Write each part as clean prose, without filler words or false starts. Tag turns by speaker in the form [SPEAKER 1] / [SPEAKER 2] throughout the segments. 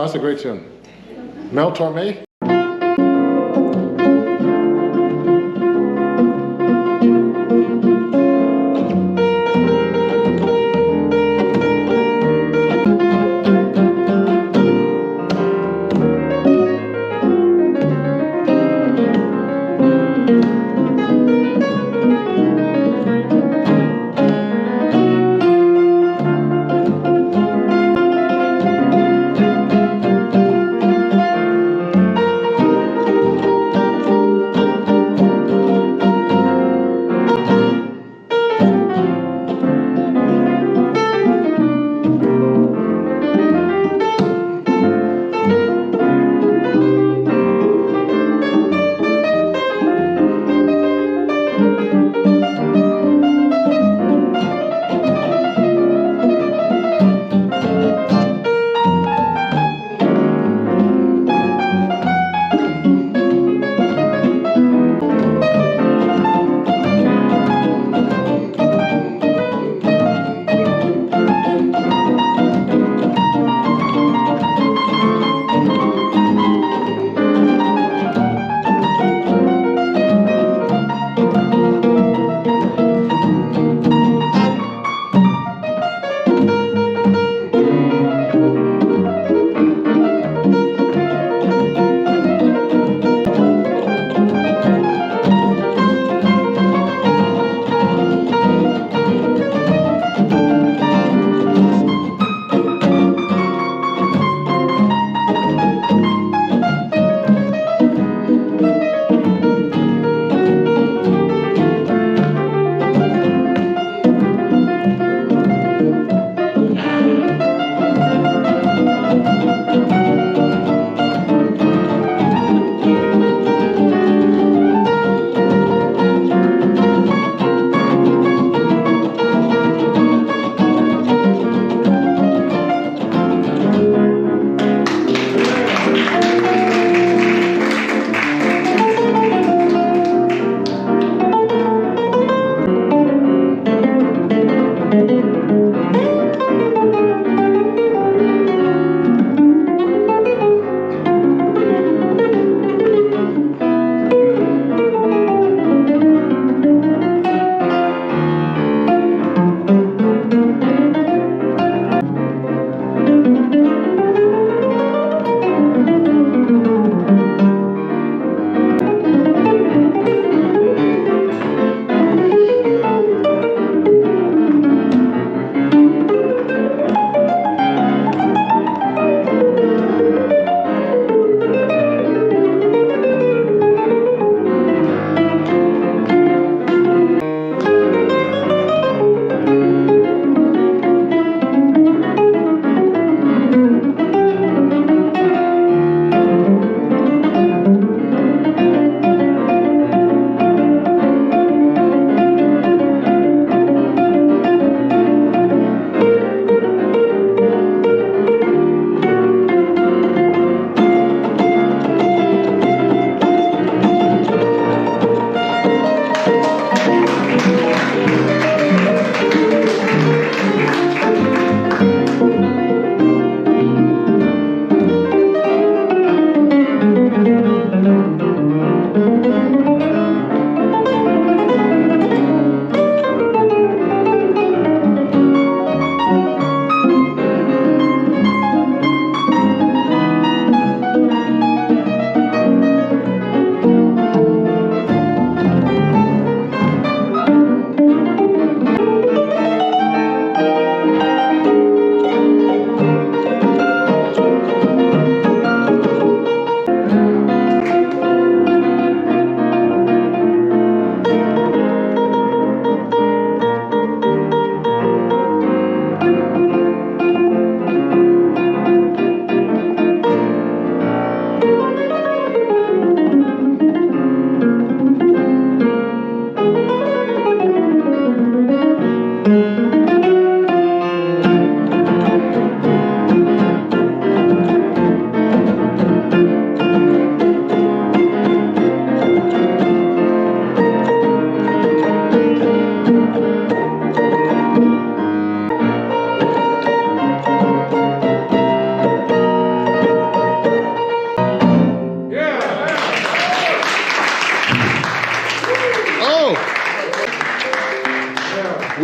[SPEAKER 1] that's a great tune. Mel Torme.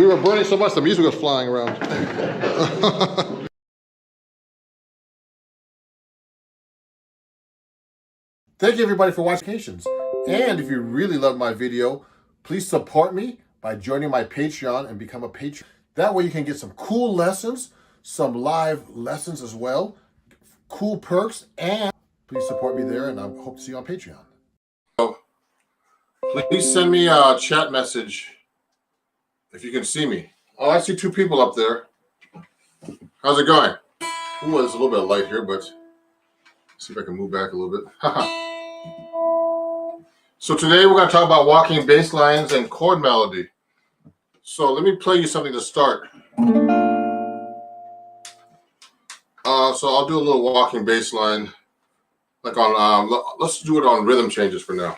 [SPEAKER 1] We were burning so much the music was flying around. Thank you everybody for watching. And if you really love my video, please support me by joining my Patreon and become a patron. That way you can get some cool lessons, some live lessons as well, cool perks, and please support me there, and I hope to see you on Patreon. So, please send me a chat message if you can see me. Oh, I see two people up there. How's it going? Ooh, there's a little bit of light here, but see if I can move back a little bit. So today we're going to talk about walking bass lines and chord melody. So let me play you something to start. So I'll do a little walking bass line, like on, let's do it on rhythm changes for now.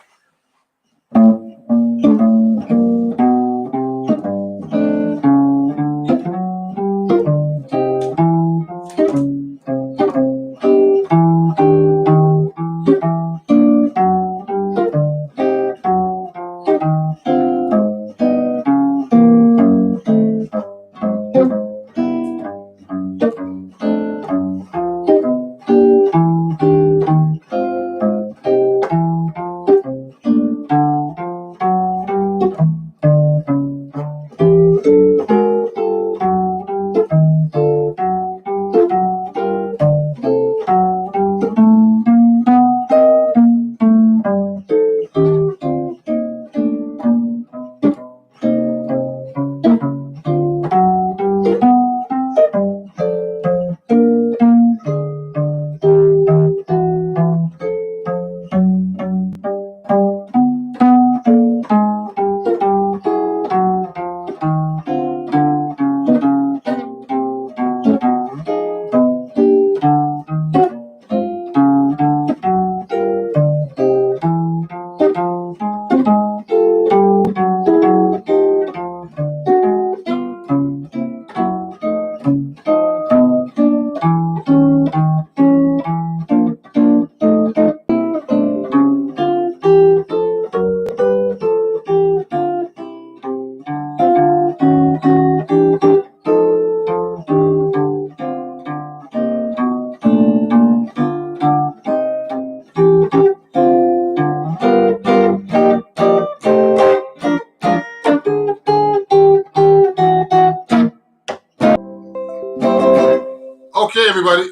[SPEAKER 1] Okay, everybody.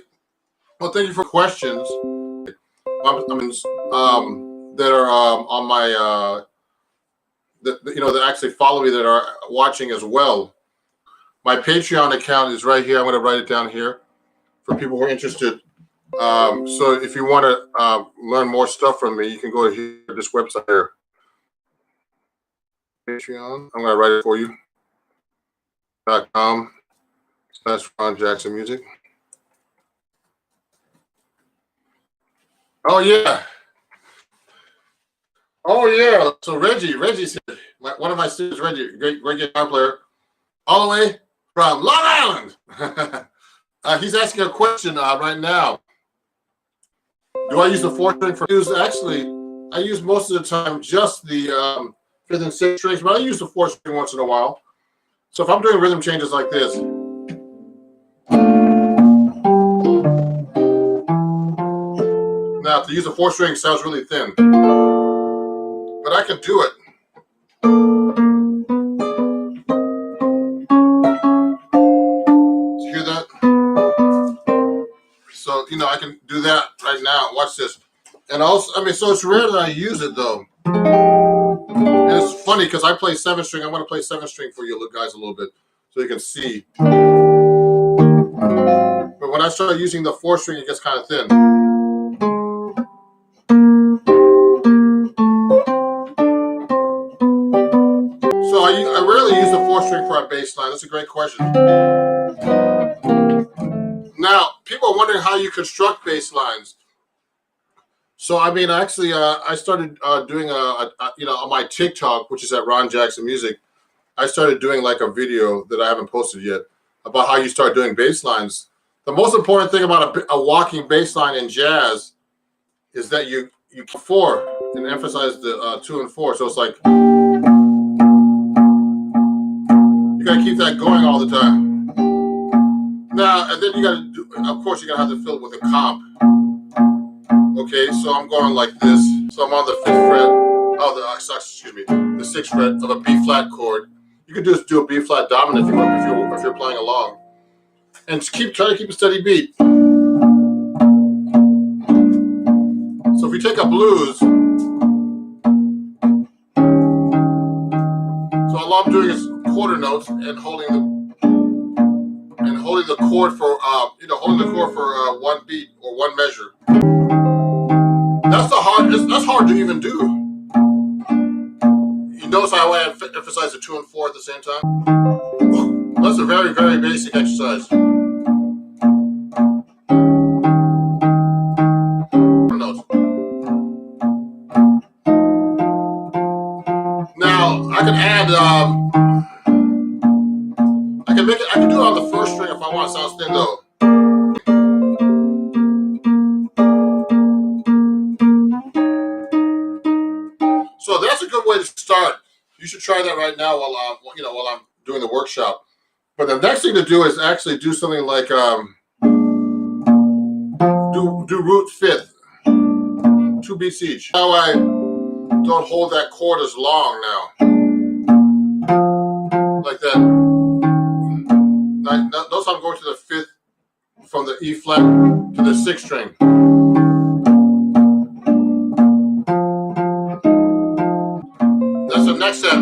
[SPEAKER 1] Well, thank you for questions. That are on my that actually follow me, that are watching as well. My Patreon account is right here. I'm going to write it down here for people who are interested. So if you want to learn more stuff from me, you can go to this website here. Patreon. I'm going to write it for you. .com/Ron Jackson Music. Oh yeah. Oh yeah. So Reggie's here. One of my students, Reggie, great guitar player, all the way from Long Island. He's asking a question right now. Do I use the 4-string for use? Actually, I use most of the time just the 5th and 6th strings, but I use the 4-string once in a while. So if I'm doing rhythm changes like this, now to use a 4-string sounds really thin, but I can do it. Did you hear that? So, I can do that right now. Watch this. And also, so it's rare that I use it though. And it's funny because I play 7-string. I want to play 7-string for you guys a little bit so you can see. But when I start using the 4-string, it gets kind of thin. So I rarely use the 4-string for a bass line. That's a great question. Now, people are wondering how you construct bass lines. So, actually, I started doing on my TikTok, which is at Ron Jackson Music. I started doing like a video that I haven't posted yet about how you start doing bass lines. The most important thing about a walking bass line in jazz is that you 4 and emphasize the 2 and 4. So it's like you You gotta keep that going all the time. Now, and then you gotta do, of course, you're gonna have to fill it with a comp. Okay, so I'm going like this. So I'm on the 5th fret. Oh, excuse me, the 6th fret of a B flat chord. You could just do a B flat dominant if you're playing along, and just try to keep a steady beat. So if you take a blues, so all I'm doing is quarter notes and holding the chord for holding the chord for one beat or one measure. That's hard to even do. You notice how I emphasize the 2 and 4 at the same time? That's a very, very basic exercise. Now I can add. I can do it on the 1st string if I want. It sounds thin though. So that's a good way to start. You should try that right now while I'm doing the workshop. But the next thing to do is actually do something like do root 5th, 2 beats each. Now I don't hold that chord as long now, like that. Notice I'm going to the 5th from the E flat to the 6th string. That's the next step.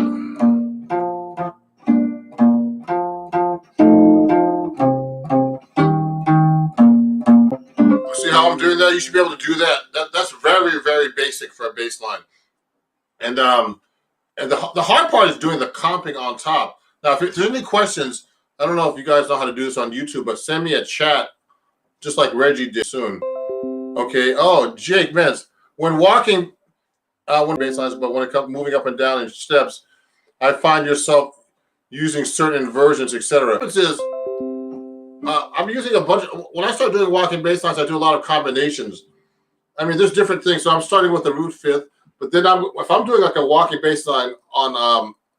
[SPEAKER 1] See how I'm doing that? You should be able to do that. That's very, very basic for a bass line. And the hard part is doing the comping on top. Now, if there's any questions, I don't know if you guys know how to do this on YouTube, but send me a chat, just like Reggie did soon. Okay. Oh, Jake, man, when walking, when bass lines, but when it comes moving up and down in steps, I find yourself using certain inversions, etc. This is I'm using a bunch. When I start doing walking bass lines, I do a lot of combinations. I mean, there's different things. So I'm starting with the root 5th, but then if I'm doing like a walking bass line on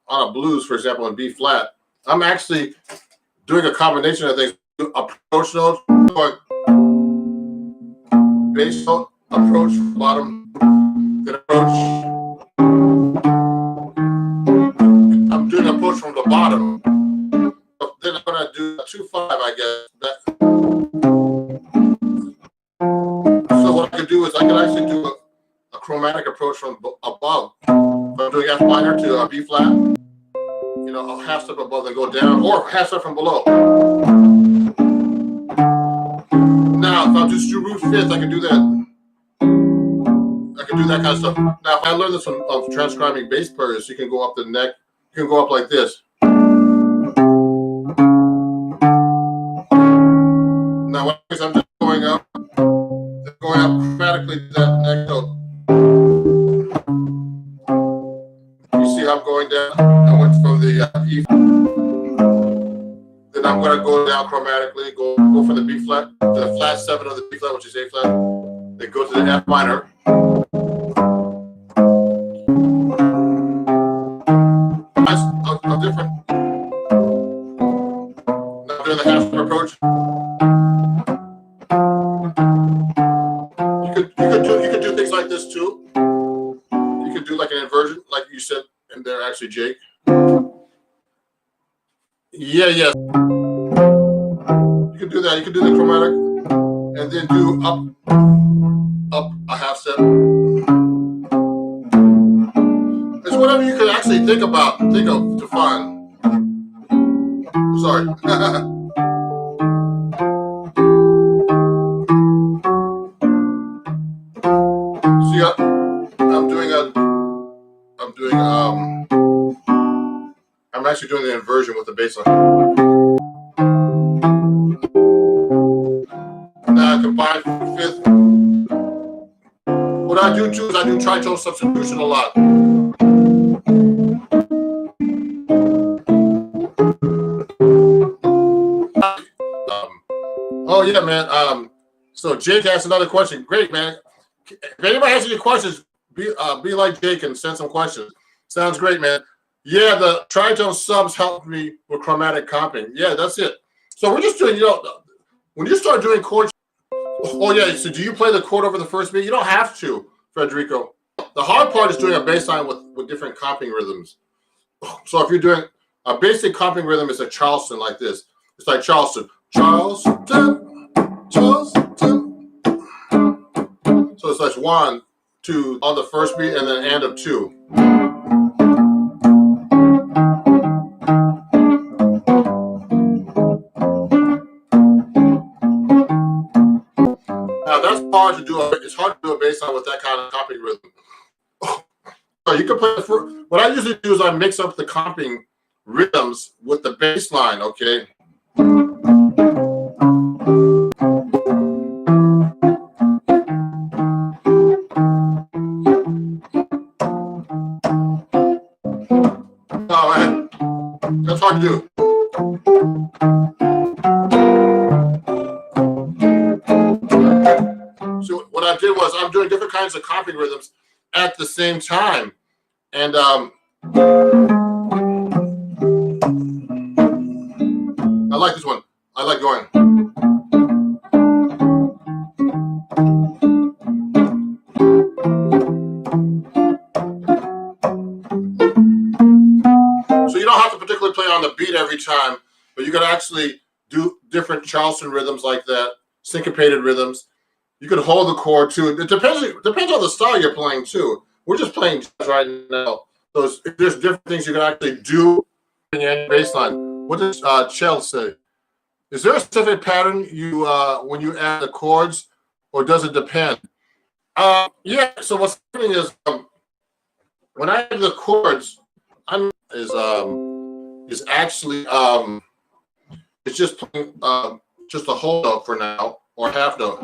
[SPEAKER 1] a blues, for example, in B flat, I'm actually doing a combination of things. Approach note, bass note, approach from the bottom, then approach. I'm doing an approach from the bottom. Then I'm gonna do a 2-5, I guess. So what I can do is I can actually do a chromatic approach from above. If I'm doing F minor to a B flat, a half step above and go down, or half step from below. Now, if I just do root 5th, I can do that. I can do that kind of stuff. Now, if I learned this from transcribing bass players, you can go up the neck. You can go up like this. Now, I'm just going up chromatically to that neck note. You see how I'm going down? I went from the E. Then I'm going to go down chromatically, go from the B flat to the flat 7 of the B flat, which is A flat. Then go to the F minor. That's a different. Now I'm doing the half step approach. You could do things like this too. You could do like an inversion, like you said, and there actually, Jake. Yeah. You could do that. You could do the chromatic, and then do up a half step. It's whatever you could actually think of to find. Sorry. See, I'm actually doing the inversion with the bass line. Now I combine 5th. What I do too is I do tritone substitution a lot. Oh yeah, man. So Jake asked another question. Great, man. If anybody has any questions, be like Jake and send some questions. Sounds great, man. Yeah, the tritone subs help me with chromatic comping. Yeah, that's it. So we're just doing, when you start doing chords, oh yeah, so do you play the chord over the first beat? You don't have to, Federico. The hard part is doing a bass line with different comping rhythms. So if you're doing a basic comping rhythm, it's a Charleston like this. It's like Charleston. Charleston, Charleston. So it's like 1, 2 on the first beat and then and of 2. Now that's hard to do. It's hard to do a bass line with that kind of comping rhythm. So you can play what I usually do is I mix up the comping rhythms with the bass line, okay? Oh man, that's hard to do. So what I did was I'm doing different kinds of comping rhythms at the same time. And I like this one. I like going. So you don't have to particularly play on the beat every time, but you can actually do different Charleston rhythms like that, syncopated rhythms. You can hold the chord too. It depends on the style you're playing too. We're just playing jazz right now. So there's different things you can actually do in your bass line. What does Chell say? Is there a specific pattern you when you add the chords, or does it depend? Yeah. So what's happening is when I add the chords, is actually it's just playing just a whole note for now or half note.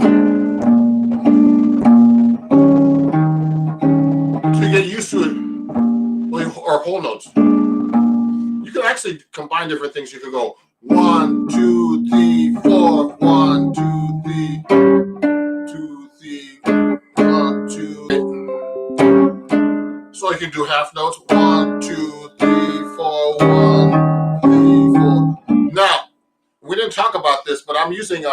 [SPEAKER 1] To get used to it, or whole notes. You can actually combine different things. You can go 1, 2, 3, 4, 1, 2, 3, 2, 3, 1, 2. So you can do half notes. 1, 2, 3, 4, 1, 3, 4. Now, we didn't talk about this, but I'm using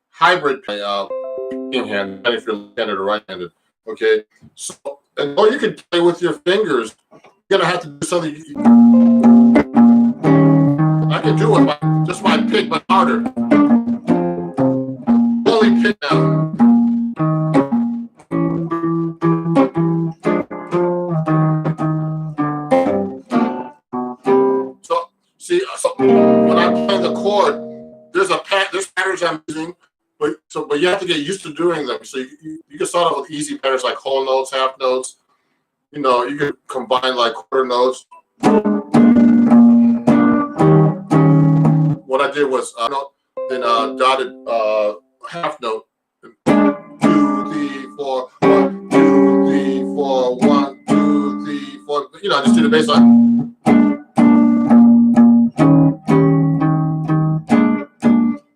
[SPEAKER 1] hybrid in hand, if you're left-handed or right-handed. Okay, so or you can play with your fingers. You're gonna have to do something. I can do it with just my pick, but harder. Only pick now. So see, when I'm playing the chord, there's patterns I'm using, but you have to get used to doing them. So you can start off with easy patterns like whole notes, half notes. You know, you can combine like quarter notes. What I did was then dotted half note. 2, 3, 4, 1, 2, 3, 4, 1, 2, 3, 4. You know, just do the bass line.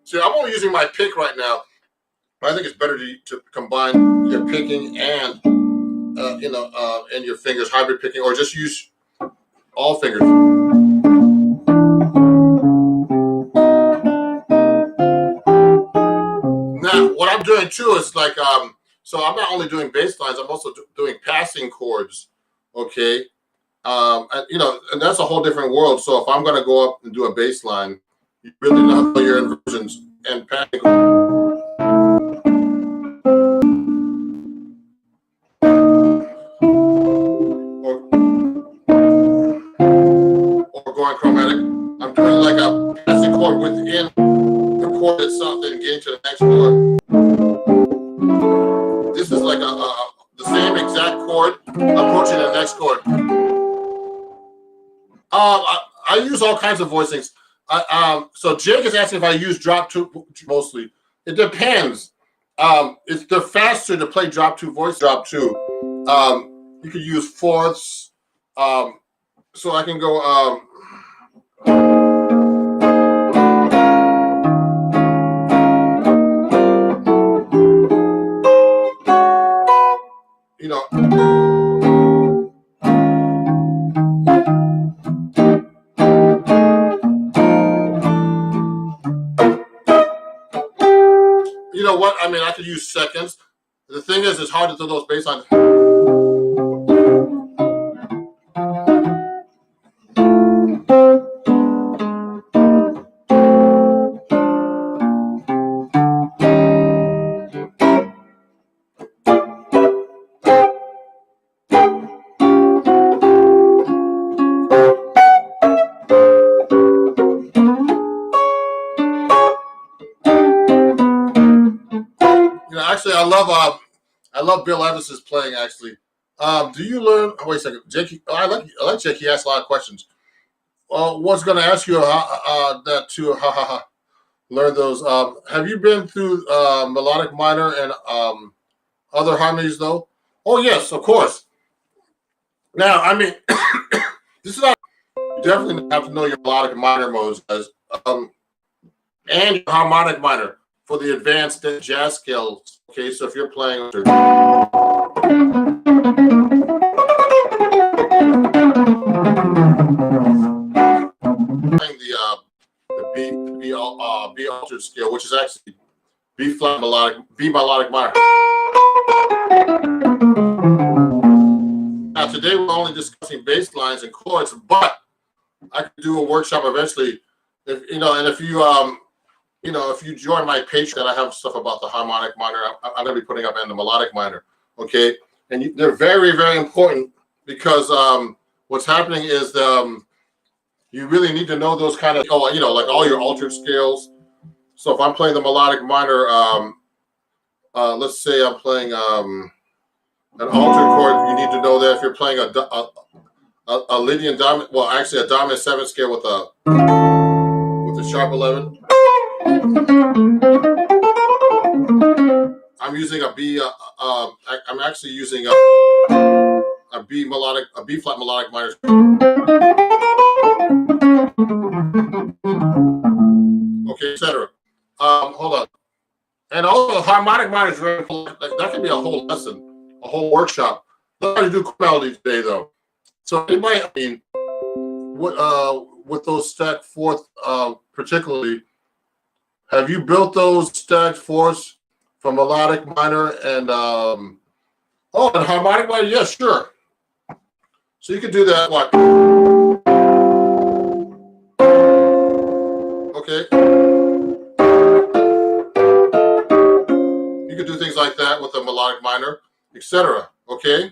[SPEAKER 1] See, I'm only using my pick right now. I think it's better to combine your picking and and your fingers, hybrid picking, or just use all fingers. Now, what I'm doing too is like, so I'm not only doing bass lines, I'm also doing passing chords. Okay, and that's a whole different world. So if I'm going to go up and do a bass line, you really know your inversions and passing. Or going chromatic. I'm doing like a passing chord within the chord itself, then getting to the next chord. This is like the same exact chord approaching the next chord. I use all kinds of voicings. So Jake is asking if I use drop two mostly. It depends. They're faster to play drop two voice drop two. You could use fourths. So I can go. to use seconds. The thing is, it's hard to throw those bass lines. Actually, I love Bill Evans's playing. Actually, do you learn? Oh, wait a second, Jake. I like Jake. He asked a lot of questions. Was going to ask you that to learn those. Have you been through melodic minor and other harmonies though? Oh yes, of course. Now, I mean, this is not. You definitely have to know your melodic minor modes, guys, and your harmonic minor for the advanced jazz scales. Okay, so if you're playing the B altered scale, which is actually B melodic minor. Now today we're only discussing bass lines and chords, but I could do a workshop eventually. If if you join my page, that I have stuff about the harmonic minor. I'm going to be putting up in the melodic minor, okay? And they're very, very important because what's happening is you really need to know those kind of, like all your altered scales. So if I'm playing the melodic minor, let's say I'm playing an altered chord, you need to know that if you're playing a Lydian dominant, well, actually a dominant 7th scale with a sharp 11. I'm using a B. I'm actually using a B flat melodic minor. Okay, etc. Hold on. And also, harmonic minor is very important. That could be a whole lesson, a whole workshop. Let's try to do melody today, though. So anybody, I mean, with those stacked fourth, particularly, have you built those stacked fourths from melodic minor and and harmonic minor? Yeah, sure. So you could do that. What? Okay. You could do things like that with a melodic minor, etc. Okay.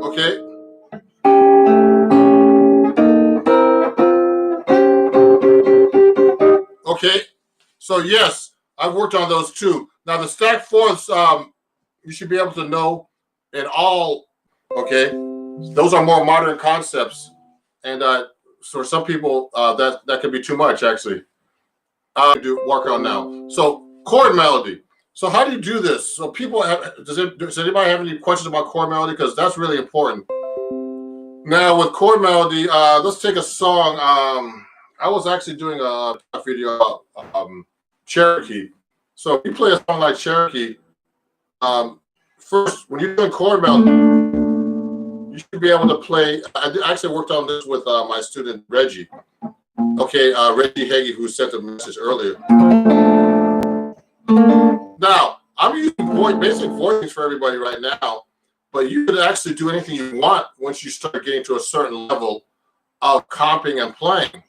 [SPEAKER 1] Okay. Okay. So yes, I've worked on those too. Now the stacked fourths, you should be able to know in all. Okay, those are more modern concepts, and for some people that could be too much actually. Do work on now. So chord melody. So how do you do this? So people does anybody have any questions about chord melody? Because that's really important. Now with chord melody, let's take a song. I was actually doing a video Cherokee. So if you play a song like Cherokee, first when you're doing chord melody, you should be able to play. I actually worked on this with my student Reggie. Okay, Reggie Hagee, who sent a message earlier. Now I'm using basic voicings for everybody right now, but you could actually do anything you want once you start getting to a certain level of comping and playing.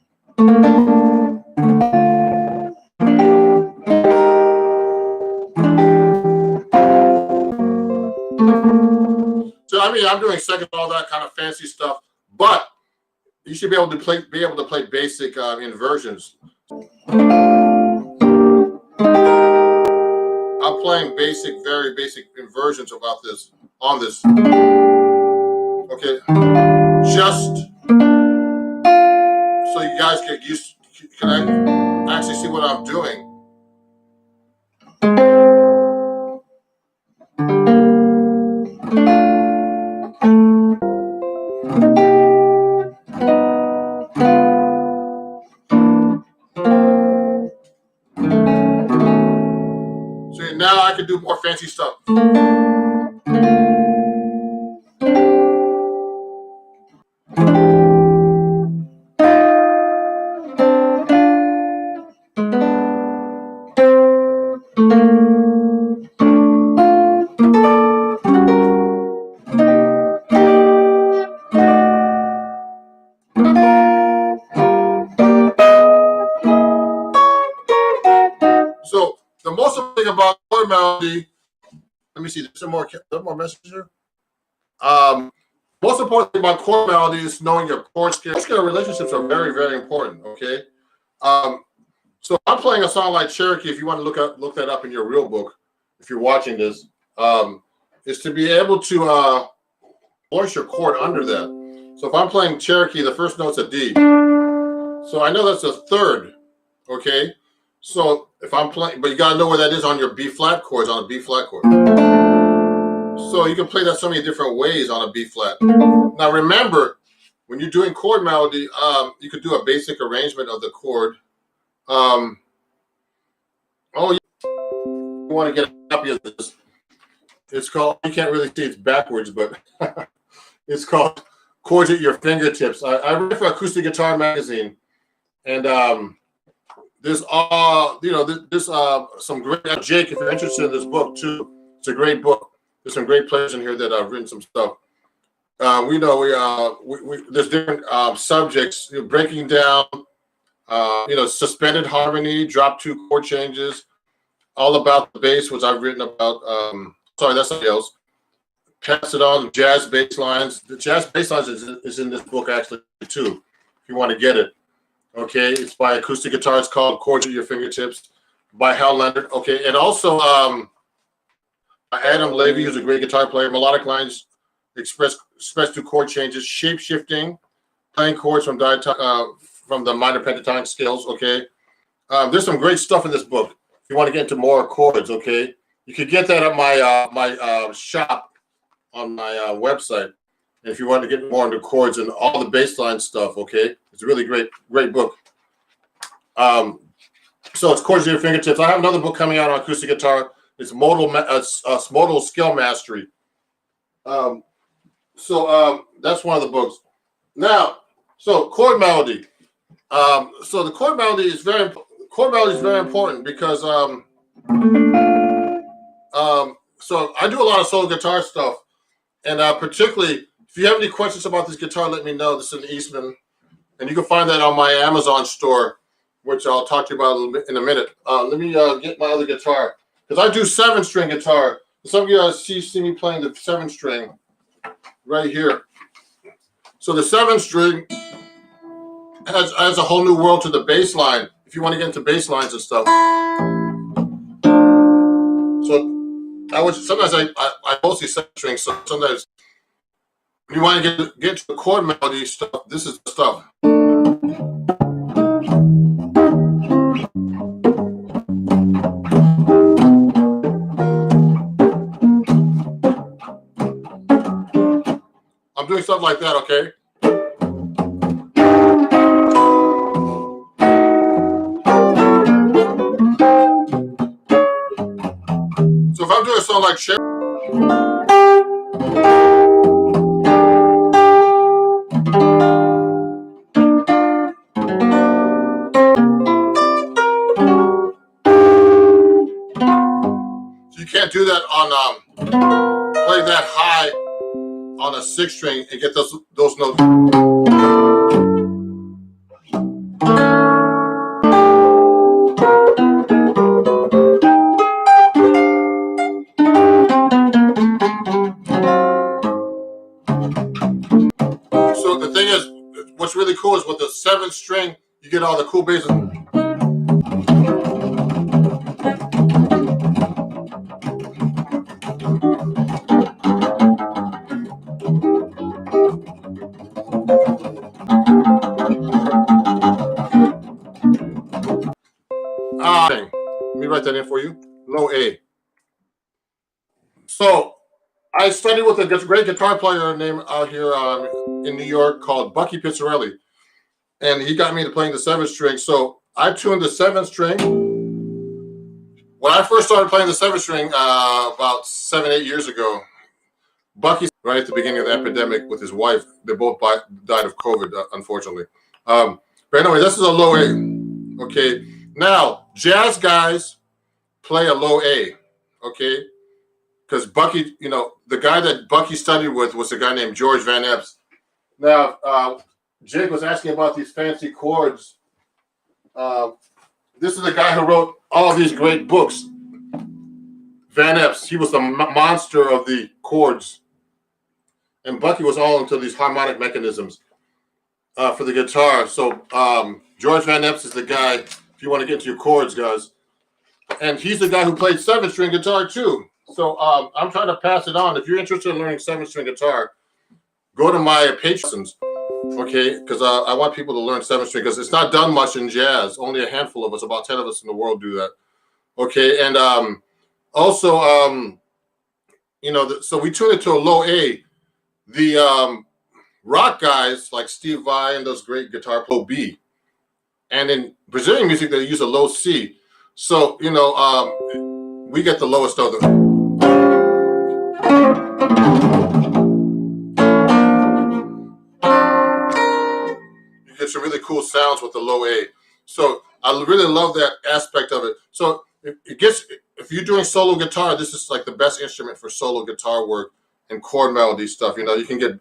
[SPEAKER 1] So I mean, I'm doing second, all that kind of fancy stuff, but you should be able to play basic inversions. I'm playing very basic inversions about this on this. Okay, just so you guys get used. Can I actually see what I'm doing? So now I can do more fancy stuff. me see. There's more messages. Most important thing about chord melody is knowing your chord scale. Chord scale relationships are very, very important. Okay. So I'm playing a song like Cherokee. If you want to look that up in your real book, if you're watching this, is to be able to voice your chord under that. So if I'm playing Cherokee, the first note's a D. So I know that's a third. Okay. So if I'm playing, but you gotta know where that is on your B flat chords, on a B flat chord. So you can play that so many different ways on a B flat. Now remember, when you're doing chord melody, you could do a basic arrangement of the chord. You want to get a copy of this. It's called, you can't really see it's backwards, but it's called Chords at Your Fingertips. I read for Acoustic Guitar Magazine, and there's some great, Jake, if you're interested in this book too, it's a great book. There's some great players in here that have written some stuff. There's different subjects, breaking down, suspended harmony, drop two chord changes, all about the bass, which I've written about. Sorry, that's something else. Pass it on, jazz bass lines. The jazz bass lines is in this book actually too, if you want to get it. Okay, it's by acoustic guitar. It's called Chords at Your Fingertips by Hal Leonard. Okay, and also Adam Levy, who's a great guitar player. Melodic lines expressed through chord changes, shape shifting, playing chords from the minor pentatonic scales. Okay, there's some great stuff in this book. If you want to get into more chords, okay, you could get that at my shop on my website. And if you want to get more into chords and all the bass line stuff, okay, it's a really great book. So it's Chords at Your Fingertips. I have another book coming out on acoustic guitar. It's Modal Skill Mastery. That's one of the books. Now, so chord melody. So the chord melody is very important because so I do a lot of solo guitar stuff, and particularly if you have any questions about this guitar, let me know. This is an Eastman, and you can find that on my Amazon store, which I'll talk to you about a little bit in a minute. Let me get my other guitar, because I do 7-string guitar. Some of you see me playing the 7-string right here. So the 7-string adds a whole new world to the bass line. If you want to get into bass lines and stuff. So sometimes I mostly 7-string. So sometimes when you want to get to the chord melody stuff, this is the stuff. I'm doing stuff like that, okay? So if I'm doing a song like Cherokee, so you can't do that on play that high on a 6-string and get those notes. So the thing is, what's really cool is with the 7-string, you get all the cool basses. Let me write that in for you. Low A. So I studied with a great guitar player named out here in New York called Bucky Pizzarelli, and he got me to playing the 7-string. So I tuned the 7-string. When I first started playing the 7-string about 7-8 years ago, Bucky, right at the beginning of the epidemic with his wife, they both died of COVID, unfortunately. But anyway, this is a low A. Okay. Now, jazz guys play a low A. Okay. Because Bucky, the guy that Bucky studied with was a guy named George Van Epps. Now, Jake was asking about these fancy chords. This is the guy who wrote all these great books. Van Epps, he was the monster of the chords. And Bucky was all into these harmonic mechanisms for the guitar. So George Van Epps is the guy, if you want to get into your chords, guys. And he's the guy who played 7-string guitar too. So I'm trying to pass it on. If you're interested in learning 7-string guitar, go to my Patreons, okay? Because I want people to learn 7-string because it's not done much in jazz. Only a handful of us, about 10 of us in the world do that. Okay, and also, you know, so we tune it to a low A. The rock guys like Steve Vai and those great guitar players, low B. And in Brazilian music, they use a low C. So, you know, we get the lowest of the. You get some really cool sounds with the low A. So I really love that aspect of it. So if you're doing solo guitar, this is like the best instrument for solo guitar work and chord melody stuff. You know, you can get.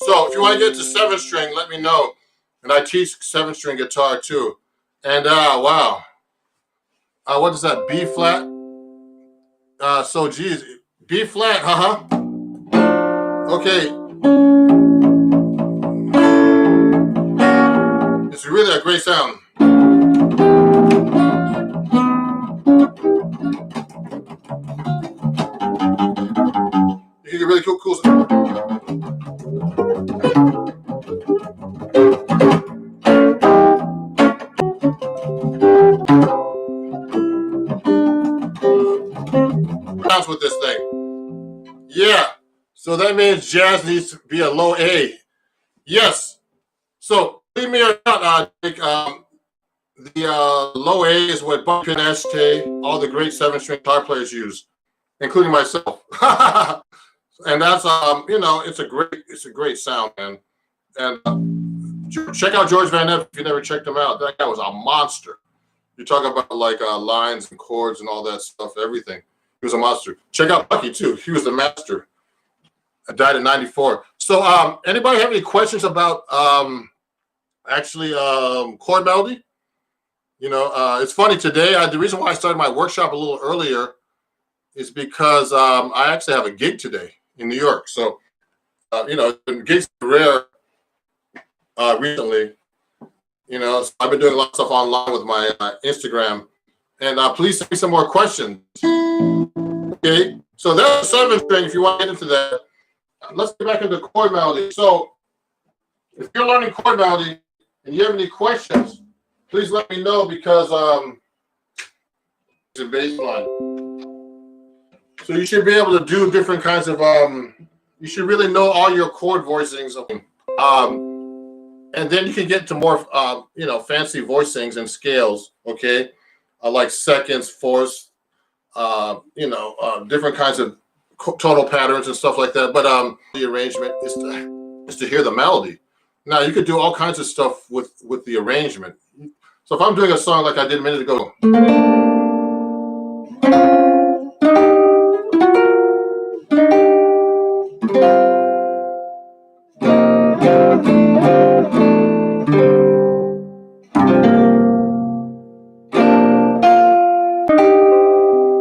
[SPEAKER 1] So if you want to get to 7-string, let me know. And I teach 7-string guitar too. And wow. What is that? B flat? So geez, B flat, Okay. It's really a great sound. You can get really cool sound. With this thing. Yeah. So that means jazz needs to be a low A. Yes. So believe me or not, the low A is what Bucky and ST, all the great 7-string guitar players use, including myself. And that's you know, it's a great sound, man. And check out George Van Epps if you never checked him out. That guy was a monster. You talk about like lines and chords and all that stuff, everything. He was a monster. Check out Bucky too. He was the master. I died in '94. So anybody have any questions about chord melody? You know, it's funny today. The reason why I started my workshop a little earlier is because I actually have a gig today in New York. So, you know, gigs are rare recently. You know, so I've been doing a lot of stuff online with my Instagram. And please send me some more questions. Okay, so that's 7-string if you want to get into that. Let's get back into chord melody. So if you're learning chord melody and you have any questions, please let me know because it's a bass line. So you should be able to do different kinds of, you should really know all your chord voicings. And then you can get to more, you know, fancy voicings and scales, okay? Like seconds, fourths, you know, different kinds of tonal patterns and stuff like that. But the arrangement is to hear the melody. Now you could do all kinds of stuff with the arrangement. So if I'm doing a song like I did a minute ago.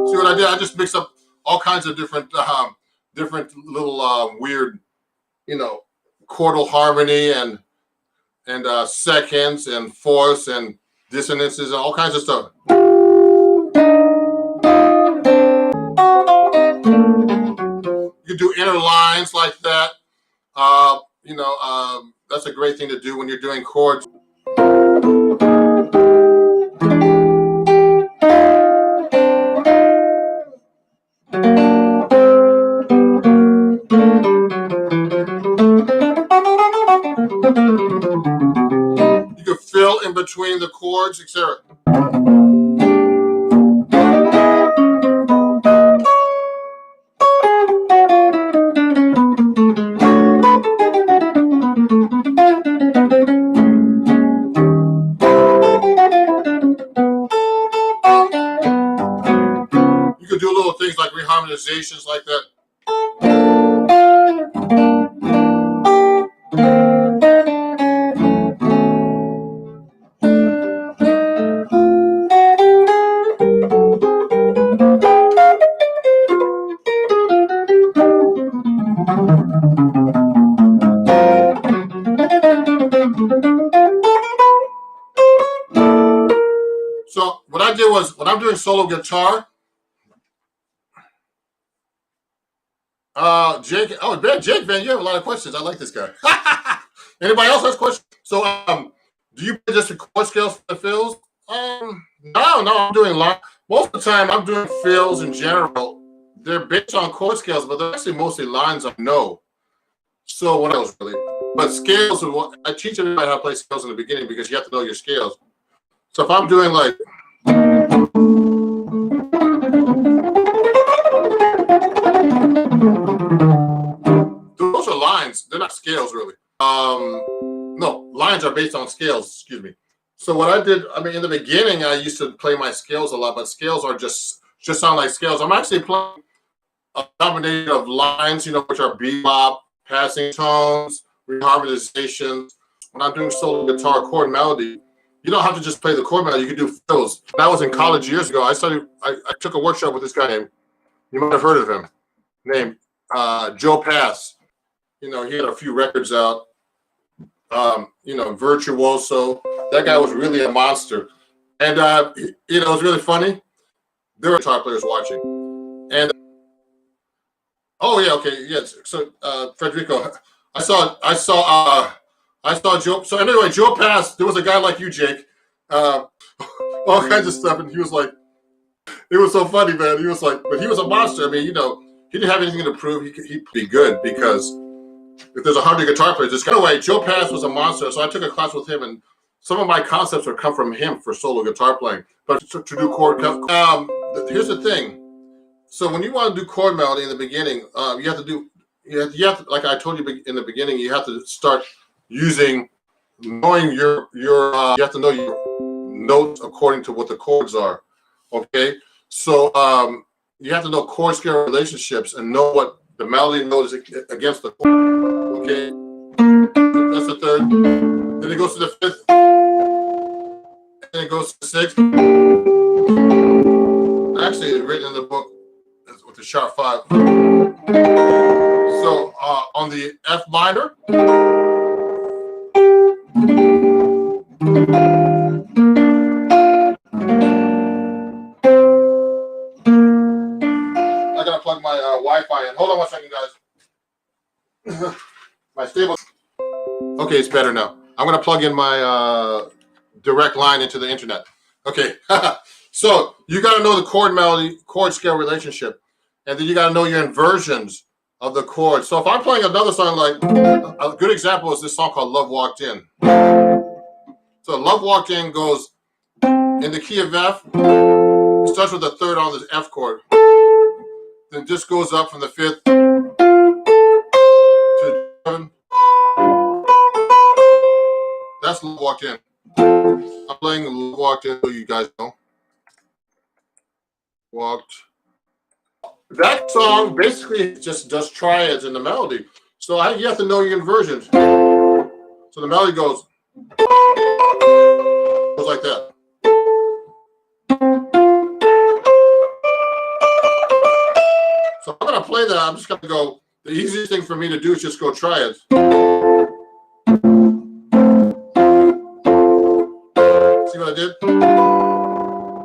[SPEAKER 1] See what I did? I just mixed up all kinds of different little weird, you know, chordal harmony and seconds and fourths and dissonances and all kinds of stuff. You can do inner lines like that. You know, that's a great thing to do when you're doing chords. You can fill in between the chords, etc. You could do little things like reharmonizations like that. So what I did was when I'm doing solo guitar, Jake. Oh, man, Jake, man, you have a lot of questions. I like this guy. Anybody else has questions? So, do you play just the chord scales for the fills? No, I'm doing most of the time. I'm doing fills in general. They're based on chord scales, but they're actually mostly lines I know. So what else really? But scales are what I teach everybody how to play scales in the beginning because you have to know your scales. So if I'm doing like those are lines, they're not scales really. No, lines are based on scales, excuse me. So what I did, I mean, in the beginning, I used to play my scales a lot, but scales are just sound like scales. I'm actually playing a combination of lines, which are bebop, passing tones, reharmonizations. When I'm doing solo guitar chord melody, you don't have to just play the chord melody. You can do fills. When I was in college years ago, I took a workshop with this guy named, you might have heard of him, named Joe Pass. He had a few records out. Virtuoso. That guy was really a monster. And, it was really funny. There were guitar players watching. And, oh, yeah, okay, yes. So, Federico, I saw Joe. So, anyway, Joe Pass, there was a guy like you, Jake, all kinds of stuff. And he was like, it was so funny, man. He was like, but he was a monster. I mean, he didn't have anything to prove. He'd be good because if there's 100 guitar players, this guy. Anyway, Joe Pass was a monster, so I took a class with him, and some of my concepts would come from him for solo guitar playing. But to do chord, here's the thing. So when you want to do chord melody in the beginning, you have to, like I told you in the beginning, you have to start knowing your you have to know your notes according to what the chords are. Okay, so you have to know chord scale relationships and know what the melody note is against the chord. Okay, that's the third. Then it goes to the fifth. Then it goes to the sixth. Actually, it's written in the book with the sharp 5. So on the F minor. I gotta plug my Wi-Fi in. Hold on one second, guys. My stable. Okay, it's better now. I'm gonna plug in my direct line into the internet. Okay, so you gotta know the chord scale relationship, and then you gotta know your inversions of the chords. So if I'm playing another song, like a good example is this song called "Love Walked In." So "Love Walked In" goes in the key of F. It starts with the third on the F chord, then just goes up from the fifth to 7. That's "Love Walked In." I'm playing "Love Walked In" so you guys know. Walked. That song basically just does triads in the melody. So you have to know your inversions. So the melody goes like that. So I'm going to play that. I'm just going to go. The easiest thing for me to do is just go triads. See what I did?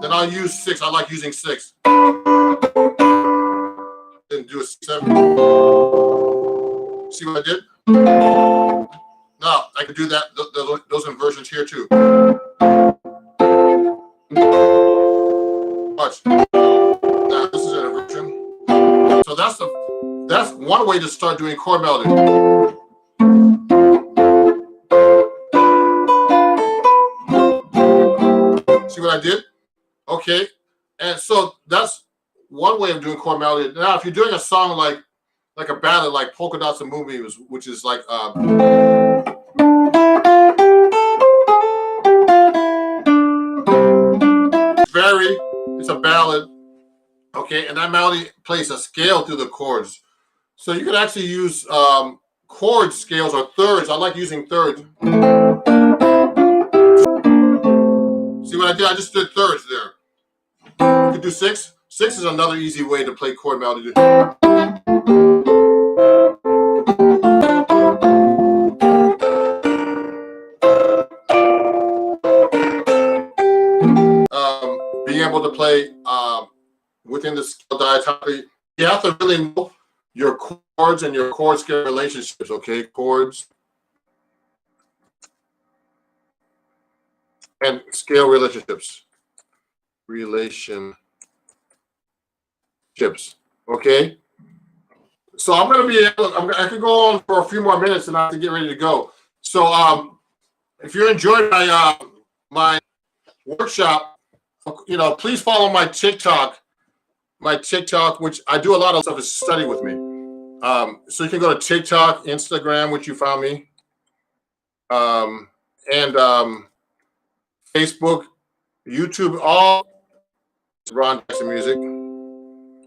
[SPEAKER 1] Then I'll use 6. I like using 6. Then do a 7. See what I did? Now I can do that. Those inversions here too. Watch. Now this is an inversion. So that's one way to start doing chord melody. See what I did? Okay, and so that's one way of doing chord melody. Now, if you're doing a song like a ballad, like "Polka Dots and Moonbeams," which is like it's a ballad, okay, and that melody plays a scale through the chords. So you can actually use chord scales or thirds. I like using thirds. See what I did? I just did thirds there. You can do 6. 6 is another easy way to play chord melody. being able to play within the scale diatonically, you have to really know your chords and your chord scale relationships, okay? Chords and scale relationships. Okay? So I'm going to be able, I could go on for a few more minutes and I have to get ready to go. So if you're enjoying my workshop, you know, please follow my TikTok, which I do a lot of stuff is study with me. So you can go to TikTok, Instagram, which you found me, and Facebook, YouTube, all Ron Jackson Music. I'm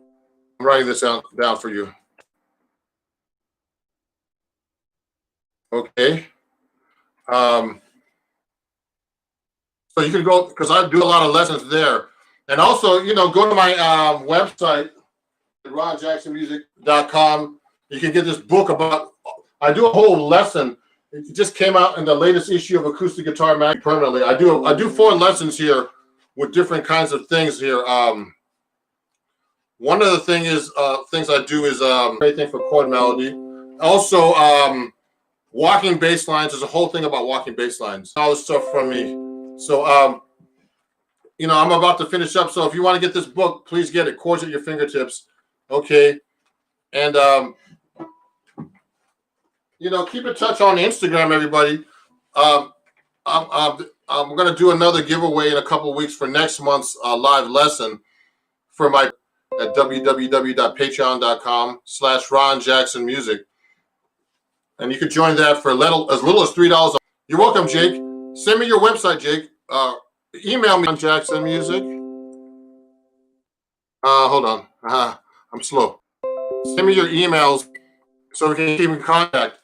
[SPEAKER 1] writing this down for you. Okay. So you can go, because I do a lot of lessons there. And also, you know, go to my website, ronjacksonmusic.com. You can get this book about, I do a whole lesson. It just came out in the latest issue of Acoustic Guitar Mag permanently. I do 4 lessons here with different kinds of things here. One of the things I do is great thing for chord melody. Also, walking bass lines. There's a whole thing about walking bass lines. All this stuff from me. So, you know, I'm about to finish up. So if you want to get this book, please get it. Chords at your fingertips. Okay. And, you know, keep in touch on Instagram, everybody. I'm going to do another giveaway in a couple of weeks for next month's live lesson for my at www.patreon.com/RonJacksonMusic. And you can join that for as little as $3. You're welcome, Jake. Send me your website, Jake. Email me on Jackson Music. Hold on. I'm slow. Send me your emails so we can keep in contact.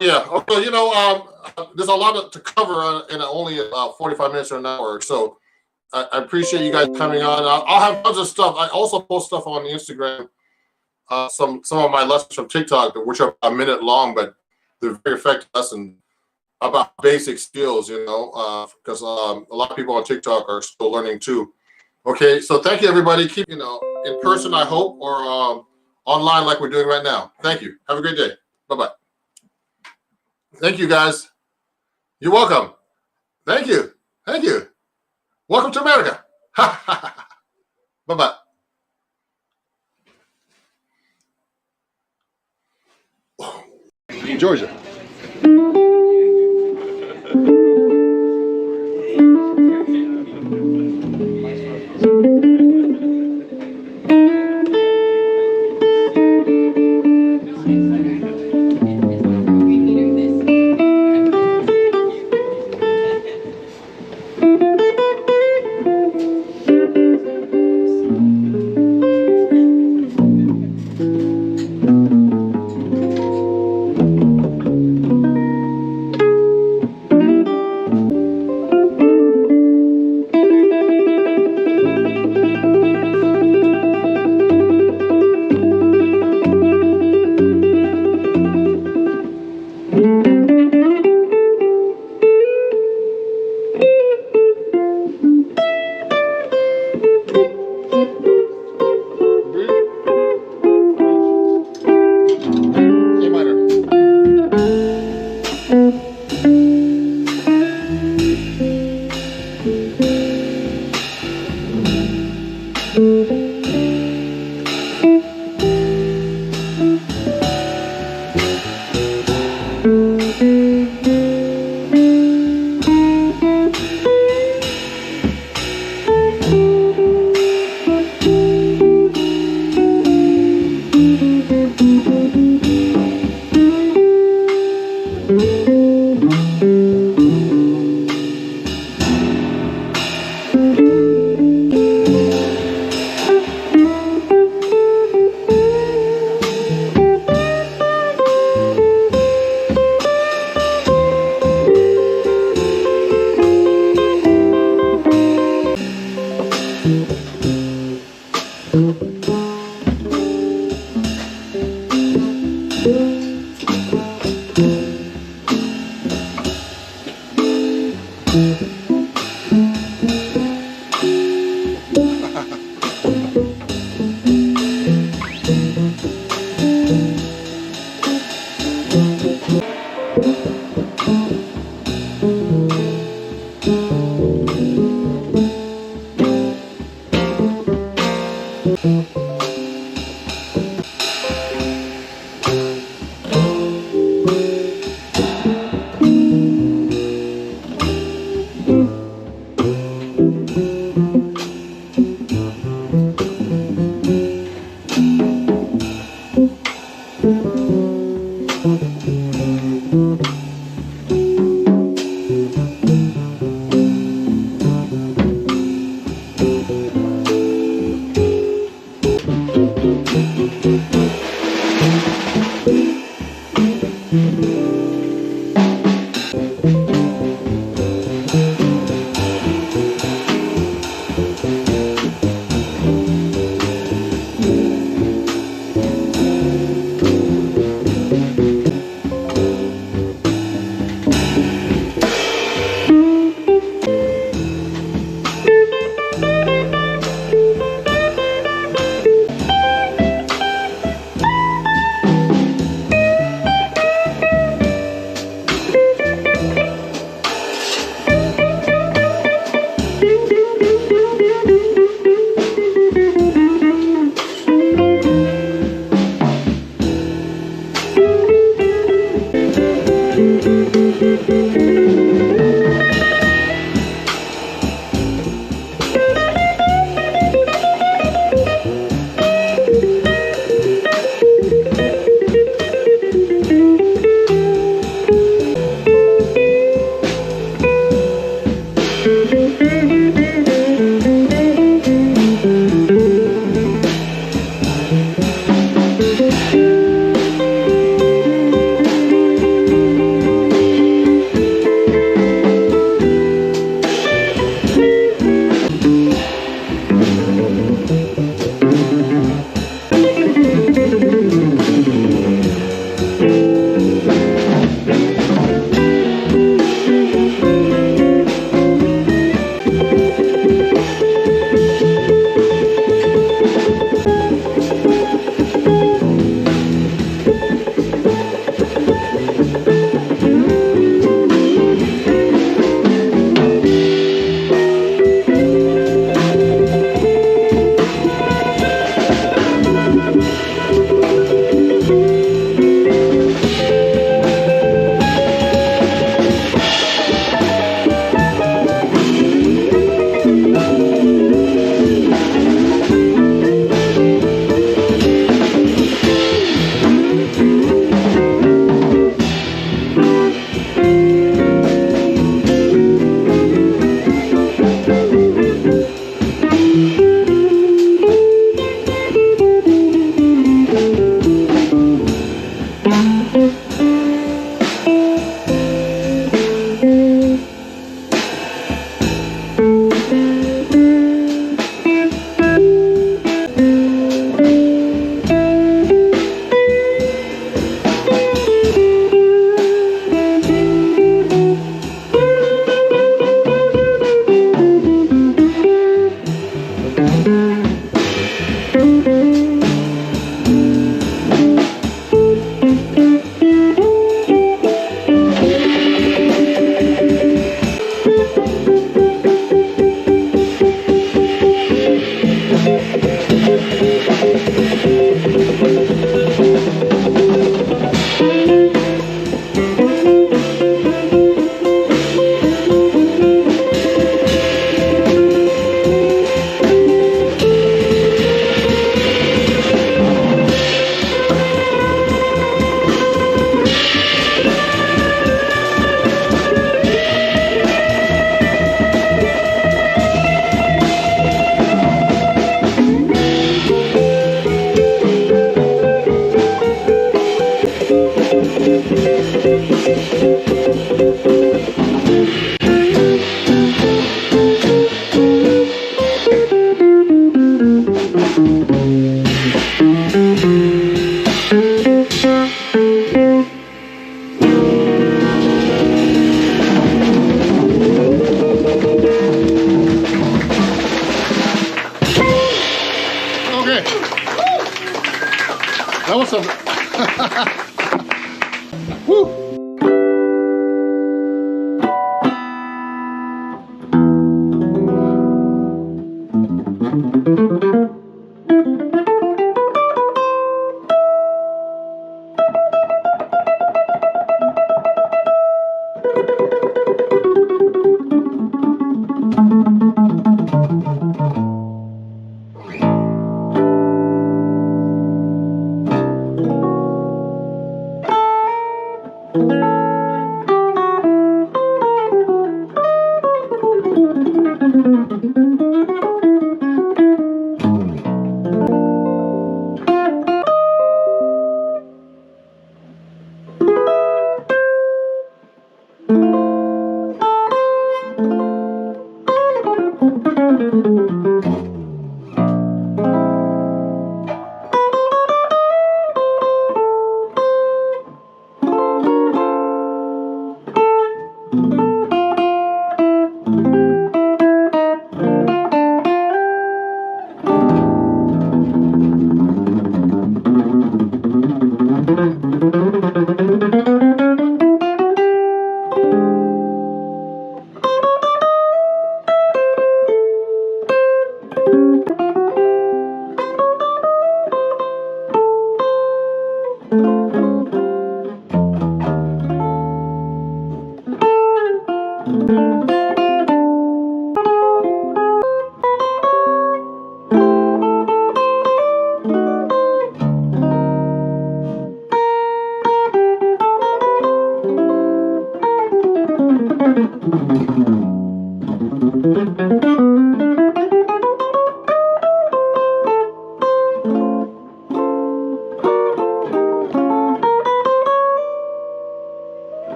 [SPEAKER 1] Yeah. Okay. You know, there's a lot to cover in only 45 minutes or an hour. So I appreciate you guys coming on. I'll have tons of stuff. I also post stuff on Instagram. Some of my lessons from TikTok, which are a minute long, but they're very effective lessons about basic skills, you know, because a lot of people on TikTok are still learning too. Okay, so thank you, everybody. Keep, you know, in person, I hope, or online like we're doing right now. Thank you. Have a great day. Bye-bye. Thank you, guys. You're welcome. Thank you. Thank you. Welcome to America. Bye-bye. Georgia. something. Woo!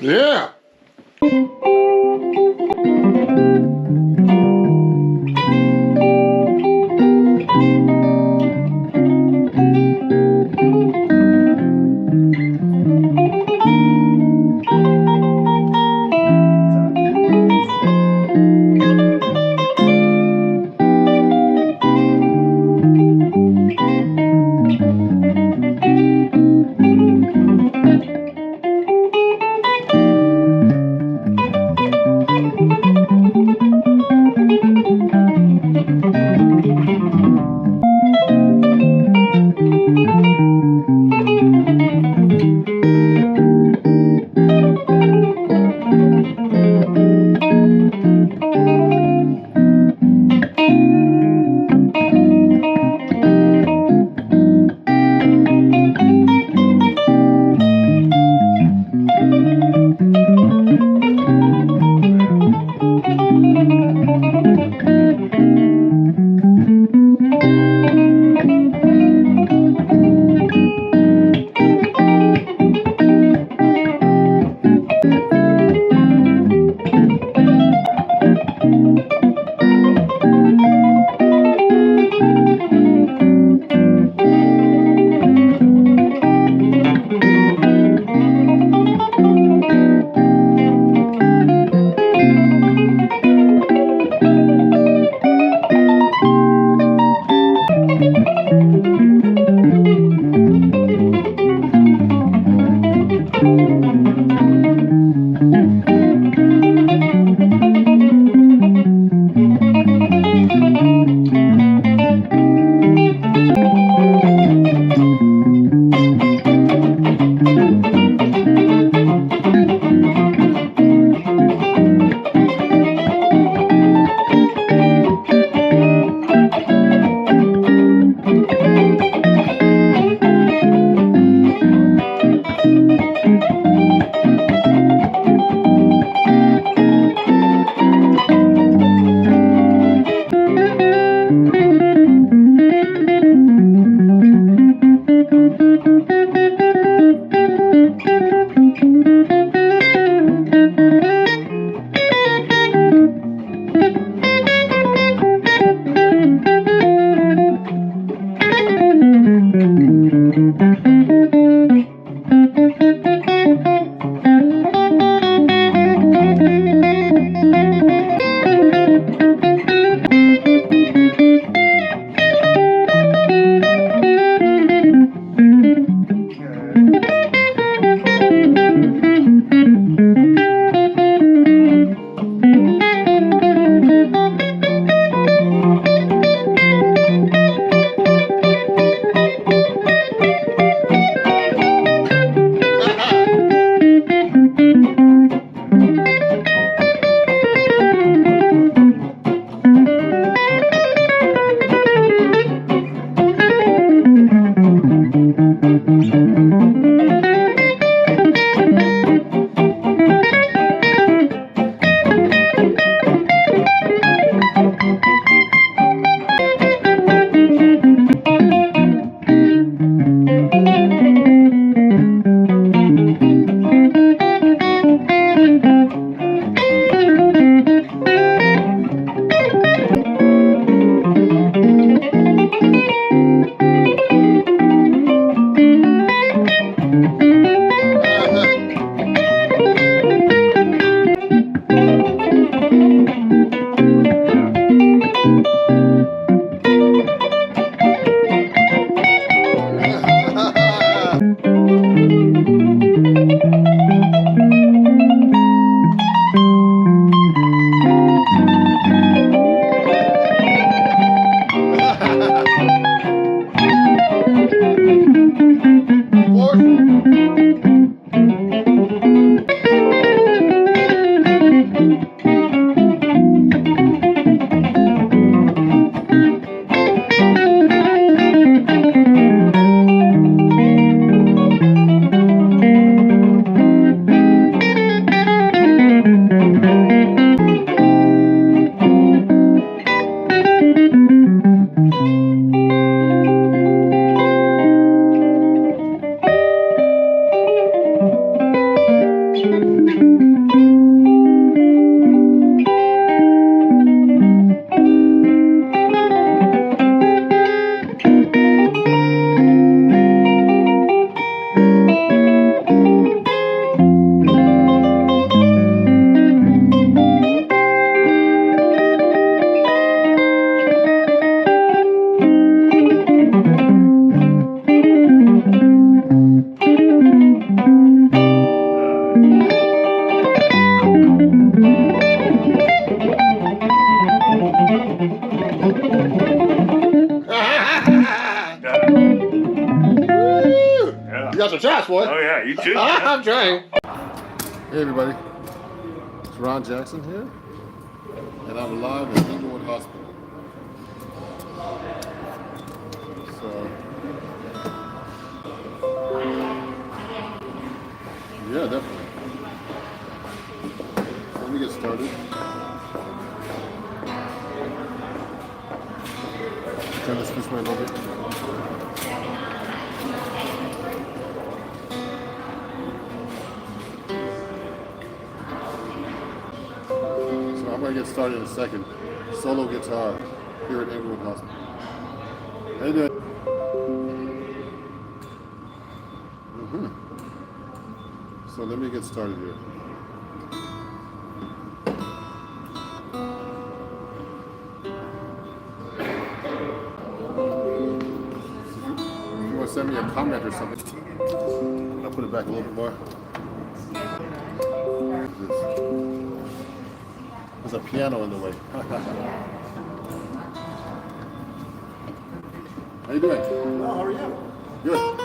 [SPEAKER 1] Yeah. You got some shots, boy.
[SPEAKER 2] Oh yeah, you too.
[SPEAKER 1] I'm trying. Hey everybody, it's Ron Jackson here, and I'm live at Inglewood Hospital. So, yeah, definitely. Let me get started. Turn this way a little bit. I'm going to get started in a second. Solo guitar here at Inglewood Hospital. How you doing? So let me get started here. If you want to send me a comment or something, I'll put it back a little bit more. There's a piano in the way. How you doing?
[SPEAKER 2] Well, how are you?
[SPEAKER 1] Good.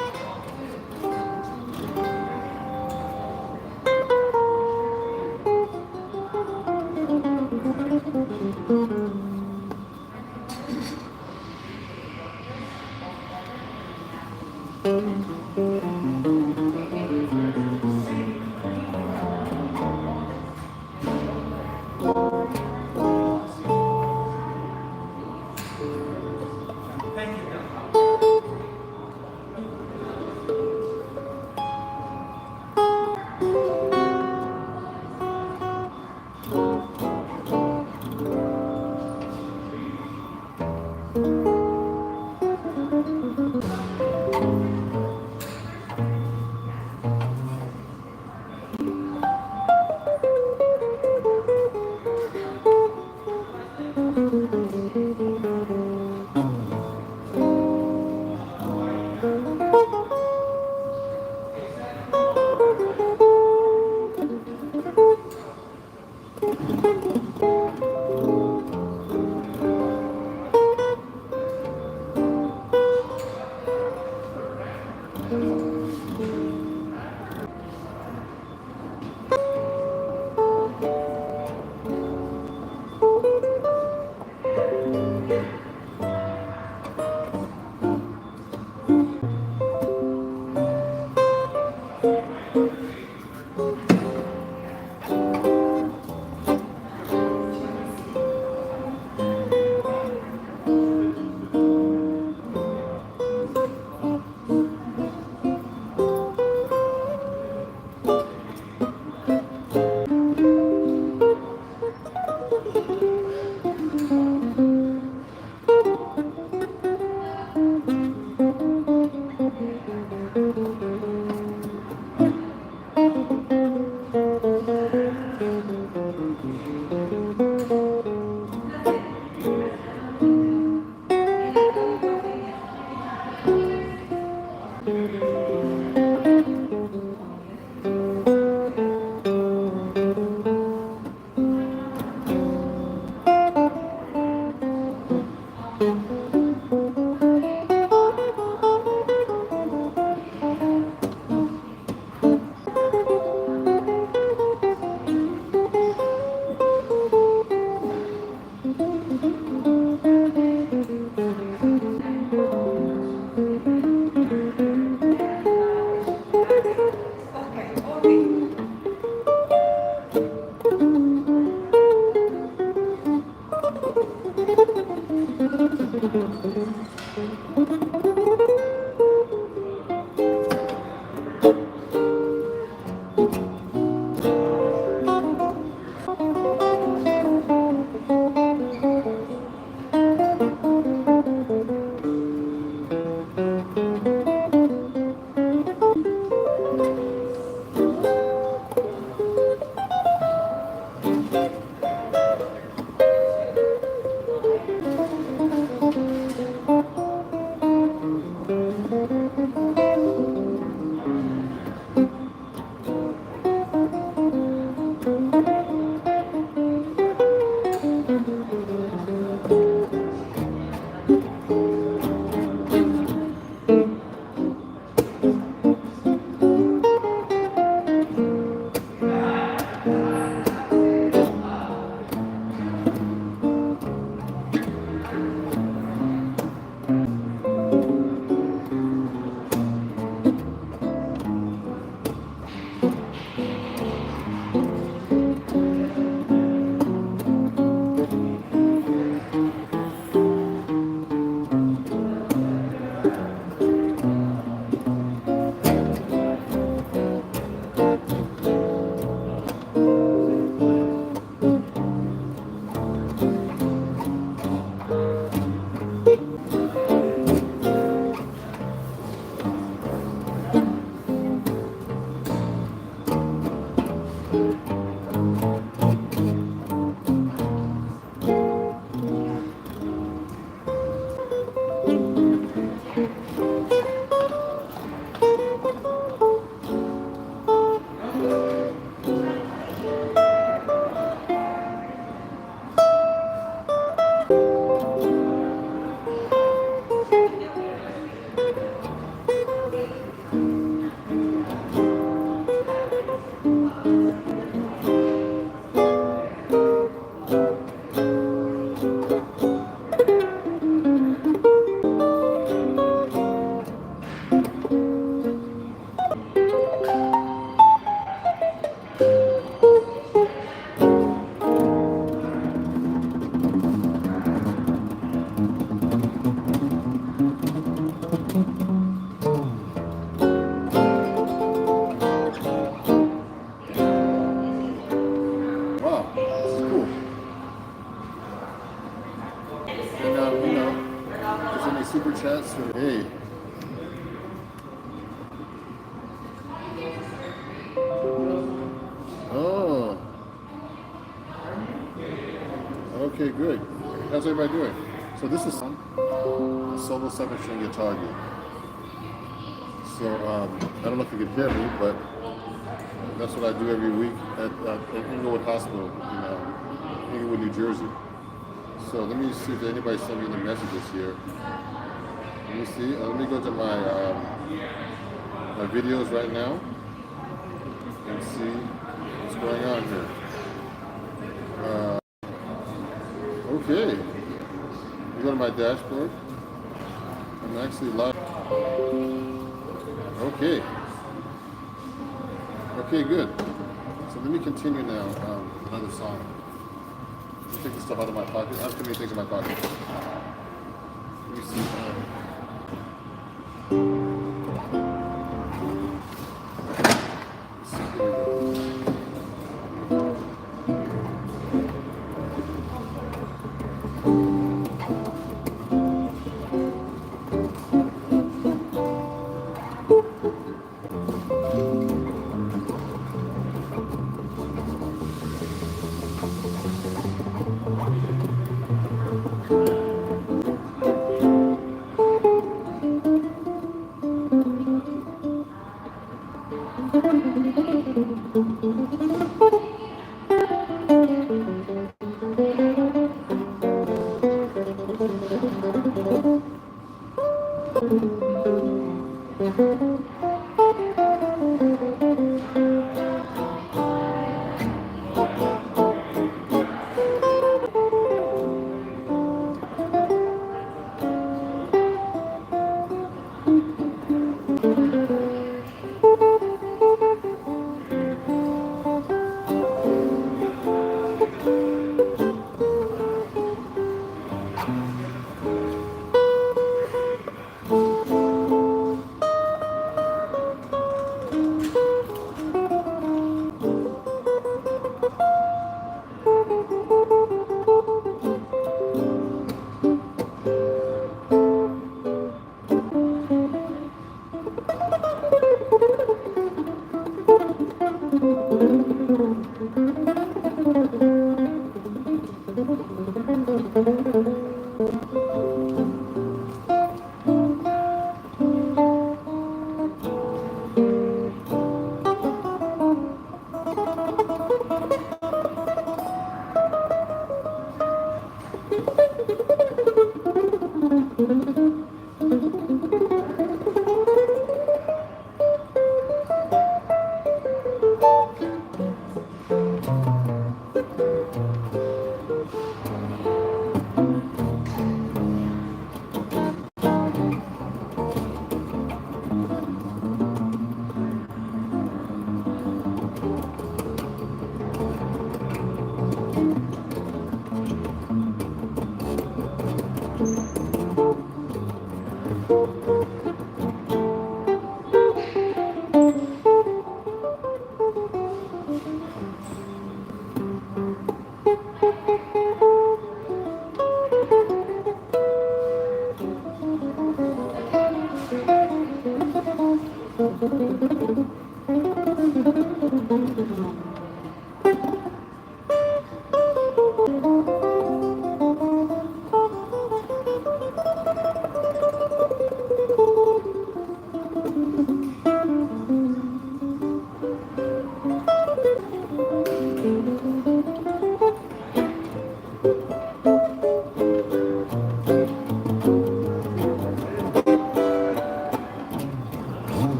[SPEAKER 1] Wow, this is cool. And there's any super chats or hey. Oh. Okay, good. How's everybody doing? So this is a solo 7-string guitar gig. So I don't know if you can hear me, but that's what I do every week at Inglewood Hospital in Inglewood, New Jersey. So let me see if anybody sent me any messages here. Let me see. Let me go to my my videos right now and see what's going on here. Okay. You go to my dashboard. I'm actually live. Okay. Okay, good. So let me continue now. Another song. Let me take this stuff out of my pocket. I have too many things in my pocket. Let me see. Let's see. Here we go.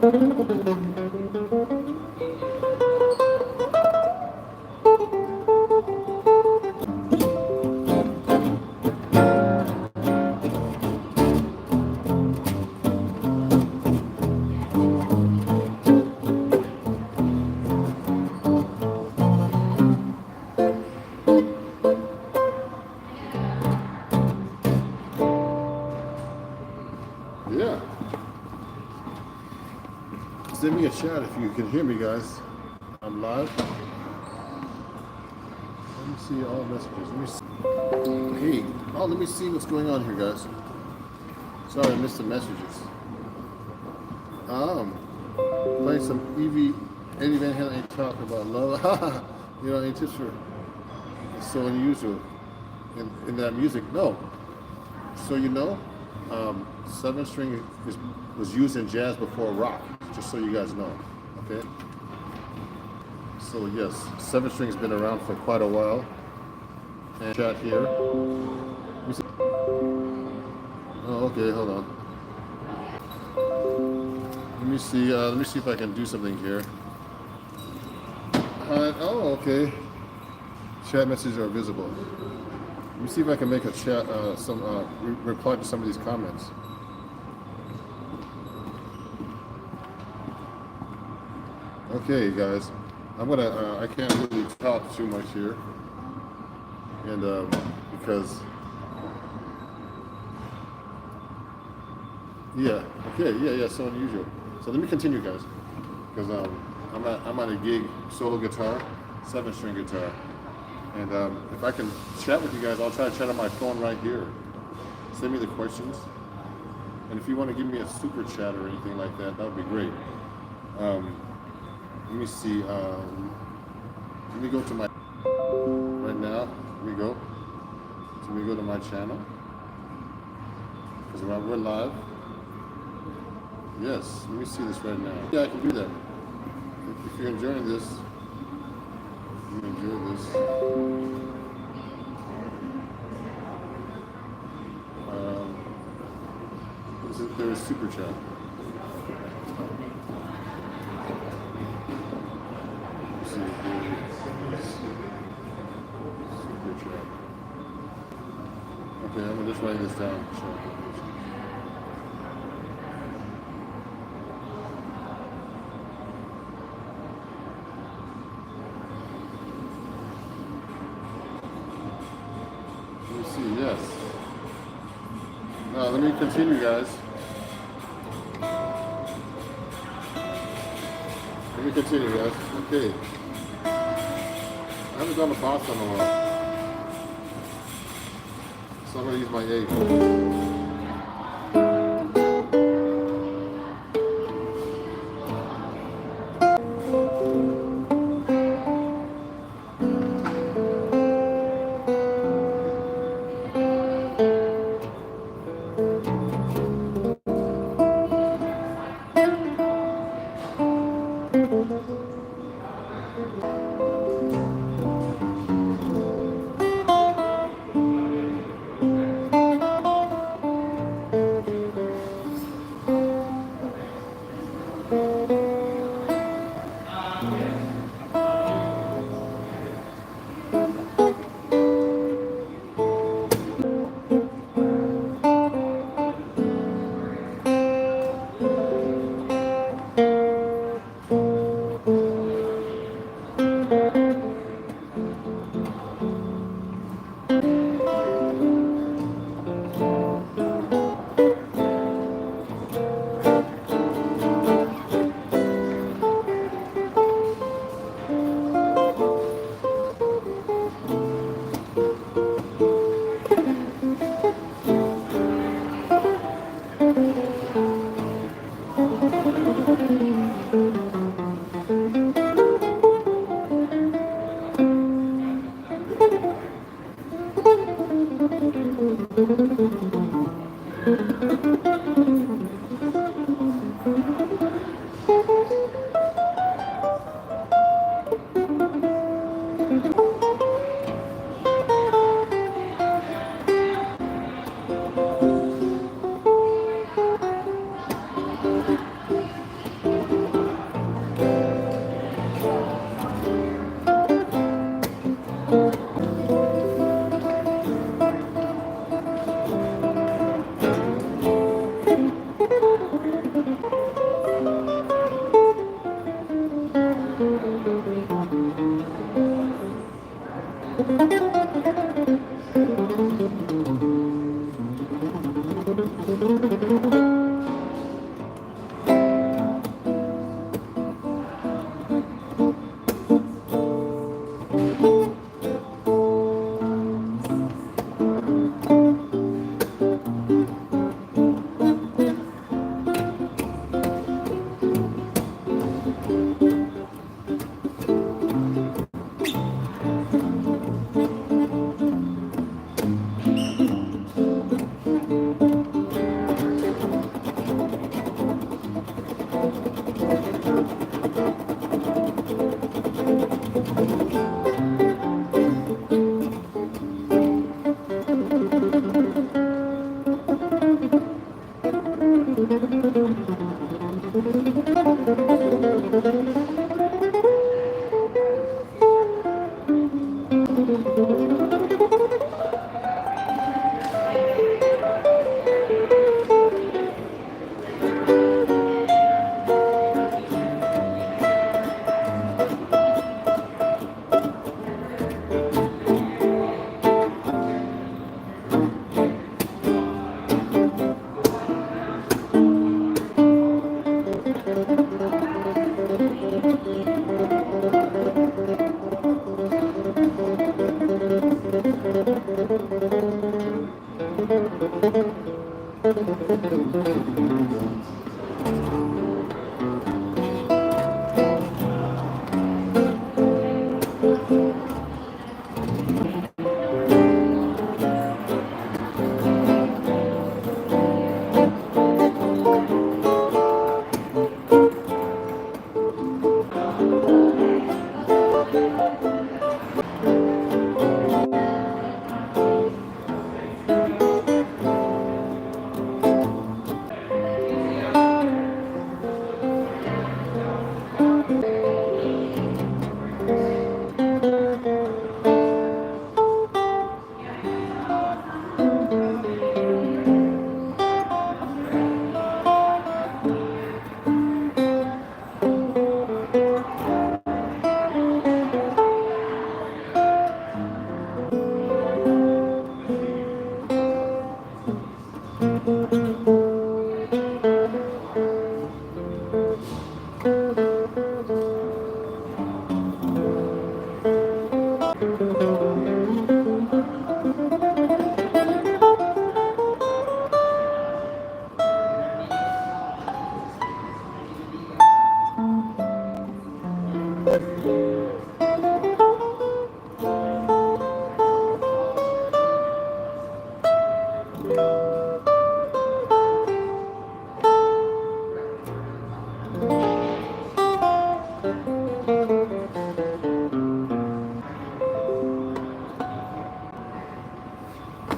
[SPEAKER 1] Yeah. Send me a chat if you can hear me, guys. I'm live. Let me see all messages. Let me see. Hey, oh, let me see what's going on here, guys. Sorry, I missed the messages. Playing some Eddie Van Halen ain't talking about love. You know, ain't just for. It's so unusual in that music. No. So you know, 7-string was used in jazz before rock. Just so you guys know, okay? So yes, 7-string has been around for quite a while. And chat here. Oh, okay, hold on. Let me see if I can do something here. Oh, okay. Chat messages are visible. Let me see if I can make a chat, reply to some of these comments. Okay, guys, I can't really talk too much here, and because, yeah, okay, yeah, so unusual. So let me continue, guys, because I'm at a gig, solo guitar, 7-string guitar, and if I can chat with you guys, I'll try to chat on my phone right here. Send me the questions, and if you want to give me a super chat or anything like that, that would be great. Let me see. Let me go to my right now. Here we go. So we go to my channel because we're live. Yes. Let me see this right now. Yeah, I can do that. If you're enjoying this, you enjoy this. There is super chat. Okay, I'm just writing this down. Let me see, yes. Now, let me continue, guys. Let me continue, guys. Okay. I haven't done a pasta in a while. So I'm going to use my 8.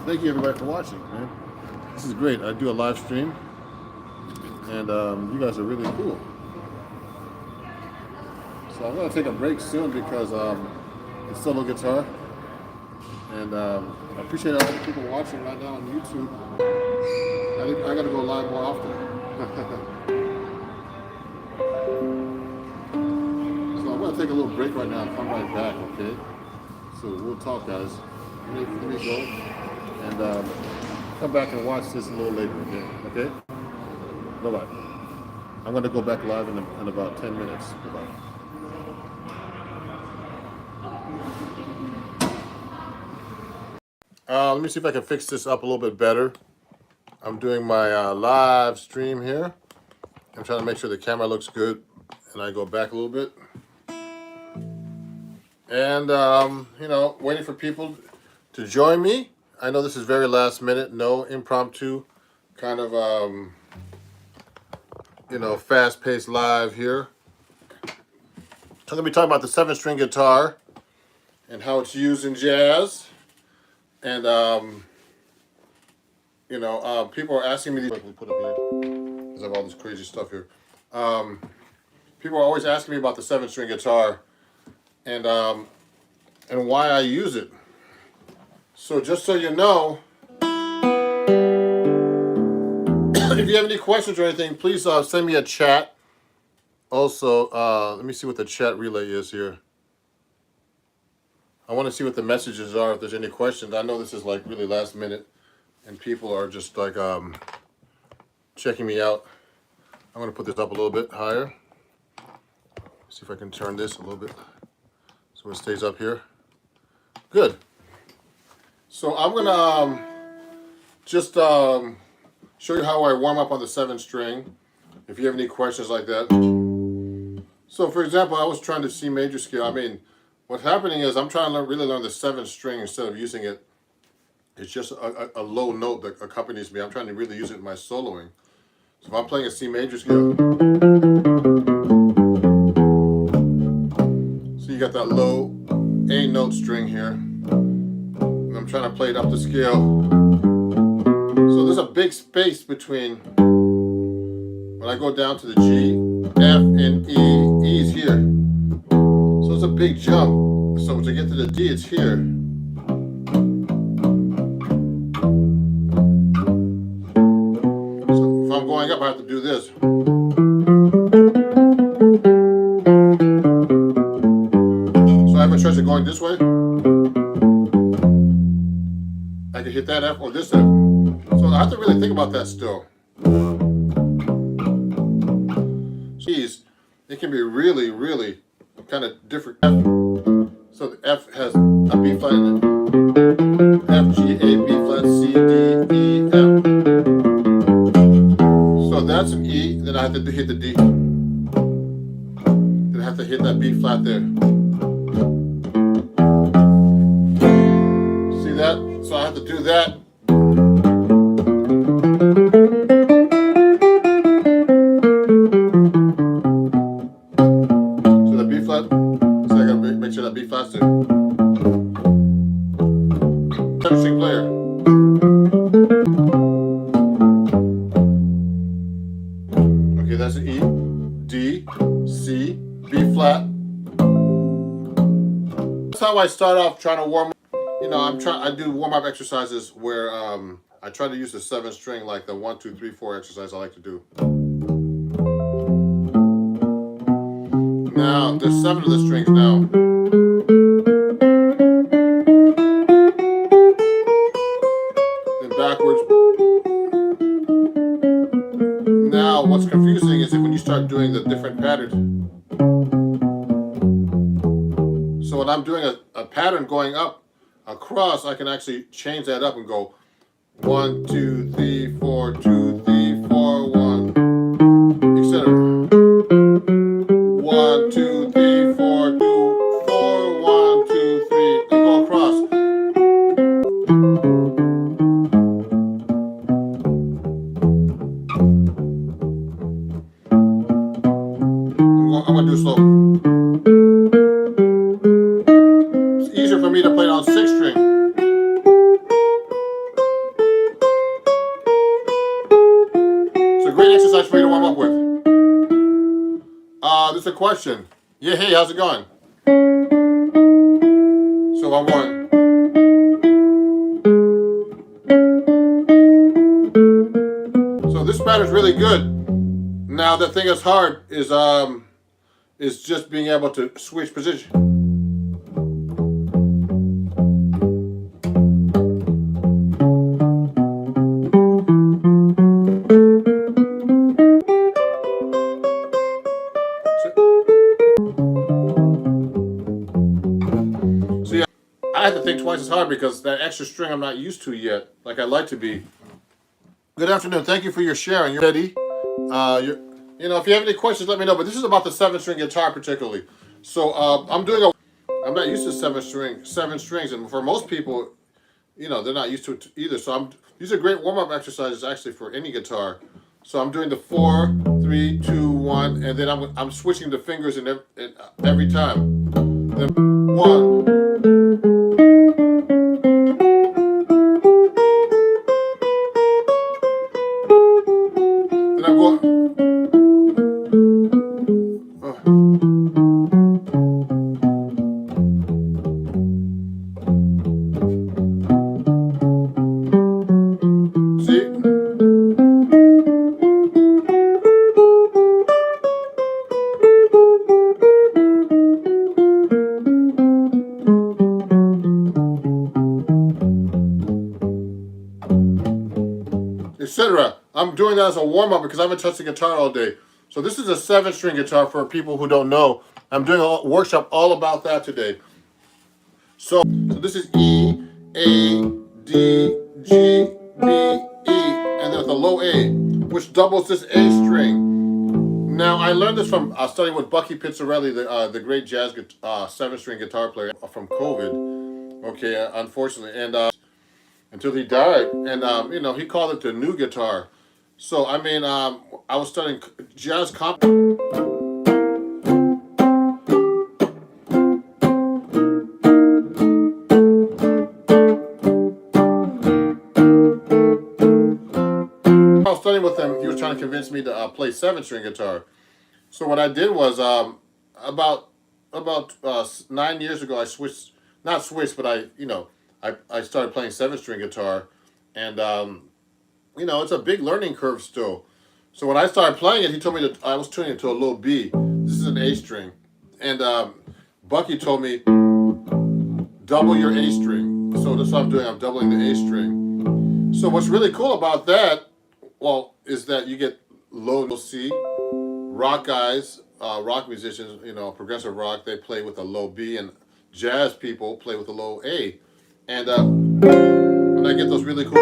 [SPEAKER 1] Thank you everybody for watching, man. This is great. I do a live stream, and you guys are really cool. So I'm gonna take a break soon because it's solo guitar, and I appreciate all the people watching right now on YouTube. I think I gotta go live more often. So I'm gonna take a little break right now and come right back, okay? So we'll talk, guys. Let me go and come back and watch this a little later, okay? Bye-bye. I'm gonna go back live in about 10 minutes. Bye-bye. Let me see if I can fix this up a little bit better. I'm doing my live stream here. I'm trying to make sure the camera looks good, and I go back a little bit. And, you know, waiting for people to join me. I know this is very last minute, no impromptu kind of, you know, fast-paced live here. I'm going to be talking about the 7-string guitar and how it's used in jazz. And, you know, people are asking me, we put up here, because I have all this crazy stuff here. People are always asking me about the 7-string guitar and why I use it. So just so you know, if you have any questions or anything, please send me a chat. Also, let me see what the chat relay is here. I want to see what the messages are, if there's any questions. I know this is like really last minute, and people are just like checking me out. I'm going to put this up a little bit higher. See if I can turn this a little bit so it stays up here. Good. So I'm going to just show you how I warm up on the 7th string, if you have any questions like that. So for example, I was trying to C major scale. I mean, what's happening is I'm trying to really learn the 7th string instead of using it. It's just a low note that accompanies me. I'm trying to really use it in my soloing. So if I'm playing a C major scale, so you got that low A note string here, and I'm trying to play it up the scale. So there's a big space between when I go down to the G, F, and E. E is here. So it's a big jump. So to get to the D, it's here. So if I'm going up, I have to do this. So I have a choice of going this way. I can hit that F or this F. So I have to really think about that still. It can be really, really kind of different. So the F has a B flat in it. F, G, A, B flat, C, D, E, F. So that's an E, then I have to hit the D. Then I have to hit that B flat there. See that? So I have to do that. Faster. 7th string player. Okay, that's an E, D, C, B flat. That's how I start off trying to warm up. You know, I do warm up exercises where I try to use the 7th string, like the 1, 2, 3, 4 exercise I like to do. Now, there's 7 of the strings now. Backwards. Now, what's confusing is when you start doing the different patterns. So when I'm doing a pattern going up across, I can actually change that up and go 1, 2, 3, 4, 2, 3, 4, 1, etc. 1, 2, 3, 4, 2, 4, 1, 2, 3, and go across. I'm going to do slow. It's easier for me to play it on 6th string. It's a great exercise for you to warm up with. There's a question. Yeah, hey, how's it going? So I'm going. So this pattern is really good. Now the thing that's hard is just being able to switch position. See, I have to think twice as hard because that extra string I'm not used to yet, like I'd like to be. Good afternoon. Thank you for your sharing. You're ready. You know, if you have any questions, let me know. But this is about the 7th string guitar particularly. So I'm not used to 7 strings, and for most people, you know, they're not used to it either. So these are great warm-up exercises actually for any guitar. So I'm doing the 4, 3, 2, 1, and then I'm switching the fingers in every time. Then 1. Then I'm going. See? doing that as a warm-up because I haven't touched the guitar all day. So this is a 7-string guitar for people who don't know. I'm doing a workshop all about that today. So this is E, A, D, G, B, E, and there's a low A, which doubles this A string. Now, I learned this from studying with Bucky Pizzarelli, the great jazz 7-string guitar player from COVID, okay, unfortunately, and until he died, and you know, he called it the new guitar. So, I mean, I was studying jazz comp. I was studying with him. He was trying to convince me to play 7-string guitar. So what I did was about 9 years ago, I switched, not switched, but I started playing 7-string guitar, and you know, it's a big learning curve still. So when I started playing it, he told me that I was tuning it to a low B. This is an A string, and Bucky told me double your A string. So that's what I'm doing. I'm doubling the A string. So what's really cool about that, well, is that you get low C. Rock guys, rock musicians, you know, progressive rock, they play with a low B, and jazz people play with a low A. And I get those really cool.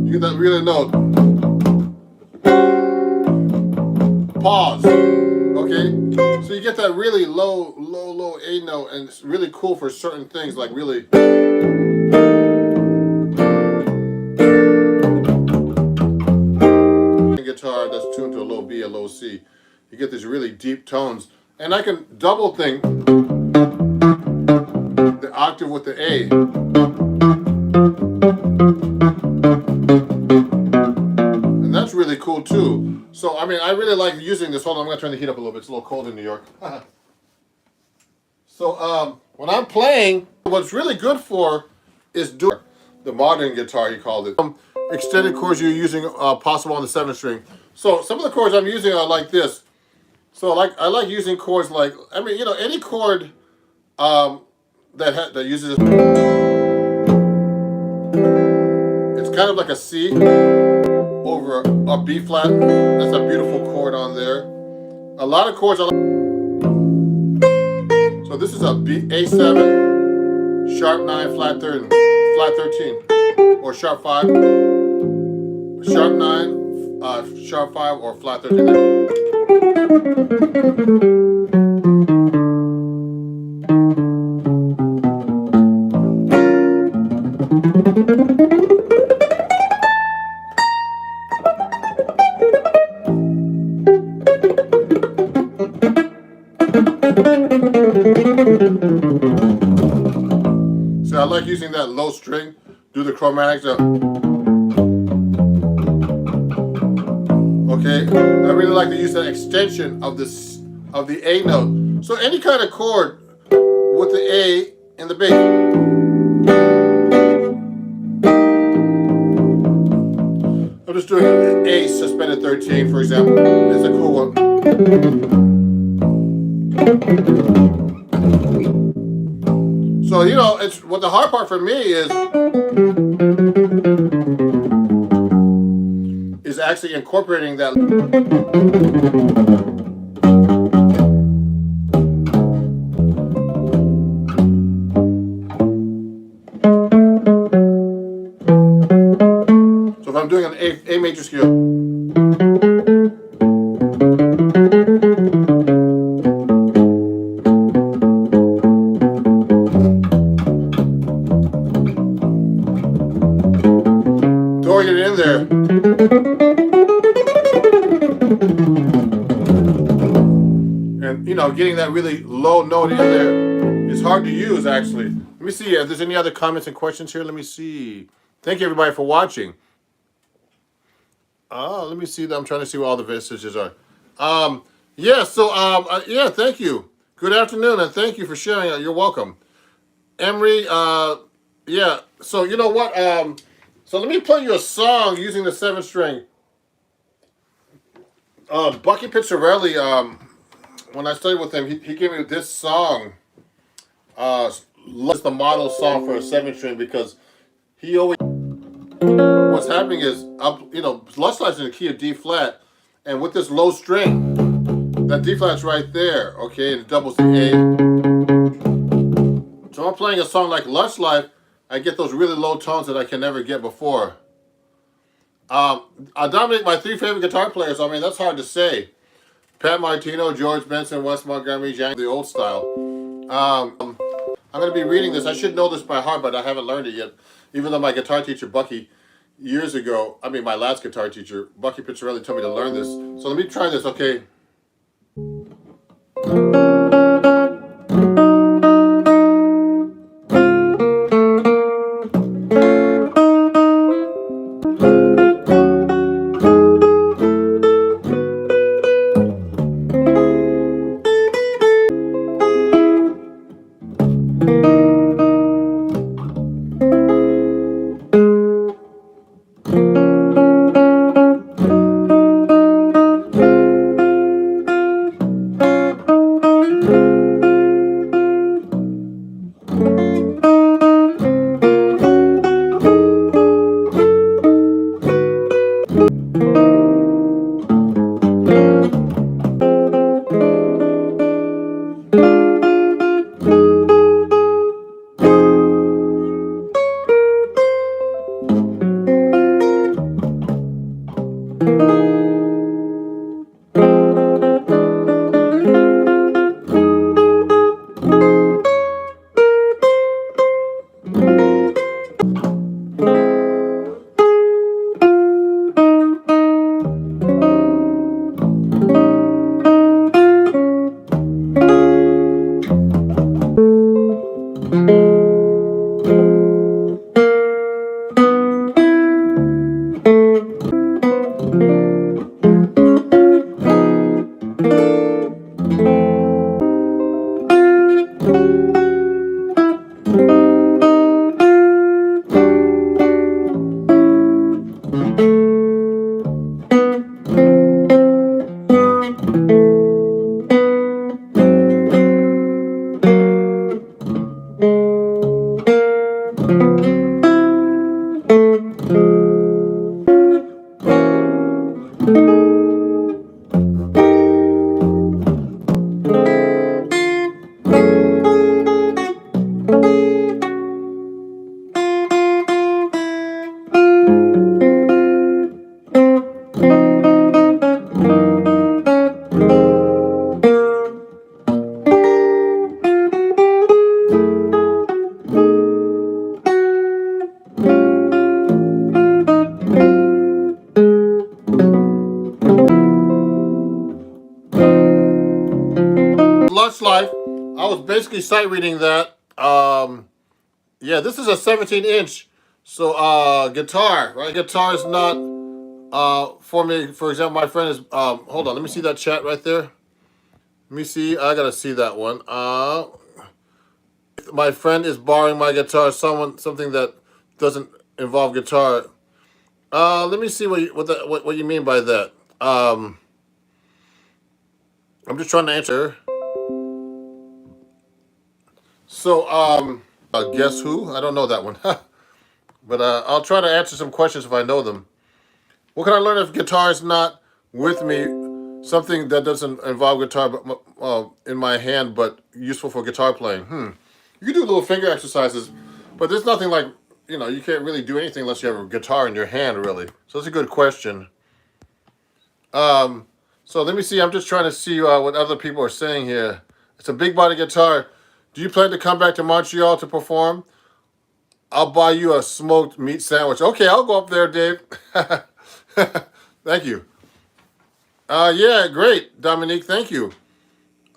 [SPEAKER 1] You get that really note. Pause. Okay? So you get that really low A note, and it's really cool for certain things, like really. Guitar that's tuned to a low B, a low C. You get these really deep tones. And I can double thing the octave with the A. And that's really cool too. So, I mean, I really like using this. Hold on, I'm going to turn the heat up a little bit. It's a little cold in New York. So, when I'm playing, what's really good for is doing the modern guitar, he called it. Extended chords you're using possible on the 7-string. So some of the chords I'm using are like this. So I like using chords like, I mean, you know, any chord that uses it's kind of like a C over a B flat. That's a beautiful chord on there. A lot of chords I like. So this is a A7, sharp 9, flat 13, or sharp 5, sharp 9, sharp 5, or flat 13. So I like using that low string, do the chromatics. Okay, I really like to use that extension of the A note. So any kind of chord with the A and the bass. I'm just doing an A suspended 13, for example. It's a cool one. So, you know, it's what the hard part for me is actually incorporating that. So if I'm doing an A major scale, throwing it in there. And, you know, getting that really low note in there is hard to use, actually. Let me see if there's any other comments and questions here. Let me see. Thank you, everybody, for watching. Let me see. I'm trying to see what all the messages are. Yeah, yeah, thank you. Good afternoon, and thank you for sharing. You're welcome. Emery, yeah, so you know what? So let me play you a song using the 7-string. Bucky Pizzarelli, when I studied with him, he gave me this song. It's the model song for a 7-string because he always. What's happening is, Lush Life's in the key of D flat, and with this low string, that D flat's right there, okay, and it doubles the A. So I'm playing a song like Lush Life, I get those really low tones that I can never get before. I nominate my 3 favorite guitar players. I mean, that's hard to say. Pat Martino, George Benson, Wes Montgomery, Jang, the old style. I'm going to be reading this. I should know this by heart, but I haven't learned it yet. Even though my guitar teacher, Bucky, years ago, my last guitar teacher, Bucky Pizzarelli, told me to learn this. So let me try this, okay? Lush Life. I was basically sight reading that. Yeah, this is a 17-inch. So guitar, right? Guitar is not for me. For example, my friend is hold on, let me see that chat right there. Let me see. I gotta see that one. My friend is borrowing my guitar. Something that doesn't involve guitar. Let me see what you mean by that. I'm just trying to answer. So, guess who? I don't know that one. But I'll try to answer some questions if I know them. What can I learn if guitar is not with me? Something that doesn't involve guitar but in my hand, but useful for guitar playing. You can do little finger exercises, but there's nothing like, you can't really do anything unless you have a guitar in your hand, really. So that's a good question. So let me see. I'm just trying to see what other people are saying here. It's a big body guitar. Do you plan to come back to Montreal to perform? I'll buy you a smoked meat sandwich. Okay, I'll go up there, Dave. Thank you. Yeah, great, Dominique. Thank you.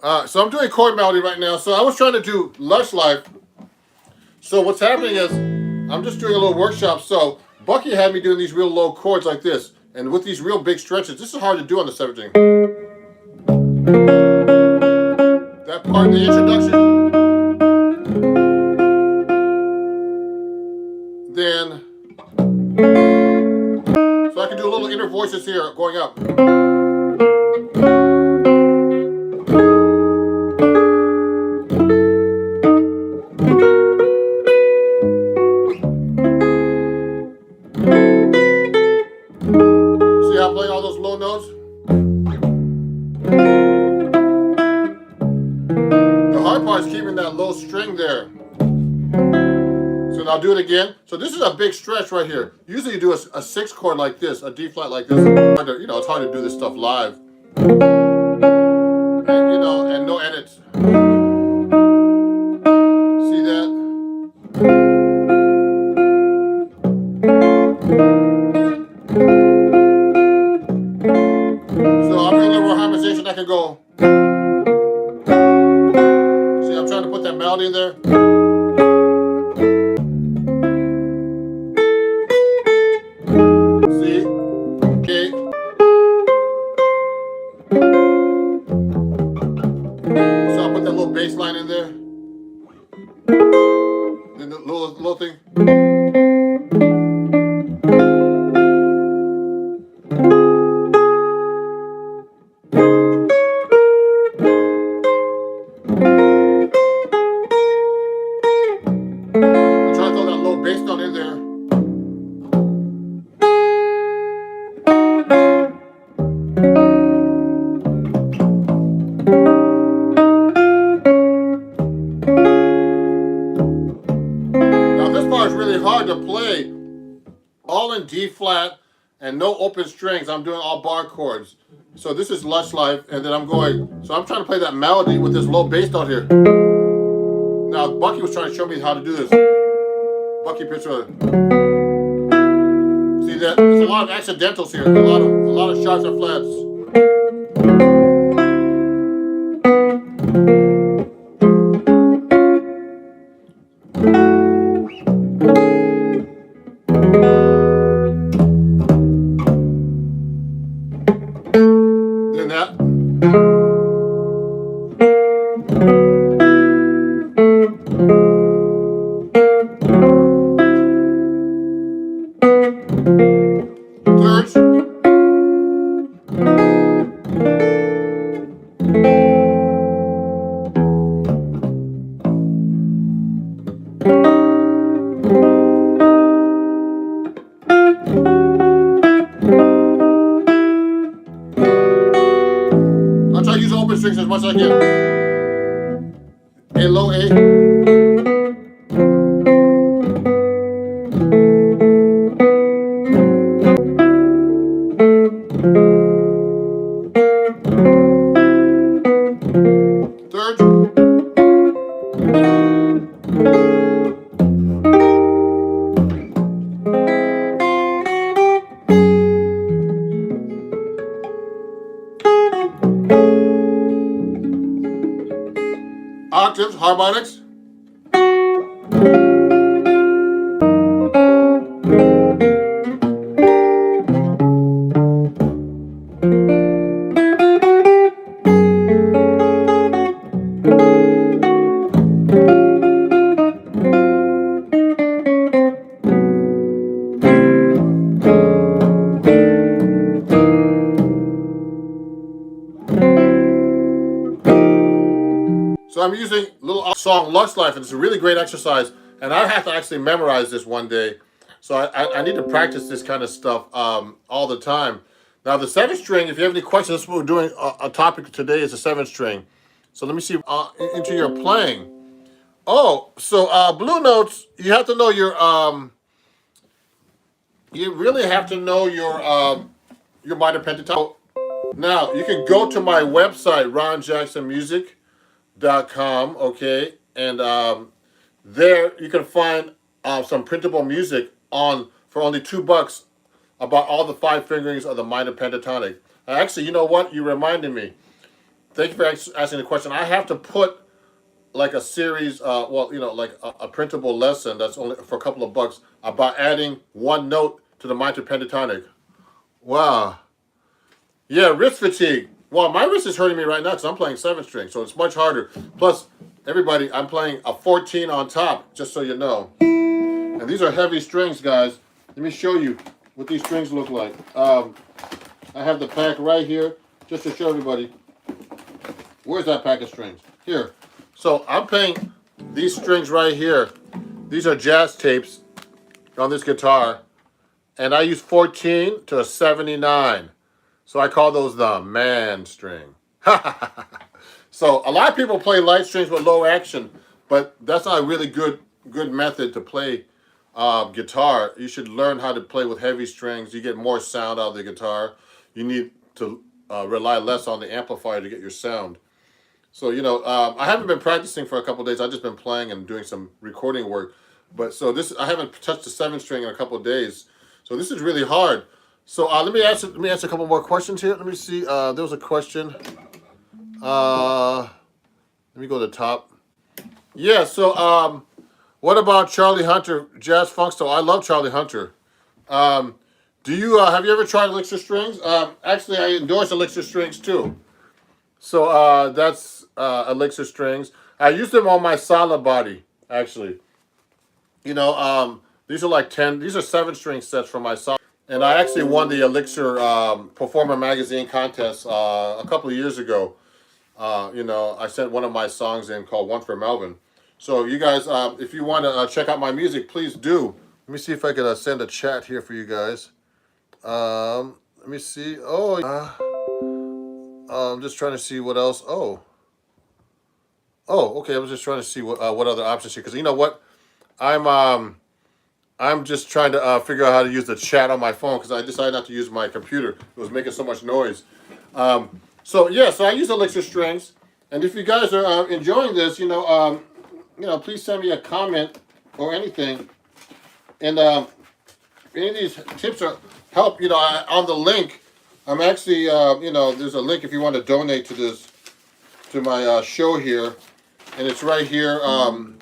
[SPEAKER 1] So I'm doing chord melody right now. So I was trying to do Lush Life. So what's happening is I'm just doing a little workshop. So Bucky had me doing these real low chords like this. And with these real big stretches, this is hard to do on the 7-string. That part in the introduction. Then, so I can do a little inner voices here going up. there. So now do it again. So this is a big stretch right here. Usually you do a 6 chord like this, a D flat like this. You know, it's hard to do this stuff live. And, you know, and no edits. See that? So I'm doing a little more harmonization. I can go. See, I'm trying to put that melody in there. See? Okay. So I'll put that little bass line in there. Then the little thing. I'm trying to throw that little bass note in there. Now this part is really hard to play, all in D flat and no open strings. I'm doing all bar chords. So this is Lush Life, and then I'm going, so I'm trying to play that melody with this low bass note here. Now Bucky was trying to show me how to do this. Bucky Pitcher. See that? There's a lot of accidentals here, a lot of sharps and flats. Then that. Thirds. I'll try to use open strings as much as I can. A low A. Third. Octaves, harmonics. So I'm using a little song Lush Life, and it's a really great exercise. And I have to actually memorize this one day. So I need to practice this kind of stuff all the time. Now the 7th string, if you have any questions, this is what we're doing. A topic today is the 7th string. So let me see into your playing. Oh, so blue notes, you have to know your, you really have to know your minor pentatonic. Now you can go to my website, ronjacksonmusic.com, okay, and there you can find some printable music for only $2 about all the 5 fingerings of the minor pentatonic. Actually, you know what? You reminded me. Thank you for asking the question. I have to put like a series, well, you know, like a printable lesson that's only for a couple of bucks about adding 1 note to the minor pentatonic. Wow. Yeah, wrist fatigue. Well, my wrist is hurting me right now because I'm playing 7th string, so it's much harder. Plus, everybody, I'm playing a 14 on top, just so you know. And these are heavy strings, guys. Let me show you what these strings look like. I have the pack right here, just to show everybody. Where's that pack of strings? Here. So I'm playing these strings right here. These are jazz tapes on this guitar. And I use 14 to a 79. So I call those the man string. So a lot of people play light strings with low action, But that's not a really good method to play guitar. You should learn how to play with heavy strings. You get more sound out of the guitar. You need to rely less on the amplifier to get your sound. So, you know, I haven't been practicing for a couple of days. I've just been playing and doing some recording work. But so this, I haven't touched the 7 string in a couple of days. So this is really hard. So let me answer a couple more questions here. Let me see. There was a question. Let me go to the top. Yeah, so what about Charlie Hunter, Jazz Funk Style? I love Charlie Hunter. Do you have you ever tried Elixir Strings? Actually, I endorse Elixir Strings too. So that's Elixir Strings. I use them on my Sala body, actually. You know, these are like 10, these are 7-string sets from my Sala. And I actually won the Elixir Performer Magazine contest a couple of years ago. You know, I sent one of my songs in called One for Melvin. So you guys, if you want to check out my music, please do. Let me see if I can send a chat here for you guys. Let me see. Oh, I'm just trying to see what else. Oh, okay. I was just trying to see what other options here, because you know what, I'm just trying to figure out how to use the chat on my phone, because I decided not to use my computer. It was making so much noise. So yeah, so I use Elixir Strings, and if you guys are enjoying this, you know, please send me a comment or anything, and any of these tips are help. You know, on the link, I'm actually, you know, there's a link if you want to donate to this, to my show here, and it's right here. And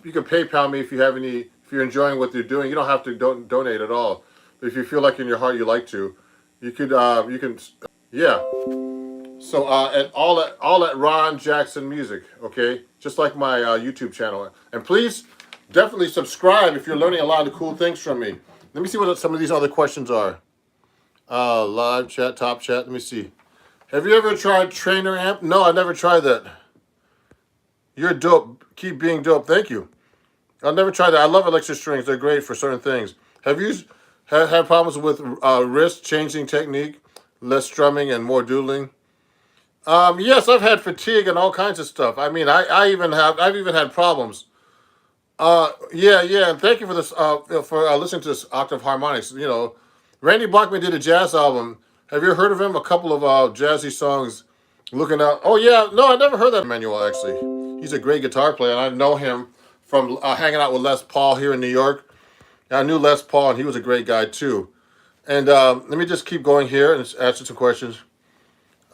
[SPEAKER 1] you can PayPal me if you have any. If you're enjoying what you're doing, you don't have to donate at all. If you feel like in your heart you like to, you could, you can, yeah. So all at Ron Jackson Music, okay? Just like my YouTube channel. And please, definitely subscribe if you're learning a lot of cool things from me. Let me see what some of these other questions are. Live chat, top chat. Let me see. Have you ever tried Trainer Amp? No, I never tried that. You're dope. Keep being dope. Thank you. I've never tried that. I love Elixir Strings. They're great for certain things. Have you had problems with wrist changing technique, less strumming and more doodling? Yes, I've had fatigue and all kinds of stuff. I mean, I've even had problems. Yeah, and thank you for this, for listening to this Octave Harmonics. You know, Randy Bachman did a jazz album. Have you heard of him? A couple of jazzy songs, Looking Out. Oh yeah, no, I never heard that manual actually. He's a great guitar player, and I know him from hanging out with Les Paul here in New York. I knew Les Paul, and he was a great guy too. And let me just keep going here and answer some questions.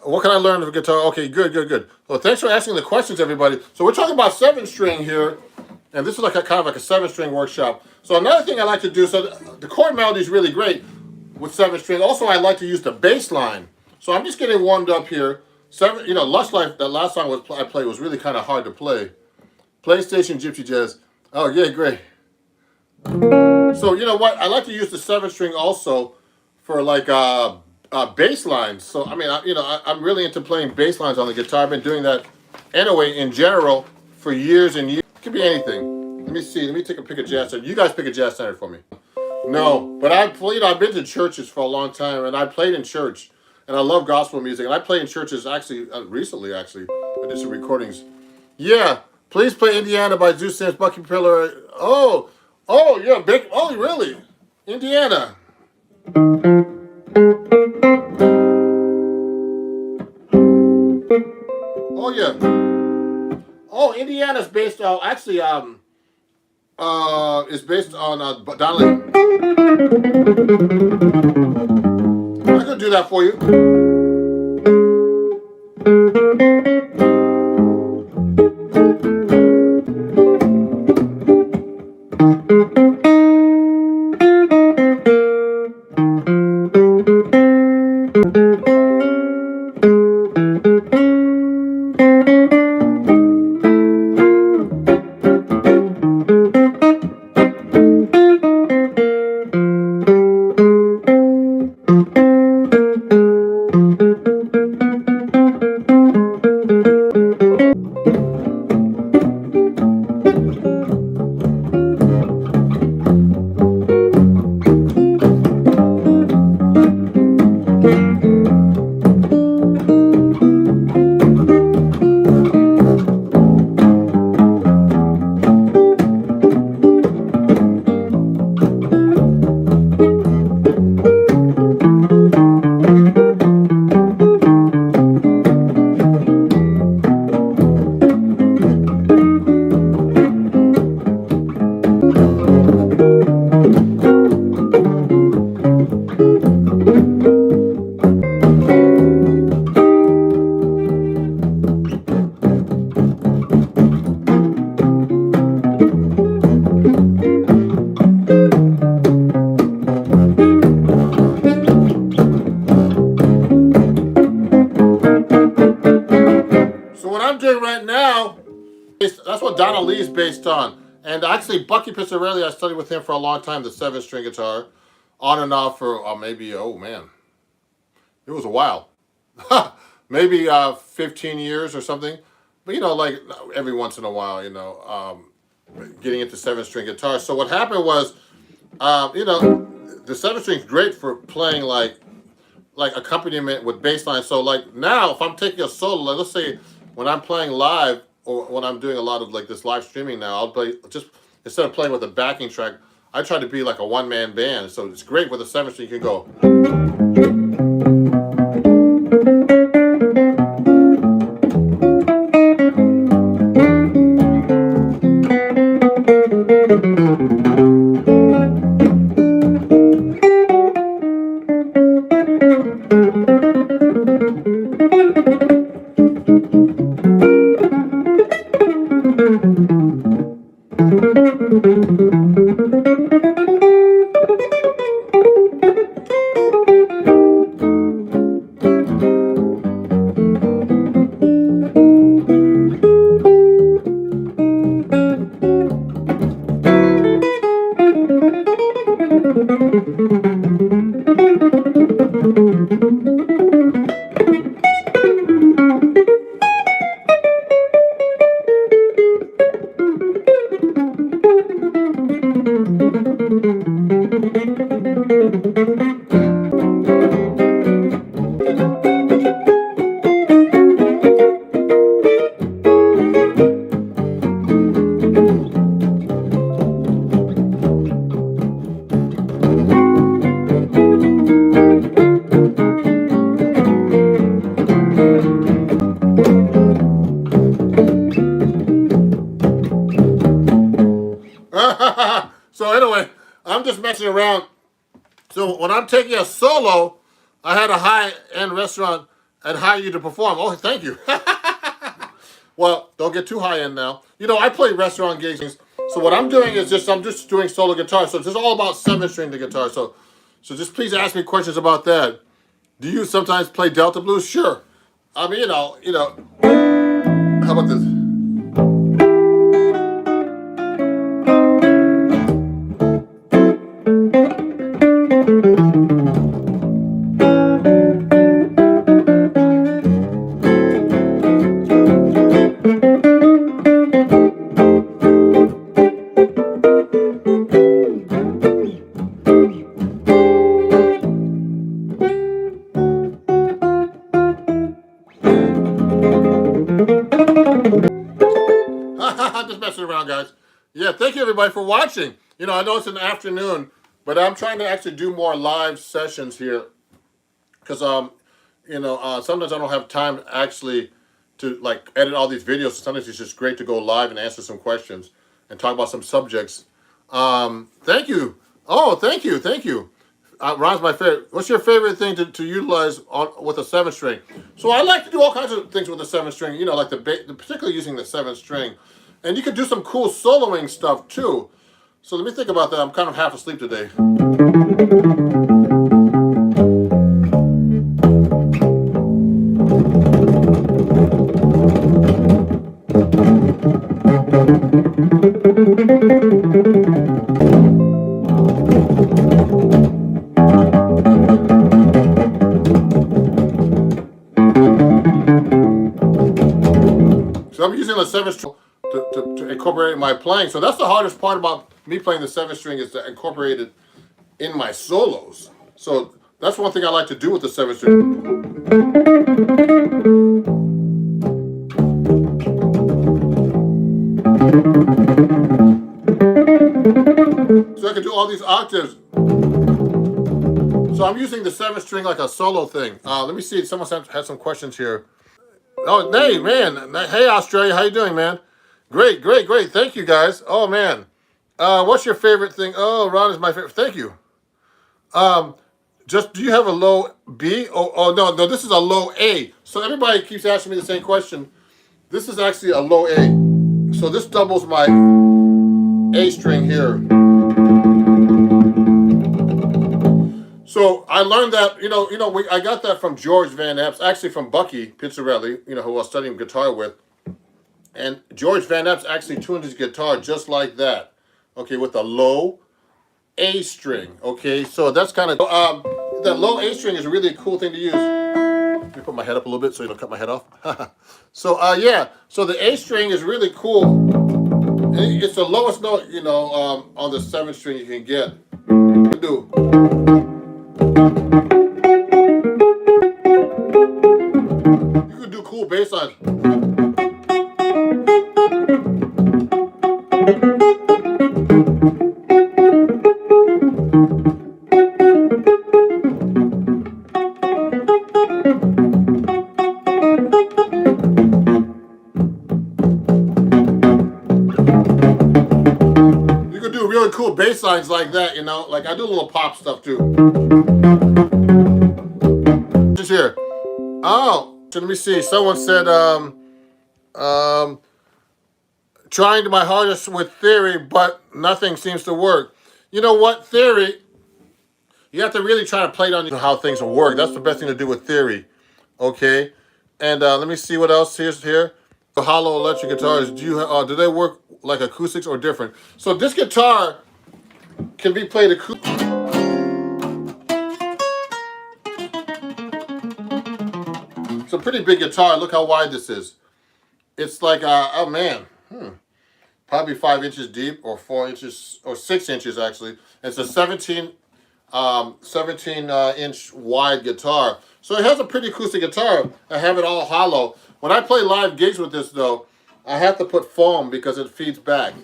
[SPEAKER 1] What can I learn of guitar? Okay, good. Well, thanks for asking the questions, everybody. So we're talking about 7-string here, and this is like kind of like a 7-string workshop. So another thing I like to do, so the chord melody is really great with 7-string. Also, I like to use the bass line. So I'm just getting warmed up here. You know, Lush Life, that last song I played was really kind of hard to play. PlayStation Gypsy Jazz. Oh yeah, great. So you know what? I like to use the 7-string also for like bass lines. So I mean, I'm really into playing bass lines on the guitar. I've been doing that anyway in general for years and years. It could be anything. Let me see. Let me pick a jazz standard. You guys pick a jazz standard for me. No, but I've been to churches for a long time, and I played in church, and I love gospel music, and I played in churches actually recently. Actually, I did some recordings. Yeah, please play Indiana by Zeus Sims, Bucky Pillar. Oh, yeah, big. Oh, really? Indiana. Oh yeah. Oh, Indiana's based on actually is based on Donnelly. I could do that for you. I'm doing right now, that's what Donna Lee's based on. And actually, Bucky Pizzarelli, I studied with him for a long time, the 7-string guitar. On and off for maybe, oh man, it was a while. Maybe 15 years or something. But, you know, like every once in a while, you know, getting into 7-string guitar. So what happened was, you know, the 7-string is great for playing like accompaniment with bass line. So like now, if I'm taking a solo, like let's say when I'm playing live or when I'm doing a lot of like this live streaming now, I'll play just, instead of playing with a backing track, I try to be like a one-man band. So it's great with a 7-string. You can go. So anyway, I'm just messing around. So when I'm taking a solo, I had a high-end restaurant and hire you to perform. Oh, thank you. Well, don't get too high-end now. You know, I play restaurant gigs. So what I'm doing is I'm just doing solo guitar. So it's just all about 7-string the guitar. So just please ask me questions about that. Do you sometimes play Delta blues? Sure. I mean, you know. How about this? I'm just messing around, guys. Yeah, thank you everybody for watching. You know, I know it's an afternoon, but I'm trying to actually do more live sessions here because you know, sometimes I don't have time actually to like edit all these videos. So sometimes it's just great to go live and answer some questions and talk about some subjects. Thank you. Oh, thank you. Ron's my favorite. What's your favorite thing to utilize with a 7-string? So I like to do all kinds of things with the 7-string. You know, like particularly using the 7-string, and you could do some cool soloing stuff too. So let me think about that. I'm kind of half asleep today. So I'm using the 7-string to incorporate in my playing. So that's the hardest part about me playing the 7-string is to incorporate it in my solos. So that's one thing I like to do with the 7-string. So I can do all these octaves. So I'm using the 7-string like a solo thing. Let me see. Someone had some questions here. Oh, hey, man. Hey, Australia. How you doing, man? Great. Thank you, guys. Oh, man. What's your favorite thing? Oh, Ron is my favorite. Thank you. Just, do you have a low B? Oh, no, this is a low A. So everybody keeps asking me the same question. This is actually a low A. So this doubles my A string here. So I learned that, I got that from George Van Epps, actually from Bucky Pizzarelli, who I was studying guitar with. And George Van Apps actually tuned his guitar just like that. Okay, with a low A string. Okay, so that's kind of that low A string is a really cool thing to use. Let me put my head up a little bit so you don't cut my head off. So yeah, so the A string is really cool. And it's the lowest note, you know, on the 7th string you can get. Do. You can do cool bass lines. You can do really cool bass lines like that, you know. Like I do a little pop stuff too. Just here. Oh, so let me see. Someone said, trying to my hardest with theory, but nothing seems to work. You know what? Theory, you have to really try to play it on how things will work. That's the best thing to do with theory. Okay? And let me see what else here's here. The hollow electric guitars, do they work like acoustics or different? So this guitar can be played acoustic. It's a pretty big guitar. Look how wide this is. It's like, oh man, probably 5 inches deep, or 4 inches, or 6 inches actually. It's a 17 inch wide guitar. So it has a pretty acoustic guitar. I have it all hollow. When I play live gigs with this though, I have to put foam because it feeds back.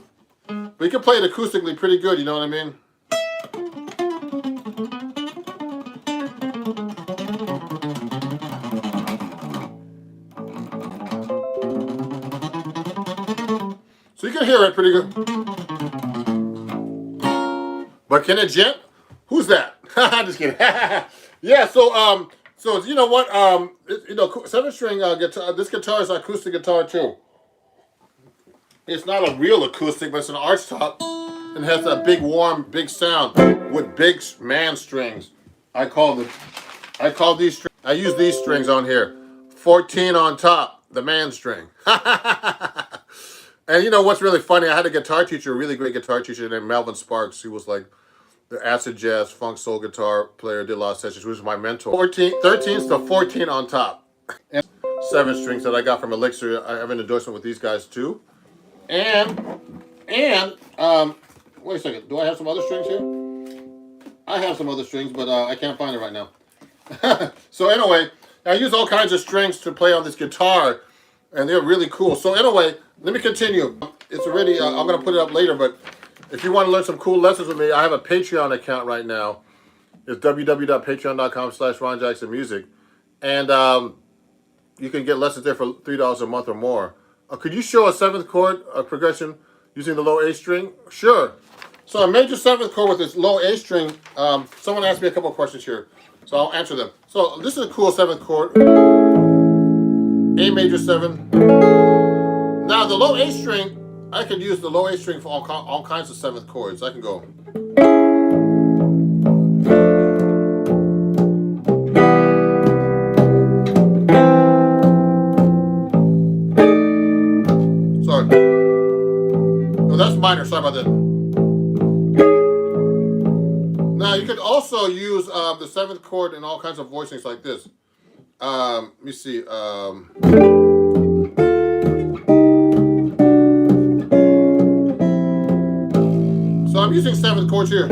[SPEAKER 1] But you can play it acoustically pretty good, you know what I mean? So you can hear it pretty good. But can it jump? Who's that? Just kidding. Yeah, so you know what? 7-string guitar. This guitar is an acoustic guitar too. It's not a real acoustic, but it's an arch top and has a big, warm, big sound with big man strings. I use these strings on here. 14 on top, the man string. And you know what's really funny? I had a guitar teacher, a really great guitar teacher named Melvin Sparks. He was like the acid jazz, funk, soul guitar player, did a lot of sessions. He was my mentor. 13s to 14 on top. And 7 strings that I got from Elixir. I have an endorsement with these guys too. And wait a second. Do I have some other strings here? I have some other strings, but I can't find it right now. So anyway, I use all kinds of strings to play on this guitar, and they're really cool. So anyway, let me continue. It's already, I'm going to put it up later, but if you want to learn some cool lessons with me, I have a Patreon account right now. It's www.patreon.com/RonJacksonMusic. And you can get lessons there for $3 a month or more. Could you show a 7th chord progression using the low A string? Sure. So a major 7th chord with this low A string, someone asked me a couple of questions here, so I'll answer them. So this is a cool 7th chord. A major 7. Now the low A string, I can use the low A string for all kinds of 7th chords. I can go. Sorry. No, that's minor. Sorry about that. Now you could also use the 7th chord in all kinds of voicings like this. Let me see. So I'm using 7th chords here.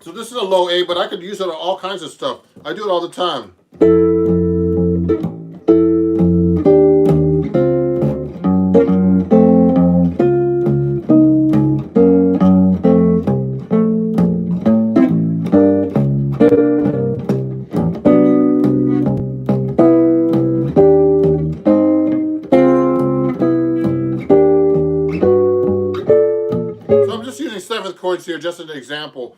[SPEAKER 1] So this is a low A, but I could use it on all kinds of stuff. I do it all the time. Using 7th chords here just as an example.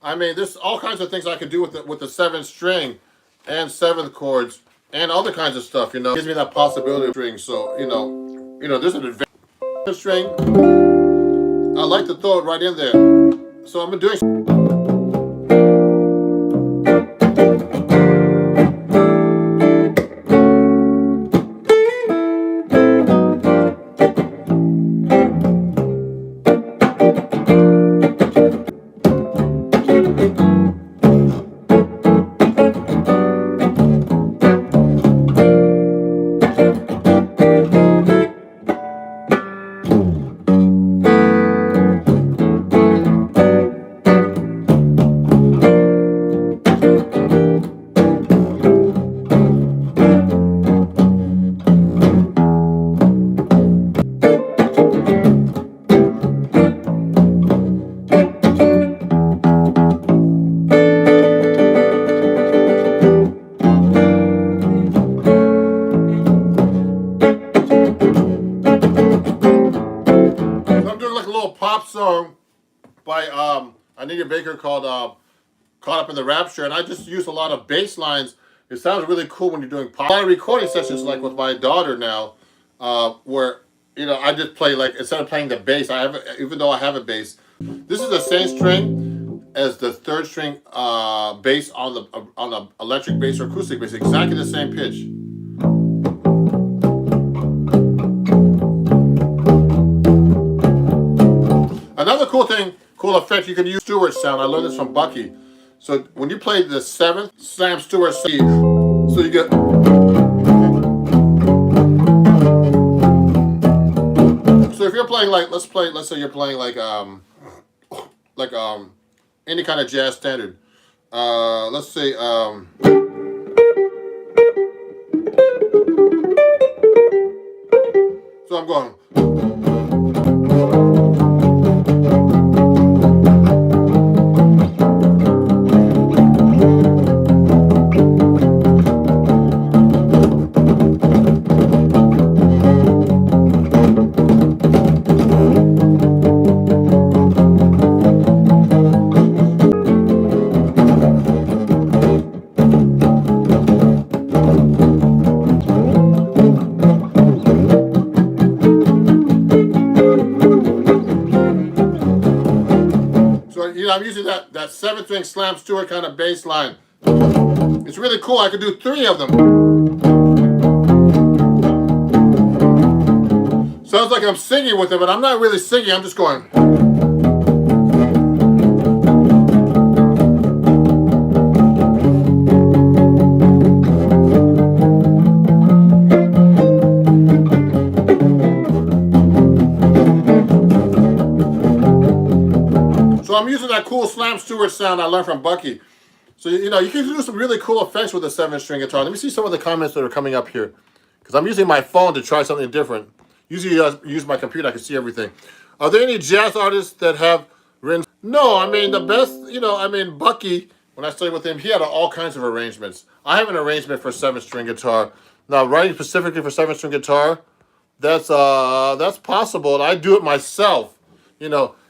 [SPEAKER 1] I mean, there's all kinds of things I can do with the 7th string and 7th chords and other kinds of stuff, you know. It gives me that possibility of string. So, you know, there's an advanced string. I like to throw it right in there. So I'm doing. Anita Baker called Caught Up in the Rapture, and I just use a lot of bass lines. It sounds really cool when you're doing pop. A lot of recording sessions, like with my daughter now, where I just play, like, instead of playing the bass, even though I have a bass, this is the same string as the third string bass on the electric bass or acoustic bass, exactly the same pitch. Another cool effect, you can use Stewart sound. I learned this from Bucky. So when you play the 7th Slam Stewart C, so you get. So if you're playing, like, let's say you're playing like any kind of jazz standard. Let's say so I'm going. I'm using that 7th string Slam Stewart kind of bass line. It's really cool. I could do 3 of them. Sounds like I'm singing with it, but I'm not really singing. I'm just going. So I'm using that cool Slam Stewart sound I learned from Bucky. So, you can do some really cool effects with a 7-string guitar. Let me see some of the comments that are coming up here, because I'm using my phone to try something different. Usually use my computer, I can see everything. Are there any jazz artists that have written? No, I mean, the best, Bucky, when I studied with him, he had all kinds of arrangements. I have an arrangement for 7-string guitar. Now, writing specifically for 7-string guitar, that's possible, and I do it myself.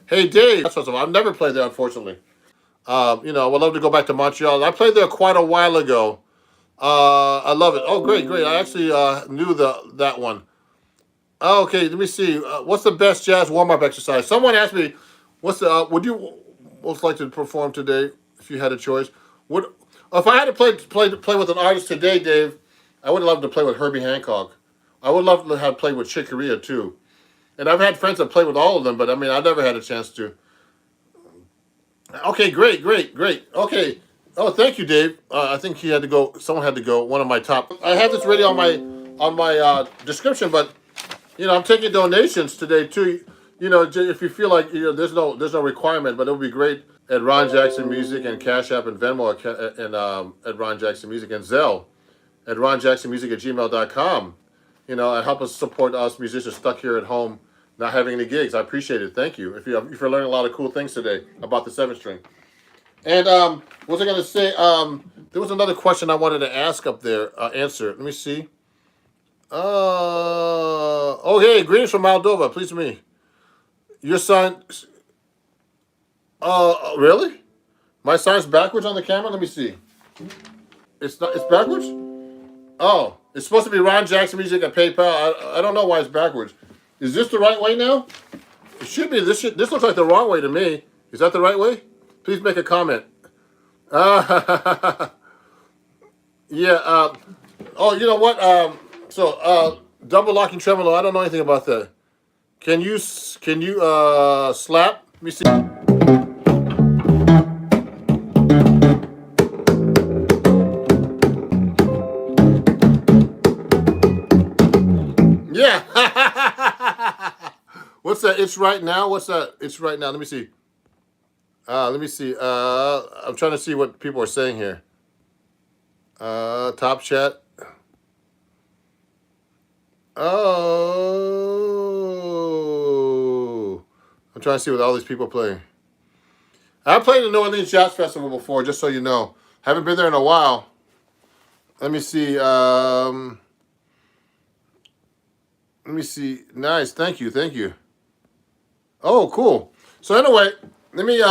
[SPEAKER 1] Hey, Dave, that's awesome. I've never played there, unfortunately. I would love to go back to Montreal. I played there quite a while ago. I love it. Oh, great. I actually knew that one. Okay, let me see. What's the best jazz warm-up exercise? Someone asked me, would you most like to perform today if you had a choice? If I had to play with an artist today, Dave, I would love to play with Herbie Hancock. I would love to have played with Chick Corea, too. And I've had friends that play with all of them, but I never had a chance to. Okay, great. Okay. Oh, thank you, Dave. I think he had to go. Someone had to go. One of my top. I have this ready on my description, but I'm taking donations today too. If you feel like there's no requirement, but it would be great at Ron Jackson Music and Cash App and Venmo at Ron Jackson Music and Zelle at ronjacksonmusic@gmail.com. And help us support us musicians stuck here at home, not having any gigs. I appreciate it. Thank you. If you're learning a lot of cool things today about the 7-string. And what was I going to say? There was another question I wanted to ask up there. Answer. Let me see. Hey, greetings from Moldova. Pleased to meet me. Your sign. Really? My sign's backwards on the camera. Let me see. It's not. It's backwards. Oh, it's supposed to be Ron Jackson Music at PayPal. I don't know why it's backwards. Is this the right way now? It should be. This looks like the wrong way to me. Is that the right way? Please make a comment. Yeah. Oh, you know what? Double locking tremolo. I don't know anything about that. Can you slap? Let me see. Yeah. What's that? It's right now. What's that? It's right now. Let me see. I'm trying to see what people are saying here. Top chat. Oh. I'm trying to see what all these people are playing. I played the New Orleans Jazz Festival before, just so you know. Haven't been there in a while. Let me see. Let me see. Nice. Thank you. Oh, cool. So anyway, let me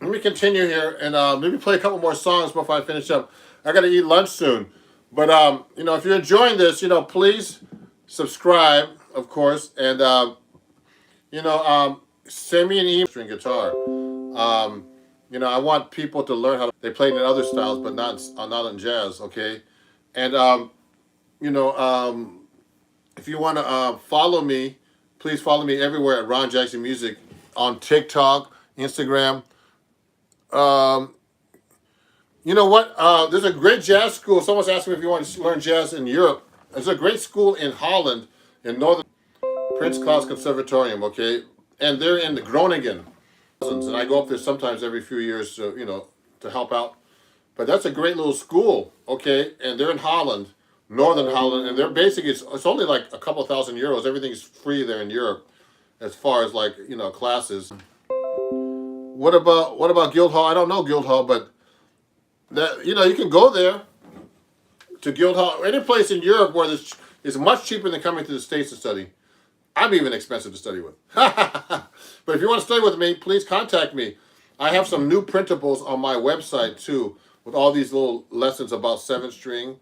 [SPEAKER 1] let me continue here and maybe play a couple more songs before I finish up. I got to eat lunch soon. But, you know, if you're enjoying this, you know, please subscribe, of course. And, you know, send me an email. String guitar. You know, I want people to learn how to, they play in other styles, but not in jazz, okay? And, you know, if you want to follow me, please follow me everywhere at Ron Jackson Music on TikTok, Instagram. You know what? There's a great jazz school. Someone's asking me if you want to learn jazz in Europe. There's a great school in Holland, in Northern Prince Claus Conservatorium, okay? And they're in Groningen. And I go up there sometimes every few years, you know, to help out. But that's a great little school, okay? And they're in Holland, Northern Holland, and they're basically, it's only like a couple thousand euros. Everything's free there in Europe as far as like, you know, classes. What about Guildhall? I don't know Guildhall, but that, you know, you can go there to Guildhall, any place in Europe where it's much cheaper than coming to the States to study. I'm even expensive to study with. But if you want to study with me, please contact me. I have some new printables on my website too, with all these little lessons about 7-string,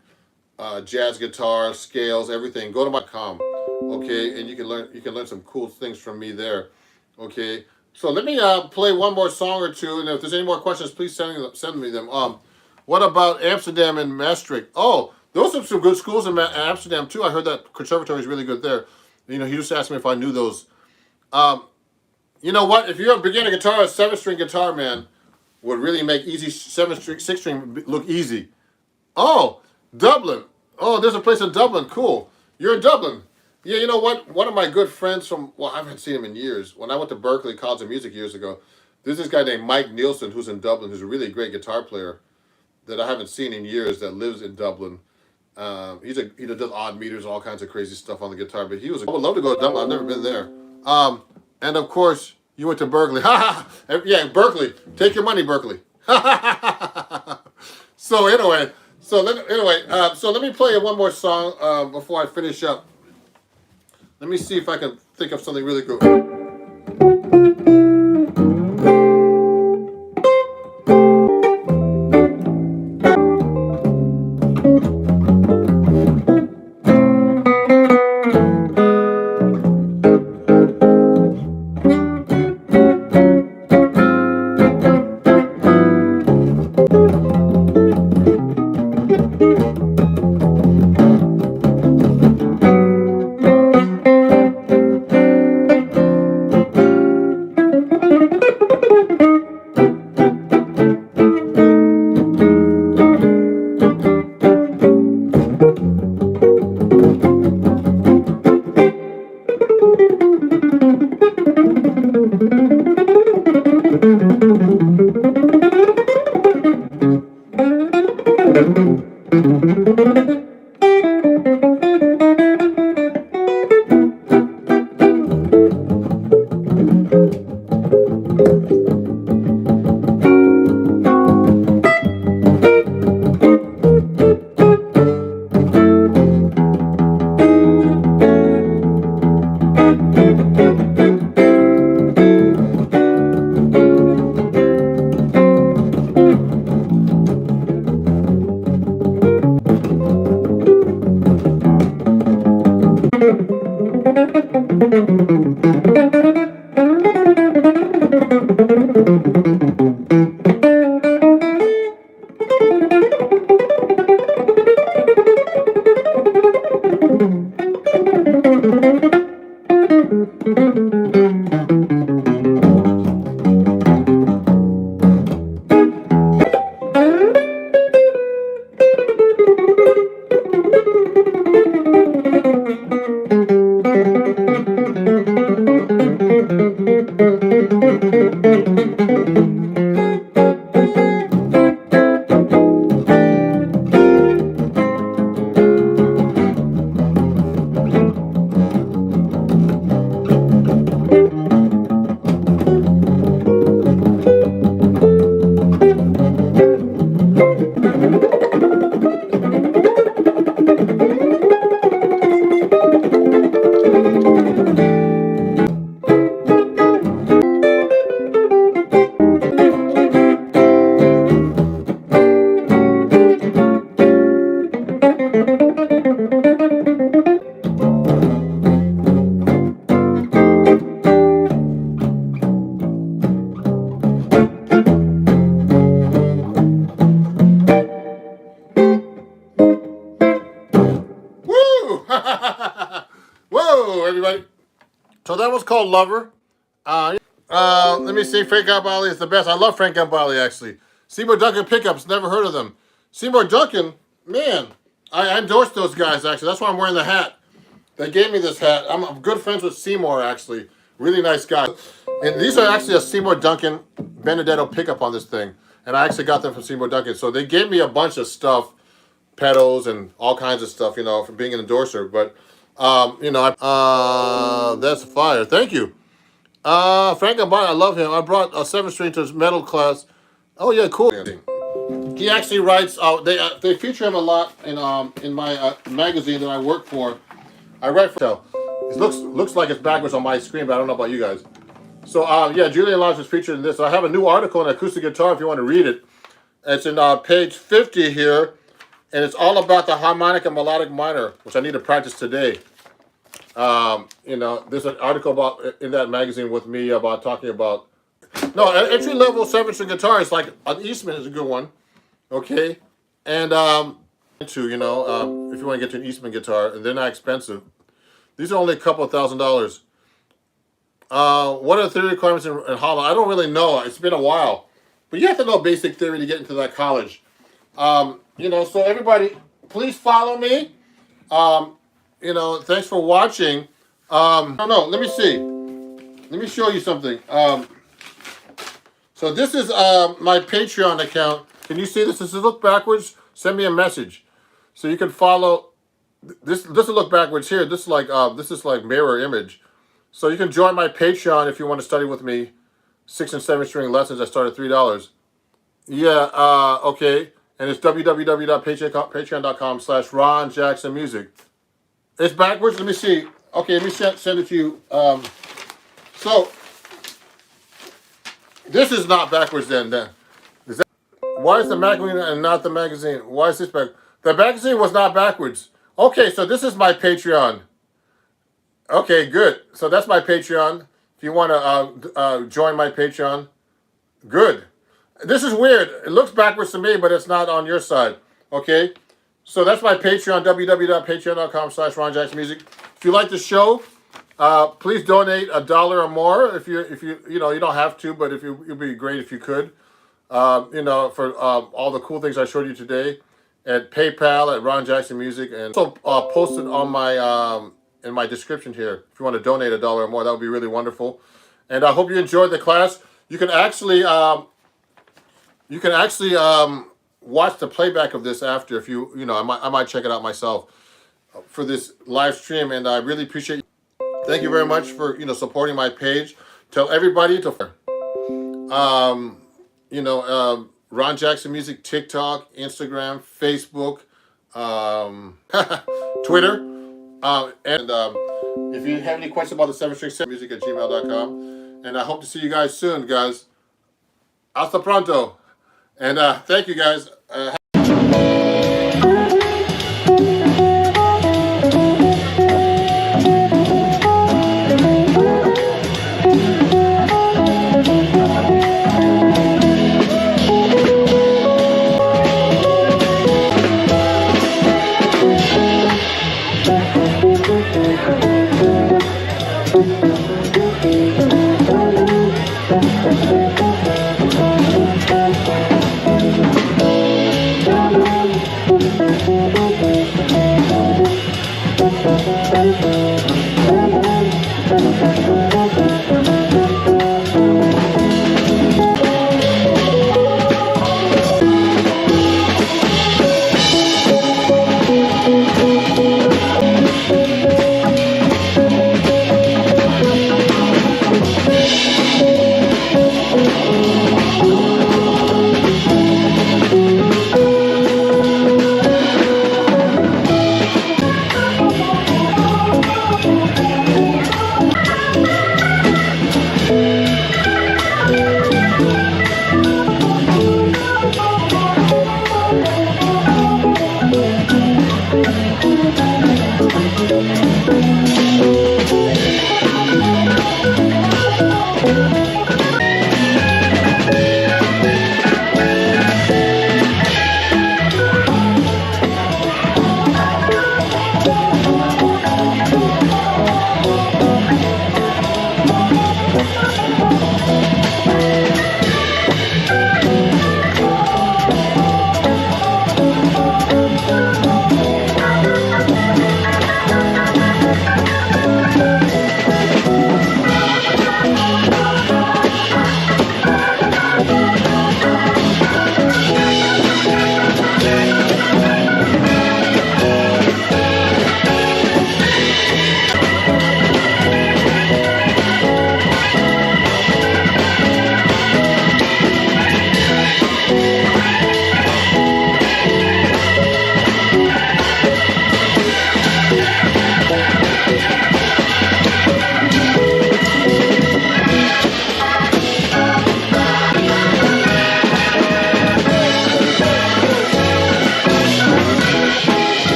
[SPEAKER 1] jazz guitar, scales, everything. Go to my.com, okay, and you can learn some cool things from me there, okay. So let me play one more song or two, and if there's any more questions, please send me them. What about Amsterdam and Maastricht? Oh, those are some good schools in Amsterdam too. I heard that conservatory is really good there. You know, he just asked me if I knew those. You know what? If you're a beginner guitarist, 7-string guitar, man, would really make easy 7-string, 6-string look easy. Oh, Dublin. Oh, there's a place in Dublin. Cool. You're in Dublin. Yeah, you know what? One of my good friends from, well, I haven't seen him in years. When I went to Berklee College of Music years ago, there's this guy named Mike Nielsen who's in Dublin, who's a really great guitar player that I haven't seen in years, that lives in Dublin. He does odd meters, all kinds of crazy stuff on the guitar. But I would love to go to Dublin. I've never been there. And of course, you went to Berklee. Yeah, Berklee. Take your money, Berklee. So anyway, so let me play one more song before I finish up. Let me see if I can think of something really good. So that was called Lover. Let me see. Frank Gambale is the best. I love Frank Gambale, actually. Seymour Duncan Pickups. Never heard of them. Seymour Duncan, man, I endorsed those guys, actually. That's why I'm wearing the hat. They gave me this hat. I'm good friends with Seymour, actually. Really nice guy. And these are actually a Seymour Duncan Benedetto pickup on this thing. And I actually got them from Seymour Duncan. So they gave me a bunch of stuff, pedals and all kinds of stuff, you know, from being an endorser. But, you know, that's fire. Thank you. Frank Gambale, I love him. I brought a 7-string to his metal class. Oh, yeah, cool. He actually writes, they feature him a lot in my magazine that I work for. I write for it looks like it's backwards on my screen, but I don't know about you guys. So, yeah, Julian Lodge is featured in this. I have a new article on acoustic guitar if you want to read it. It's in page 50 here, and it's all about the harmonic and melodic minor, which I need to practice today. You know, there's an article about in that magazine with me about talking about entry-level 7-string guitar is like an Eastman is a good one, okay, and if you want to get to an Eastman guitar, and they're not expensive. These are only a couple of $1,000s. What are the theory requirements in hollow? I don't really know. It's been a while, but you have to know basic theory to get into that college. You know, so everybody, please follow me. You know, thanks for watching. No, let me see. Let me show you something. So this is my Patreon account. Can you see this? Does it look backwards? Send me a message. So you can follow. This will look backwards here. This is like mirror image. So you can join my Patreon if you want to study with me. 6- and 7-string lessons. I start at $3. Yeah. Okay. And it's www.patreon.com/RonJacksonMusic. It's backwards. Let me see. Okay, let me send it to you. So this is not backwards then. Why is the magazine and not the magazine? Why is this back? The magazine was not backwards. Okay, so this is my Patreon. Okay, good. So that's my Patreon. If you want to join my Patreon, good. This is weird. It looks backwards to me, but it's not on your side. Okay, so that's my Patreon. www.patreon.com/RonJacksonMusic. If you like the show, please donate $1 or more. If you don't have to, but it'd be great if you could. You know, for all the cool things I showed you today at PayPal at Ron Jackson Music, and also posted on my in my description here. If you want to donate $1 or more, that would be really wonderful. And I hope you enjoyed the class. You can actually watch the playback of this after. If you know, I might check it out myself for this live stream, and I really appreciate you. Thank you very much for supporting my page. Tell everybody to Ron Jackson Music, TikTok, Instagram, Facebook, Twitter, and if you have any questions about the 7-string music at gmail.com. And I hope to see you guys soon, guys. Hasta pronto. And thank you, guys.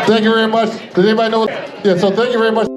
[SPEAKER 1] Thank you very much. Does anybody know? Yeah, so thank you very much.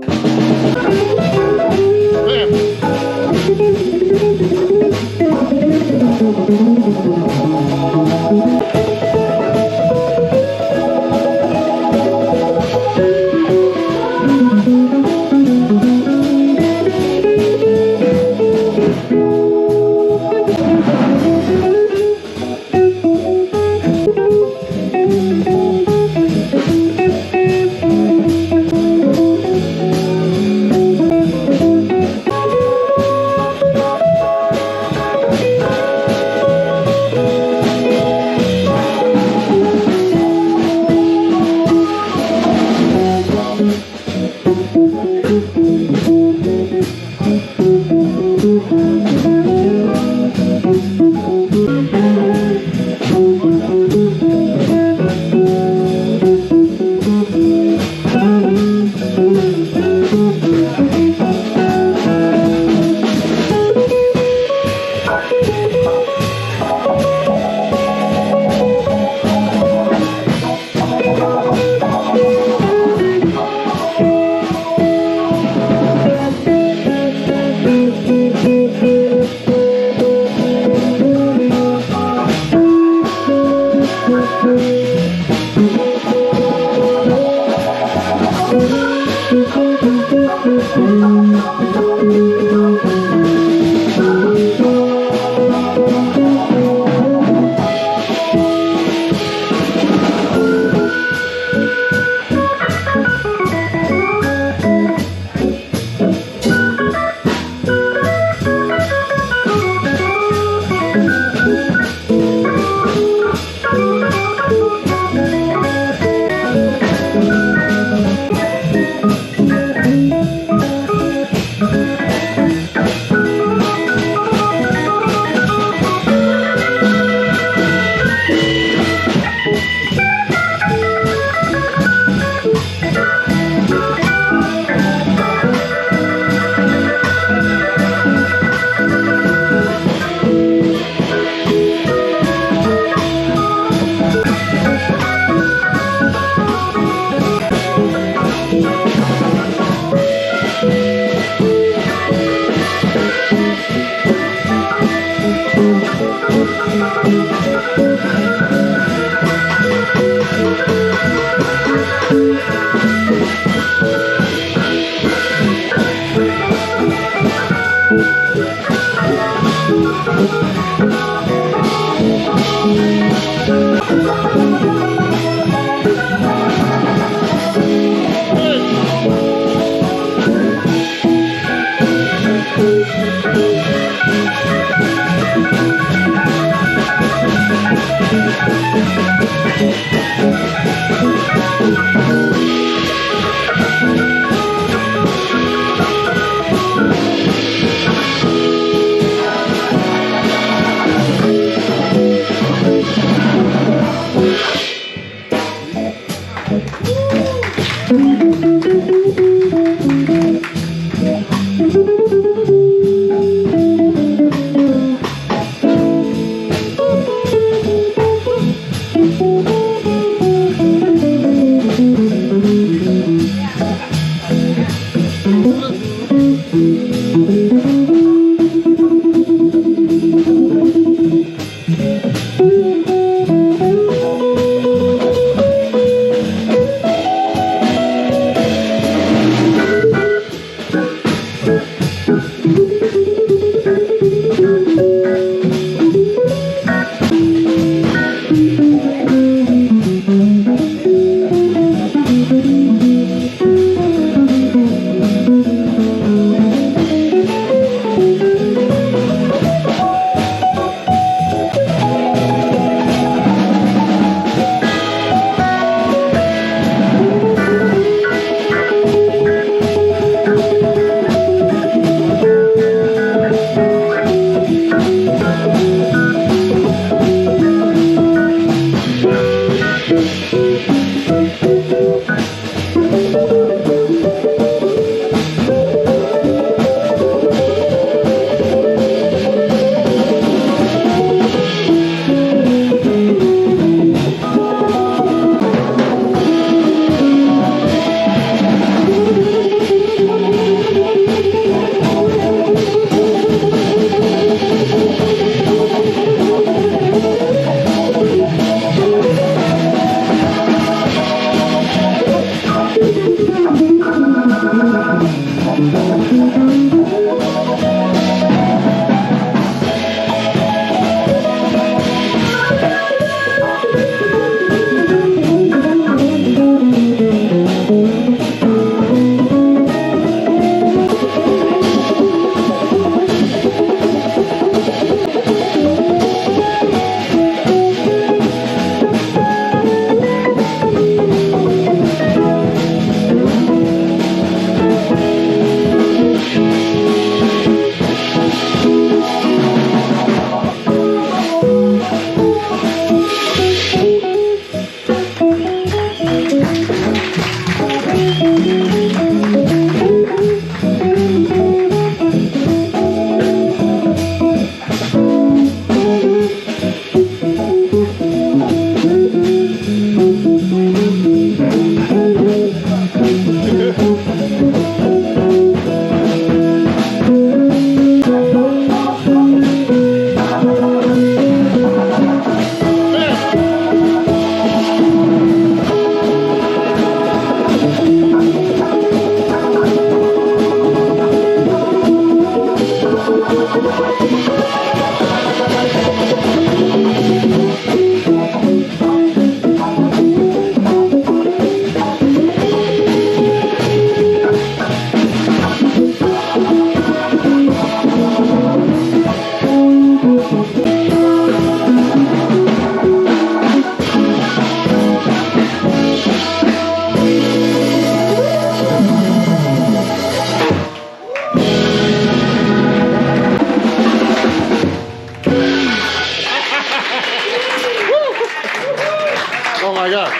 [SPEAKER 1] Oh my God.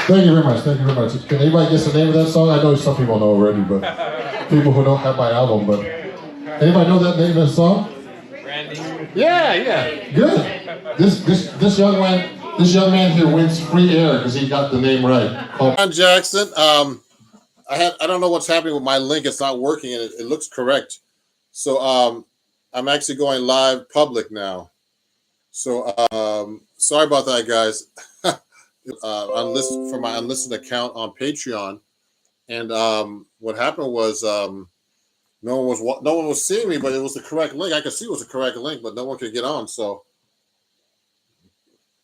[SPEAKER 1] Thank you very much. Thank you very much. Can anybody guess the name of that song? I know some people know already, but people who don't have my album, but anybody know that name of the song?
[SPEAKER 2] Randy.
[SPEAKER 1] Yeah. Good. This young man here wins free air because he got the name right. John Jackson. I don't know what's happening with my link. It's not working, and it looks correct. So I'm actually going live public now. So sorry about that, guys. For my unlisted account on Patreon, and what happened was no one was seeing me, but it was the correct link. I could see it was the correct link, but no one could get on. So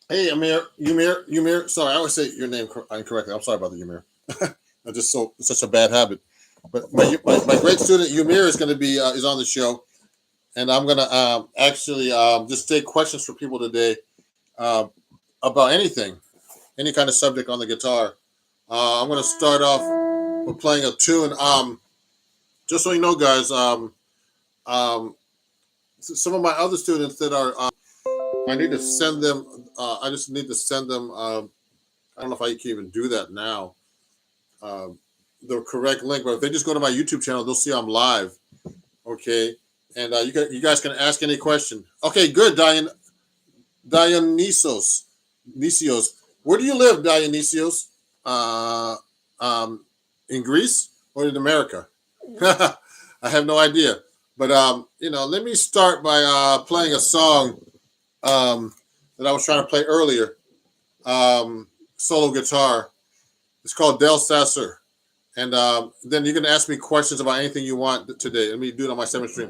[SPEAKER 1] hey, Umir. Sorry, I always say your name incorrectly. I'm sorry about that, Umir. I just it's such a bad habit. But my great student Umir is going to be is on the show, and I'm going to actually just take questions for people today about anything, any kind of subject on the guitar. I'm going to start off with playing a tune. Just so you know, guys, some of my other students that are, I need to send them. I just need to send them. I don't know if I can even do that now. The correct link, but if they just go to my YouTube channel, they'll see I'm live. Okay, and you guys can ask any question. Okay, good, Dionysios. Where do you live, Dionysios? In Greece or in America? I have no idea. But let me start by playing a song that I was trying to play earlier. Solo guitar. It's called Del Sasser. And then you can ask me questions about anything you want today. Let me do it on my 7th stream.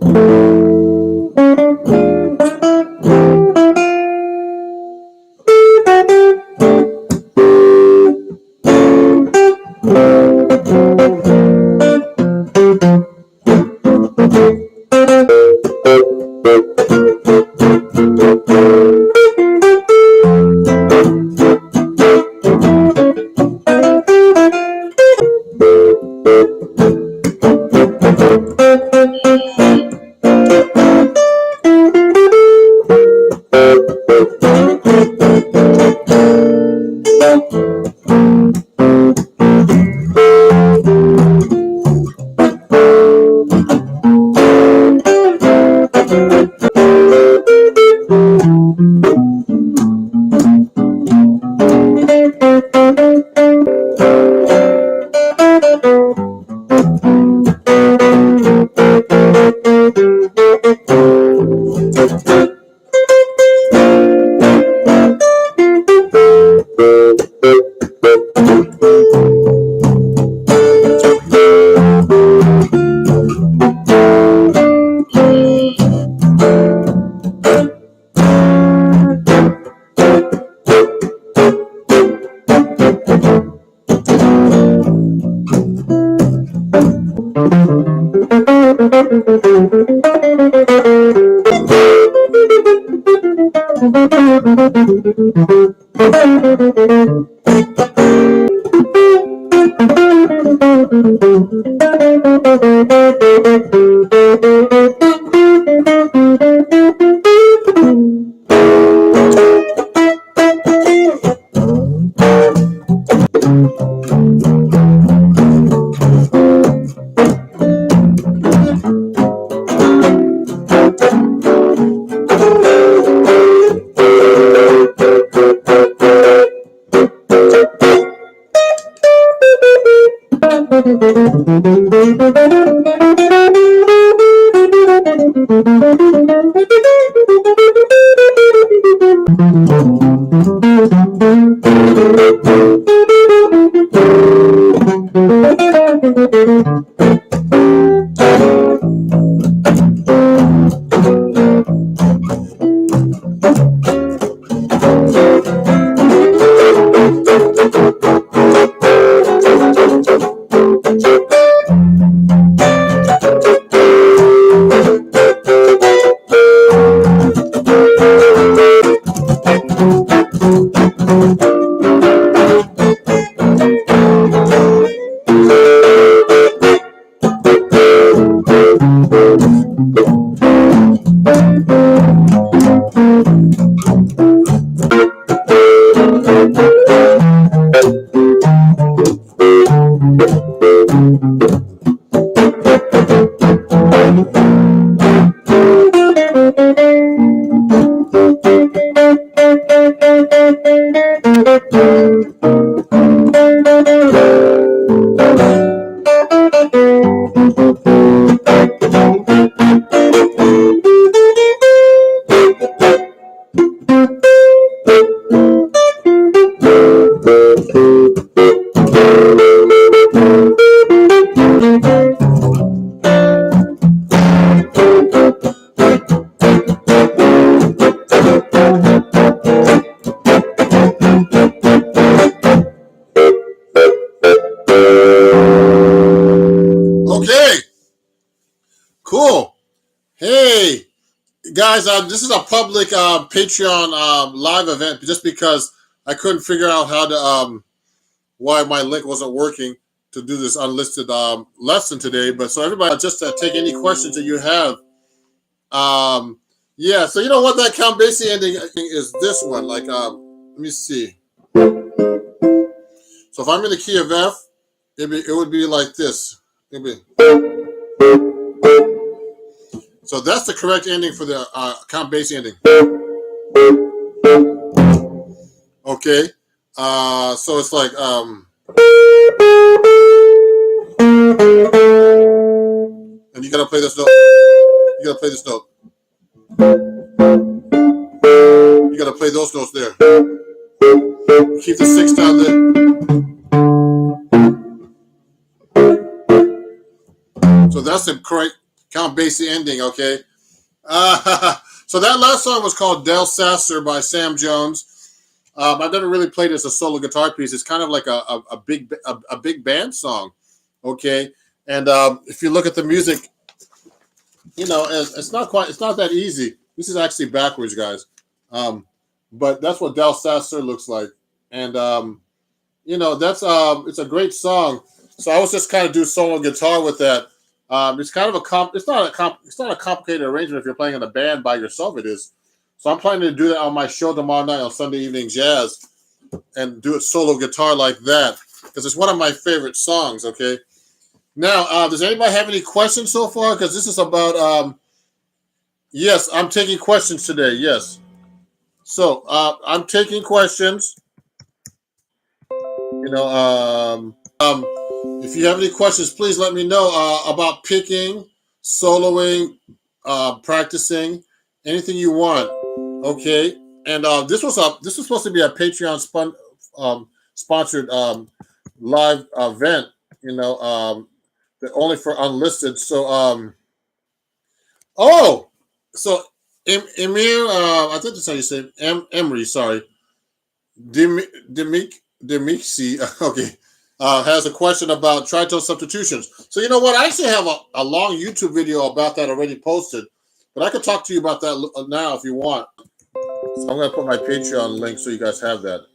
[SPEAKER 1] Okay, cool. Hey, guys, this is a public Patreon live event just because I couldn't figure out how to why my link wasn't working to do this unlisted lesson today. But so everybody, just take any questions that you have. Yeah, so you know what that count basie ending is this one. Like, let me see. So if I'm in the key of F, it would be like this. So that's the correct ending for the count basie ending. Okay. So it's like and you gotta play this note. You gotta play this note. You gotta play those notes there. Keep the 6 down there. So that's the correct count basie ending, okay? So that last song was called Del Sasser by Sam Jones. I've never really played it as a solo guitar piece. It's kind of like a big band song, okay? And if you look at the music, you know, it's not that easy. This is actually backwards, guys. But that's what Del Sasser looks like. And you know, that's it's a great song. So I was just kind of do solo guitar with that. It's kind of it's not a complicated arrangement if you're playing in a band by yourself. It is. So I'm planning to do that on my show tomorrow night on Sunday Evening Jazz, and do it solo guitar like that because it's one of my favorite songs. Okay. Now, does anybody have any questions so far? Because this is about yes, I'm taking questions today. Yes. So I'm taking questions. You know, if you have any questions, please let me know about picking, soloing, practicing, anything you want. Okay, and this was supposed to be a Patreon sponsored live event. You know, only for unlisted. So oh, so Emir, I think that's how you say it. Emery. Sorry, Demixi. Okay. Has a question about tritone substitutions. So you know what? I actually have a long YouTube video about that already posted, but I could talk to you about that now if you want. So I'm going to put my Patreon link so you guys have that.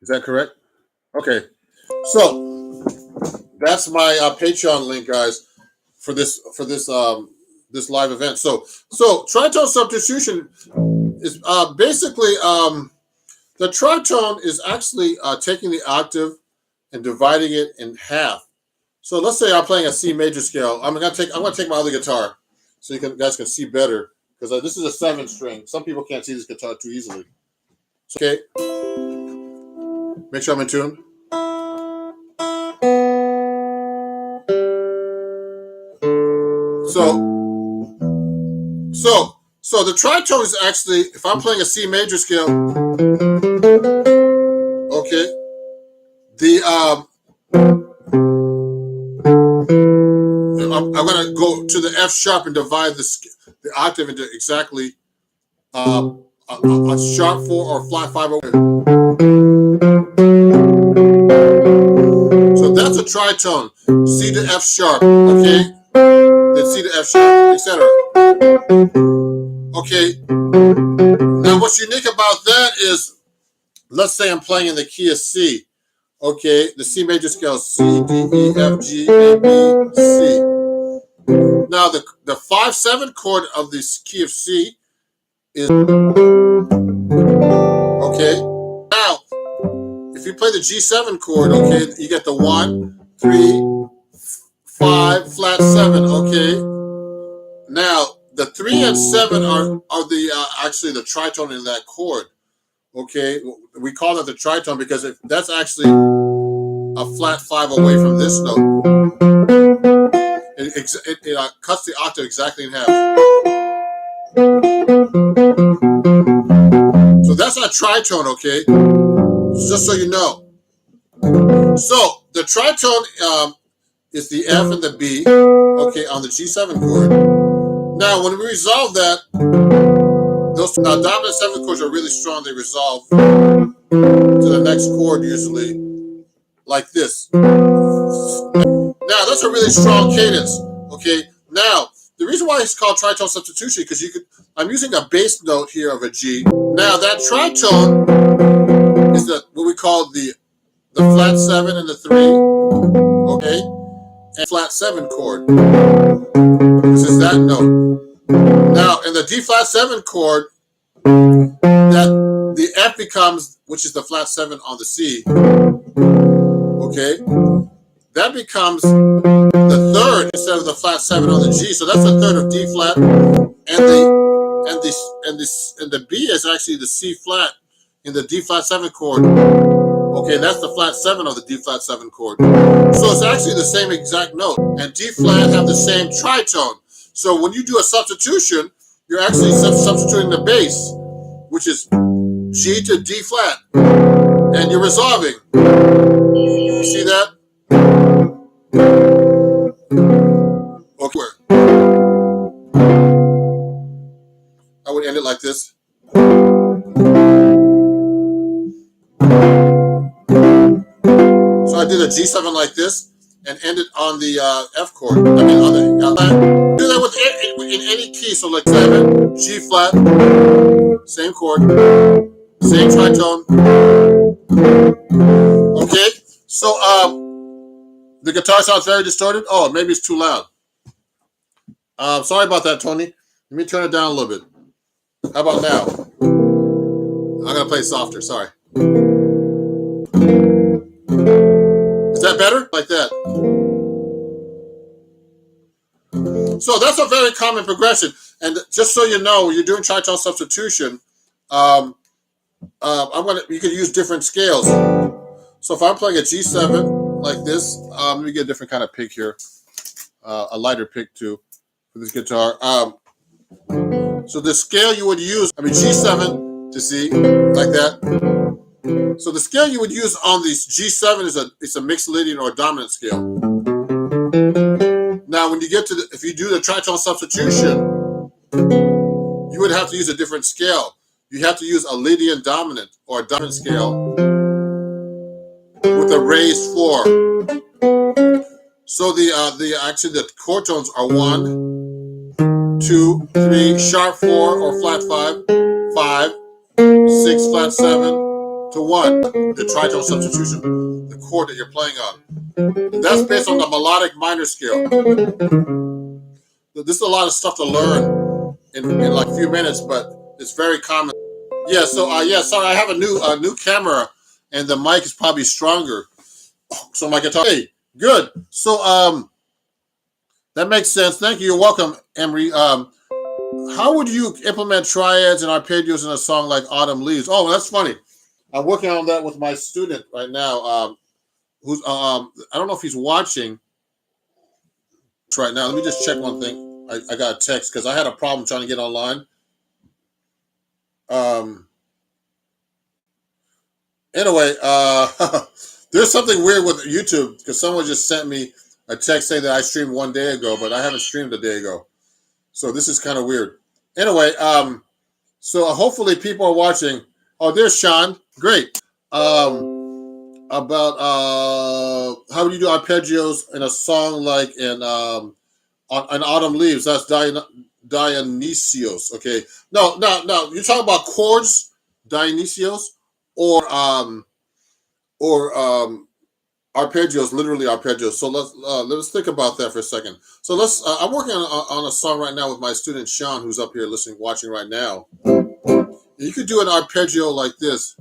[SPEAKER 1] Is that correct? Okay. So that's my Patreon link, guys, for this this live event. So tritone substitution is basically the tritone is actually taking the octave and dividing it in half. So let's say I'm playing a C major scale. I'm gonna take my other guitar so you guys can see better because this is a 7 string. Some people can't see this guitar too easily. Okay, make sure I'm in tune. So the tritone is actually, if I'm playing a C major scale, okay, I'm going to go to the F sharp and divide the octave into exactly a sharp 4 or flat 5. So that's a tritone. C to F sharp, okay? Then C to F sharp, etc. Okay. Now what's unique about that is, let's say I'm playing in the key of C. Okay, the C major scale, C, D, E, F, G, A, B, C. Now the 5/7 chord of the key of C is okay. Now if you play the G7 chord, okay, you get the 1, 3, 5, flat 7. Okay. Now the 3 and 7 are the actually the tritone in that chord. Okay, we call that the tritone because that's actually a flat 5 away from this note. It cuts the octave exactly in half. So that's our tritone, okay? Just so you know. So the tritone is the F and the B, okay, on the G7 chord. Now, when we resolve that, those now dominant 7th chords are really strong. They resolve to the next chord usually, like this. Now, that's a really strong cadence, okay? Now, the reason why it's called tritone substitution because I'm using a bass note here of a G. Now, that tritone is what we call the flat 7 and the 3, okay, and flat 7 chord. This is that note. Now, in the D flat 7 chord, that the F becomes, which is the flat 7 on the C, okay, that becomes the third instead of the flat 7 on the G. So that's a third of D flat, and the B is actually the C flat in the D flat 7 chord. Okay, that's the flat 7 of the D flat 7 chord. So it's actually the same exact note. And D flat have the same tritone. So when you do a substitution, you're actually substituting the bass, which is G to D flat. And you're resolving. You see that? Okay. I would end it like this. So I did a G7 like this and ended on the F chord. I mean, on the do that with in any key. So like 7, G flat, same chord, same tritone. Okay. So the guitar sounds very distorted. Oh, maybe it's too loud. Sorry about that, Tony. Let me turn it down a little bit. How about now? I'm gonna play softer. Sorry. Is that better? Like that. So that's a very common progression. And just so you know, when you're doing tritone substitution, you can use different scales. So if I'm playing a G7 like this, let me get a different kind of pick here, a lighter pick too for this guitar. So the scale you would use, G7 to C like that. So the scale you would use on this G7 is a mixed Lydian or a dominant scale. Now, when you get to if you do the tritone substitution, you would have to use a different scale. You have to use a Lydian dominant or a dominant scale with a raised floor. So the chord tones are 1, 2, 3, sharp 4 or flat 5, 5, 6, flat 7 to 1. The tritone substitution, the chord that you're playing on. And that's based on the melodic minor scale. This is a lot of stuff to learn in like a few minutes, but it's very common. Yeah. So sorry, I have a new camera, and the mic is probably stronger. So my guitar. Hey, good. So that makes sense. Thank you. You're welcome, Emery. How would you implement triads and arpeggios in a song like Autumn Leaves? Oh, that's funny. I'm working on that with my student right now. Who's I don't know if he's watching right now. Let me just check one thing. I got a text because I had a problem trying to get online. Anyway, there's something weird with YouTube because someone just sent me a text saying that I streamed one day ago, but I haven't streamed a day ago. So this is kind of weird. Anyway, so hopefully people are watching. Oh, there's Sean. Great. About how would you do arpeggios in a song like in Autumn Leaves? That's Dionysios. Okay. No. You're talking about chords, Dionysios, or arpeggios, literally arpeggios. So let's think about that for a second. So I'm working on a song right now with my student Sean, who's up here listening, watching right now. You could do an arpeggio like this.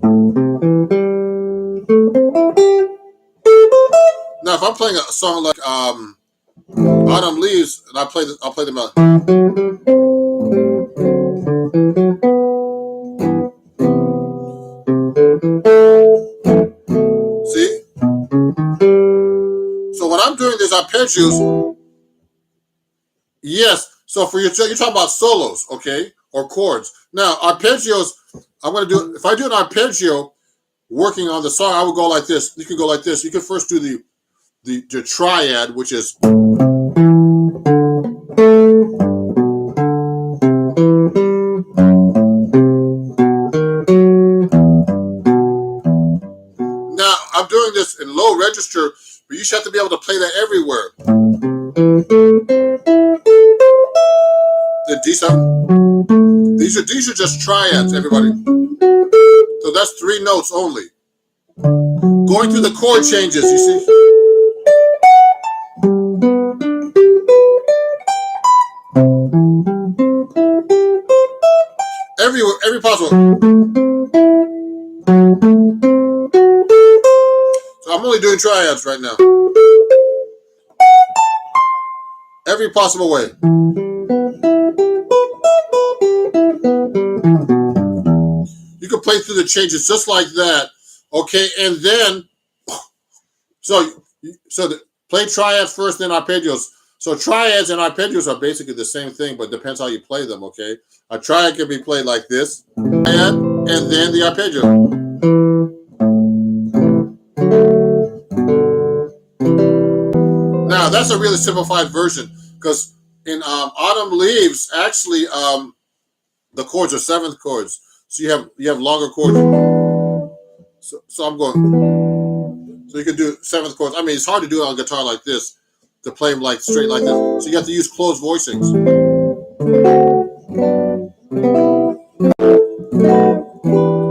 [SPEAKER 1] Now, if I'm playing a song like Autumn Leaves, and I'll play the melody. See? So when I'm doing these arpeggios, yes. So you're talking about solos, okay, or chords. Now arpeggios, I'm going to do. If I do an arpeggio working on the song, I would go like this. You can go like this. You can first do the triad, which is. Now I'm doing this in low register, but you should have to be able to play that everywhere. The D7. These are just triads, everybody. So that's 3 notes only. Going through the chord changes, you see. Every possible. So I'm only doing triads right now. Every possible way. You can play through the changes just like that, okay? And then, play triads first, then arpeggios. So triads and arpeggios are basically the same thing, but depends how you play them, okay? A triad can be played like this, and then the arpeggio. Now that's a really simplified version, because in Autumn Leaves, actually, the chords are 7th chords. So you have longer chords. So I'm going. So you can do 7th chords. I mean, it's hard to do it on guitar like this, to play them like straight like this. So you have to use closed voicings.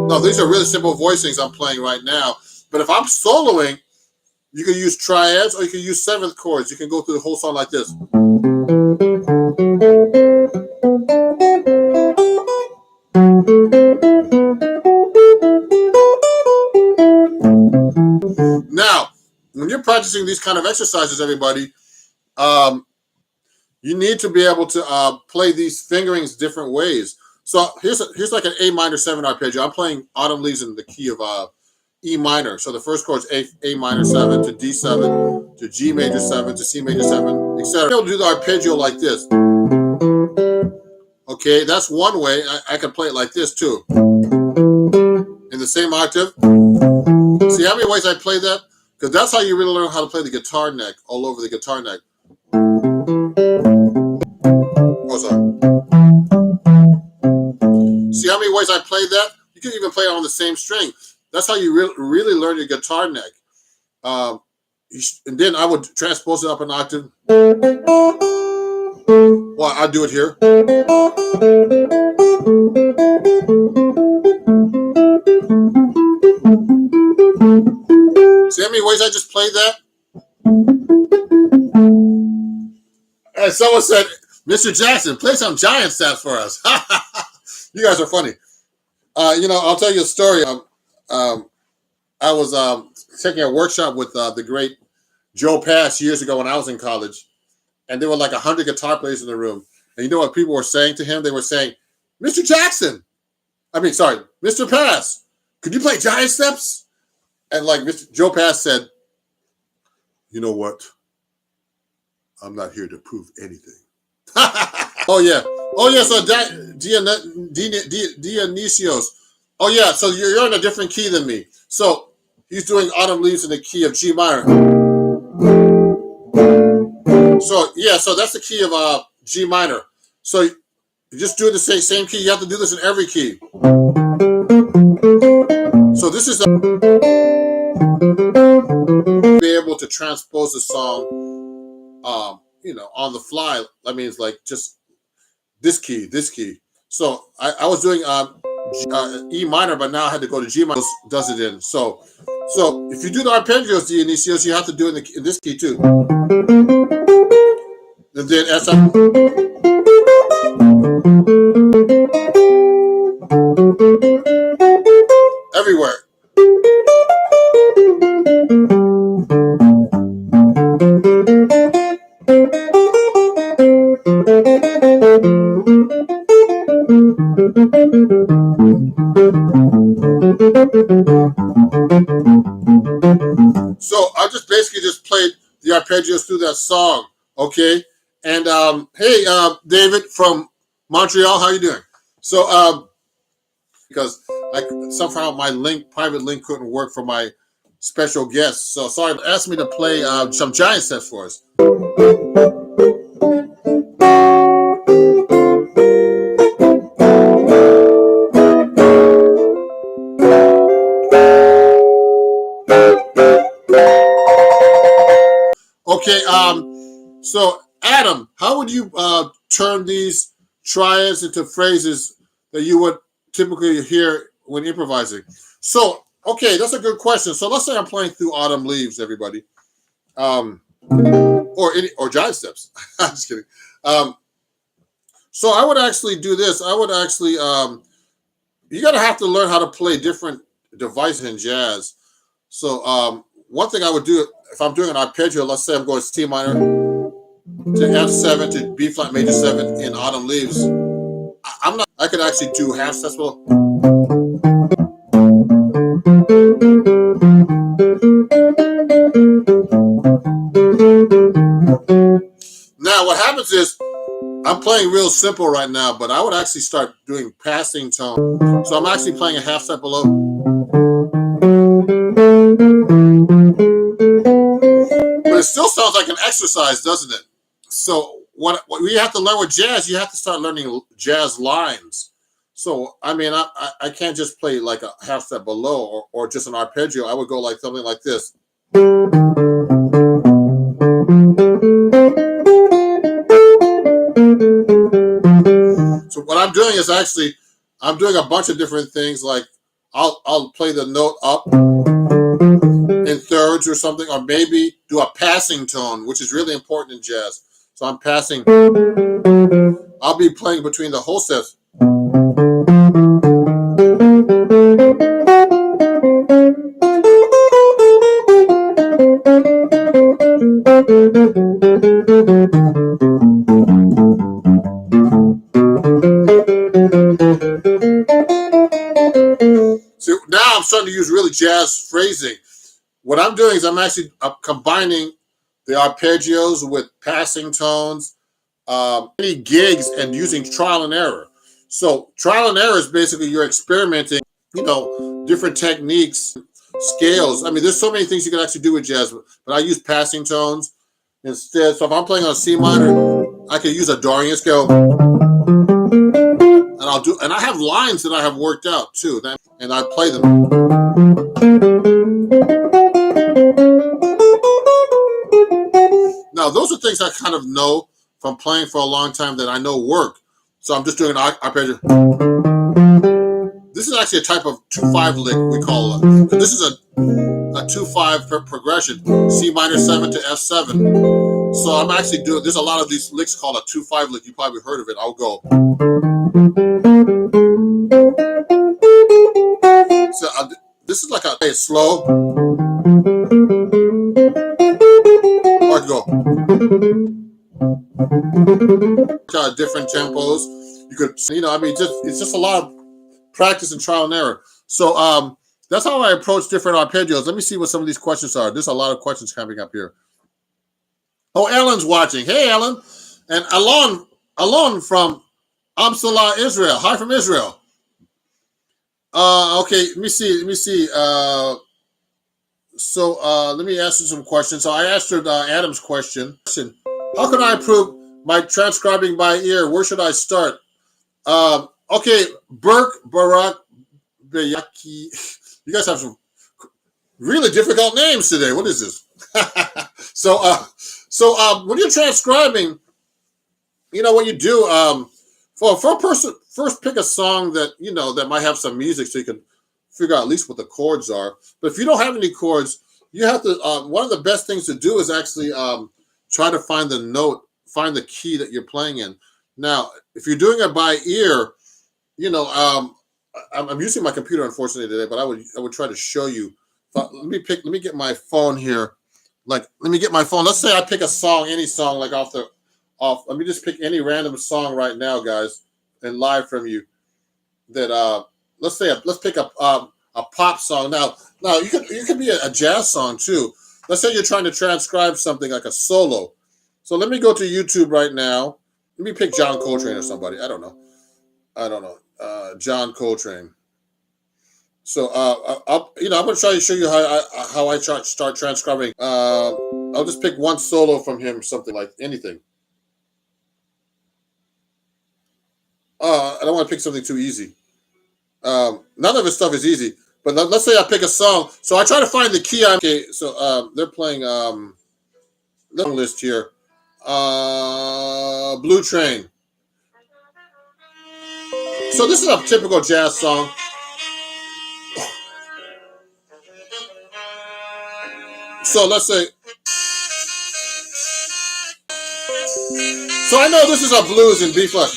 [SPEAKER 1] No, these are really simple voicings I'm playing right now. But if I'm soloing, you can use triads or you can use 7th chords. You can go through the whole song like this. Now, when you're practicing these kind of exercises, everybody, you need to be able to play these fingerings different ways. So here's like an A minor 7 arpeggio. I'm playing Autumn Leaves in the key of E minor. So the first chord is A minor 7 to D7 to G major 7 to C major 7, etc. Be able to do the arpeggio like this. Okay, that's one way. I can play it like this too. In the same octave. See how many ways I play that? Because that's how you really learn how to play the guitar neck, all over the guitar neck. Oh, sorry. See how many ways I played that? You can even play it on the same string. That's how you really learn your guitar neck. And then I would transpose it up an octave. Well, I'll do it here. See how many ways I just played that? And someone said, Mr. Jackson, play some giant steps for us. You guys are funny. I'll tell you a story. I was taking a workshop with the great Joe Pass years ago when I was in college. And there were like 100 guitar players in the room. And you know what people were saying to him? They were saying, Mr. Pass, could you play giant steps? And like Mr. Joe Pass said, you know what? I'm not here to prove anything. Oh, yeah. So Dionysios. Oh, yeah. So you're in a different key than me. So he's doing Autumn Leaves in the key of G minor. So that's the key of G minor. So you just do the same key. You have to do this in every key. So this is be able to transpose the song, on the fly. I mean, it's like just this key. So I was doing E minor, but now I had to go to G minor. Does it in. So So if you do the arpeggios, D and E seals, you have to do it in this key too. And then as I'm everywhere. So I just basically just played the arpeggios through that song, okay? And hey, David from Montreal, how you doing? So because somehow my private link couldn't work for my special guest. So sorry, asked me to play some giant steps for us. Okay, so Adam, how would you turn these triads into phrases that you would typically hear when improvising? So, okay, that's a good question. So let's say I'm playing through Autumn Leaves, everybody, or Giant Steps. I'm just kidding. So I would actually do this. I would actually, you gotta have to learn how to play different devices in jazz. So one thing I would do if I'm doing an arpeggio, let's say I'm going C minor to F7 to B flat major 7 in Autumn Leaves. I could actually do half steps. Well, now what happens is I'm playing real simple right now, but I would actually start doing passing tone. So I'm actually playing a half step below. But it still sounds like an exercise, doesn't it? So what we have to learn with jazz, you have to start learning jazz lines. So I mean, I can't just play like a half step below or just an arpeggio. I would go like something like this. So what I'm doing is actually I'm doing a bunch of different things. Like I'll play the note up in thirds or something, or maybe do a passing tone, which is really important in jazz. So I'm passing. I'll be playing between the whole steps. So now I'm starting to use really jazz phrasing. What I'm doing is I'm actually combining the arpeggios with passing tones, any gigs, and using trial and error. So trial and error is basically you're experimenting, different techniques, scales. I mean, there's so many things you can actually do with jazz, but I use passing tones instead. So if I'm playing on C minor, I can use a Dorian scale, and I have lines that I have worked out too, and I play them. Now, those are things I kind of know from playing for a long time that I know work. So I'm just doing an arpeggio. This is actually a type of 2-5 lick we call it. So this is a 2-5 progression, C minor 7 to F7. So I'm actually doing, there's a lot of these licks called a 2-5 lick. You probably heard of it. I'll go. So this is like a slow. Or go. Different tempos. You could, I mean, it's just a lot of practice and trial and error. So that's how I approach different arpeggios. Let me see what some of these questions are. There's a lot of questions coming up here. Oh, Ellen's watching. Hey, Ellen. And Alon from Amsalah, Israel. Hi from Israel. Okay, let me see. So let me ask you some questions. So I answered Adam's question. How can I improve my transcribing by ear? Where should I start? Okay, Barak, Bayaki. You guys have some really difficult names today. What is this? So when you're transcribing, what you do, for a person, first pick a song that, that might have some music so you can figure out at least what the chords are. But if you don't have any chords, you have to, one of the best things to do is actually try to find the note, find the key that you're playing in. Now, if you're doing it by ear, you know, I'm using my computer unfortunately today, but I would try to show you. Let me get my phone here. Let me get my phone. Let's say I pick a song, any song, like off. Let me just pick any random song right now, guys, and live from you. That let's pick up a pop song. Now you could be a jazz song too. Let's say you're trying to transcribe something like a solo. So let me go to YouTube right now. Let me pick John Coltrane or somebody. I don't know. John Coltrane. So I'm going to try to show you how I start transcribing. I'll just pick one solo from him, something like anything. I don't want to pick something too easy. None of his stuff is easy. But let's say I pick a song. So I try to find the key. Okay, so they're playing the list here. Blue Train. So this is a typical jazz song. So let's say. So I know this is a blues in B flat.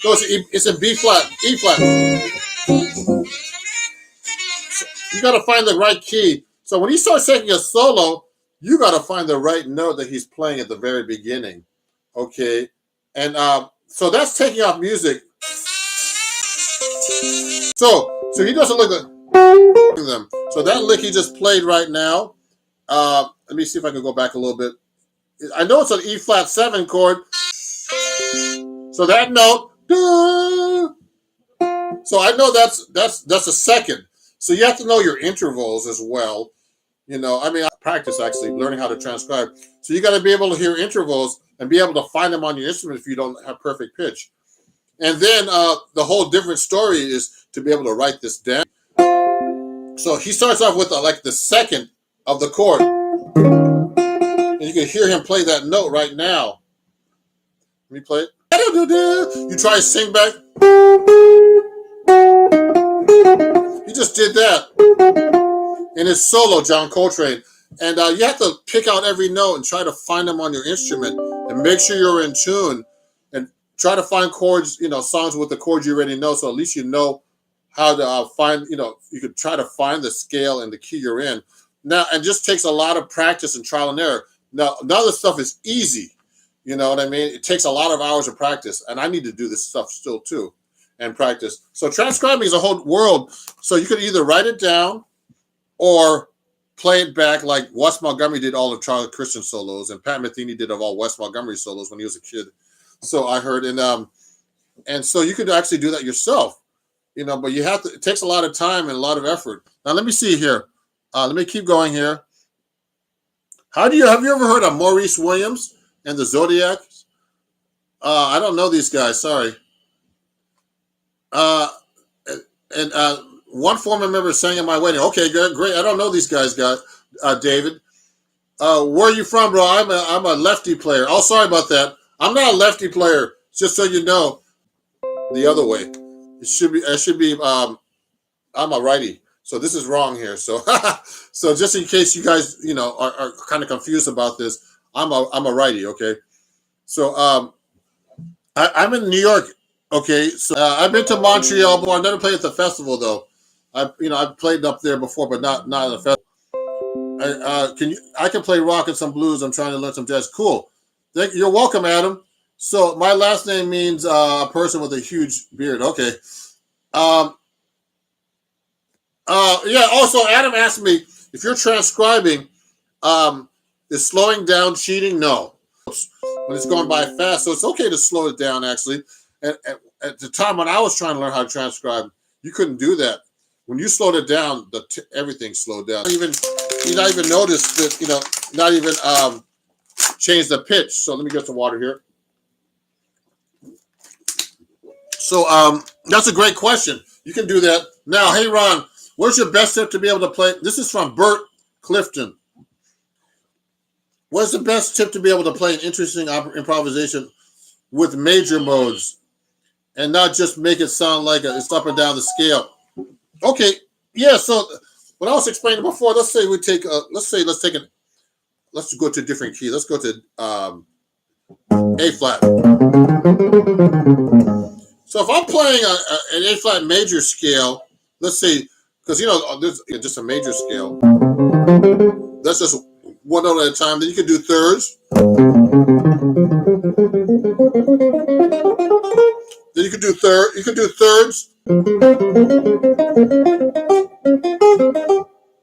[SPEAKER 1] No, it's in B flat, E flat. You got to find the right key. So when he starts taking a solo, you got to find the right note that he's playing at the very beginning. Okay, and so that's taking off music. So he doesn't look like them. So that lick he just played right now. Let me see if I can go back a little bit. I know it's an E flat 7 chord. So that note. So I know that's a second. So you have to know your intervals as well. You know, I mean, I practice actually learning how to transcribe. So you got to be able to hear intervals and be able to find them on your instrument if you don't have perfect pitch. And then the whole different story is to be able to write this down. So he starts off with like the second of the chord. And you can hear him play that note right now. Let me play it. You try to sing back. He just did that in his solo, John Coltrane. And you have to pick out every note and try to find them on your instrument and make sure you're in tune and try to find chords, you know, songs with the chords you already know. So at least you know how to find, you know, you could try to find the scale and the key you're in. Now, it just takes a lot of practice and trial and error. Now, none of this stuff is easy. You know what I mean? It takes a lot of hours of practice. And I need to do this stuff still too and practice. So transcribing is a whole world. So you could either write it down or play it back like Wes Montgomery did all of Charlie Christian solos and Pat Metheny did of all Wes Montgomery solos when he was a kid. So I heard, and so you could actually do that yourself, you know, but you have to, it takes a lot of time and a lot of effort. Now, let me see here. Let me keep going here. Have you ever heard of Maurice Williams and the Zodiacs? I don't know these guys. Sorry. One former member sang at my wedding. Okay, great. I don't know these guys, David. Where are you from, bro? I'm a lefty player. Oh, sorry about that. I'm not a lefty player. Just so you know, the other way. It should be. I'm a righty. So this is wrong here. So, so just in case you guys, you know, are kind of confused about this, I'm a righty. Okay. So I'm in New York. Okay. So I've been to Montreal before. I've never played at the festival though. I've played up there before, but not at a festival. I can play rock and some blues. I'm trying to learn some jazz. Cool. You're welcome, Adam. So my last name means a person with a huge beard. Okay. Yeah. Also, Adam asked me if you're transcribing, is slowing down cheating? No. When it's going by fast, so it's okay to slow it down. Actually, at the time when I was trying to learn how to transcribe, you couldn't do that. When you slowed it down, everything slowed down. You not even notice that, you know, not even change the pitch. So let me get some water here. So that's a great question. You can do that. Now, hey, Ron, what's your best tip to be able to play? This is from Bert Clifton. What's the best tip to be able to play an interesting improvisation with major modes and not just make it sound like it's up and down the scale. Okay, yeah. So what I was explaining before, let's say we take let's go to a different key. Let's go to A flat. So if I'm playing an A flat major scale, let's say, because there's just a major scale. That's just one note at a time. Then you can do thirds. Then you can do thirds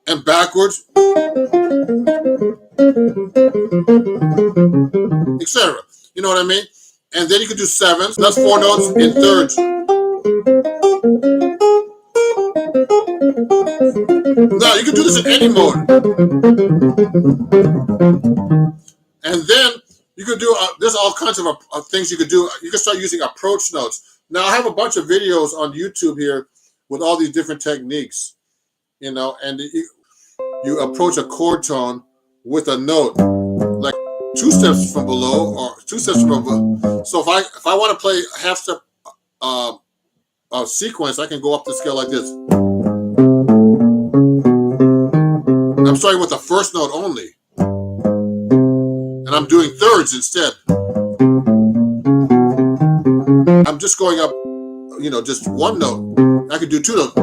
[SPEAKER 1] and backwards, etc. You know what I mean? And then you can do sevens. That's 4 notes in thirds. Now you can do this in any mode. And then you can do, there's all kinds of things you could do. You can start using approach notes. Now I have a bunch of videos on YouTube here with all these different techniques, and you approach a chord tone with a note, like 2 steps from below or 2 steps from above. So if I want to play a half step sequence, I can go up the scale like this. I'm starting with the first note only, and I'm doing thirds instead. I'm just going up, just 1 note. I could do 2 notes.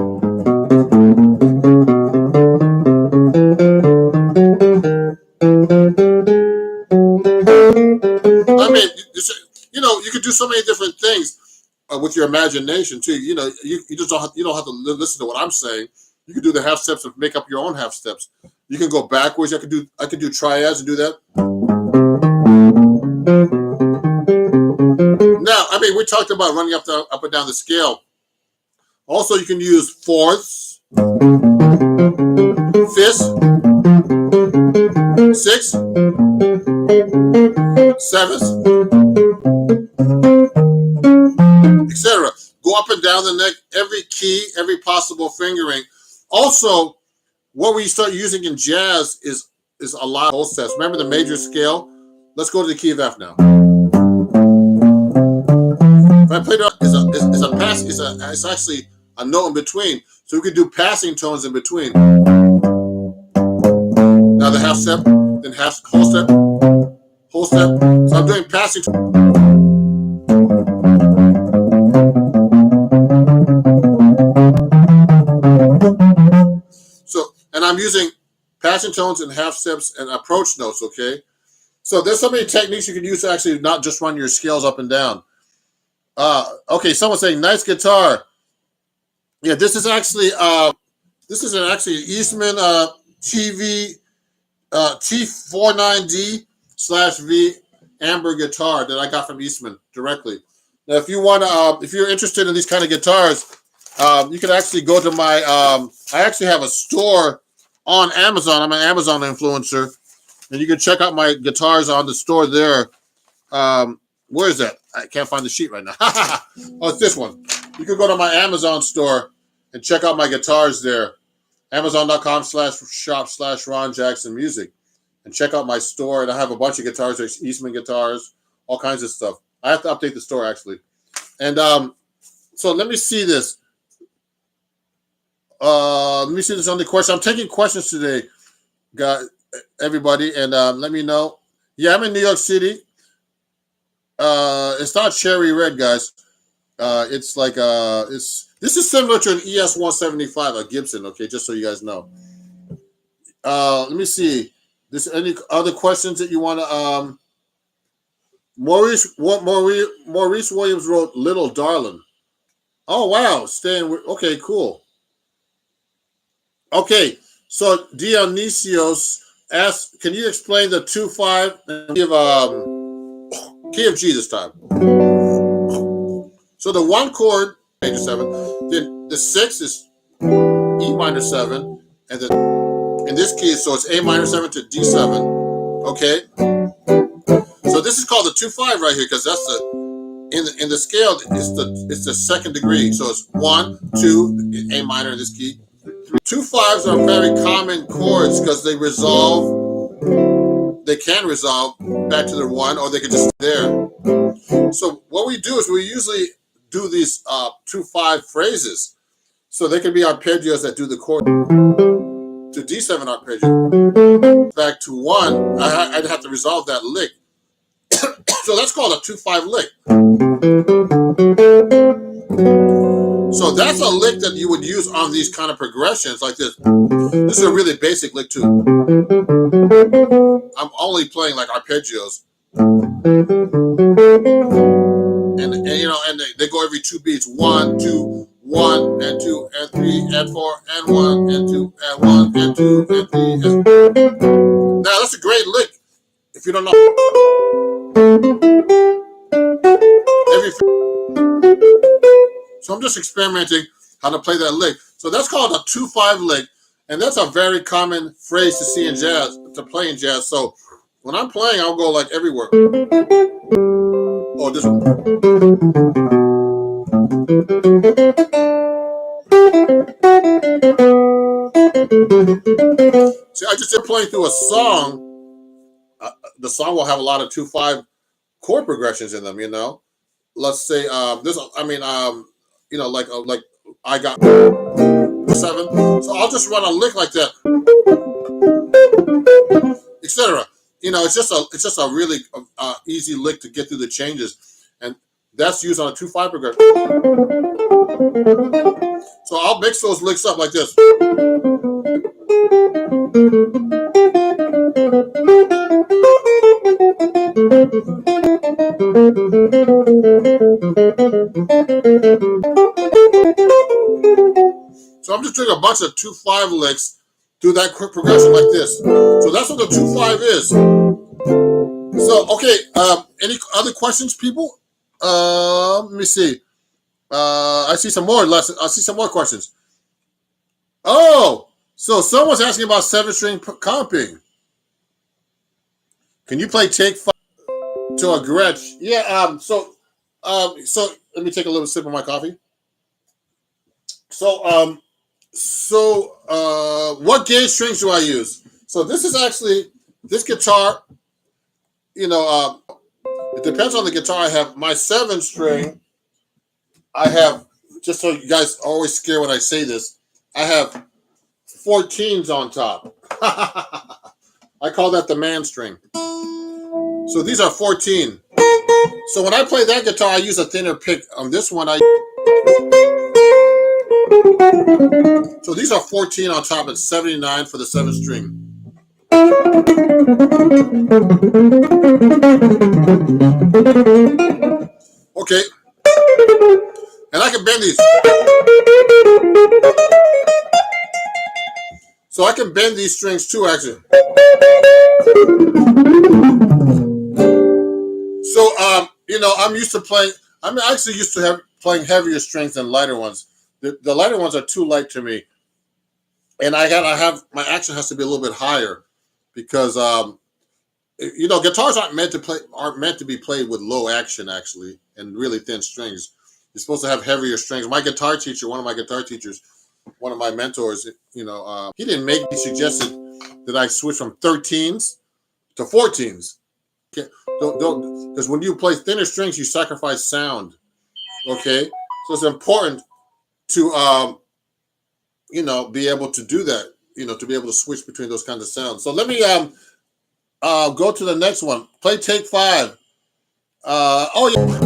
[SPEAKER 1] I mean, you could do so many different things with your imagination too. You just don't have to listen to what I'm saying. You can do the half steps and make up your own half steps. You can go backwards. I could do triads and do that. Now, I mean, we talked about running up and down the scale. Also, you can use fourths, fifths, sixths, sevenths, etc. Go up and down the neck, every key, every possible fingering. Also, what we start using in jazz is a lot of whole steps. Remember the major scale? Let's go to the key of F now. If I play it, it's actually a note in between. So we could do passing tones in between. Now the half step, then whole step, whole step. So I'm doing passing. And I'm using passing tones and half steps and approach notes, okay? So there's so many techniques you can use to actually not just run your scales up and down. Okay, someone's saying, nice guitar. Yeah, this is actually Eastman TV T49D/V amber guitar that I got from Eastman directly. Now, if you're interested in these kind of guitars, you can actually go to my, I actually have a store on Amazon. I'm an Amazon influencer, and you can check out my guitars on the store there. Where is that? I can't find the sheet right now. Oh, it's this one. You can go to my Amazon store and check out my guitars there. Amazon.com/shop/Ron Jackson Music. And check out my store. And I have a bunch of guitars. There's Eastman guitars, all kinds of stuff. I have to update the store, actually. And so let me see this. Let me see this on the question. I'm taking questions today, guys, everybody, and let me know. Yeah, I'm in New York City. It's not cherry red, guys. It's like this is similar to an ES-175, a Gibson. Okay, just so you guys know. Let me see. Any other questions that you want to? Maurice Williams wrote "Little Darling." Oh wow, okay, cool. Okay, so Dionysios asks, can you explain the 2/5 and give key of G this time? So the 1 chord, major 7, then the 6 is E minor 7, and then in this key, so it's A minor 7 to D7. Okay, so this is called the 2/5 right here because that's in the scale it's the second degree. So it's 1, 2, A minor in this key. 2/5s are very common chords because they can resolve back to the 1, or they can just stay there. So what we do is we usually do these 2-5 phrases. So they could be arpeggios that do the chord to D7 arpeggio. Back to 1, I'd have to resolve that lick. So that's called a 2-5 lick. So that's a lick that you would use on these kind of progressions like this. This is a really basic lick too. I'm only playing like arpeggios. And you know, and they go every 2 beats. 1, 2, 1, and 2, and 3, and 4, and 1, and 2, and 1, and 2, and 3. Now that's a great lick. If you don't know, so I'm just experimenting how to play that lick. So that's called a 2-5 lick, and that's a very common phrase to see in jazz, to play in jazz. So when I'm playing, I'll go like everywhere. Oh, this one. See, I just playing through a song. The song will have a lot of 2-5 chord progressions in them. You know, let's say this. I mean, you know, like I got 7. So I'll just run a lick like that, etc. You know, it's just a really easy lick to get through the changes, and that's used on a 2-5 progression. So I'll mix those licks up like this. So I'm just doing a bunch of 2-5 licks through that quick progression like this. So that's what the 2-5 is. So, okay, any other questions, people? Let me see. I see some more lessons. I see some more questions. Oh, so someone's asking about 7-string comping. Can you play Take 5 to a Gretsch? Yeah. So let me take a little sip of my coffee. So what gauge strings do I use? So this is actually this guitar. You know, it depends on the guitar. I have my 7-string. I have, just so you guys are always scared when I say this, I have 14s on top. I call that the man string. So these are 14. So when I play that guitar, I use a thinner pick. On this one, so these are 14 on top. It's 79 for the 7-string. Okay. And I can bend these. So I can bend these strings too, actually. So, you know, I'm actually used to playing heavier strings than lighter ones. The lighter ones are too light to me. And my action has to be a little bit higher because, you know, guitars aren't meant to be played with low action, actually, and really thin strings. You're supposed to have heavier strings. One of my guitar teachers, one of my mentors, you know, he suggested that I switch from 13s to 14s. Okay, don't, because when you play thinner strings, you sacrifice sound. Okay, so it's important to, you know, be able to do that. You know, to be able to switch between those kinds of sounds. So let me go to the next one. Play Take 5. Oh yeah.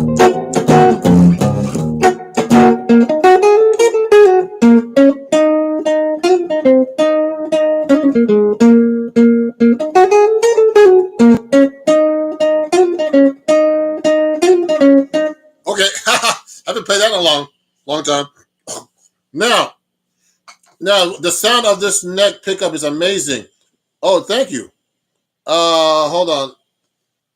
[SPEAKER 1] Okay, I haven't played that in a long time. Now the sound of this neck pickup is amazing. Oh, thank you. Hold on.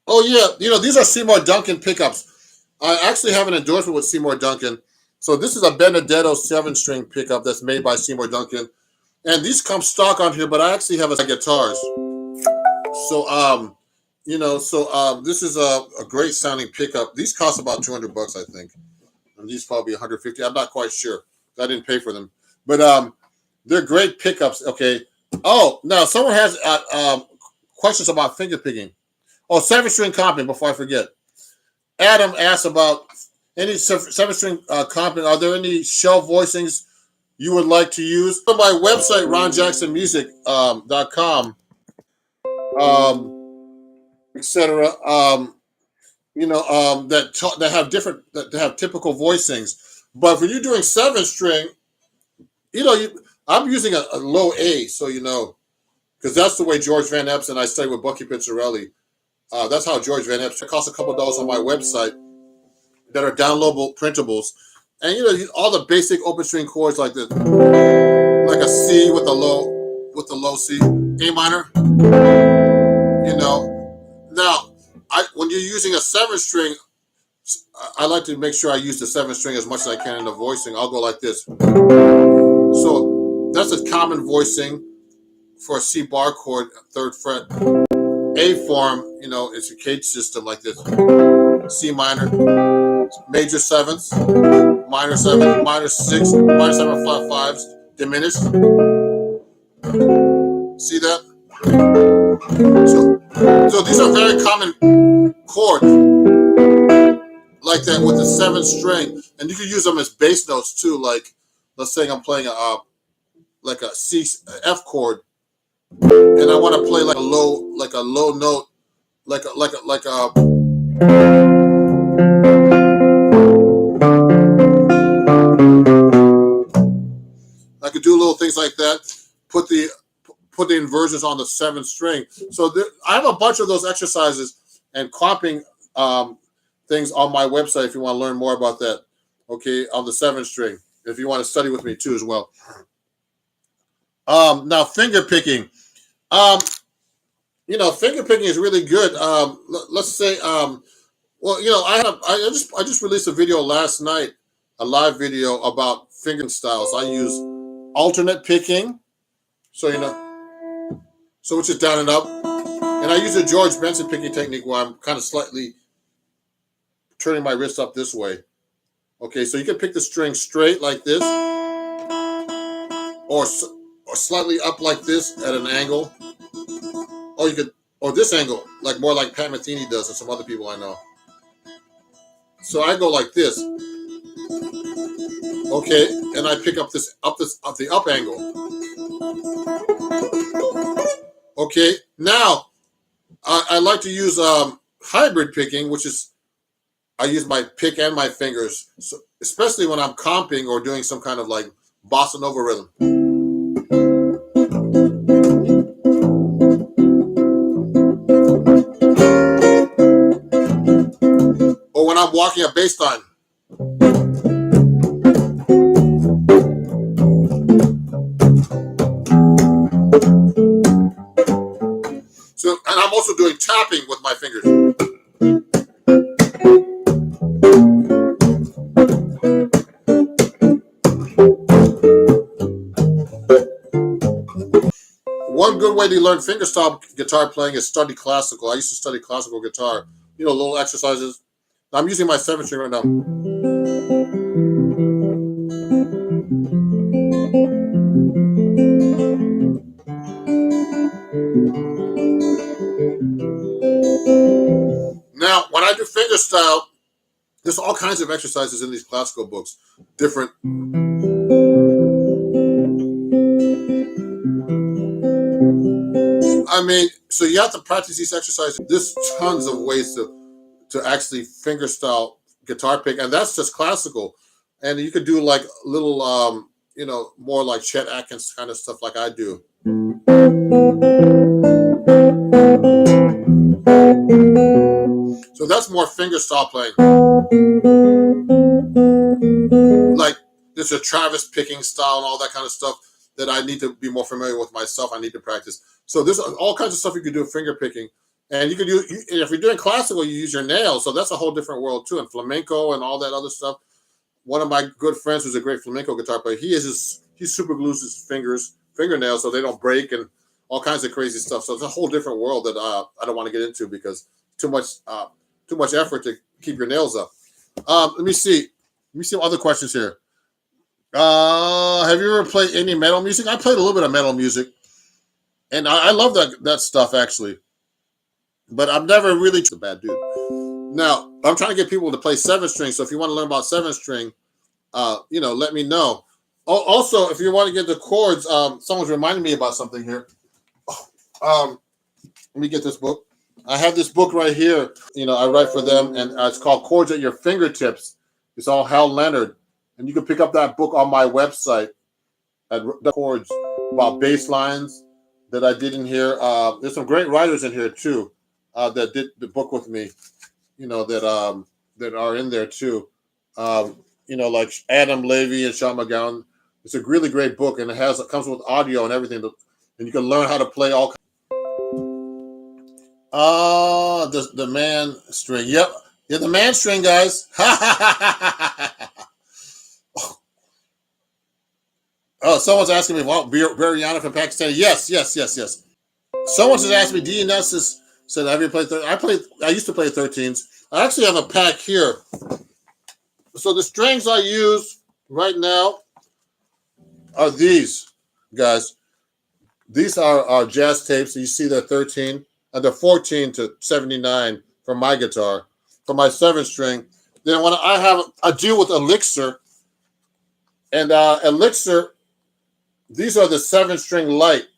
[SPEAKER 1] Oh yeah, you know, these are Seymour Duncan pickups. I actually have an endorsement with Seymour Duncan. So this is a Benedetto 7-string pickup that's made by Seymour Duncan, and these come stock on here. But I actually have guitars. So you know, so this is a great sounding pickup. These cost about $200, I think, and these probably 150. I'm not quite sure. I didn't pay for them, but they're great pickups. Okay. Oh, now someone has questions about finger picking. Oh, 7-string comping. Before I forget, Adam asked about Any seven string comp? Are there any shell voicings you would like to use? On my website, ronjacksonmusic.com, etc. That have different that have typical voicings. But when you're doing seven string, I'm using a low A, so because that's the way George Van Epps and I studied with Bucky Pizzarelli. That's how George Van Epps. It costs a couple dollars on my website that are downloadable printables, and all the basic open string chords like this, like a C with a low C, A minor. Now when you're using a seven string, I like to make sure I use the seven string as much as I can in the voicing. I'll go like this. So that's a common voicing for a C bar chord, third fret. A form, it's a cage system like this. C minor, major sevenths, minor seven, minor six, minor seven, flat fives, diminished. See that? So these are very common chords like that with the seventh string, and you can use them as bass notes too. Like, let's say I'm playing a C F chord, and I want to play like a low note, like a I could do little things like that. Put the inversions on the seventh string. So I have a bunch of those exercises and comping things on my website if you want to learn more about that. Okay, on the seventh string, if you want to study with me too as well. Now finger picking. Finger picking is really good. Let's say, I just released a video last night, a live video about fingering styles. I use alternate picking, so which is down and up, and I use a George Benson picking technique where I'm kind of slightly turning my wrist up this way. Okay, so you can pick the string straight like this, or slightly up like this at an angle. Or this angle, more like Pat Metheny does and some other people I know. So I go like this, okay, and I pick up the up angle. Okay, now I like to use hybrid picking, which is I use my pick and my fingers, so, especially when I'm comping or doing some kind of like bossa nova rhythm. Or when I'm walking a bass line. So, and I'm also doing tapping with my fingers. One good way to learn fingerstyle guitar playing is study classical. I used to study classical guitar. Little exercises. I'm using my seventh string right now. Now, when I do fingerstyle, there's all kinds of exercises in these classical books. Different. So you have to practice these exercises. There's tons of ways to actually fingerstyle guitar pick, and that's just classical. And you could do like little, more like Chet Atkins kind of stuff like I do. So that's more fingerstyle playing. Like there's a Travis picking style and all that kind of stuff that I need to be more familiar with myself. I need to practice. So there's all kinds of stuff you can do with finger picking. And you can do, if you're doing classical, you use your nails. So that's a whole different world too. And flamenco and all that other stuff. One of my good friends who's a great flamenco guitar player, he super glues his fingernails so they don't break and all kinds of crazy stuff. So it's a whole different world that I don't want to get into because too much effort to keep your nails up. Let me see some other questions here. Have you ever played any metal music? I played a little bit of metal music, and I love that stuff actually. But I've never really a bad dude. Now, I'm trying to get people to play 7-string. So if you want to learn about 7-string, let me know. Also, if you want to get the chords, someone's reminding me about something here. Let me get this book. I have this book right here. I write for them, and it's called Chords at Your Fingertips. It's all Hal Leonard, and you can pick up that book on my website at the chords about bass lines that I did in here. There's some great writers in here too that did the book with me. That are in there too. Like Adam Levy and Sean McGowan. It's a really great book, and it comes with audio and everything, and you can learn how to play all. The man string. Yep, yeah, the man string, guys. Oh, someone's asking me, well, Biryana from Pakistan. Yes. Someone just asked me, DNS said, have you played? I used to play 13s. I actually have a pack here. So the strings I use right now are these, guys. These are jazz tapes. You see they're 13, and they're 14 to 79 for my guitar, for my 7-string. Then when I deal with Elixir, and Elixir, these are the 7-string light.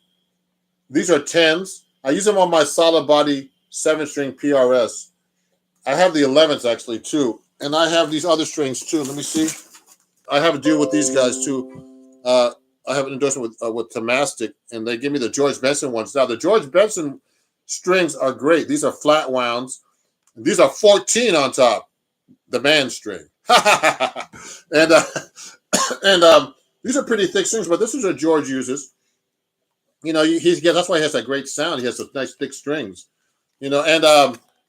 [SPEAKER 1] These are 10s. I use them on my solid body 7-string PRS. I have the 11s actually too, and I have these other strings too. Let me see. I have a deal with these guys too. I have an endorsement with Tomastic, and they give me the George Benson ones. Now the George Benson strings are great. These are flat wounds. These are 14 on top. The man string, and these are pretty thick strings, but this is what George uses. That's why he has that great sound. He has those nice thick strings.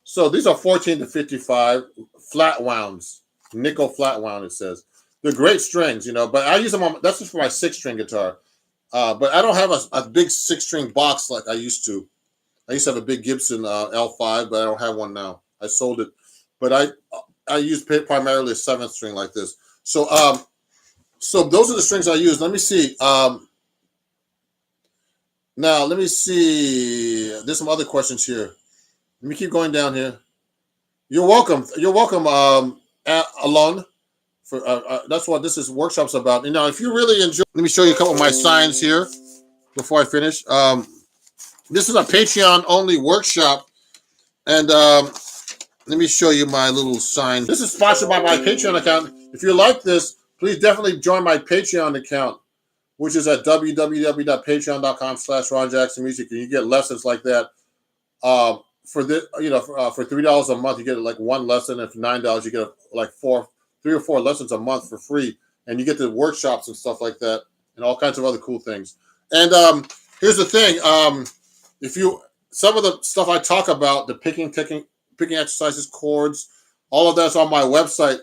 [SPEAKER 1] So these are 14 to 55 flat wounds, nickel flat wound. It says they're great strings, but I use them on. That's just for my 6-string guitar. But I don't have a big 6-string box like I used to. I used to have a big Gibson L5, but I don't have one now. I sold it. But I use primarily a 7th string like this. So those are the strings I use. Let me see. Now let me see. There's some other questions here. Let me keep going down here. You're welcome. Alon. That's what this workshop's about. If you really enjoy, let me show you a couple of my signs here before I finish. This is a Patreon only workshop, and let me show you my little sign. This is sponsored by my Patreon account. If you like this, please definitely join my Patreon account, which is at www.patreon.com/RonJacksonMusic, and you get lessons like that. For $3 a month, you get like one lesson, and for $9, you get like 3 or 4 lessons a month for free, and you get the workshops and stuff like that, and all kinds of other cool things. And here's the thing: some of the stuff I talk about, the picking exercises, chords, all of that's on my website,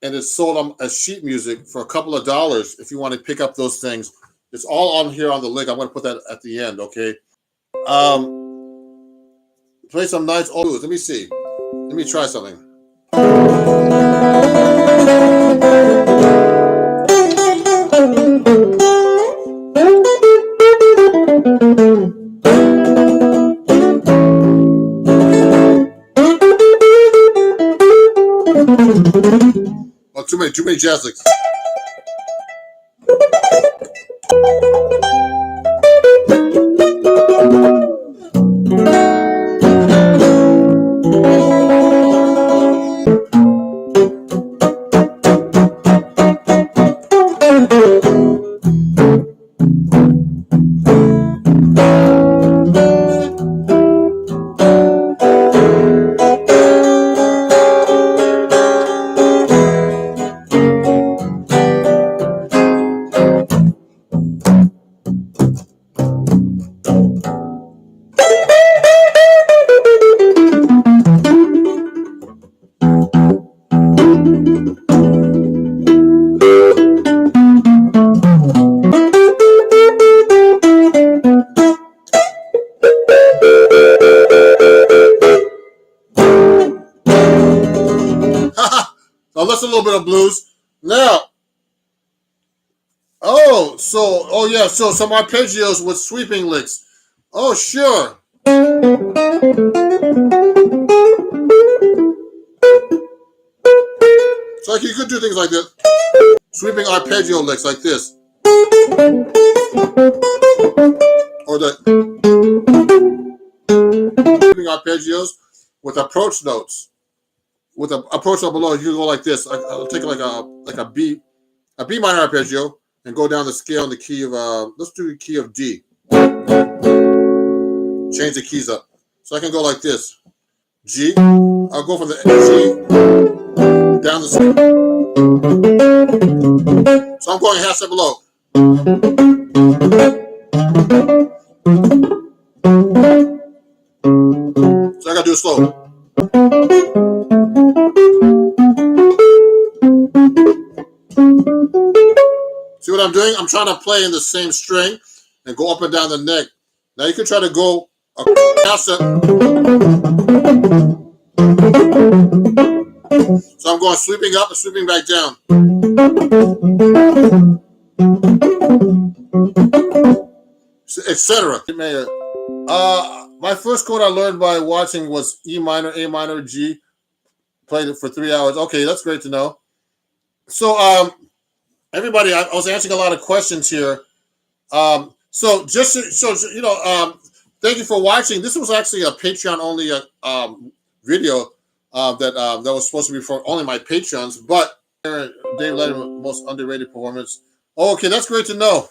[SPEAKER 1] and it's sold as sheet music for a couple of dollars. If you want to pick up those things, it's all on here on the link. I'm going to put that at the end. Okay. Play some nice old blues. Let me see. Let me try something. Oh, too many jazz licks. So let's a little bit of blues. Now, so some arpeggios with sweeping licks. Oh, sure. So like you could do things like this. Sweeping arpeggio licks like this. Or the sweeping arpeggios with approach notes. With an approach note below, you go like this. I'll take like a B minor arpeggio and go down the scale in the key of let's do the key of D. Change the keys up. So I can go like this. G. I'll go from the G down the scale. So I'm going half step below. So I gotta do it slow. See what I'm doing? I'm trying to play in the same string and go up and down the neck. Now you can try to go a half step. So I'm going sweeping up and sweeping back down. Etc. My first chord I learned by watching was E minor, A minor, G. Played it for 3 hours. Okay, that's great to know. So, everybody, I was answering a lot of questions here. So just so you know, thank you for watching. This was actually a Patreon only video that was supposed to be for only my Patreons, but Dave Letterman, most underrated performance. Oh, okay, that's great to know.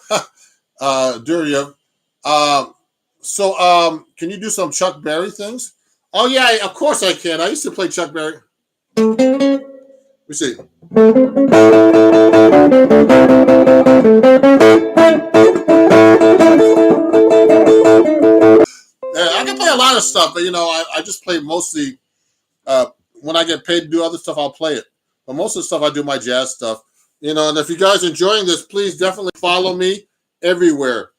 [SPEAKER 1] Duryev. So can you do some Chuck Berry things? Oh yeah, of course I can. I used to play Chuck Berry. Let me see. I can play a lot of stuff, but you know, I just play mostly. When I get paid to do other stuff, I'll play it. But most of the stuff I do my jazz stuff. You know, and if you guys are enjoying this, please definitely follow me everywhere.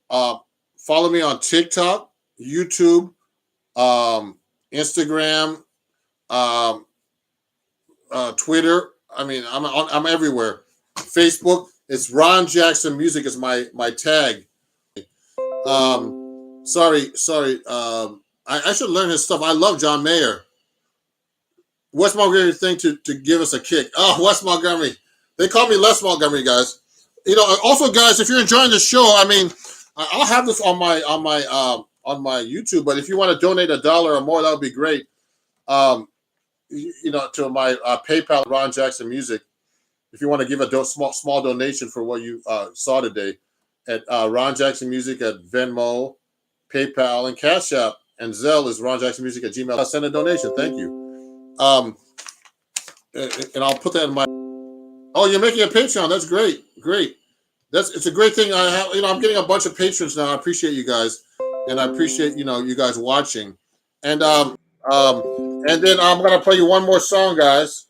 [SPEAKER 1] Follow me on TikTok, YouTube, Instagram, Twitter. I mean, I'm everywhere. Facebook. It's Ron Jackson Music is my tag. Sorry. I should learn his stuff. I love John Mayer. Wes Montgomery thing to give us a kick. Oh, Wes Montgomery. They call me Les Montgomery, guys. You know, also, guys, if you're enjoying the show, I mean, I'll have this on my YouTube. But if you want to donate $1 or more, that would be great. You know, to my PayPal, Ron Jackson Music. If you want to give a small donation for what you saw today, at Ron Jackson Music at Venmo, PayPal, and Cash App, and Zelle is ronjacksonmusic@gmail.com. I'll send a donation. Thank you. And I'll put that in my. Oh, you're making a Patreon. That's great. Great. It's a great thing. I have. You know, I'm getting a bunch of patrons now. I appreciate you guys, and I appreciate you guys watching. And then I'm gonna play you one more song, guys.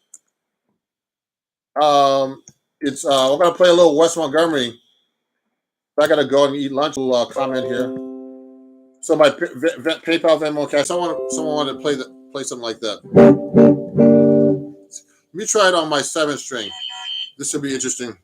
[SPEAKER 1] It's we're gonna play a little Wes Montgomery. I gotta go and eat lunch. We'll comment here. So my PayPal, Venmo, Cash. Someone wanted to play something like that. Let me try it on my 7th string. This should be interesting.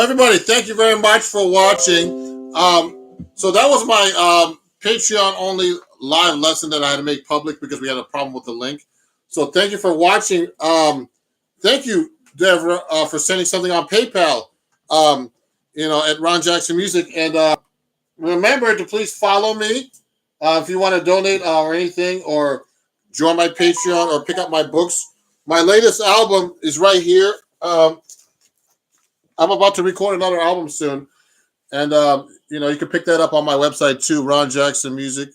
[SPEAKER 1] everybody, thank you very much for watching. So that was my Patreon only live lesson that I had to make public because we had a problem with the link. So thank you for watching. Thank you, Deborah, for sending something on PayPal. At Ron Jackson Music, and remember to please follow me if you want to donate or anything, or join my Patreon or pick up my books. My latest album is right here. I'm about to record another album soon, and you can pick that up on my website too, Ron Jackson Music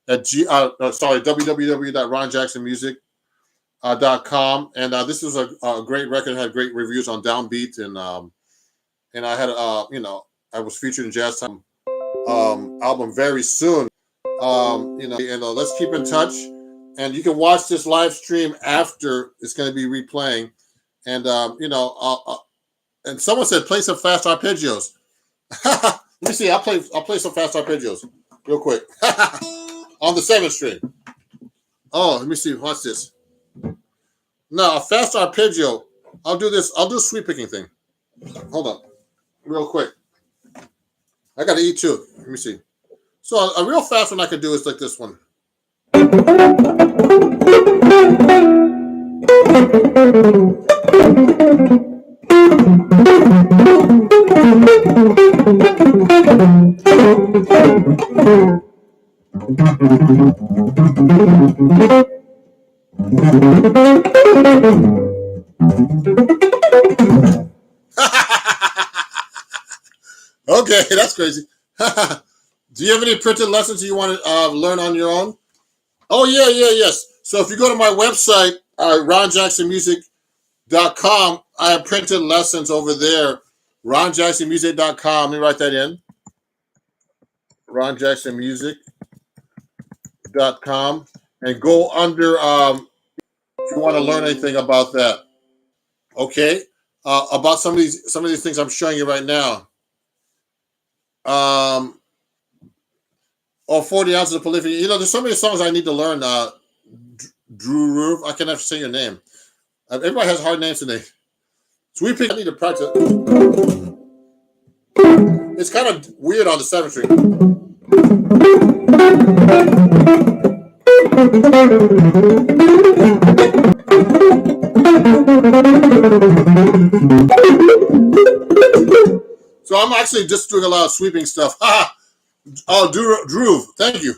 [SPEAKER 1] at www.ronjacksonmusic.com. And this is a great record. It had great reviews on Downbeat, and I had I was featured in Jazz Time album very soon. Let's keep in touch, and you can watch this live stream after it's going to be replaying, and and someone said play some fast arpeggios. Let me see. I'll play some fast arpeggios real quick on the 7th string. Oh, let me see. Watch this. No, a fast arpeggio. I'll do this. I'll do a sweep picking thing. Hold on, real quick. I got to eat too. Let me see. So a real fast one I could do is like this one. Okay, that's crazy. Do you have any printed lessons you want to learn on your own? Oh, yes. So if you go to my website, ronjacksonmusic.com, I have printed lessons over there. ronjacksonmusic.com. Let me write that in. ronjacksonmusic.com, and go under if you want to learn anything about that. Okay, about some of these things I'm showing you right now. 40 ounces of prolific. There's so many songs I need to learn. Drew Roof. I can never say your name. Everybody has hard names today. Sweet pick. I need to practice. It's kind of weird on the 7th string. So I'm actually just doing a lot of sweeping stuff. Oh, Drew, thank you.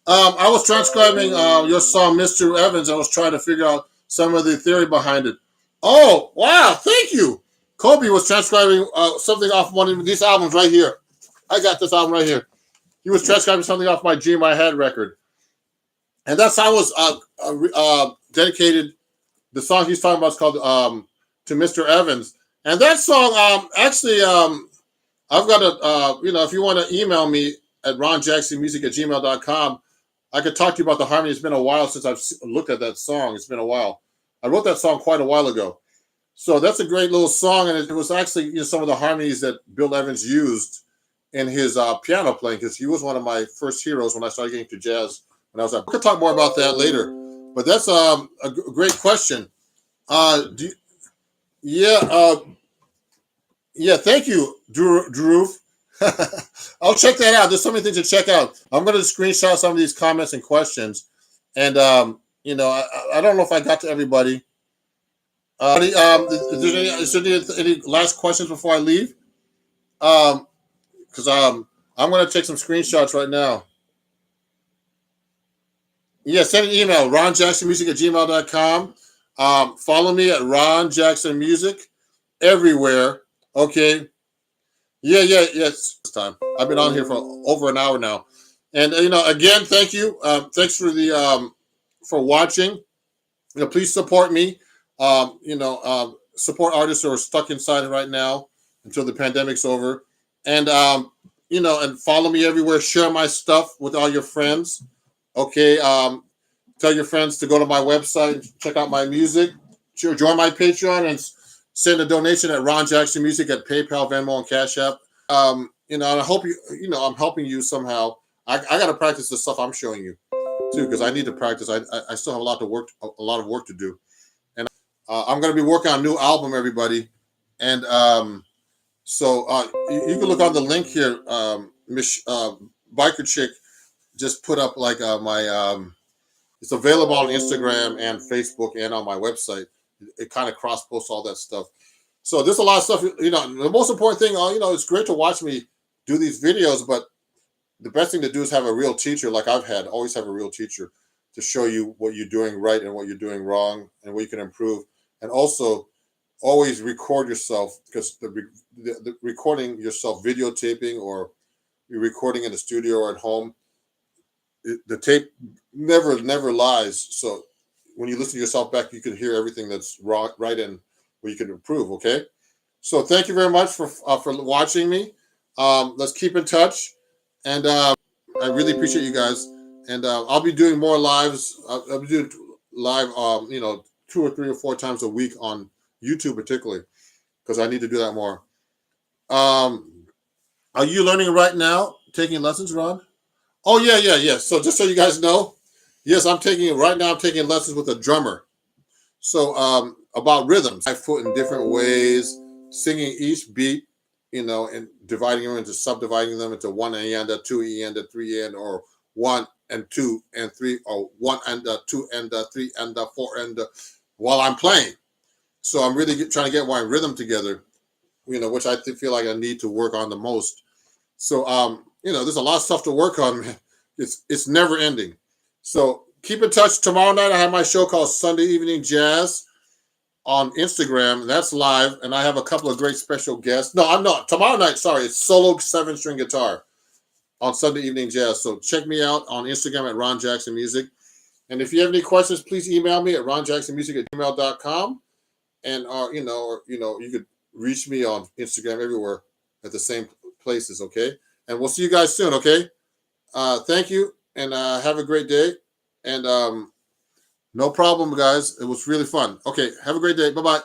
[SPEAKER 1] I was transcribing your song, Mr. Evans. I was trying to figure out some of the theory behind it. Oh, wow, thank you. Kobe was transcribing something off one of these albums right here. I got this album right here. He was transcribing something off my Dream I Had record. And that song was dedicated. The song he's talking about is called To Mr. Evans. And that song, I've got a, if you want to email me at ronjacksonmusic@gmail.com, I could talk to you about the harmony. It's been a while since I've looked at that song. It's been a while. I wrote that song quite a while ago. So that's a great little song. And it was actually some of the harmonies that Bill Evans used in his piano playing, because he was one of my first heroes when I started getting to jazz. When I was at, we could talk more about that later. But that's a great question. Thank you, Drew. I'll check that out. There's so many things to check out. I'm going to screenshot some of these comments and questions. And, I don't know if I got to everybody. Is there any last questions before I leave? Because I'm going to take some screenshots right now. Yeah, send an email, ronjacksonmusic@gmail.com. Follow me at Ron Jackson Music everywhere. Okay. Yes. This time I've been on here for over an hour now, and again, thank you. Thanks for watching. Please support me. Support artists who are stuck inside right now until the pandemic's over, and and follow me everywhere. Share my stuff with all your friends. Okay. Tell your friends to go to my website, check out my music, join my Patreon, and send a donation at Ron Jackson Music at PayPal, Venmo, and Cash App. And I hope I'm helping you somehow. I got to practice the stuff I'm showing you too, because I need to practice. I still have a lot of work to do, and I'm going to be working on a new album, everybody. And So you can look on the link here. Biker Chick just put up like my it's available on Instagram and Facebook and on my website. It kind of cross posts all that stuff. So there's a lot of stuff. The most important thing, it's great to watch me do these videos, but the best thing to do is have a real teacher, like I've had. Always have a real teacher to show you what you're doing right and what you're doing wrong and what you can improve. And also, always record yourself, because the recording yourself, videotaping, or you're recording in the studio or at home, the tape never lies. So when you listen to yourself back, you can hear everything that's wrong, right, and where you can improve. Okay. So thank you very much for watching me. Let's keep in touch, and I really appreciate you guys. And I'll be doing more lives. I'll be doing live, 2 or 3 or 4 times a week on YouTube, particularly, because I need to do that more. Are you learning right now? Taking lessons, Ron? Oh yeah. So just so you guys know, yes, I'm taking lessons with a drummer. So about rhythms, 5 foot in different ways, singing each beat, and dividing them into subdividing them into 1 and a 2 and a 3 and, or 1 and 2 and 3, or 1 and a 2 and a 3 and a 4 and while I'm playing. So I'm really trying to get my rhythm together, which I feel like I need to work on the most. So there's a lot of stuff to work on, man. It's never ending. So keep in touch. Tomorrow night I have my show called Sunday Evening Jazz on Instagram. That's live, and I have a couple of great special guests. No, I'm not. Tomorrow night, sorry, it's solo 7-string guitar on Sunday Evening Jazz. So check me out on Instagram at Ron Jackson Music. And if you have any questions, please email me at ronjacksonmusic@gmail.com. And you could reach me on Instagram everywhere at the same places. Okay, and we'll see you guys soon. Okay, thank you, and have a great day. And no problem, guys. It was really fun. Okay, have a great day. Bye-bye.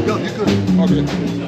[SPEAKER 1] Yeah, you could. Okay.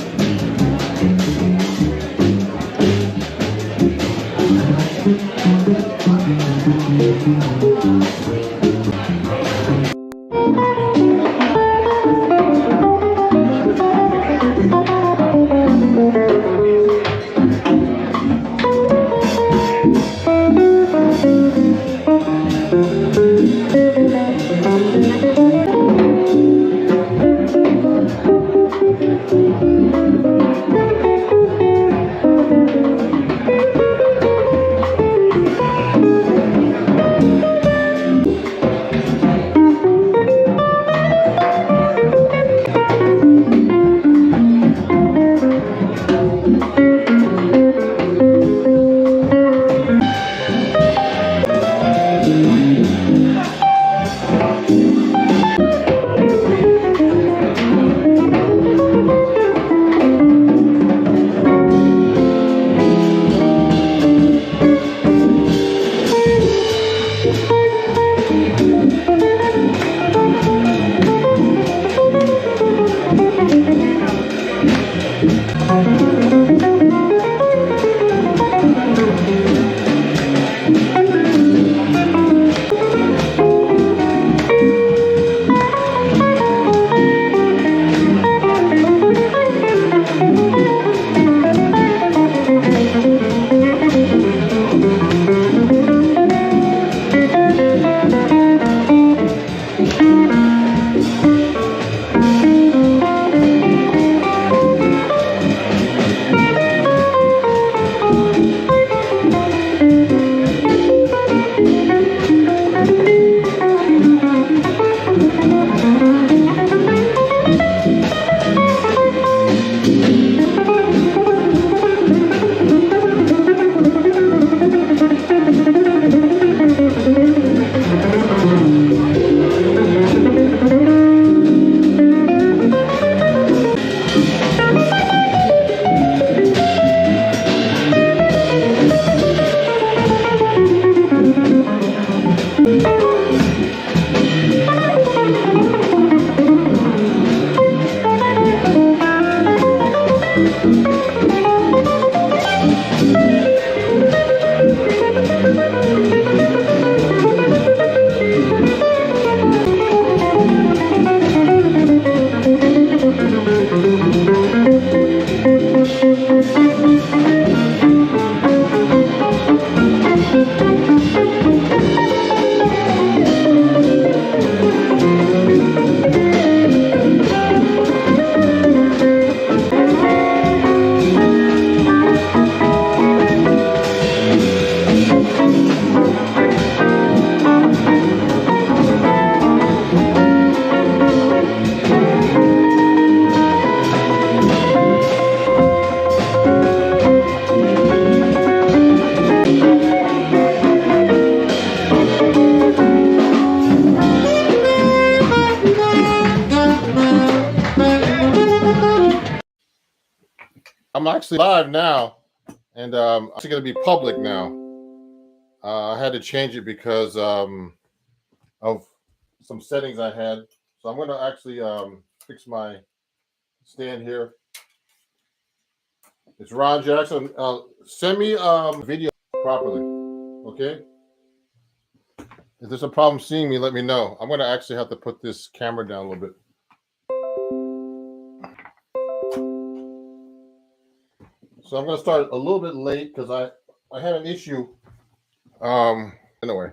[SPEAKER 1] I'm actually live now, and it's actually going to be public now. I had to change it because of some settings I had. So I'm going to actually fix my stand here. It's Ron Jackson. Send me video properly, okay? If there's a problem seeing me, let me know. I'm going to actually have to put this camera down a little bit. So I'm going to start a little bit late because I had an issue. Anyway,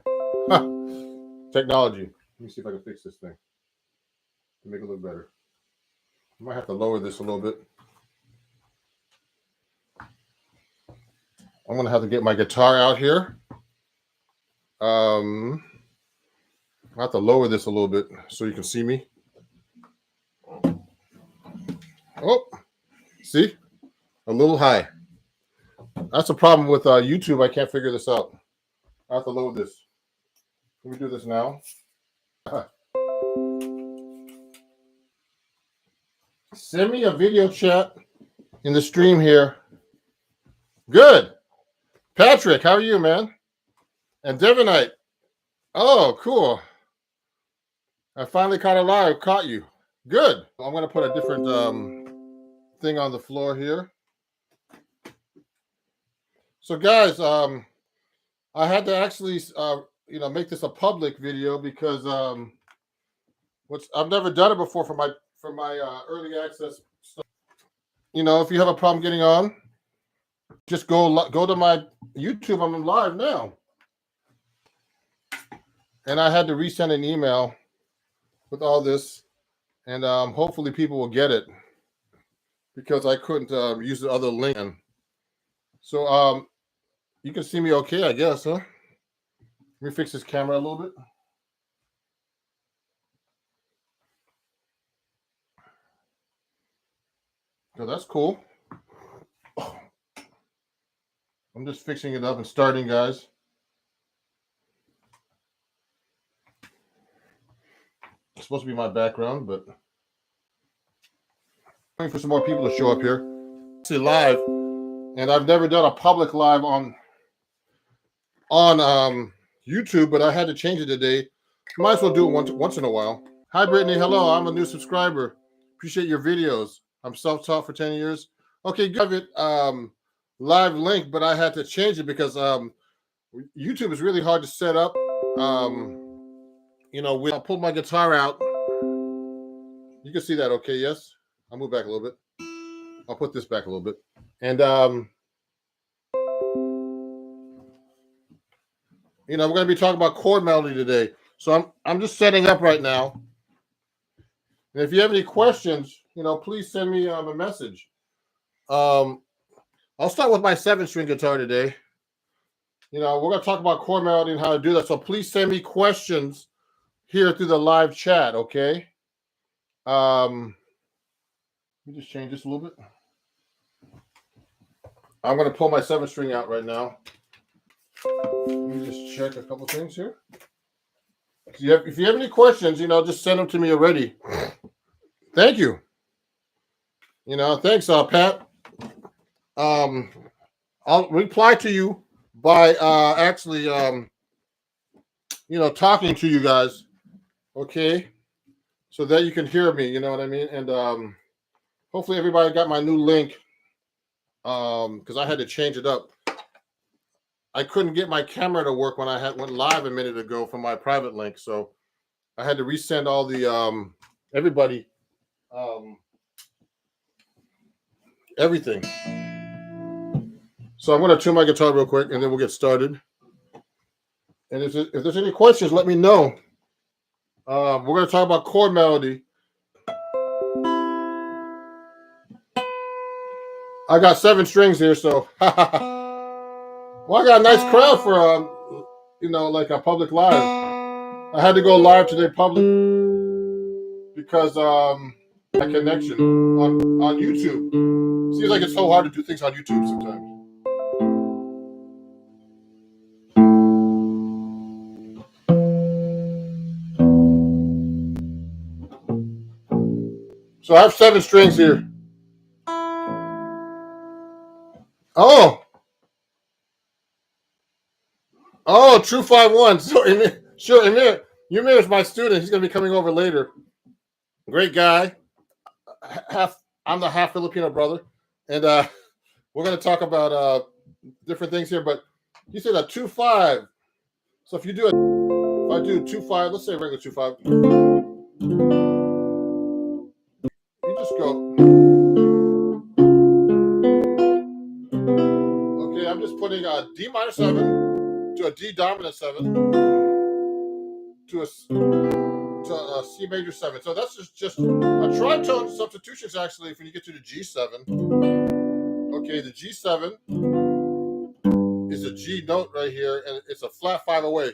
[SPEAKER 1] technology. Let me see if I can fix this thing to make it look better. I might have to lower this a little bit. I'm going to have to get my guitar out here. I have to lower this a little bit so you can see me. Oh, see? A little high. That's a problem with YouTube. I can't figure this out. I have to lower this. Let me do this now. Send me a video chat in the stream here. Good. Patrick, how are you, man? And Devonite. Oh, cool. I finally caught you. Good. I'm going to put a different thing on the floor here. So, guys, I had to actually, make this a public video because I've never done it before for my early access stuff. If you have a problem getting on, just go to my YouTube. I'm live now, and I had to resend an email with all this, and hopefully people will get it because I couldn't use the other link. So you can see me okay, I guess, huh? Let me fix this camera a little bit. So that's cool. I'm just fixing it up and starting, guys. It's supposed to be my background, but I'm waiting for some more people to show up here. See live, and I've never done a public live on YouTube, but I had to change it today. Might as well do it once in a while. Hi, Brittany. Hello. I'm a new subscriber. Appreciate your videos. I'm self-taught for 10 years. Okay, give it live link, but I had to change it because YouTube is really hard to set up. I'll pull my guitar out. You can see that, okay? Yes. I'll move back a little bit. I'll put this back a little bit. And we're going to be talking about chord melody today. So I'm just setting up right now. And if you have any questions, please send me a message. I'll start with my 7-string guitar today. We're going to talk about chord melody and how to do that. So please send me questions here through the live chat, okay? Let me just change this a little bit. I'm going to pull my 7-string out right now. Let me just check a couple things here. If you have any questions, just send them to me already. Thank you. Thanks, Pat. I'll reply to you by actually, talking to you guys, okay? So that you can hear me, you know what I mean? And hopefully everybody got my new link because I had to change it up. I couldn't get my camera to work when I went live a minute ago from my private link, so I had to resend all the everybody everything. So I'm going to tune my guitar real quick, and then we'll get started. And if there's any questions, let me know. We're going to talk about chord melody. I got 7 strings here, so well, I got a nice crowd for like a public live. I had to go live today public because my connection on YouTube. Seems like it's so hard to do things on YouTube sometimes. So I have 7 strings here. Oh, oh, True 5-1. So, sure, Emir is my student. He's going to be coming over later. Great guy. Half, I'm the half Filipino brother, and we're going to talk about different things here. But he said a 2-5. So if I do 2-5, let's say regular 2-5, you just go. Okay, I'm just putting a D minor 7 to a D dominant 7 to a C major 7. So that's just a tritone substitution is actually when you get to the G7. Okay, the G7 is a G note right here, and it's a flat 5 away.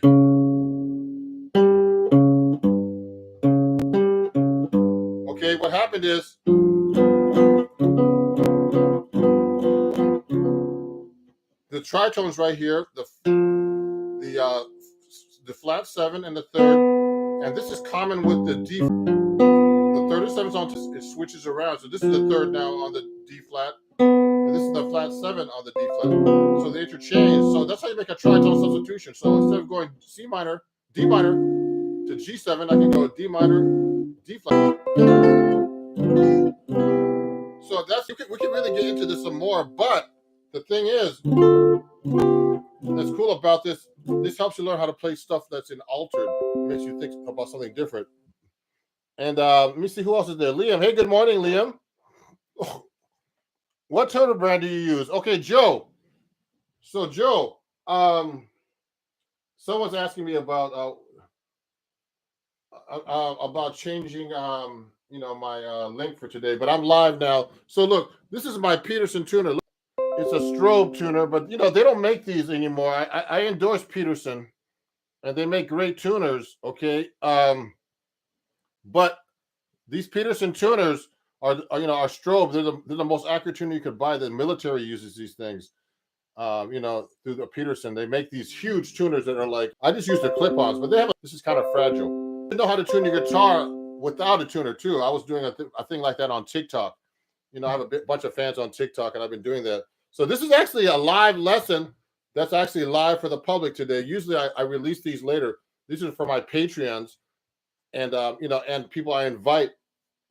[SPEAKER 1] Okay, what happened is the tritones right here, the flat 7 and the third, and this is common with the D. The third and 7 on it switches around. So this is the third now on the D flat, and this is the flat 7 on the D flat. So they interchange. So that's how you make a tritone substitution. So instead of going C minor, D minor to G7, I can go D minor, D flat. So we can really get into this some more. But the thing is, that's cool about this. This helps you learn how to play stuff that's in altered. It makes you think about something different. And let me see who else is there. Liam. Hey, good morning, Liam. Oh, what toner brand do you use? Okay, Joe. So Joe, someone's asking me about changing my link for today, but I'm live now. So look, this is my Peterson tuner. It's a strobe tuner, but they don't make these anymore. I endorse Peterson, and they make great tuners. Okay, but these Peterson tuners are strobe. They're the most accurate tuner you could buy. The military uses these things. Through the Peterson, they make these huge tuners that are like, I just use the clip-ons, but this is kind of fragile. You know how to tune your guitar without a tuner too. I was doing a thing like that on TikTok. I have a bunch of fans on TikTok, and I've been doing that. So this is actually a live lesson that's actually live for the public today. Usually I release these later. These are for my Patreons, and and people I invite,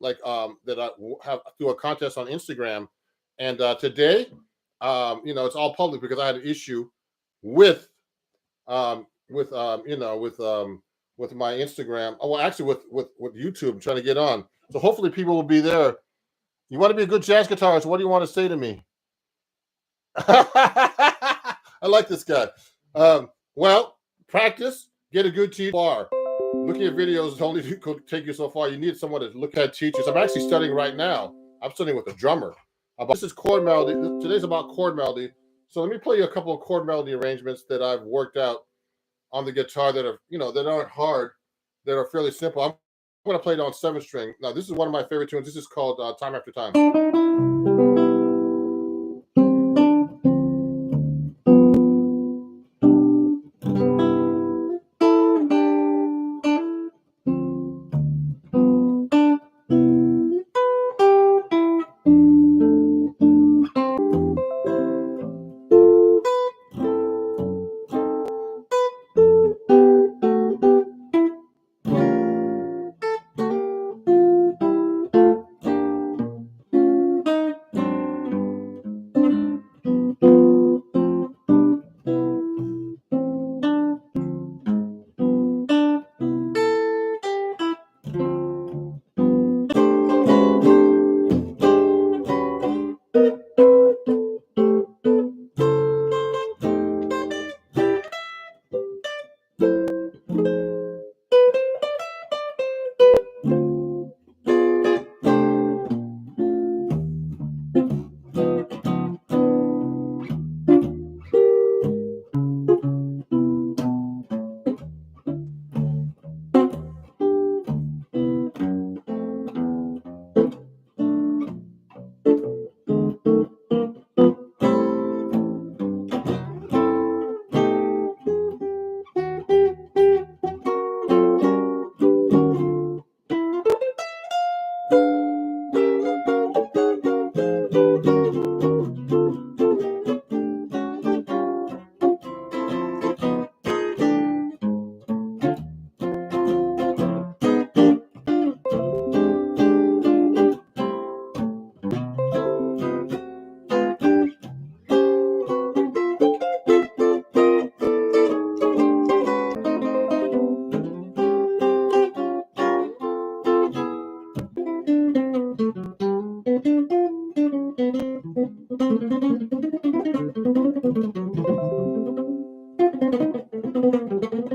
[SPEAKER 1] like that I have through a contest on Instagram. And today, it's all public because I had an issue with with my Instagram. Oh, well, actually with YouTube, I'm trying to get on. So hopefully people will be there. You want to be a good jazz guitarist? What do you want to say to me? I like this guy. Well, practice, get a good teacher. Looking at videos only could take you so far. You need someone to look at teachers. I'm actually studying right now. I'm studying with a drummer. This is chord melody. Today's about chord melody. So let me play you a couple of chord melody arrangements that I've worked out on the guitar that are, that aren't hard, that are fairly simple. I'm going to play it on 7-string. Now, this is one of my favorite tunes. This is called Time After Time. Okay.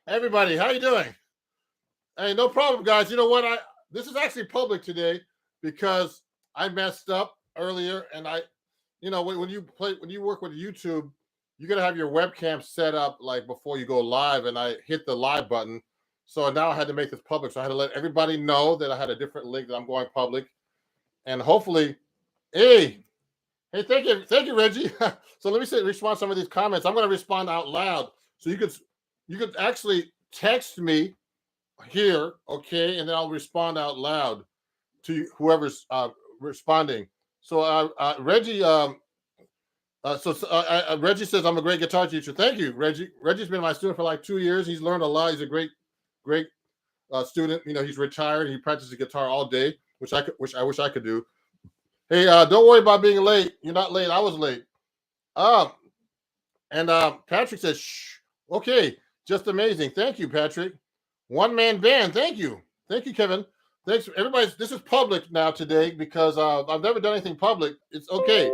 [SPEAKER 1] Everybody, how you doing? Hey, no problem, guys. You know what? This is actually public today because I messed up earlier, and when you work with YouTube, you gotta have your webcam set up like before you go live, and I hit the live button, so now I had to make this public. So I had to let everybody know that I had a different link that I'm going public, and hopefully, hey, hey, thank you, Reggie. So let me respond to some of these comments. I'm going to respond out loud, so you could actually text me here, okay, and then I'll respond out loud to whoever's responding. So Reggie, Reggie says I'm a great guitar teacher. Thank you, Reggie. Reggie's been my student for like 2 years. He's learned a lot. He's a great student. You know, he's retired. He practices guitar all day, which I wish I could do. Hey, don't worry about being late. You're not late. I was late. And Patrick says, shh. Okay, just amazing. Thank you, Patrick. One man band. Thank you, Kevin. Thanks, everybody. This is public now today because I've never done anything public. It's okay.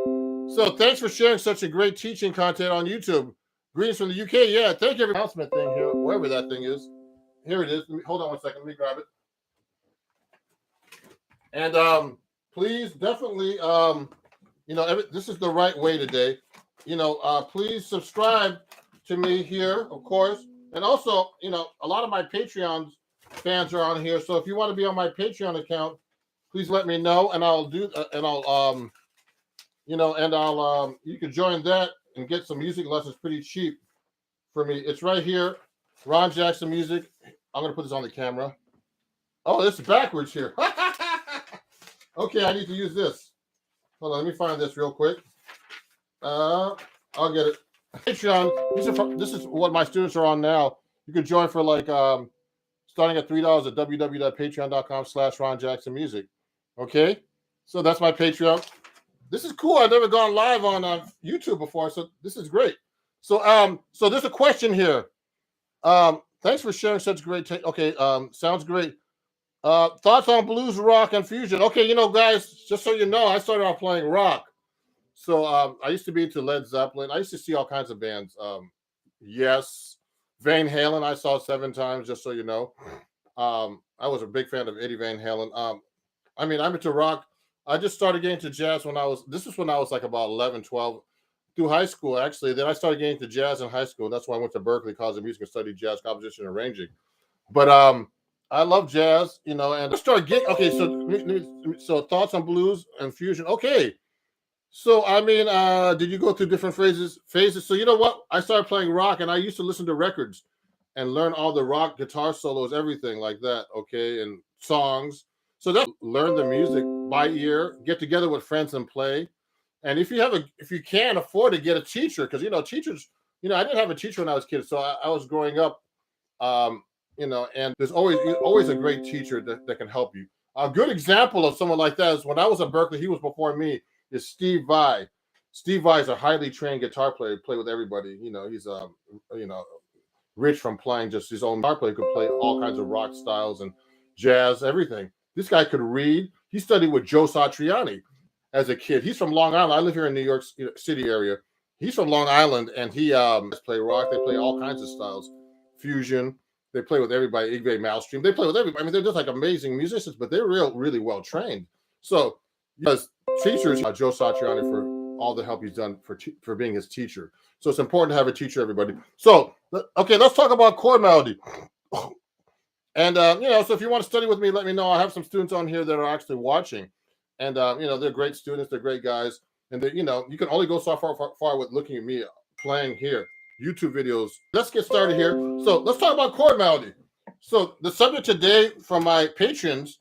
[SPEAKER 1] So thanks for sharing such a great teaching content on YouTube. Greetings from the UK. Yeah, thank you. Announcement thing here, wherever that thing is. Here it is. Hold on one second. Let me grab it. And please, definitely, this is the right way today. Please subscribe to me here, of course. And also, a lot of my Patreon fans are on here. So if you want to be on my Patreon account, please let me know, and I'll do, you can join that and get some music lessons pretty cheap for me. It's right here, Ron Jackson Music. I'm gonna put this on the camera. Oh, this is backwards here. Okay, I need to use this. Hold on, let me find this real quick. I'll get it. Patreon. This is what my students are on now. You can join for like starting at $3 at www.patreon.com/Ron Jackson Music. Okay, so that's my Patreon. This is cool. I've never gone live on YouTube before, so this is great. So so there's a question here. Thanks for sharing such great. Okay, sounds great. Thoughts on blues, rock, and fusion? Okay, guys, just so you know, I started off playing rock. So I used to be into Led Zeppelin. I used to see all kinds of bands. Yes, Van Halen I saw 7 times, just so you know. I was a big fan of Eddie Van Halen. I'm into rock. I just started getting into jazz when I was like about 11, 12, through high school, actually. Then I started getting into jazz in high school. That's why I went to Berklee College of Music and studied jazz composition and arranging. But I love jazz, and I started getting, okay, so thoughts on blues and fusion. Okay. So, did you go through different phases? So, you know what? I started playing rock, and I used to listen to records and learn all the rock guitar solos, everything like that, okay, and songs. So that's learn the music by ear, get together with friends and play. And if you can afford to get a teacher, because teachers, I didn't have a teacher when I was a kid, so I was growing up, and there's always a great teacher that can help you. A good example of someone like that is when I was at Berklee, he was before me, is Steve Vai. Steve Vai is a highly trained guitar player, play with everybody. He's rich from playing just his own guitar player, could play all kinds of rock styles and jazz, everything. This guy could read. He studied with Joe Satriani as a kid. He's from Long Island. I live here in New York City area. He's from Long Island, and he play rock. They play all kinds of styles, fusion. They play with everybody. Igwe Malmsteen. They play with everybody. They're just like amazing musicians, but they're really well trained. So, as teachers, Joe Satriani all the help he's done for being his teacher. So it's important to have a teacher, everybody. So, okay, let's talk about chord melody. And, so if you want to study with me, let me know. I have some students on here that are actually watching. And, they're great students. They're great guys. And, you can only go so far with looking at me playing here. YouTube videos. Let's get started here. So let's talk about chord melody. So the subject today from my patrons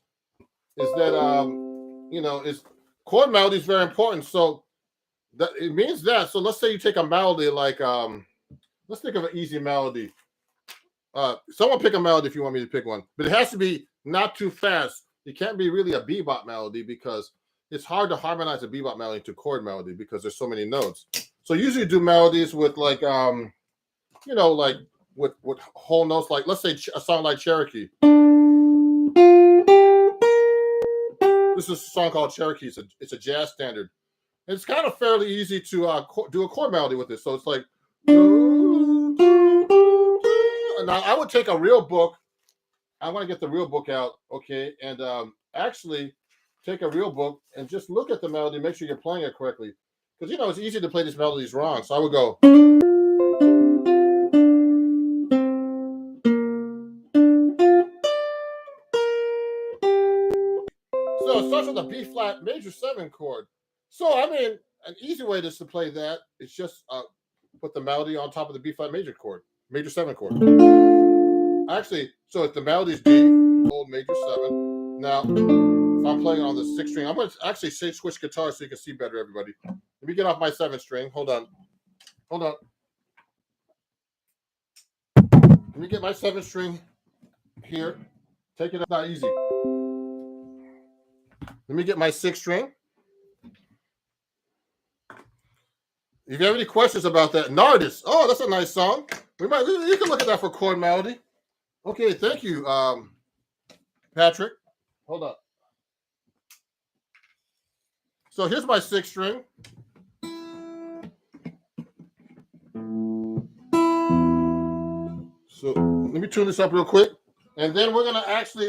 [SPEAKER 1] is that, is chord melody is very important. So that it means that. So let's say you take a melody like, let's think of an easy melody. Someone pick a melody if you want me to pick one, but it has to be not too fast. It can't be really a bebop melody because it's hard to harmonize a bebop melody to chord melody because there's so many notes. So usually do melodies with like, like with whole notes, like let's say a song like Cherokee. This is a song called Cherokee. It's a jazz standard. It's kind of fairly easy to do a chord melody with it. So it's like, now I would take a real book. I want to get the real book out, okay, and actually take a real book and just look at the melody, make sure you're playing it correctly, because it's easy to play these melodies wrong. So I would go. So it starts with a B flat major 7 chord. So I mean, an easy way to play that is just put the melody on top of the B flat major chord, major 7 chord. Actually, so if the melody is D, old major 7. Now, if I'm playing on the 6th string, I'm going to actually switch guitars so you can see better, everybody. Let me get off my 7th string. Hold on. Let me get my 7th string here. Take it up. Not easy. Let me get my 6th string. If you have any questions about that, Nardis. Oh, that's a nice song. You can look at that for chord melody. Okay, thank you, Patrick. Hold up. So here's my 6th string. So let me tune this up real quick, and then we're gonna actually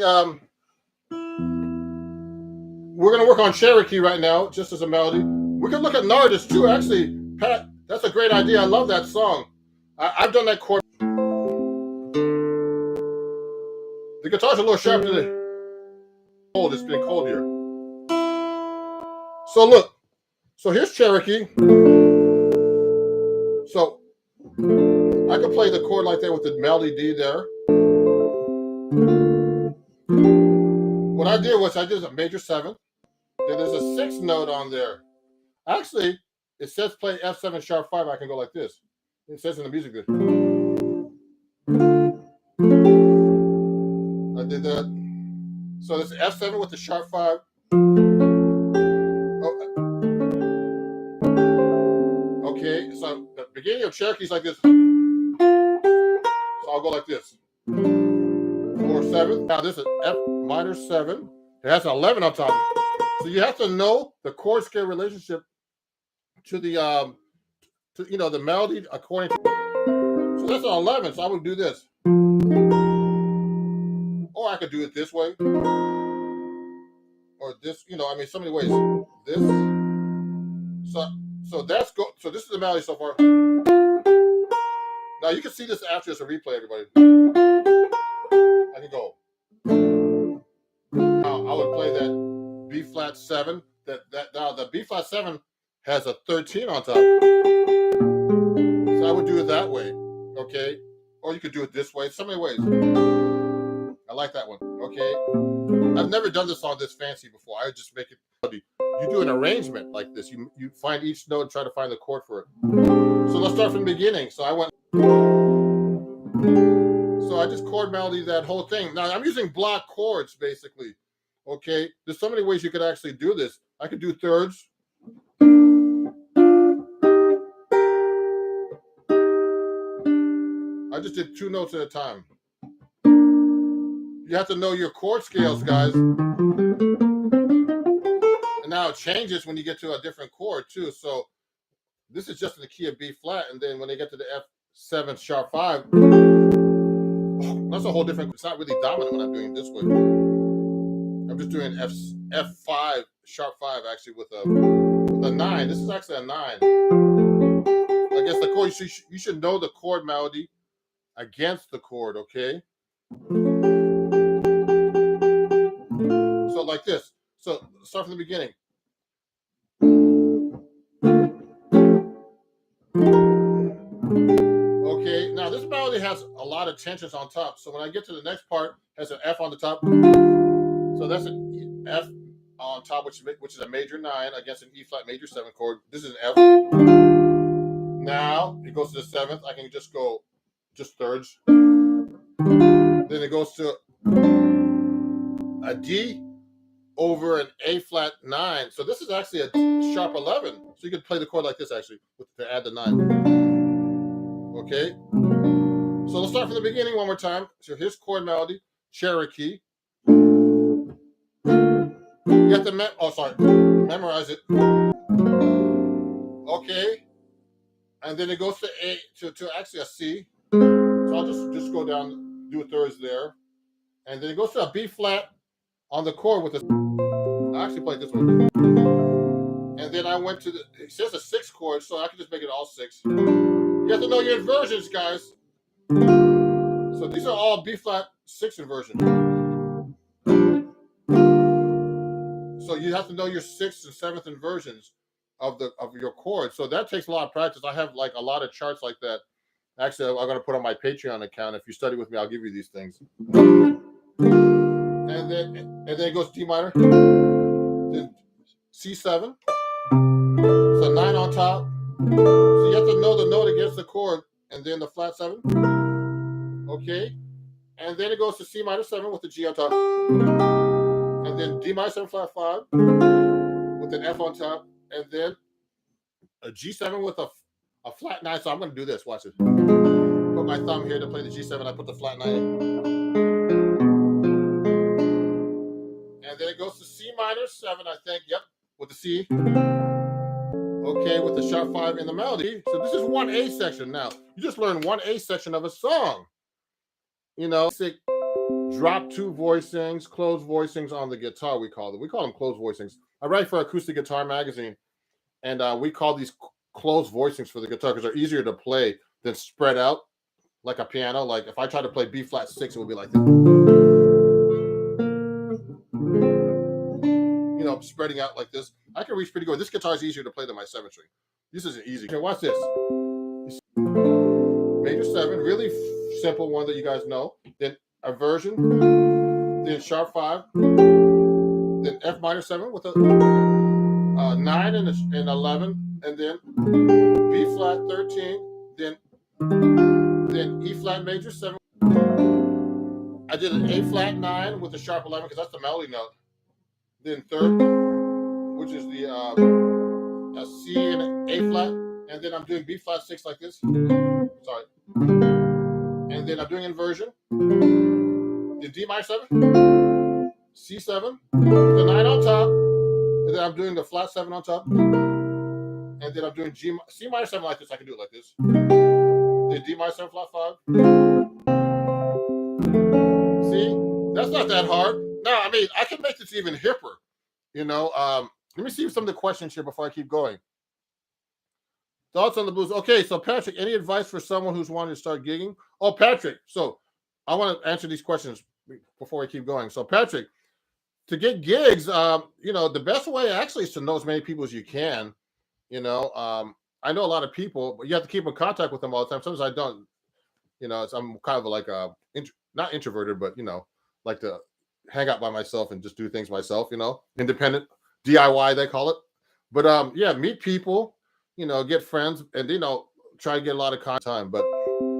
[SPEAKER 1] we're gonna work on Cherokee right now, just as a melody. We can look at Nardis too. Actually, Pat, that's a great idea. I love that song. I've done that chord. The guitar's a little sharp today. Cold. It's been cold here. So look. So here's Cherokee. So I can play the chord like that with the melody D there. What I did was I did a major 7. Then there's a 6th note on there. Actually, it says play F7 sharp 5. I can go like this. It says in the music. I did that. So there's F7 with the sharp 5. Okay, so the beginning of Cherokee is like this. So I'll go like this. 4 7. Now this is F minor 7. It has an 11 on top. So you have to know the chord scale relationship to the the melody according to. So that's an 11. So I would do this. Or I could do it this way. Or this, so many ways. This. So that's go. So this is the melody so far. Now you can see this after it's a replay, everybody. I can go. Now I would play that B flat 7. Now the B flat 7 has a 13 on top. So I would do it that way, okay? Or you could do it this way. So many ways. I like that one. Okay. I've never done this song this fancy before. I would just make it. You do an arrangement like this. You find each note and try to find the chord for it. So let's start from the beginning. So I just chord melody that whole thing. Now I'm using block chords basically. Okay. There's so many ways you could actually do this. I could do thirds. I just did 2 notes at a time. You have to know your chord scales, guys. And now it changes when you get to a different chord too. So this is just in the key of B flat, and then when they get to the F7 sharp 5, that's a whole different. It's not really dominant when I'm doing it this way. I'm just doing F5 sharp 5 actually with a the 9. This is actually a 9 against the chord. You should know the chord melody against the chord, okay? So like this. So start from the beginning. Okay, now this melody has a lot of tensions on top. So when I get to the next part, it has an F on the top. So that's an F on top, which is a major 9 against an E flat major 7 chord. This is an F. Now it goes to the 7th. I can just go just thirds. Then it goes to a D over an A flat 9. So this is actually a sharp 11. So you could play the chord like this actually to add the 9. Okay. So let's start from the beginning one more time. So here's chord melody, Cherokee. You have to memorize it. Okay. And then it goes to A to actually a C. So I'll just go down, do a thirds there. And then it goes to a B flat on the chord with a I actually played this one. And then I went to it says a 6 chord, so I can just make it all 6. You have to know your inversions, guys. So these are all B flat 6 inversions. So you have to know your 6th and 7th inversions of your chords. So that takes a lot of practice. I have like a lot of charts like that. Actually, I'm going to put on my Patreon account. If you study with me, I'll give you these things. And then it goes D minor, then C7. So 9 on top. So you have to know the note against the chord, and then the flat 7. Okay. And then it goes to C minor 7 with the G on top. And then D minor 7 flat 5 with an F on top. And then a G7 with a flat 9. So I'm going to do this. Watch it. Put my thumb here to play the G7. I put the flat 9 in. And then it goes to C minor 7, I think. Yep. With the C. Okay, with the sharp 5 in the melody. So this is 1A section now. You just learned 1A section of a song. You know, drop 2 voicings, closed voicings on the guitar, we call them. We call them closed voicings. I write for Acoustic Guitar Magazine, and we call these closed voicings for the guitar because they're easier to play than spread out like a piano. Like if I try to play B flat 6, it would be like this. You know, spreading out like this. I can reach pretty good. This guitar is easier to play than my 7 string. This isn't easy. Okay, watch this. Major 7, really simple one that you guys know. Then a version, then sharp 5, then F minor 7 with a 9 and 11, and then B flat 13, then E flat major 7. I did an A flat 9 with a sharp 11 because that's the melody note. Then third, which is the a C and A flat, and then I'm doing B flat 6 like this. Sorry. And then I'm doing inversion. Then D minor 7, C7, the 9 on top, and then I'm doing the flat 7 on top, and then I'm doing C minor 7 like this. I can do it like this. Then D minor 7 flat 5. See, that's not that hard. No, I mean I can make this even hipper. You know, let me see some of the questions here before I keep going. Thoughts on the blues? Okay, so Patrick, any advice for someone who's wanting to start gigging? Oh, Patrick, so I want to answer these questions before I keep going. So, Patrick, to get gigs, you know, the best way actually is to know as many people as you can. You know, I know a lot of people, but you have to keep in contact with them all the time. Sometimes I don't. You know, I'm kind of like not introverted, but you know, like to hang out by myself and just do things myself. You know, independent DIY they call it. But yeah, meet people. You know, get friends, and you know, try to get a lot of content. But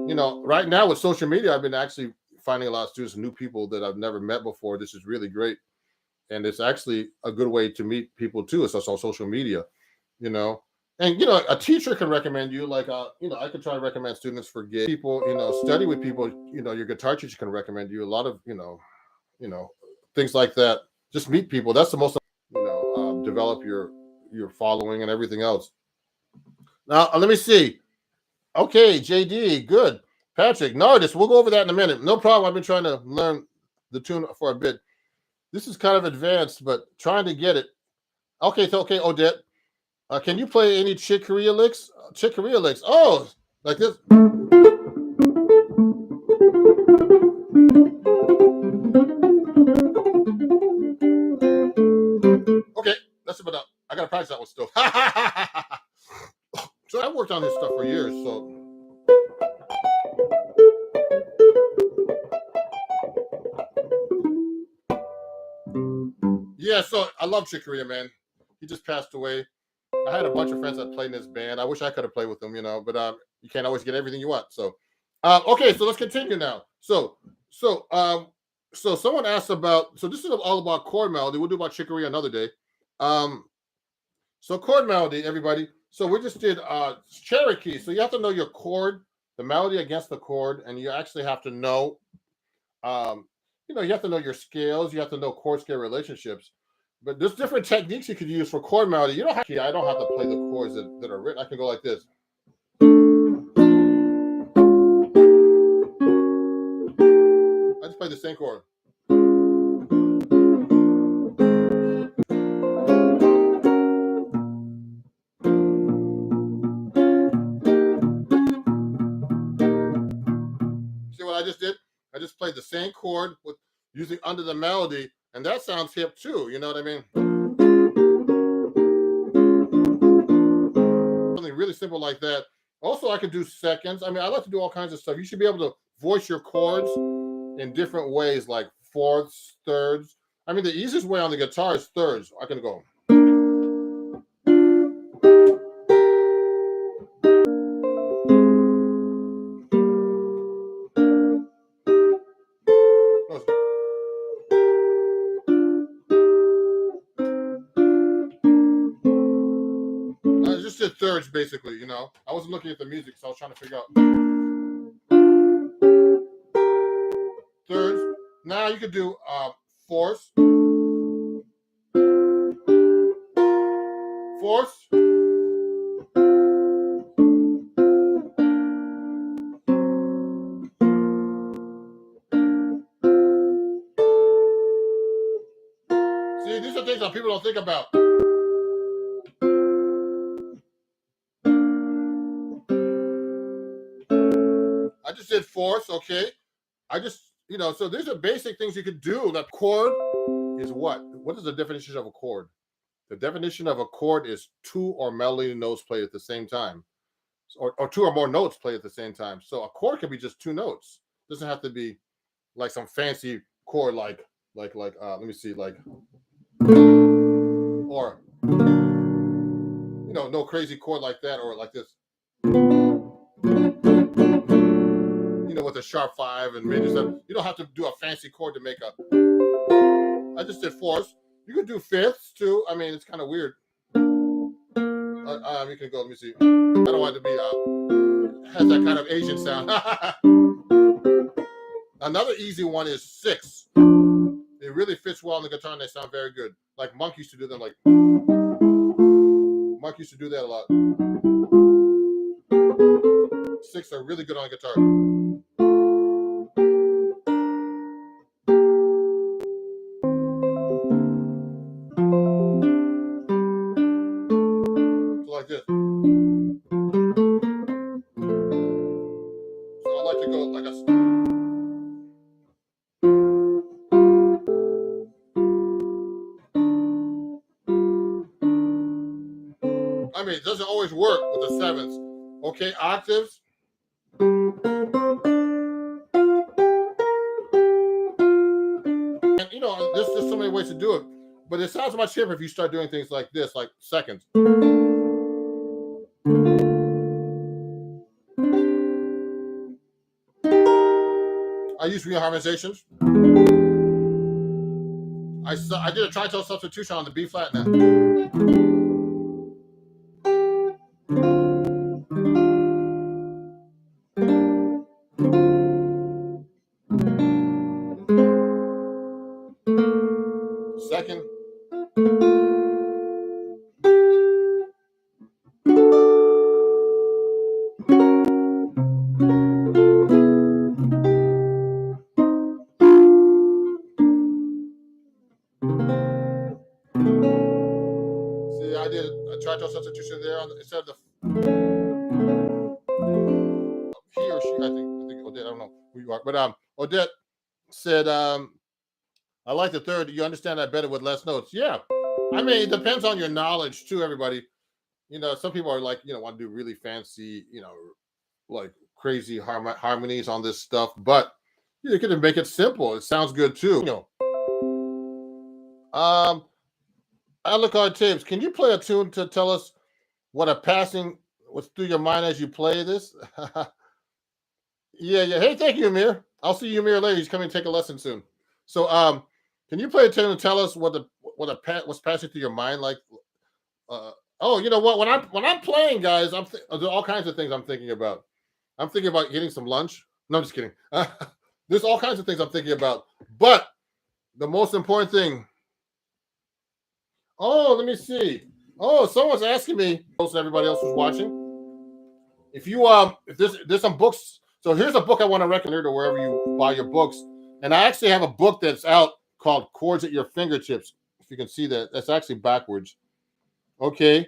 [SPEAKER 1] you know, right now with social media, I've been actually finding a lot of students, new people that I've never met before. This is really great, and it's actually a good way to meet people too. It's also on social media, you know. And you know, a teacher can recommend you. Like, you know, I could try to recommend students for gigs. People, you know, study with people. You know, your guitar teacher can recommend you. A lot of, you know, things like that. Just meet people. That's the most, you know, develop your following and everything else. Now, let me see. Okay, JD, good. Patrick, Nardis, we'll go over that in a minute. No problem. I've been trying to learn the tune for a bit. This is kind of advanced, but trying to get it. Okay, so okay, Odette. Can you play any Chick Corea licks? Chick Corea licks. Oh, like this. Okay, that's about it. I gotta practice that one still. So I worked on this stuff for years. So yeah, so I love Chick Corea, man. He just passed away. I had a bunch of friends that played in this band. I wish I could have played with them, you know, but you can't always get everything you want. So, okay, so let's continue now. So someone asked about. So this is all about chord melody. We'll do about Chick Corea another day. So chord melody, everybody. So we just did Cherokee. So you have to know your chord, the melody against the chord, and you actually have to know, you know, you have to know your scales. You have to know chord scale relationships. But there's different techniques you could use for chord melody. You don't have to, I don't have to play the chords that are written. I can go like this. I just play the same chord. See what I just did? I just played the same chord with using under the melody, and that sounds hip too. You know what I mean? Something really simple like that. Also, I could do seconds. I mean, I like to do all kinds of stuff. You should be able to voice your chords in different ways, like fourths, thirds. I mean, the easiest way on the guitar is thirds. I can go. I just did thirds, basically, you know. I wasn't looking at the music, so I was trying to figure out. Thirds. Now you could do fourths. Fourths. See, these are things that people don't think about. I just did fourths, okay? I just, you know, so these are basic things you could do. That chord is what? What is the definition of a chord? The definition of a chord is two or melody notes played at the same time, or two or more notes played at the same time. So a chord can be just two notes. It doesn't have to be like some fancy chord like let me see, like, or you know, no crazy chord like that, or like this. You know, with a sharp five and major seven. You don't have to do a fancy chord to make a. I just did fourths. You could do fifths too. I mean, it's kind of weird. You can go. Let me see. I don't want it to be has that kind of Asian sound. Another easy one is six. It really fits well on the guitar and they sound very good. Like Monk used to do them. Like Monk used to do that a lot. Six are really good on the guitar. So like this. So I like to go like a. I mean, it doesn't always work with the sevenths. Okay, octaves. And you know, there's just so many ways to do it. But it sounds much different if you start doing things like this, like seconds. I use reharmonizations. I did a tritone substitution on the B flat now. Second. instead of the he or she, I think Odette, I don't know who you are, but Odette said, I like the third. You understand that better with less notes. Yeah. I mean, it depends on your knowledge too, everybody. Some people are like, want to do really fancy, like crazy harmonies on this stuff, but you can make it simple. It sounds good too. Alucard Tibbs, can you play a tune to tell us what a passing was through your mind as you play this? Yeah. Hey, thank you, Amir. I'll see you, Amir, later. He's coming to take a lesson soon. So, can you play a tune and tell us what's passing through your mind? Like, oh, you know what? When I'm playing, guys, there's all kinds of things I'm thinking about. I'm thinking about getting some lunch. No, I'm just kidding. There's all kinds of things I'm thinking about, but the most important thing. Oh, let me see. Oh, someone's asking me. Most everybody else who's watching. If there's some books. So here's a book I want to recommend to wherever you buy your books. And I actually have a book that's out called Chords at Your Fingertips. If you can see that, that's actually backwards. Okay.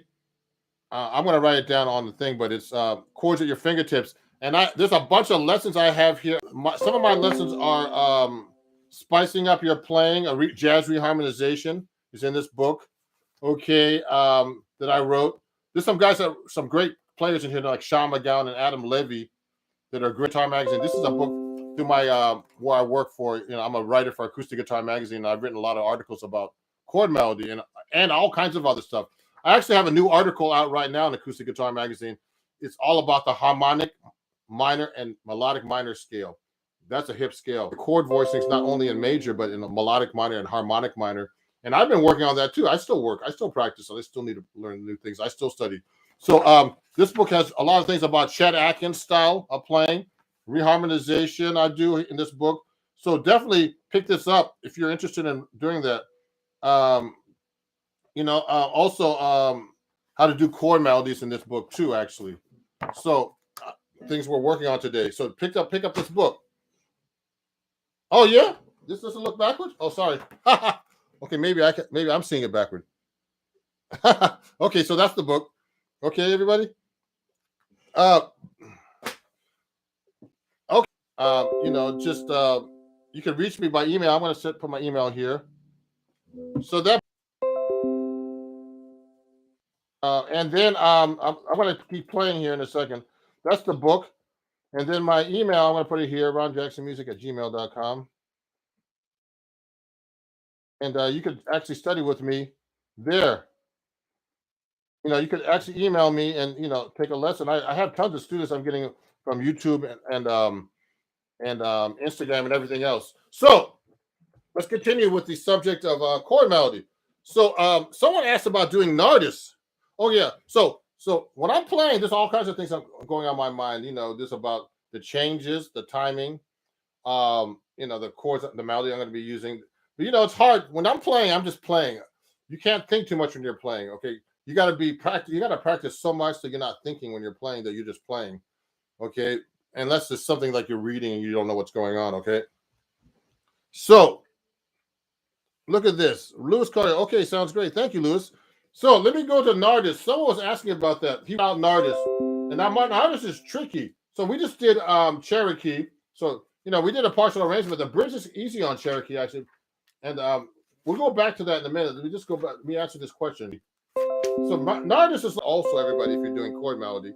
[SPEAKER 1] I'm going to write it down on the thing, but it's Chords at Your Fingertips. And there's a bunch of lessons I have here. Some of my lessons are spicing up your playing. Jazz reharmonization is in this book. Okay. That I wrote. There's some great players in here like Sean McGowan and Adam Levy that are great guitar magazine. This is a book through my where I work for. I'm a writer for Acoustic Guitar Magazine, and I've written a lot of articles about chord melody and all kinds of other stuff. I actually have a new article out right now in Acoustic Guitar Magazine. It's all about the harmonic minor and melodic minor scale. That's a hip scale. The chord voicing is not only in major, but in a melodic minor and harmonic minor. And I've been working on that too. I still work. I still practice. So I still need to learn new things. I still study. So this book has a lot of things about Chet Atkins style of playing, reharmonization I do in this book. So definitely pick this up if you're interested in doing that. Also how to do chord melodies in this book too, actually. So things we're working on today. So pick up this book. Oh yeah, this doesn't look backwards. Oh, sorry. Okay, maybe I'm seeing it backward. Okay, so that's the book. Okay, everybody. Okay. You can reach me by email. I'm going to put my email here. So that. And then I'm going to keep playing here in a second. That's the book. And then my email, I'm going to put it here, ronjacksonmusic@gmail.com. And you could actually study with me there. You could actually email me and, take a lesson. I have tons of students I'm getting from YouTube and Instagram and everything else. So let's continue with the subject of chord melody. So someone asked about doing Nardis. Oh yeah. So when I'm playing, there's all kinds of things going on my mind. This about the changes, the timing, the chords, the melody I'm going to be using. But it's hard when I'm playing. I'm just playing. You can't think too much when you're playing. Okay, you got to be practice. You got to practice so much that you're not thinking when you're playing. That you're just playing. Okay, unless there's something like you're reading and you don't know what's going on. Okay, so look at this, Lewis Carter. Okay, sounds great. Thank you, Lewis. So let me go to Nardis. Someone was asking about that. He found Nardis, and now Nardis is tricky. So we just did Cherokee. So we did a partial arrangement. The bridge is easy on Cherokee actually, and we'll go back to that in a minute. Let me just go back. Let me answer this question. So Nardis is also, everybody, if you're doing chord melody,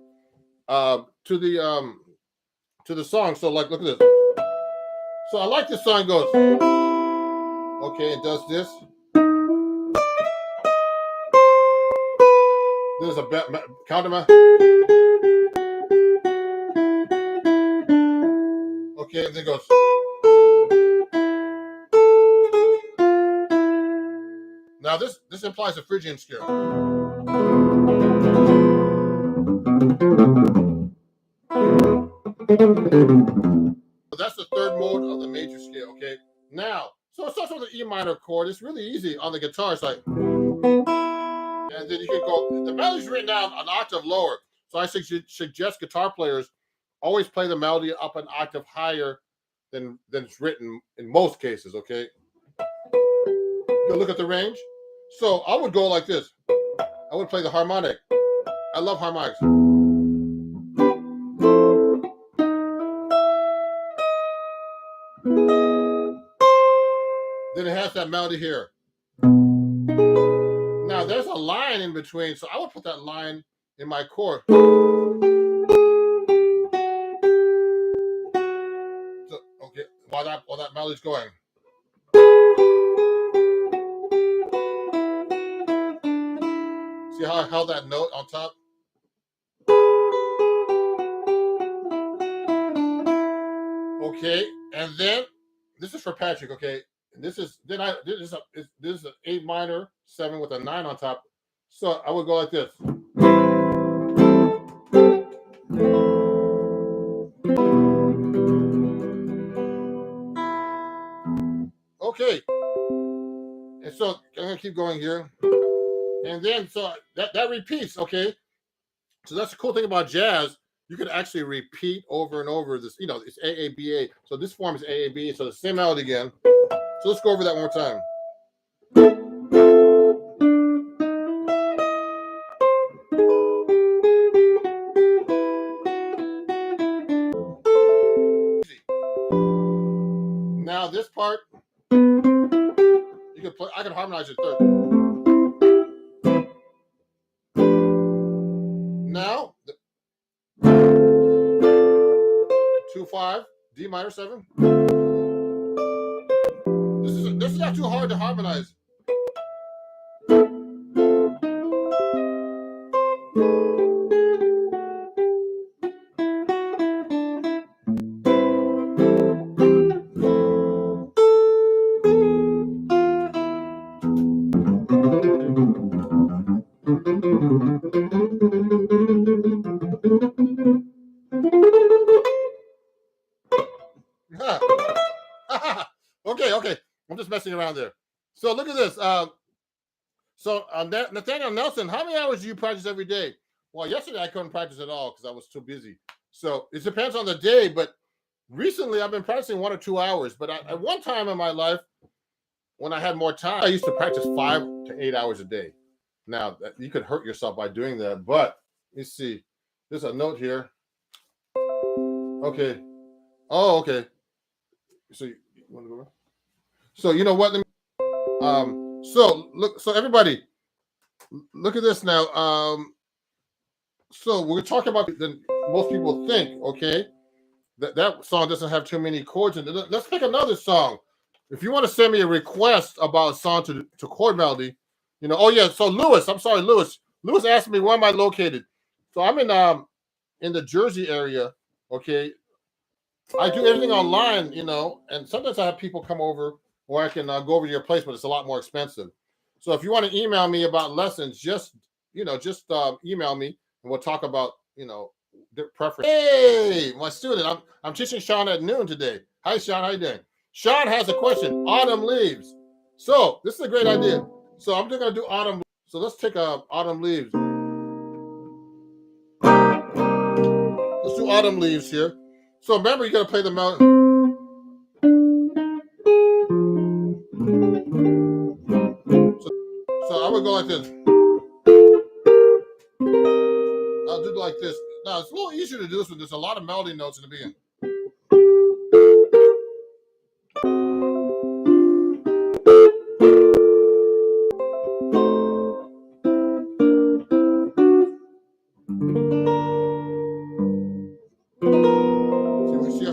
[SPEAKER 1] to the song. So like, look at this. So I like this song. It goes. Okay, it does this. There's a counter. Okay, and then it goes. Now this implies a Phrygian scale. So that's the third mode of the major scale. Okay. Now, so it starts with an E minor chord. It's really easy on the guitar. It's like, and then you can go. The melody's written down an octave lower. So I suggest guitar players always play the melody up an octave higher than it's written in most cases. Okay. You look at the range. So I would go like this. I would play the harmonic. I love harmonics. Then it has that melody here. Now there's a line in between, so I would put that line in my chord. So, okay, while that melody's going. See how I held that note on top? Okay, and then this is for Patrick. Okay, this is an A minor 7 with a 9 on top. So I would go like this. Okay, and so I'm gonna keep going here, and then so that repeats. Okay, so that's the cool thing about jazz. You can actually repeat over and over this. It's AABA. So this form is AAB. So the same melody again. So let's go over that one more time. Now this part, you can play. I can harmonize it third. Now 2-5 D minor 7. This is not too hard to harmonize. Okay. I'm just messing around there. So look at this. Nathaniel Nelson, how many hours do you practice every day? Well, yesterday I couldn't practice at all because I was too busy. So it depends on the day, but recently I've been practicing 1 or 2 hours. But at one time in my life, when I had more time, I used to practice 5 to 8 hours a day. Now, you could hurt yourself by doing that, but let me see. There's a note here. Okay. Oh, okay. So you want to go around? So you know what? So everybody, look at this now. So we're talking about most people think, okay, that song doesn't have too many chords in it. Let's pick another song. If you want to send me a request about a song to chord melody, oh yeah. So Lewis, I'm sorry, Lewis. Lewis asked me where am I located. So I'm in the Jersey area. Okay, I do everything online, and sometimes I have people come over, or I can go over to your place, but it's a lot more expensive. So if you want to email me about lessons, just email me, and we'll talk about preference. Hey, my student, I'm teaching Sean at noon today. Hi, Sean, how you doing? Sean has a question. Autumn leaves. So this is a great idea. So I'm just gonna do autumn. So let's take autumn leaves. Let's do autumn leaves here. So remember, you gotta play the melody. So I would go like this. I'll do like this. Now it's a little easier to do this when there's a lot of melody notes in the beginning.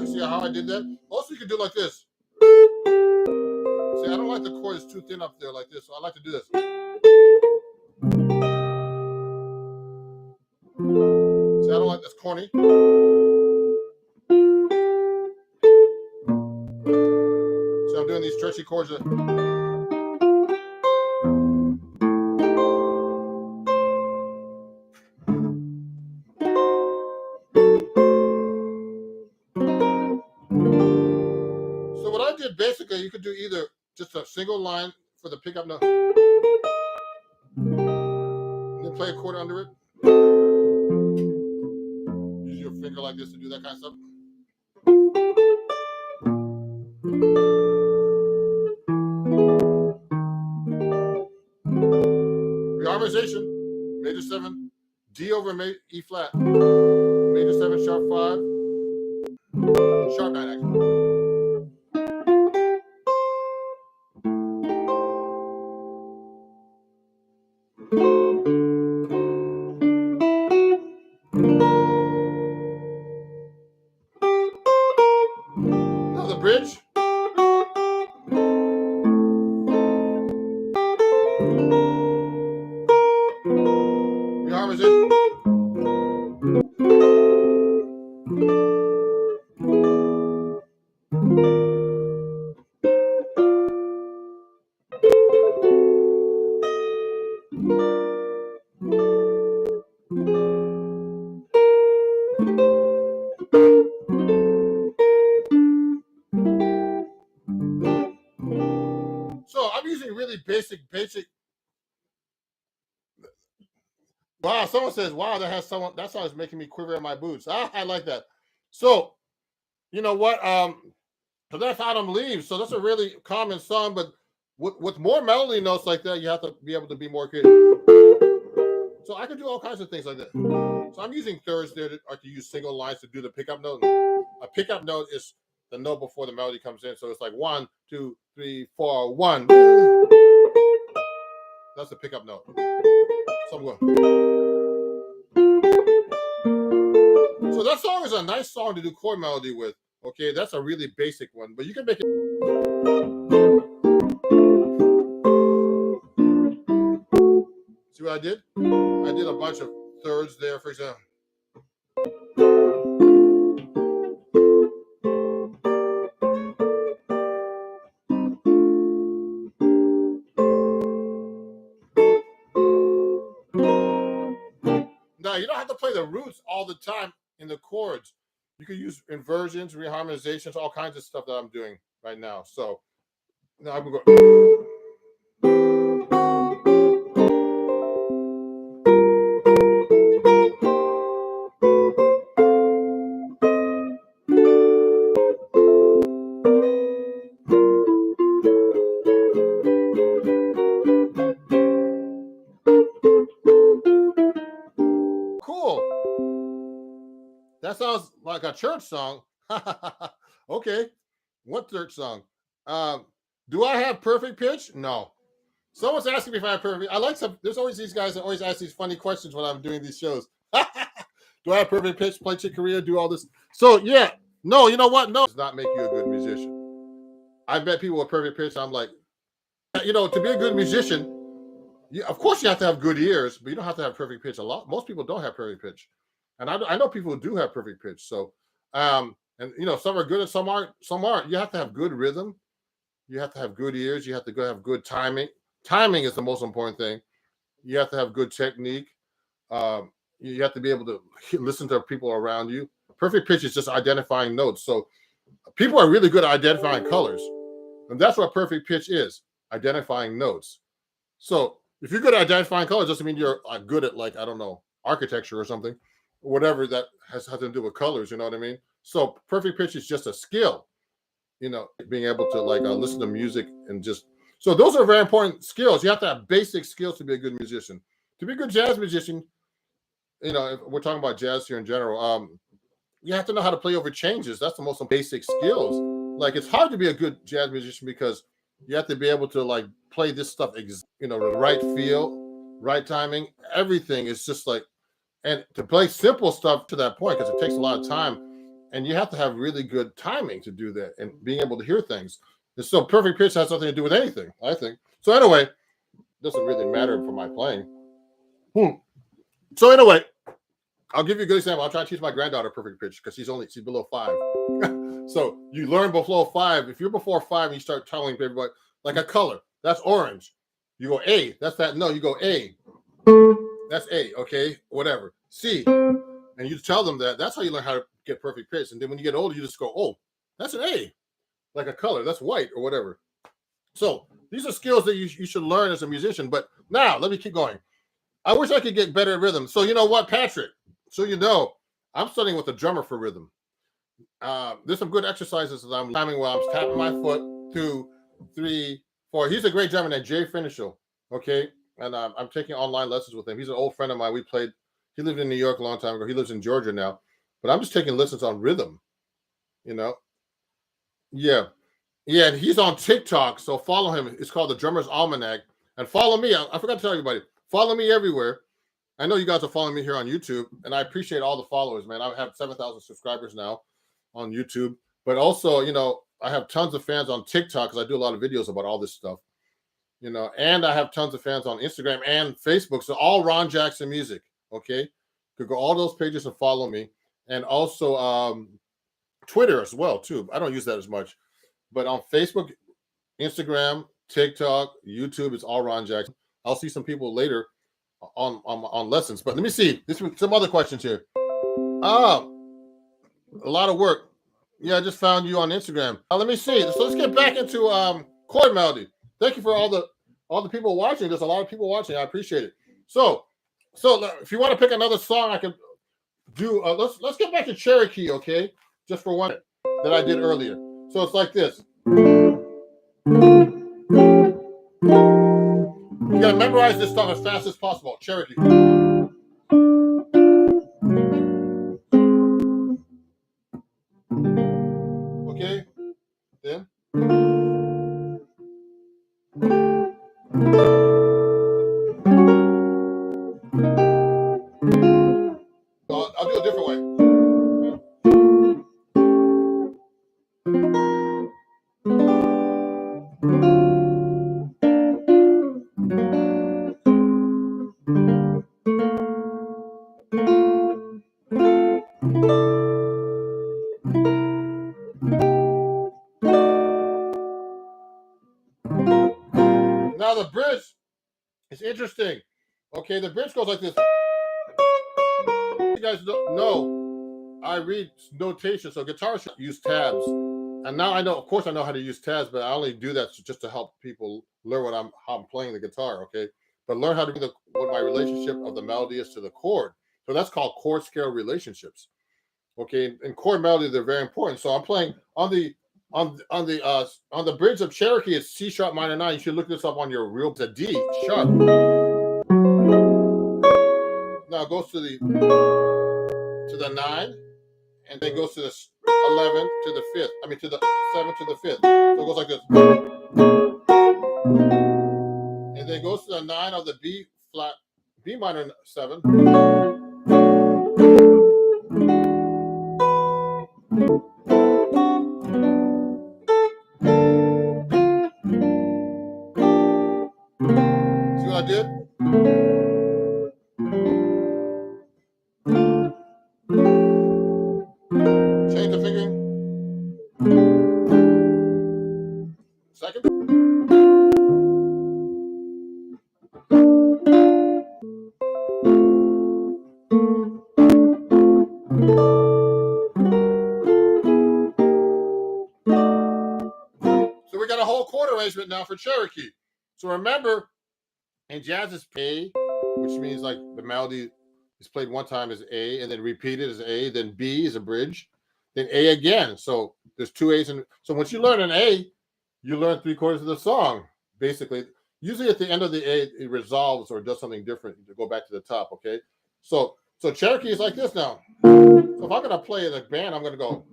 [SPEAKER 1] See how I did that? Also, you can do like this. See, I don't like the chord is too thin up there like this, so I like to do this. See, I don't like this corny. So I'm doing these stretchy chords. So what I did basically, you could do either just a single line for the pickup note, and then play a chord under it. Use your finger like this to do that kind of stuff. Reharmonization, major 7, D over over E flat, major 7, sharp 5, sharp 9 actually. Now the bridge. Reharmonization. So I'm using really basic. Wow, someone says, "Wow, that song is making me quiver in my boots." I like that. So you know what? So that's Autumn Leaves. So that's a really common song, but with more melody notes like that, you have to be able to be more creative. So I can do all kinds of things like that. So I'm using thirds there to use single lines to do the pickup note. A pickup note is the note before the melody comes in. So it's like 1, 2, 3, 4, 1. That's the pickup note. So I'm going. So that song is a nice song to do chord melody with. Okay, that's a really basic one, but you can make it. See what I did? I did a bunch of thirds there, for example. Now, you don't have to play the roots all the time in the chords. You can use inversions, reharmonizations, all kinds of stuff that I'm doing right now. So now I'm going to go. Cool. That sounds like a church song. Okay. What church song? Do I have perfect pitch? No. Someone's asking me if I have perfect. I like some. There's always these guys that always ask these funny questions when I'm doing these shows. Do I have perfect pitch? Play Chick Corea? Do all this? So yeah. No. You know what? No. Does not make you a good musician. I bet people with perfect pitch. I'm like, to be a good musician, of course you have to have good ears, but you don't have to have perfect pitch. Most people don't have perfect pitch, and I know people who do have perfect pitch. So, and some are good and some aren't. Some aren't. You have to have good rhythm. You have to have good ears. You have to have good timing. Timing is the most important thing. You have to have good technique. You have to be able to listen to people around you. Perfect pitch is just identifying notes. So people are really good at identifying colors, and that's what perfect pitch is: identifying notes. So if you're good at identifying colors, doesn't mean you're good at, like, I don't know, architecture or something, or whatever that has to do with colors. You know what I mean? So perfect pitch is just a skill. Being able to listen to music and just. So those are very important skills. You have to have basic skills to be a good musician. To be a good jazz musician, if we're talking about jazz here in general, you have to know how to play over changes. That's the most basic skills. Like, it's hard to be a good jazz musician because you have to be able to play this stuff, the right feel, right timing. Everything is just and to play simple stuff to that point, because it takes a lot of time, and you have to have really good timing to do that and being able to hear things. And so perfect pitch has nothing to do with anything, I think. So anyway, it doesn't really matter for my playing. So anyway, I'll give you a good example. I'll try to teach my granddaughter perfect pitch because she's below 5. So you learn below 5. If you're before 5 and you start telling everybody, like a color, that's orange. You go A, that's that. No, you go A. That's A, okay, whatever. C, and you tell them that. That's how you learn how to get perfect pitch. And then when you get older, you just go, oh, that's an A, like a color. That's white or whatever. So these are skills that you should learn as a musician. But now, let me keep going. I wish I could get better at rhythm. So you know what, Patrick? So I'm studying with a drummer for rhythm. There's some good exercises that I'm timing while I'm tapping my foot. 2, 3, 4. He's a great drummer named Jay Finishel. Okay. And I'm taking online lessons with him. He's an old friend of mine. We played He lived in New York a long time ago. He lives in Georgia now. But I'm just taking lessons on rhythm, you know. Yeah. Yeah, and he's on TikTok, so follow him. It's called the Drummer's Almanac. And follow me. I forgot to tell everybody. Follow me everywhere. I know you guys are following me here on YouTube, and I appreciate all the followers, man. I have 7,000 subscribers now on YouTube. But also, I have tons of fans on TikTok because I do a lot of videos about all this stuff, and I have tons of fans on Instagram and Facebook. So all Ron Jackson Music, okay? You could go all those pages and follow me. And also Twitter as well, too. I don't use that as much. But on Facebook, Instagram, TikTok, YouTube, it's all Ron Jackson. I'll see some people later on lessons. But let me see. This some other questions here. A lot of work. Yeah, I just found you on Instagram. Let me see. So let's get back into chord melody. Thank you for all the people watching. There's a lot of people watching. I appreciate it. So if you want to pick another song, I can do. Let's get back to Cherokee, okay? Just for one that I did earlier. So it's like this. You gotta memorize this stuff as fast as possible. Cherokee. Okay? Then. I'll do a different way. Now the bridge is interesting. Okay, the bridge goes like this. You guys don't know. I read notation, so guitarists use tabs. And now I know, of course, I know how to use tabs, but I only do that just to help people learn how I'm playing the guitar, okay? But learn how to do what my relationship of the melody is to the chord. So that's called chord scale relationships. Okay, and chord melody, they're very important. So I'm playing on the bridge of Cherokee, it's C sharp minor 9. You should look this up on your real. It's a D sharp. Now it goes to the 9, and then it goes to the 11 to the 5th. I mean to the 7 to the 5th. So it goes like this. And then it goes to the 9 of the B flat, B minor 7. See what I did? Change the fingering. Second. So we got a whole chord arrangement now for Cherokee. So remember, in jazz it's A, which means like the melody is played one time as A, and then repeated as A, then B is a bridge, then A again. So there's two A's. And so once you learn an A, you learn 3/4 of the song, basically. Usually at the end of the A, it resolves or does something different to go back to the top, okay? So Cherokee is like this now. So if I'm going to play in a band, I'm going to go.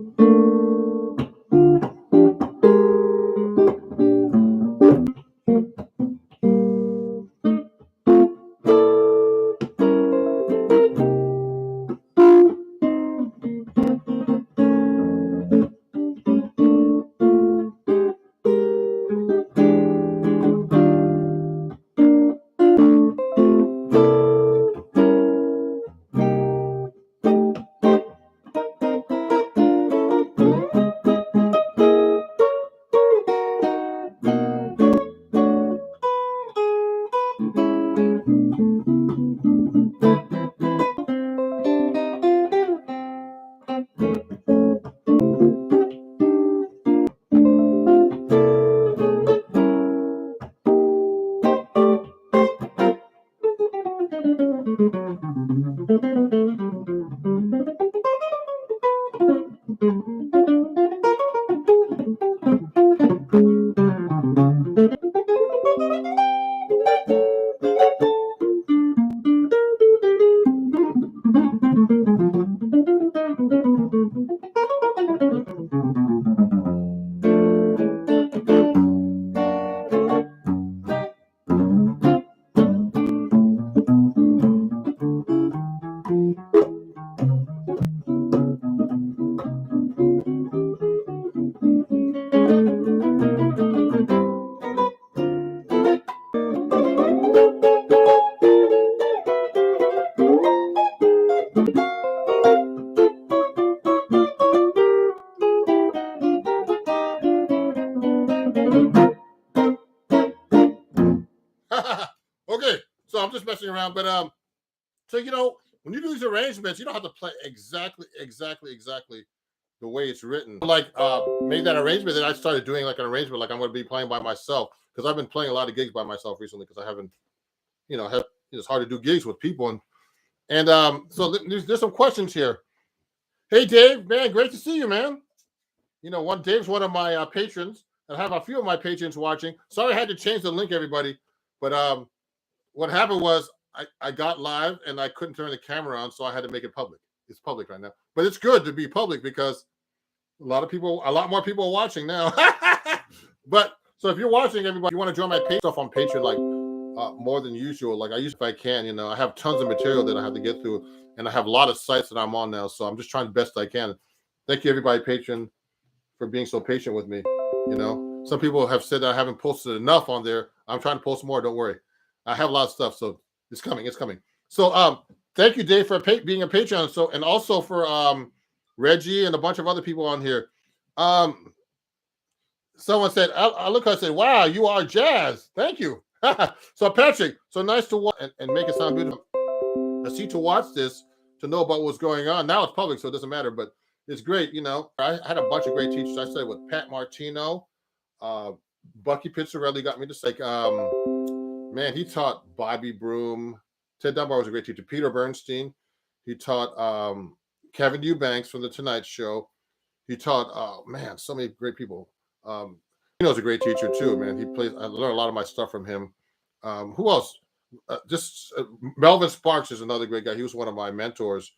[SPEAKER 1] messing around. But so when you do these arrangements, you don't have to play exactly the way it's written. Like made that arrangement, then I started doing like an arrangement, like I'm going to be playing by myself, because I've been playing a lot of gigs by myself recently, because I haven't, it's hard to do gigs with people. And so there's some questions here. Hey Dave, man, great to see you, man. Dave's one of my patrons. I have a few of my patrons watching. Sorry I had to change the link, everybody. But what happened was I got live and I couldn't turn the camera on, so I had to make it public. It's public right now. But it's good to be public because a lot more people are watching now. But so if you're watching, everybody, you want to join my page stuff on Patreon, like more than usual. Like I used, if I can, I have tons of material that I have to get through, and I have a lot of sites that I'm on now. So I'm just trying the best I can. Thank you, everybody, Patreon, for being so patient with me. Some people have said that I haven't posted enough on there. I'm trying to post more. Don't worry. I have a lot of stuff, so it's coming. It's coming. So thank you, Dave, for being a Patreon. So, and also for Reggie and a bunch of other people on here. Someone said, I look at it and said, wow, you are jazz. Thank you. So Patrick, so nice to watch and make it sound beautiful. I see to watch this to know about what's going on. Now it's public, so it doesn't matter, but it's great. I had a bunch of great teachers. I studied with Pat Martino, Bucky Pizzarelli got me to say, man, he taught Bobby Broom. Ted Dunbar was a great teacher. Peter Bernstein. He taught Kevin Eubanks from The Tonight Show. He taught, man, so many great people. He was a great teacher too, man. I learned a lot of my stuff from him. Who else? Melvin Sparks is another great guy. He was one of my mentors,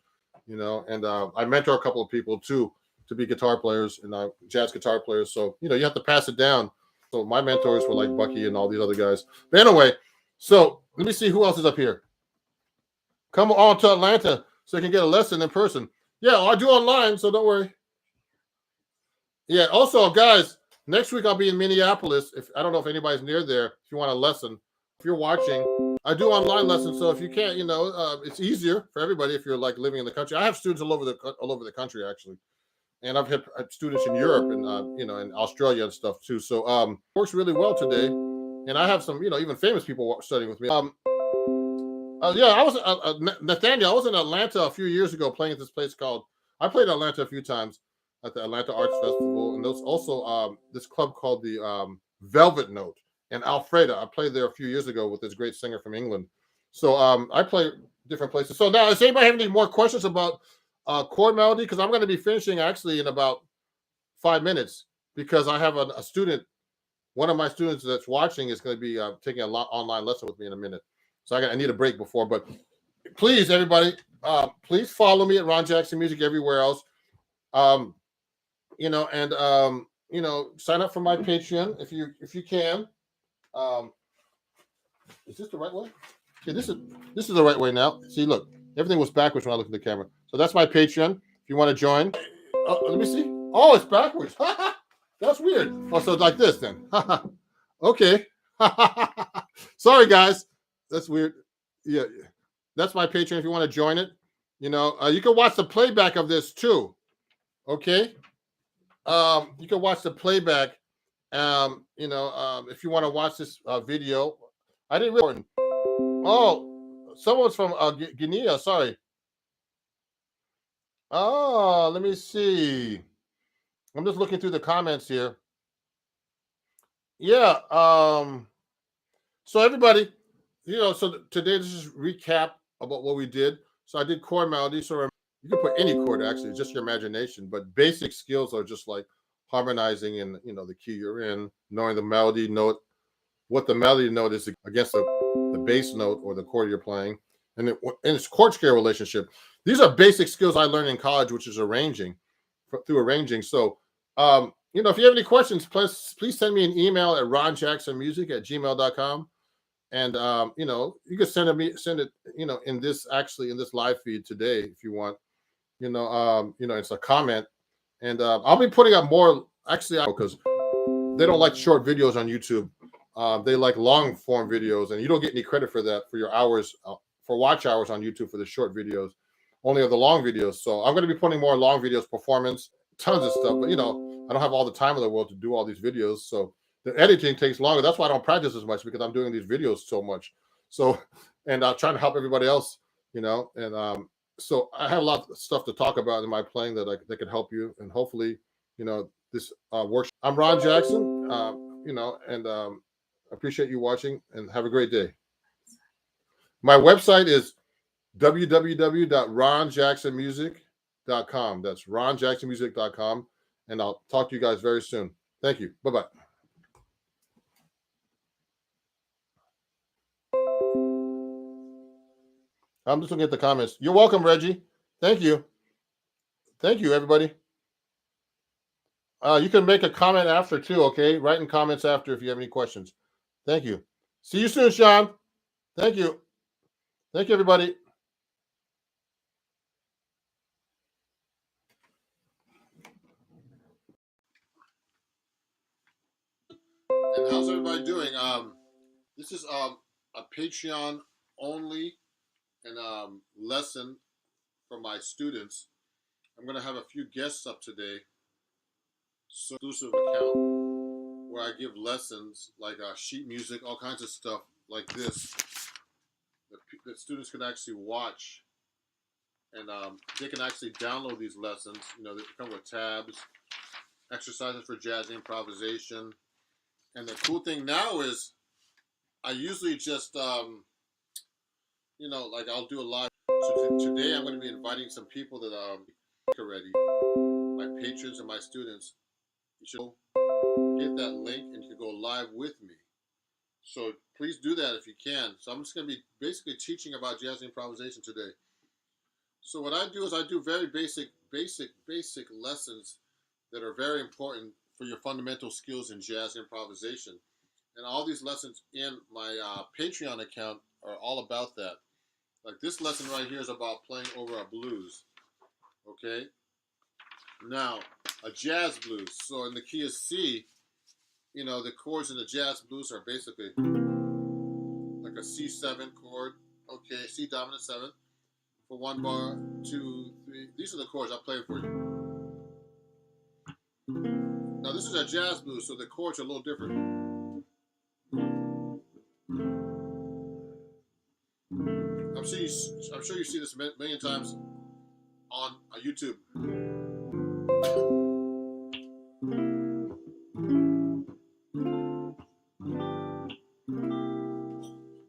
[SPEAKER 1] and I mentor a couple of people too to be guitar players and jazz guitar players. So, you have to pass it down. So my mentors were like Bucky and all these other guys. But anyway, so let me see who else is up here. Come on to Atlanta so you can get a lesson in person. Yeah, I do online, so don't worry. Yeah, also, guys, next week I'll be in Minneapolis. I don't know if anybody's near there. If you want a lesson, if you're watching, I do online lessons. So if you can't, it's easier for everybody if you're like living in the country. I have students all over the country actually, and I've had students in Europe and in Australia and stuff too. So works really well today, and I have some even famous people studying with me. Yeah, I was Nathaniel. I was in Atlanta a few years ago playing at this place called. I played Atlanta a few times at the Atlanta Arts Festival, and there's also this club called the Velvet Note in Alfreda. I played there a few years ago with this great singer from England. So I play different places. So now, does anybody have any more questions about chord melody? Because I'm going to be finishing actually in about 5 minutes, because I have a student. One of my students that's watching is going to be taking an online lesson with me in a minute. So I need a break before. But please, everybody, please follow me at Ron Jackson Music everywhere else. Sign up for my Patreon if you can. Is this the right way? Okay, this is the right way now. See, look, everything was backwards when I looked at the camera. So that's my Patreon. If you want to join, let me see. Oh, it's backwards. That's weird. Oh, so it's like this then. Okay. Sorry, guys. That's weird. Yeah, that's my Patreon. If you want to join it, you can watch the playback of this too. Okay. You can watch the playback. If you want to watch this video, I didn't really. Oh, someone's from Guinea. Sorry. Oh, let me see. I'm just looking through the comments here. Yeah. So everybody, so today this is recap about what we did. So I did chord melody. So you can put any chord, actually, just your imagination. But basic skills are just like harmonizing in, the key you're in, knowing the melody note, what the melody note is against the bass note or the chord you're playing, and it's chord scale relationship. These are basic skills I learned in college, which is through arranging. So, if you have any questions, please send me an email at ronjacksonmusic@gmail.com. And, you can send it, in this live feed today, if you want, it's a comment. And I'll be putting up more, actually, because they don't like short videos on YouTube. They like long form videos, and you don't get any credit for that, for your hours, for watch hours on YouTube for the short videos, only of the long videos. So I'm going to be putting more long videos, performance, tons of stuff. But, I don't have all the time in the world to do all these videos. So the editing takes longer. That's why I don't practice as much, because I'm doing these videos so much. So, and trying to help everybody else, and so I have a lot of stuff to talk about in my playing that can help you, and hopefully, this works. I'm Ron Jackson, and appreciate you watching, and have a great day. My website is www.ronjacksonmusic.com. That's ronjacksonmusic.com, and I'll talk to you guys very soon. Thank you. Bye-bye. I'm just looking at the comments. You're welcome, Reggie. Thank you. Thank you, everybody. You can make a comment after too, okay? Write in comments after if you have any questions. Thank you. See you soon, Sean. Thank you. Thank you, everybody. And how's everybody doing? This is a Patreon only and lesson for my students. I'm going to have a few guests up today. So exclusive account where I give lessons like sheet music, all kinds of stuff like this that students can actually watch, and they can actually download these lessons. They come with tabs, exercises for jazz improvisation, and the cool thing now is I usually just like I'll do a live. So today I'm going to be inviting some people that already, my patrons and my students. You should hit that link and you can go live with me. So please do that if you can. So I'm just going to be basically teaching about jazz improvisation today. So what I do is I do very basic lessons that are very important for your fundamental skills in jazz improvisation. And all these lessons in my Patreon account are all about that. Like this lesson right here is about playing over a blues. Okay? Now, a jazz blues. So in the key of C, the chords in the jazz blues are basically like a C7 chord. Okay, C dominant 7 for 1 bar, 2, 3. These are the chords I play for you. Now this is a jazz blues, so the chords are a little different. I'm sure you see this a million times on YouTube.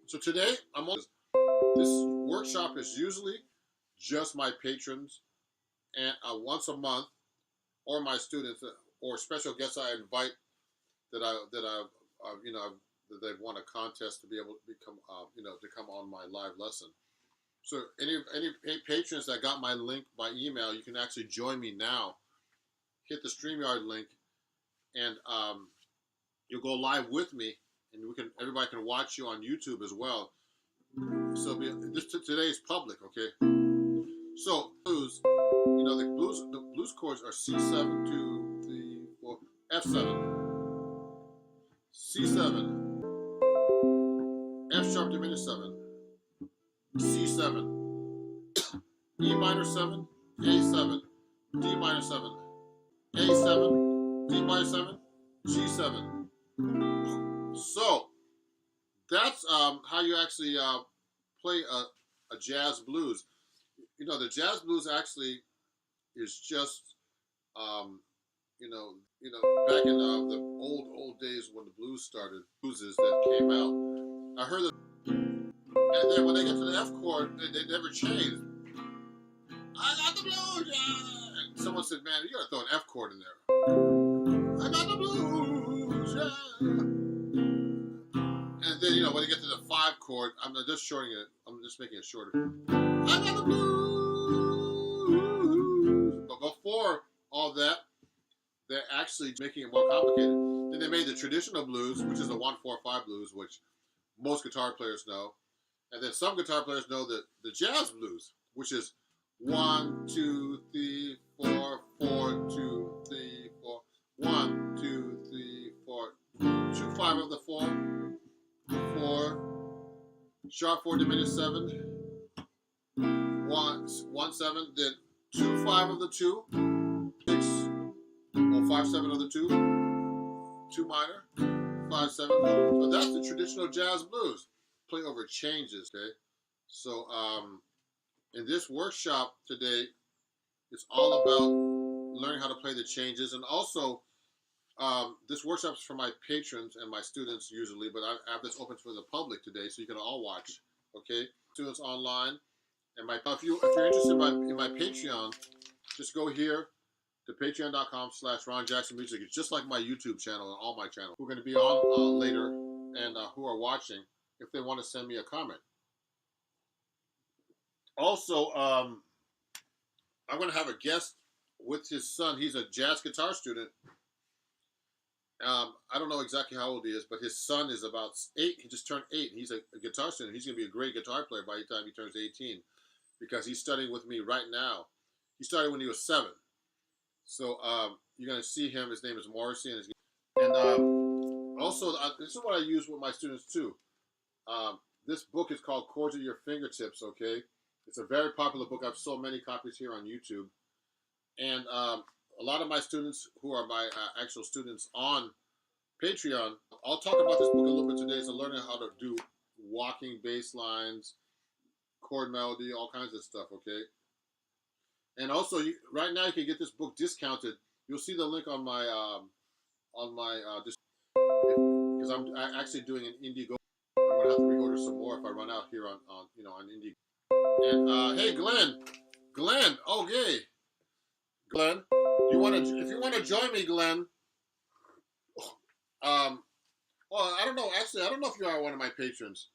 [SPEAKER 1] So today, this workshop is usually just my patrons, and once a month, or my students, or special guests I invite that they've won a contest to be able to become, to come on my live lesson. So any patrons that got my link by email, you can actually join me now. Hit the StreamYard link, and you'll go live with me, and everybody can watch you on YouTube as well. So today is public, okay? So blues, the blues chords are C7, 2, 3, 4, F7, C7, F sharp diminished 7, C7, E minor 7, A7, D minor 7, A7, D minor 7, G7. So that's how you actually play a jazz blues. The jazz blues actually is just back in the old days when the blues started, blueses that came out. I heard that, and then when they get to the F chord, they never changed. I got the blues, yeah. And someone said, "Man, you gotta throw an F chord in there." I got the blues, yeah. And then when they get to the 5 chord, I'm just shortening it. I'm just making it shorter. I got the blues. But before all that, they're actually making it more complicated. Then they made the traditional blues, which is the 1-4-5 blues, which most guitar players know. And then some guitar players know the jazz blues, which is 1, 2, 3, 4, 4, 2, 3, 4, 1, 2, 3, 4, 2, 5 of the 4, 4, sharp 4 diminished 7, 1, 7, then 2, 5 of the 2, 6, or 5, 7 of the 2, 2 minor, 5, 7. So that's the traditional jazz blues. play over changes, okay? So in this workshop today, it's all about learning how to play the changes. And also, this workshop is for my patrons and my students usually, but I have this open for the public today, so you can all watch, okay? Students online. And if you're interested in my Patreon, just go here to patreon.com/Ron Jackson Music. It's just like my YouTube channel and all my channels. We're going to be on later, and who are watching, if they want to send me a comment. Also, I'm going to have a guest with his son. He's a jazz guitar student. I don't know exactly how old he is, but his son is about 8. He just turned 8. He's a guitar student. He's going to be a great guitar player by the time he turns 18, because he's studying with me right now. He started when he was 7. So you're going to see him. His name is Morrissey. And also, this is what I use with my students too. This book is called Chords at Your Fingertips, okay? It's a very popular book. I've sold many copies here on YouTube. And a lot of my students who are my actual students on Patreon, I'll talk about this book a little bit today. So learning how to do walking bass lines, chord melody, all kinds of stuff, okay? And also, right now you can get this book discounted. You'll see the link on my because I'm actually doing an Indiegogo. I'm gonna have to reorder some more if I run out here on Indiegogo. And hey, Glenn, okay, Glenn, if you want to join me, Glenn? Well, I don't know. Actually, I don't know if you are one of my patrons.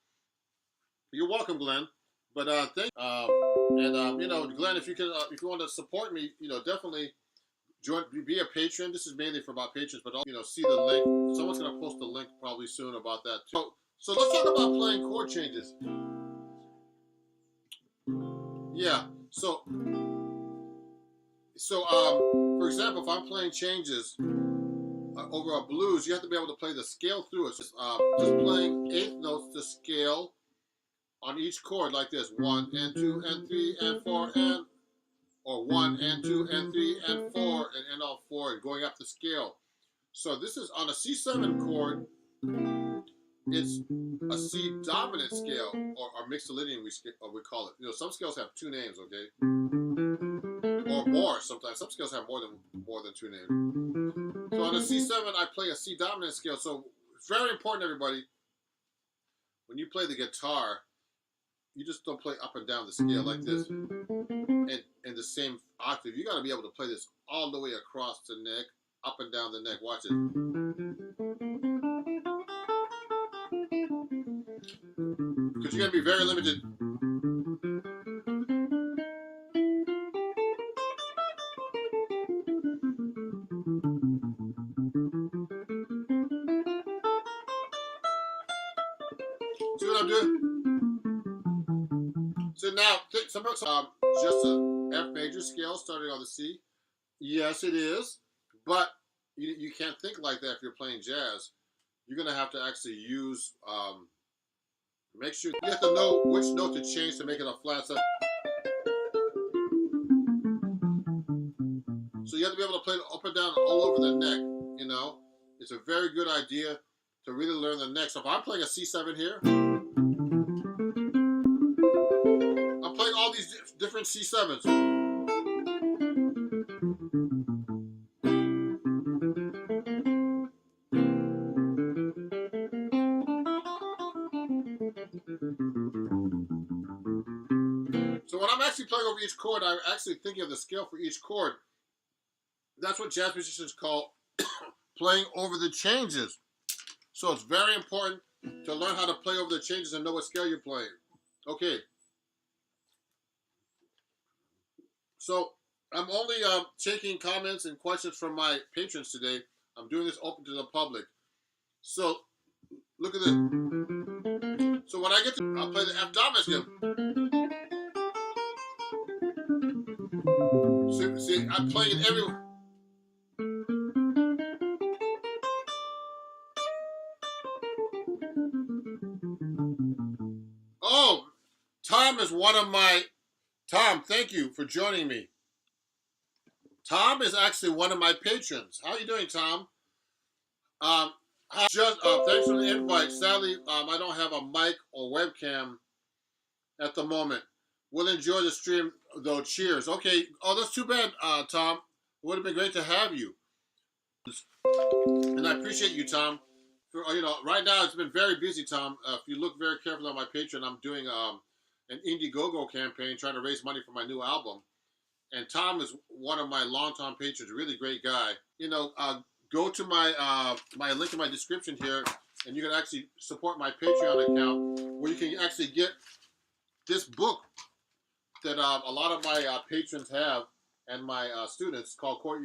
[SPEAKER 1] You're welcome, Glenn. But thank Glenn, if you want to support me, definitely be a patron. This is mainly for my patrons, but see the link. Someone's gonna post a link probably soon about that too. So let's talk about playing chord changes. Yeah. So for example, if I'm playing changes over a blues, you have to be able to play the scale through it. Just playing 8th notes to scale on each chord like this: 1 and 2 and 3 and 4 and, or 1 and 2 and 3 and 4 and end all 4 and going up the scale. So this is on a C7 chord. It's a C dominant scale, or mixolydian we call it. Some scales have 2 names, okay, or more. Sometimes some scales have more than 2 names. So on a C7, I play a C dominant scale. So it's very important, everybody. When you play the guitar, you just don't play up and down the scale like this in the same octave. You got to be able to play this all the way across the neck, up and down the neck. Watch it. Because you're going to be very limited. See what I'm doing? So now, just a F major scale starting on the C. Yes, it is. But you can't think like that if you're playing jazz. You're going to have to actually use, make sure you have to know which note to change to make it a flat set. So you have to be able to play it up and down all over the neck, It's a very good idea to really learn the neck. So if I'm playing a C7 here, I'm playing all these different C7s. So when I'm actually playing over each chord, I'm actually thinking of the scale for each chord. That's what jazz musicians call playing over the changes. So it's very important to learn how to play over the changes and know what scale you're playing. Okay. So I'm only taking comments and questions from my patrons today. I'm doing this open to the public. So look at this. So when I get to, I'll play the F dominant scale. See, I'm playing it everywhere. Oh, Tom is one of my... Tom, thank you for joining me. Tom is actually one of my patrons. How are you doing, Tom? Thanks for the invite. Sadly, I don't have a mic or webcam at the moment. We'll enjoy the stream though. Cheers. Okay. Oh, that's too bad, Tom. It would have been great to have you, and I appreciate you, Tom. For, right now it's been very busy, Tom. If you look very carefully on my Patreon, I'm doing an Indiegogo campaign trying to raise money for my new album. And Tom is one of my longtime patrons, a really great guy. Go to my link in my description here, and you can actually support my Patreon account, where you can actually get this book that a lot of my patrons have, and my students, called Chords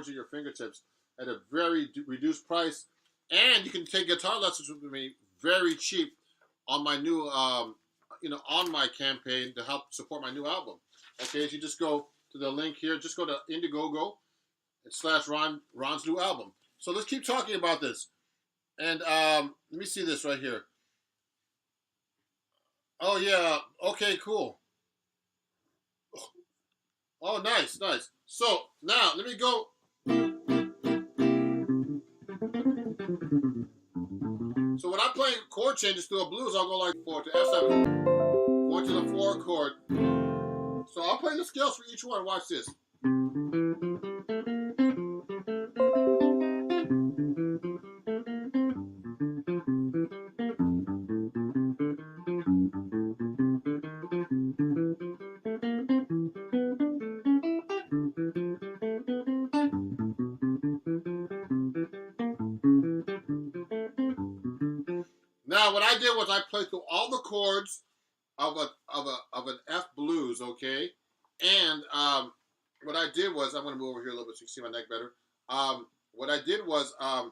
[SPEAKER 1] at Your Fingertips, at a very reduced price. And you can take guitar lessons with me very cheap on my new, on my campaign to help support my new album. Okay, so you just go to the link here. Just go to Indiegogo / Ron's new album. So let's keep talking about this. And let me see this right here. Oh, yeah. Okay, cool. Oh, nice. So now let me go. So when I'm playing chord changes through a blues, I'll go like 4 to F7, going to the 4 chord. So I'll play the scales for each one. Watch this. Now what I did was I played through all the chords of an F blues, okay? And what I did was, I'm going to move over here a little bit so you can see my neck better. What I did was I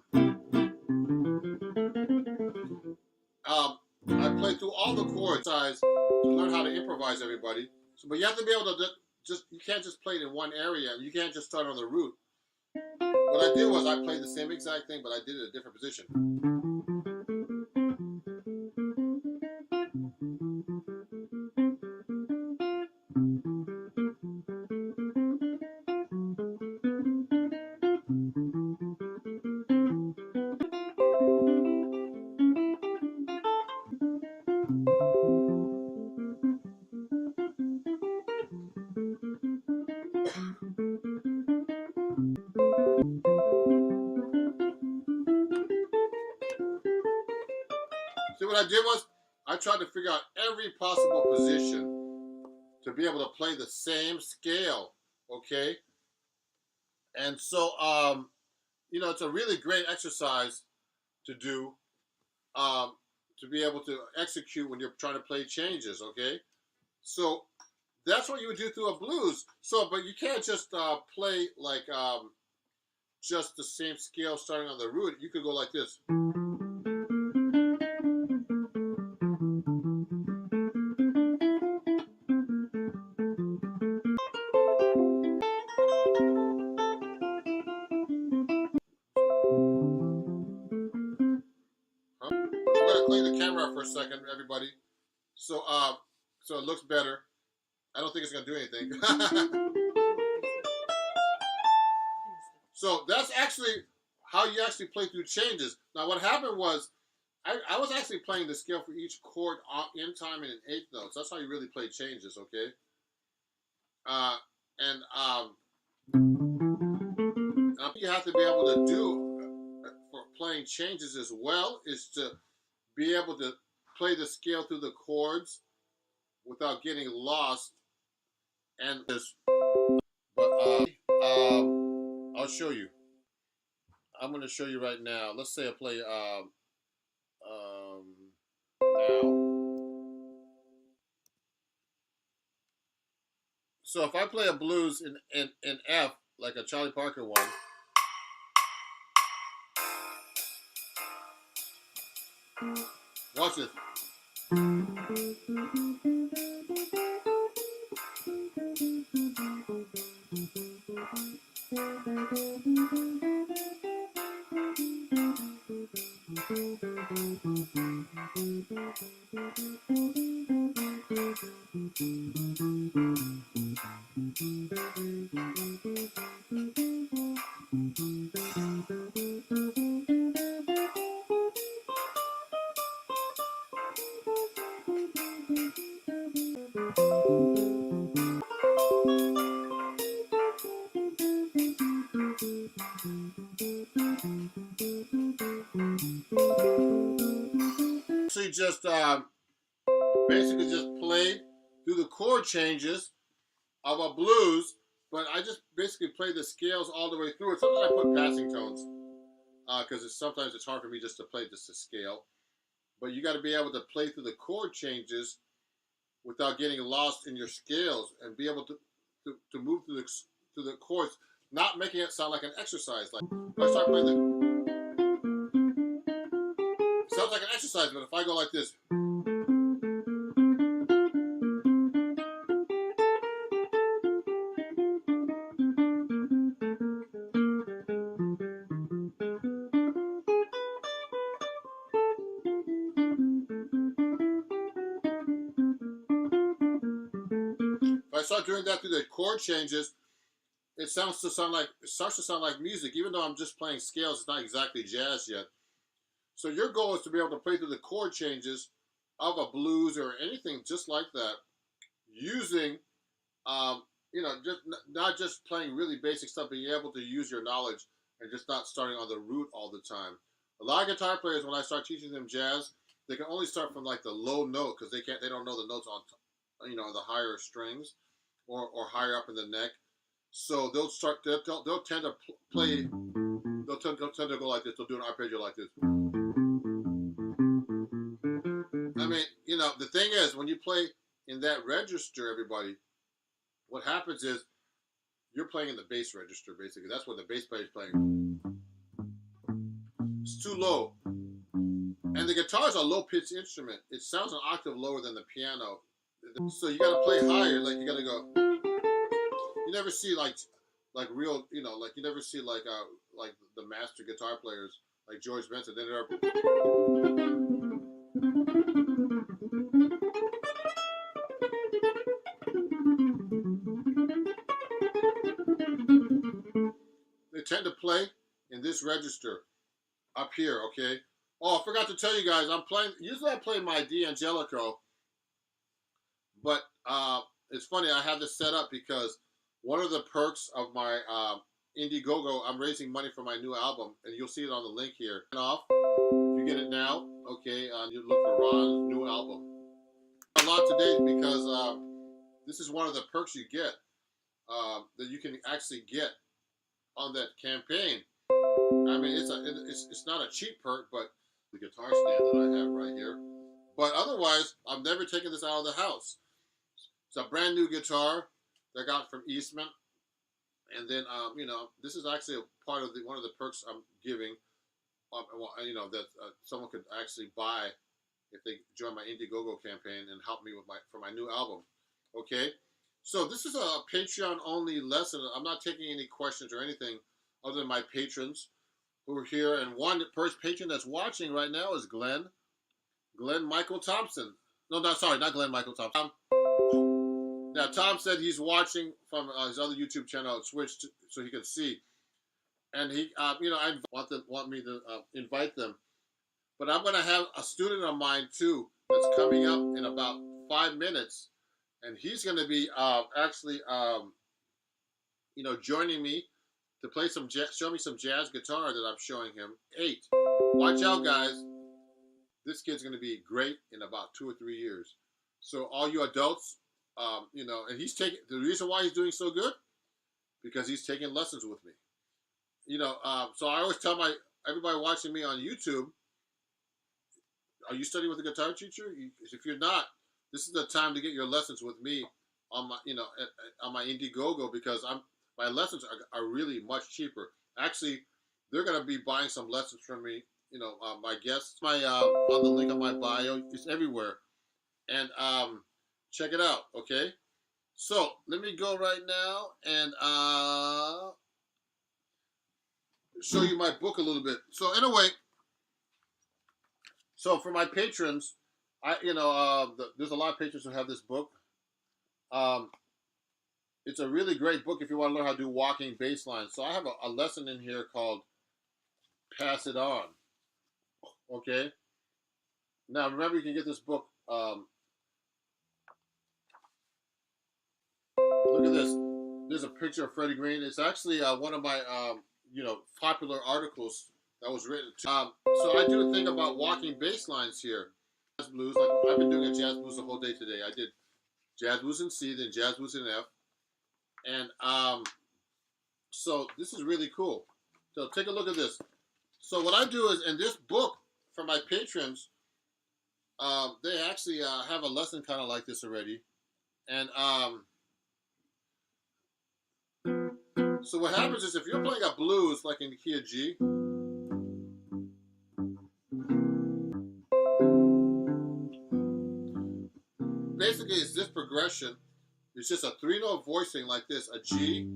[SPEAKER 1] played through all the chords to learn how to improvise, everybody. So, but you have to be able to you can't just play it in one area. You can't just start on the root. What I did was I played the same exact thing, but I did it in a different position. See, what I did was I tried to figure out every possible position to be able to play the same scale, okay? And so, it's a really great exercise to do, to be able to execute when you're trying to play changes, okay? So that's what you would do through a blues. So, but you can't just play like just the same scale starting on the root. You could go like this. I'm gonna clean the camera for a second, everybody. So so it looks better. I don't think it's gonna do anything. So that's actually how you actually play through changes. Now what happened was I was actually playing the scale for each chord in time and in eighth notes. That's how you really play changes, okay? And you have to be able to do for playing changes as well is to be able to play the scale through the chords without getting lost. And this, but I'll show you. I'm going to show you right now. Let's say I play now. So if I play a blues in F, like a Charlie Parker one, watch this. just basically just played through the chord changes of a blues, but I just basically played the scales all the way through it. Sometimes I put passing tones because sometimes it's hard for me just to play just a scale. But you got to be able to play through the chord changes without getting lost in your scales and be able to move through the chords, not making it sound like an exercise. Like if I start playing it sounds like an exercise, but if I go like this, if I start doing that through the chord changes, it starts to sound like music, even though I'm just playing scales. It's not exactly jazz yet. So your goal is to be able to play through the chord changes of a blues or anything just like that, using, just not just playing really basic stuff, but being able to use your knowledge and just not starting on the root all the time. A lot of guitar players, when I start teaching them jazz, they can only start from like the low note because they don't know the notes on, the higher strings or higher up in the neck. So they'll tend to play. They'll tend to go like this. They'll do an arpeggio like this. I mean, the thing is, when you play in that register, everybody, what happens is you're playing in the bass register, basically. That's what the bass player is playing. It's too low. And the guitar is a low-pitched instrument. It sounds an octave lower than the piano. So you got to play higher. Like, you got to go. You never see, like real, like you never see, like the master guitar players, like George Benson. They tend to play in this register up here, okay? Oh, I forgot to tell you guys, usually I play my D'Angelico, but it's funny, I have this set up because one of the perks of my Indiegogo, I'm raising money for my new album, and you'll see it on the link here. Off, if you get it now, okay, you look for Ron's new album. A lot today because this is one of the perks you get that you can actually get on that campaign. I mean, it's not a cheap perk, but the guitar stand that I have right here. But otherwise, I'm never taking this out of the house. It's a brand new guitar that I got from Eastman, and then this is actually a part of one of the perks I'm giving. That someone could actually buy if they join my Indiegogo campaign and help me for my new album. Okay, so this is a Patreon only lesson. I'm not taking any questions or anything other than my patrons who are here. And one first patron that's watching right now is Glenn Michael Thompson. No, sorry, not Glenn Michael Thompson. Now, Tom said he's watching from his other YouTube channel, switched so he can see. And he, I want me to invite them. But I'm going to have a student of mine, too, that's coming up in about 5 minutes. And he's going to be joining me to play show me some jazz guitar that I'm showing him. 8. Watch out, guys. This kid's going to be great in about 2 or 3 years. So all you adults, and he's taking, the reason why he's doing so good, because he's taking lessons with me. So I always tell everybody watching me on YouTube, are you studying with a guitar teacher? If you're not, this is the time to get your lessons with me on my, on my Indiegogo, because my lessons are really much cheaper. Actually, they're going to be buying some lessons from me. My guests, on the link on my bio, it's everywhere, and check it out. Okay, so let me go right now and show you my book a little bit. So anyway, so for my patrons, there's a lot of patrons who have this book. It's a really great book if you want to learn how to do walking bass lines. So I have a lesson in here called Pass It On. Okay. Now remember, you can get this book. Look at this. There's a picture of Freddie Green. It's actually one of my popular articles that was written. So I do think about walking bass lines here. jazz blues. Like I've been doing a jazz blues the whole day today. I did jazz blues in C, then jazz blues in F, and so this is really cool. So take a look at this. So what I do is in this book for my patrons, they actually have a lesson kind of like this already, and so what happens is if you're playing a blues like in the key of G, basically it's this progression. It's just a 3-note voicing like this: a G,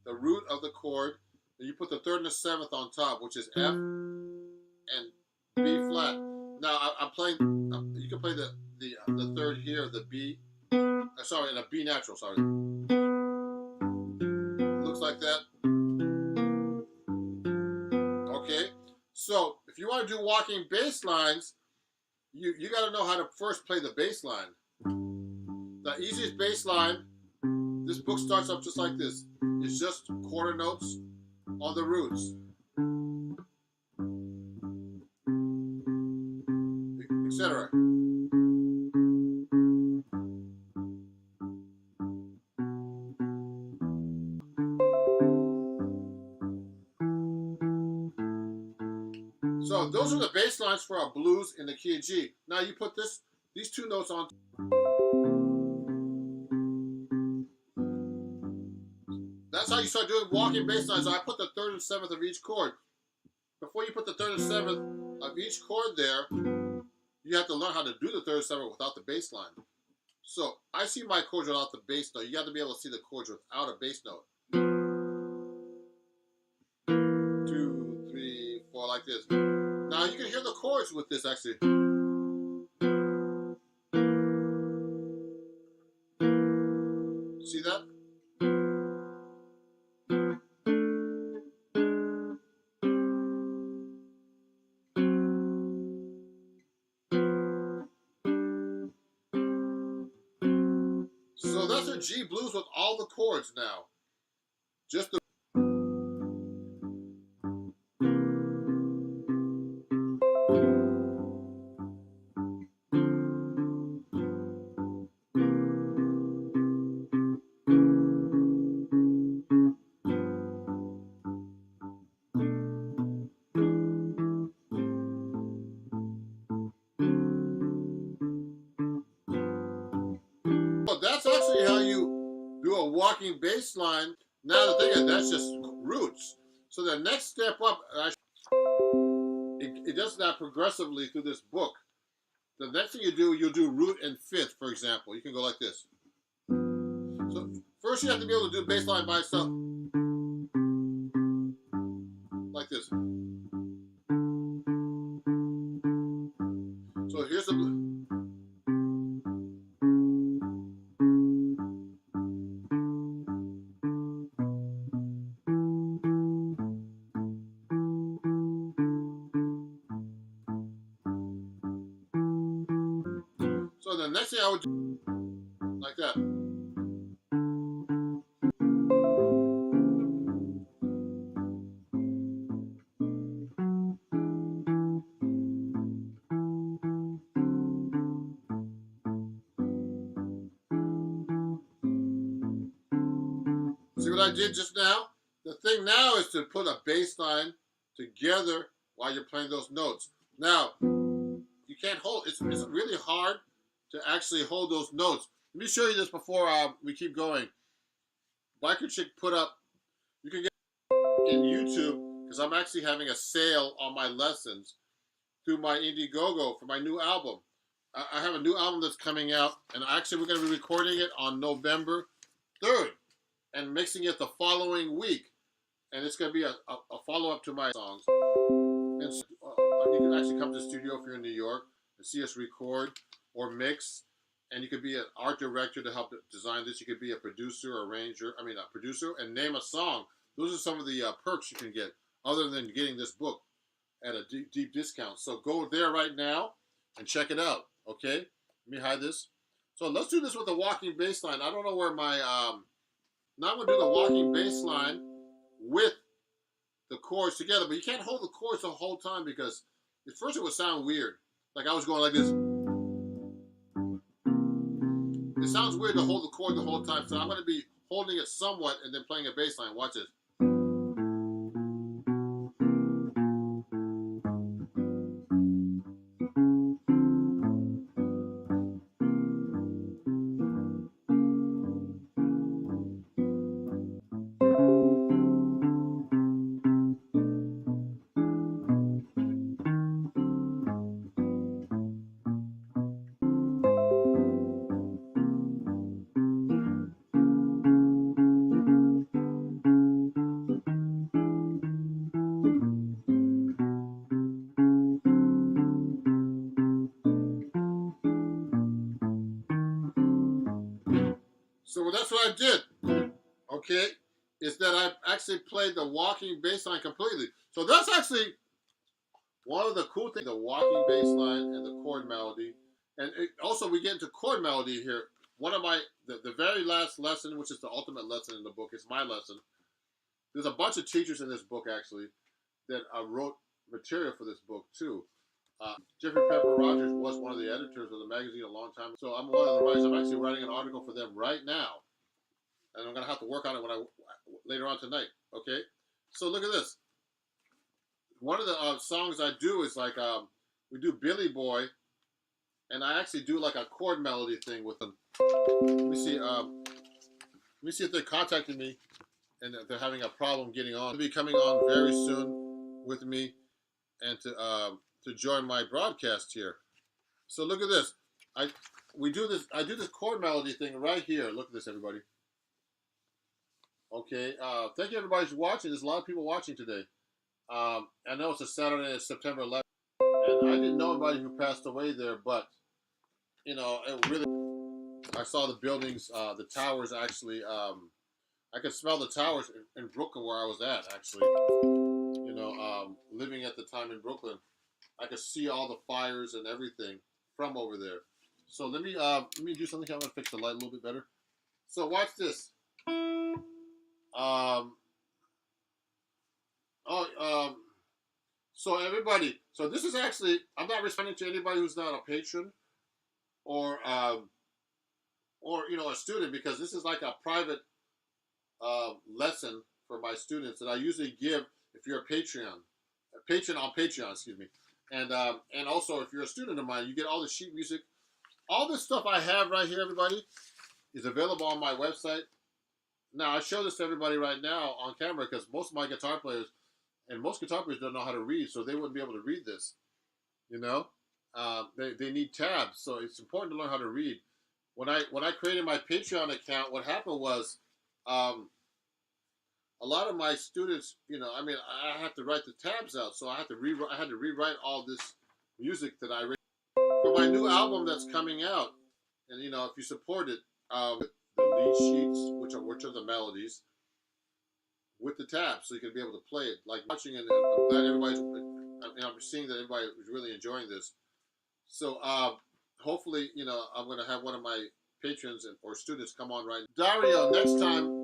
[SPEAKER 1] the root of the chord, and you put the third and the seventh on top, which is F and B flat. Now I'm playing. You can play the third here, the B. Sorry, and a B natural. Sorry. Looks like that. Okay. So if you want to do walking bass lines, you got to know how to first play the bass line. The easiest bass line. This book starts up just like this. It's just quarter notes on the roots, etc. So those are the bass lines for our blues in the key of G. Now you put these 2 notes on. That's how you start doing walking bass lines. So I put the 3rd and 7th of each chord. Before you put the 3rd and 7th of each chord there, you have to learn how to do the 3rd and 7th without the bass line. So I see my chords without the bass note. You got to be able to see the chords without a bass note. 2, 3, 4, like this. Now you can hear the chords with this actually. See that? So that's a G blues with all the chords now. Just the so that's actually how you do a walking bass line. Now the thing is, that's just roots. So the next step up, it does that progressively through this book. The next thing you do, you'll do root and fifth, for example. You can go like this. So first you have to be able to do bass line by itself. Like this. So here's the... So the next thing I would do, like that. See what I did just now? The thing now is to put a bass line together while you're playing those notes. Now, you can't hold, it's really hard to actually hold those notes. Let me show you this before we keep going. Biker Chick put up, you can get in YouTube, because I'm actually having a sale on my lessons through my Indiegogo for my new album. I have a new album that's coming out, and actually we're going to be recording it on November 3rd and mixing it the following week. And it's going to be a follow-up to my songs. And you can actually come to the studio if you're in New York and see us record or mix. And you could be an art director to help design this. You could be a producer, a producer, and name a song. Those are some of the perks you can get, other than getting this book at a deep discount. So go there right now and check it out. Okay, let me hide this. So let's do this with a walking bass line. I don't know where my now I'm gonna do the walking bass line with the chords together, but you can't hold the chords the whole time because at first it would sound weird. Like I was going like this. It sounds weird to hold the chord the whole time, so I'm going to be holding it somewhat and then playing a bass line. Watch this. So that's what I did. Okay, is that I actually played the walking bass line completely. So that's actually one of the cool things: the walking bass line and the chord melody. And also, we get into chord melody here. One of the very last lesson, which is the ultimate lesson in the book, is my lesson. There's a bunch of teachers in this book actually that wrote material for this book too. Jeffrey Pepper Rogers was one of the editors of the magazine a long time ago. So I'm one of the writers. I'm actually writing an article for them right now, and I'm gonna have to work on it later on tonight. Okay, so look at this. One of the songs I do is like we do Billy Boy, and I actually do like a chord melody thing with them. Let me see. Let me see if they're contacting me and they're having a problem getting on. They'll be coming on very soon with me and to join my broadcast here. So look at this. I do this chord melody thing right here. Look at this, everybody. Okay. Thank you, everybody, who's watching. There's a lot of people watching today. I know it's a Saturday, it's September 11th, and I didn't know anybody who passed away there, but you know, it really. I saw the buildings, the towers actually. I could smell the towers in Brooklyn where I was at. Actually, you know, living at the time in Brooklyn, I could see all the fires and everything from over there. So let me do something. I'm gonna fix the light a little bit better. So watch this. Um, oh, so everybody, so this is actually, I'm not responding to anybody who's not a patron or you know, a student, because this is like a private lesson for my students that I usually give if you're a patron on Patreon, excuse me, and also if you're a student of mine, you get all the sheet music, all this stuff I have right here. Everybody is available on my website. Now I show this to everybody right now on camera because most of my guitar players and most guitar players don't know how to read, so they wouldn't be able to read this. You know, they need tabs, so it's important to learn how to read. When I created my Patreon account, what happened was, a lot of my students, you know, I mean, I had to write the tabs out, so I had to rewrite all this music that I wrote for my new album that's coming out. And you know, if you support it, with the lead sheets, which are the melodies, with the tabs, so you can be able to play it. Like watching, and I'm glad everybody's. I'm seeing that everybody is really enjoying this. So hopefully, you know, I'm going to have one of my patrons or students come on right now. Dario, next time,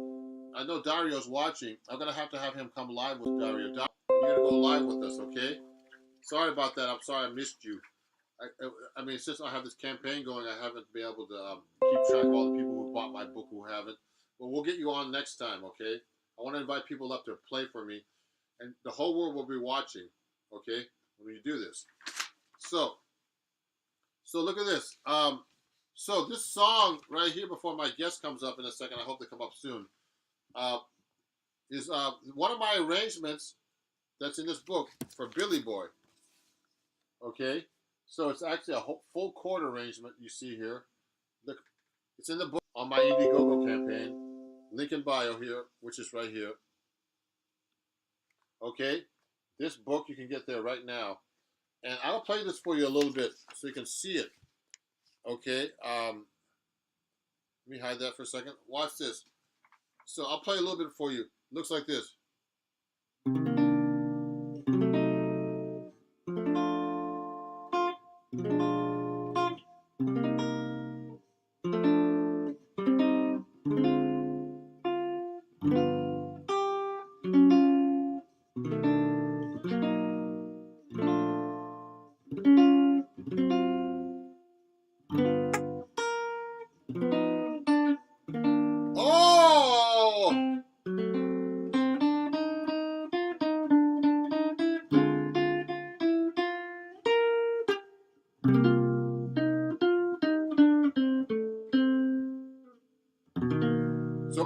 [SPEAKER 1] I know Dario's watching. I'm going to have him come live with Dario. You're going to go live with us, okay? Sorry about that. I'm sorry I missed you. I mean, since I have this campaign going, I haven't been able to keep track of all the people who bought my book who haven't. But we'll get you on next time, okay? I want to invite people up to play for me. And the whole world will be watching, okay, when you do this. So look at this. So this song right here, before my guest comes up in a second, I hope they come up soon, is one of my arrangements that's in this book for Billy Boy. Okay, so it's actually a full chord arrangement you see here. Look, it's in the book on my Indiegogo campaign. Link in bio here, which is right here. Okay, this book you can get there right now. And I'll play this for you a little bit so you can see it. Okay, let me hide that for a second. Watch this. So I'll play a little bit for you. Looks like this.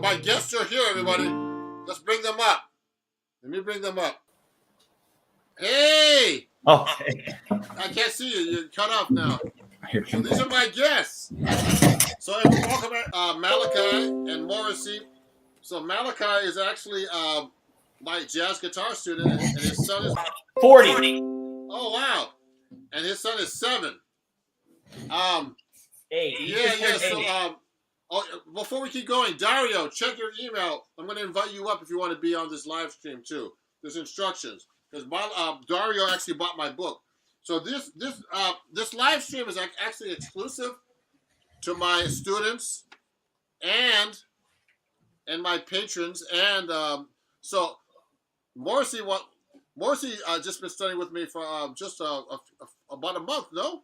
[SPEAKER 1] my guests are here, everybody. Let's bring them up. Let me bring them up. Hey!
[SPEAKER 2] Okay.
[SPEAKER 1] I can't see you. You're cut off now. So these are my guests. So welcome Malachi and Morrissey. So Malachi is actually my jazz guitar student, and his son is
[SPEAKER 2] 40.
[SPEAKER 1] Oh wow! And his son is 7.
[SPEAKER 2] 8.
[SPEAKER 1] Yeah. So before we keep going, Dario, check your email. I'm going to invite you up if you want to be on this live stream too. There's instructions because Dario actually bought my book. So this live stream is actually exclusive to my students and my patrons. And so Morrissey just been studying with me for just about a month. No.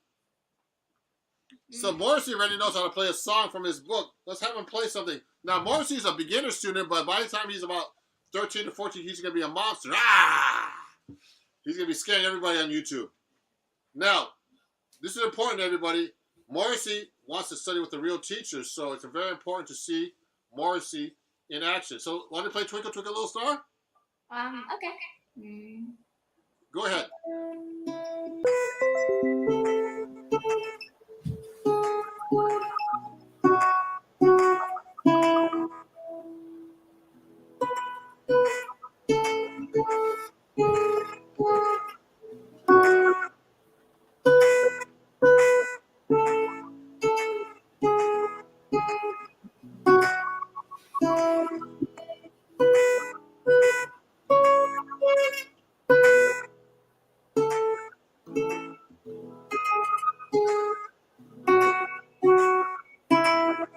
[SPEAKER 1] So Morrissey already knows how to play a song from his book. Let's have him play something. Now, Morrissey's a beginner student, but by the time he's about 13 to 14, he's going to be a monster. He's going to be scaring everybody on YouTube. Now, this is important, everybody. Morrissey wants to study with the real teachers, so it's very important to see Morrissey in action. So, want to play Twinkle, Twinkle, Little Star?
[SPEAKER 3] Okay.
[SPEAKER 1] Go ahead.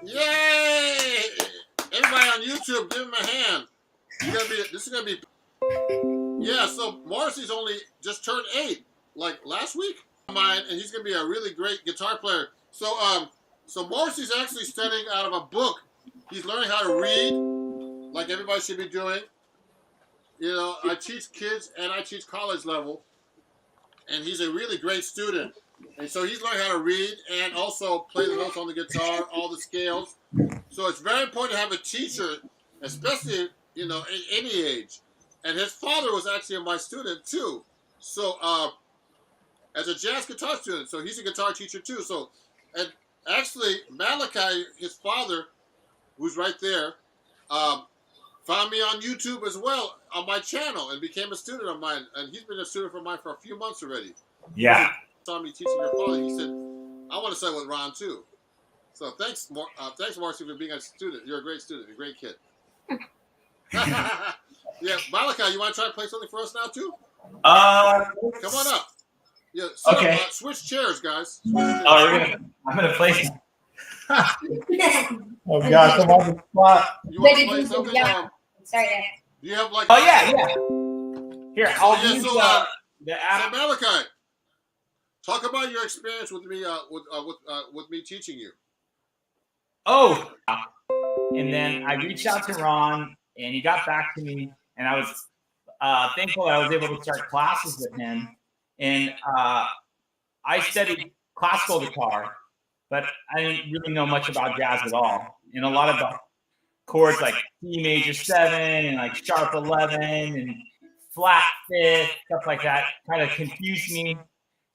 [SPEAKER 1] Yay! Everybody on YouTube, give him a hand. This is gonna be. Yeah, so Morrissey's only just turned 8, like last week. And he's gonna be a really great guitar player. So Morrissey's actually studying out of a book. He's learning how to read, like everybody should be doing. You know, I teach kids and I teach college level, and he's a really great student. And so he's learning how to read and also play the notes on the guitar, all the scales. So it's very important to have a teacher, especially, you know, at any age. And his father was actually my student too. So as a jazz guitar student, so he's a guitar teacher too. So, and actually Malachi, his father, who's right there, found me on YouTube as well on my channel and became a student of mine. And he's been a student of mine for a few months already.
[SPEAKER 2] Yeah.
[SPEAKER 1] He saw me teaching your father. He said, "I want to study with Ron too." So thanks, Marcy, for being a student. You're a great student, a great kid. Yeah, Malachi, you want to try to play something for us now too? Come on up. Yeah.
[SPEAKER 2] Okay.
[SPEAKER 1] Switch chairs, guys.
[SPEAKER 2] I'm gonna play. Oh gosh, I'm on the spot.
[SPEAKER 1] You want to play something?
[SPEAKER 3] Yeah. Sorry.
[SPEAKER 1] Do you have like?
[SPEAKER 2] Oh yeah. Here, I'll use the app.
[SPEAKER 1] So Malachi, talk about your experience with me, with me teaching you.
[SPEAKER 2] Oh, and then I reached out to Ron, and he got back to me, and I was thankful I was able to start classes with him. And I studied classical guitar, but I didn't really know much about jazz at all. And a lot of the chords like C major 7 and like sharp 11 and flat 5th, stuff like that, kind of confused me.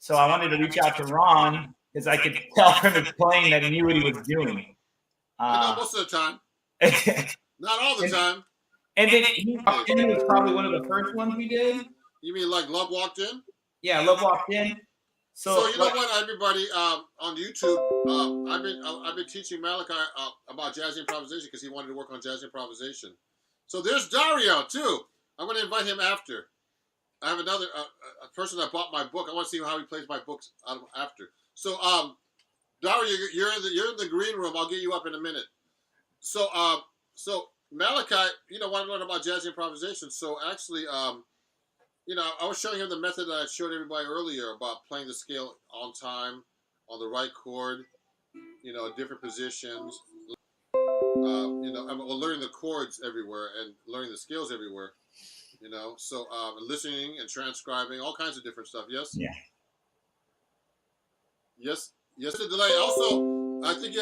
[SPEAKER 2] So I wanted to reach out to Ron because I could tell from his playing that he knew what he was doing.
[SPEAKER 1] I know most of the time. Not all the time.
[SPEAKER 2] And then he walked in was probably one of the first ones we did.
[SPEAKER 1] You mean like Love Walked In?
[SPEAKER 2] Yeah, Love Walked In.
[SPEAKER 1] So you know what, everybody, on YouTube, I've been teaching Malachi about jazz improvisation because he wanted to work on jazz improvisation. So there's Dario too. I'm going to invite him after. I have another a person that bought my book. I want to see how he plays my books after. So Dario, you're in the green room. I'll get you up in a minute. So Malachi, you know, want to learn about jazz improvisation. So actually, you know, I was showing him the method that I showed everybody earlier about playing the scale on time, on the right chord, you know, different positions, you know, learning the chords everywhere and learning the scales everywhere, you know. So listening and transcribing, all kinds of different stuff. Yes?
[SPEAKER 2] Yeah.
[SPEAKER 1] Yes, the delay. Also, I think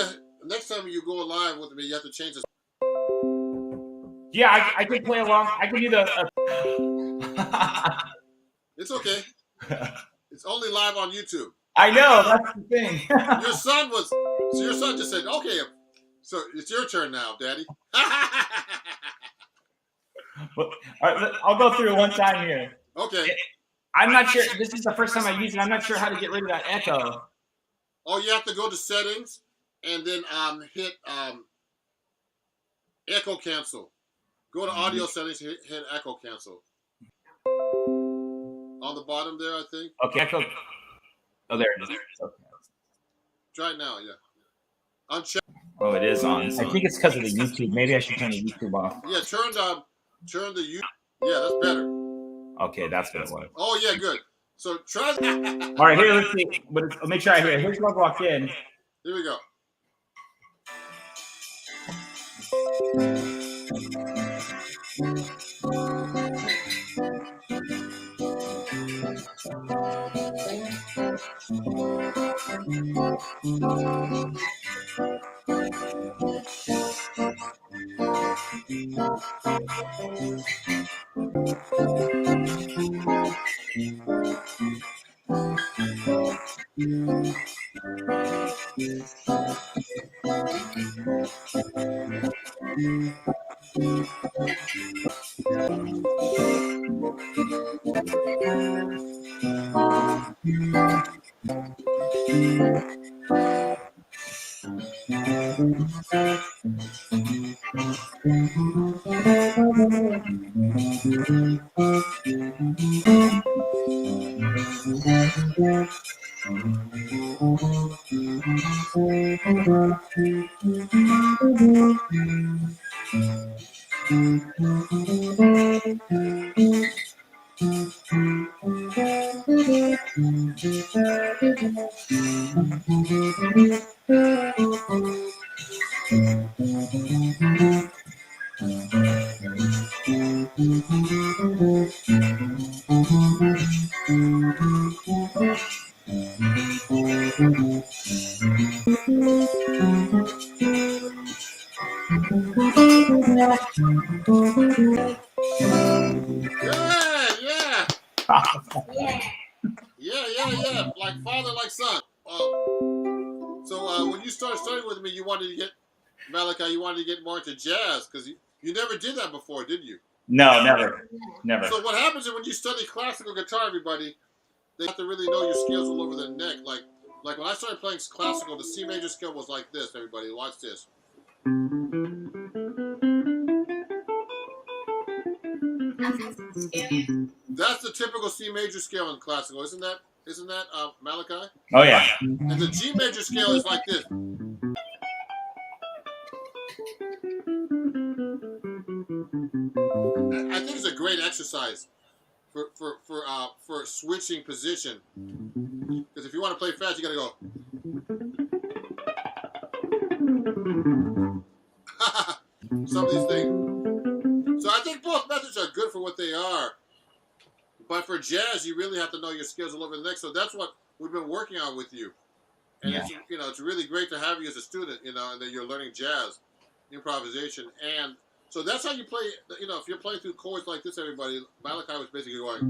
[SPEAKER 1] next time you go live with me, you have to change the
[SPEAKER 2] Yeah, I can play along. I can do the.
[SPEAKER 1] It's okay. It's only live on YouTube.
[SPEAKER 2] I know, that's the thing.
[SPEAKER 1] Your son just said, okay, so it's your turn now, Daddy.
[SPEAKER 2] All right, I'll go through it one time here.
[SPEAKER 1] Okay.
[SPEAKER 2] I'm not sure. This is the first time I use it. I'm not sure how to get rid of that echo.
[SPEAKER 1] Oh, you have to go to settings and then hit echo cancel. Go to audio settings, hit echo cancel. On the bottom there, I think.
[SPEAKER 2] Okay, echo. Oh, there it is. Okay.
[SPEAKER 1] Try it now, yeah. Uncheck.
[SPEAKER 2] Oh, it is on. I think it's because of the YouTube. Maybe I should turn the YouTube off.
[SPEAKER 1] Yeah, turn the YouTube. Yeah, that's better.
[SPEAKER 2] Okay, that's what it was.
[SPEAKER 1] Oh yeah, good. So try.
[SPEAKER 2] All right, here, let's see. But I'll make sure I hear. Here's what walked in.
[SPEAKER 1] Here we go. Yeah. Like father, like son. So when you started studying with me, you wanted to get Malachi. You wanted to get more into jazz because you never did that before, did you?
[SPEAKER 2] No, never.
[SPEAKER 1] So what happens is when you study classical guitar, everybody, they have to really know your scales all over the neck. Like when I started playing classical, the C major scale was like this. Everybody, watch this. That's the typical C major scale in classical, isn't that Malachi?
[SPEAKER 2] Oh yeah.
[SPEAKER 1] And the G major scale is like this. I think it's a great exercise for switching position. Because if you want to play fast, you got to go. Some of these things. So I think both methods are good for what they are. But for jazz, you really have to know your skills all over the neck. So that's what we've been working on with you. And it's really great to have you as a student, and that you're learning jazz, improvisation. And so that's how you play, if you're playing through chords like this, everybody, Malachi was basically going.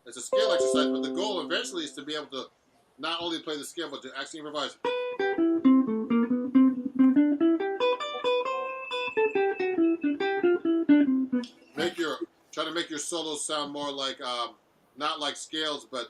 [SPEAKER 1] It's a scale exercise, but the goal eventually is to be able to not only play the scale, but to actually improvise. Try to make your solos sound more like, not like scales, but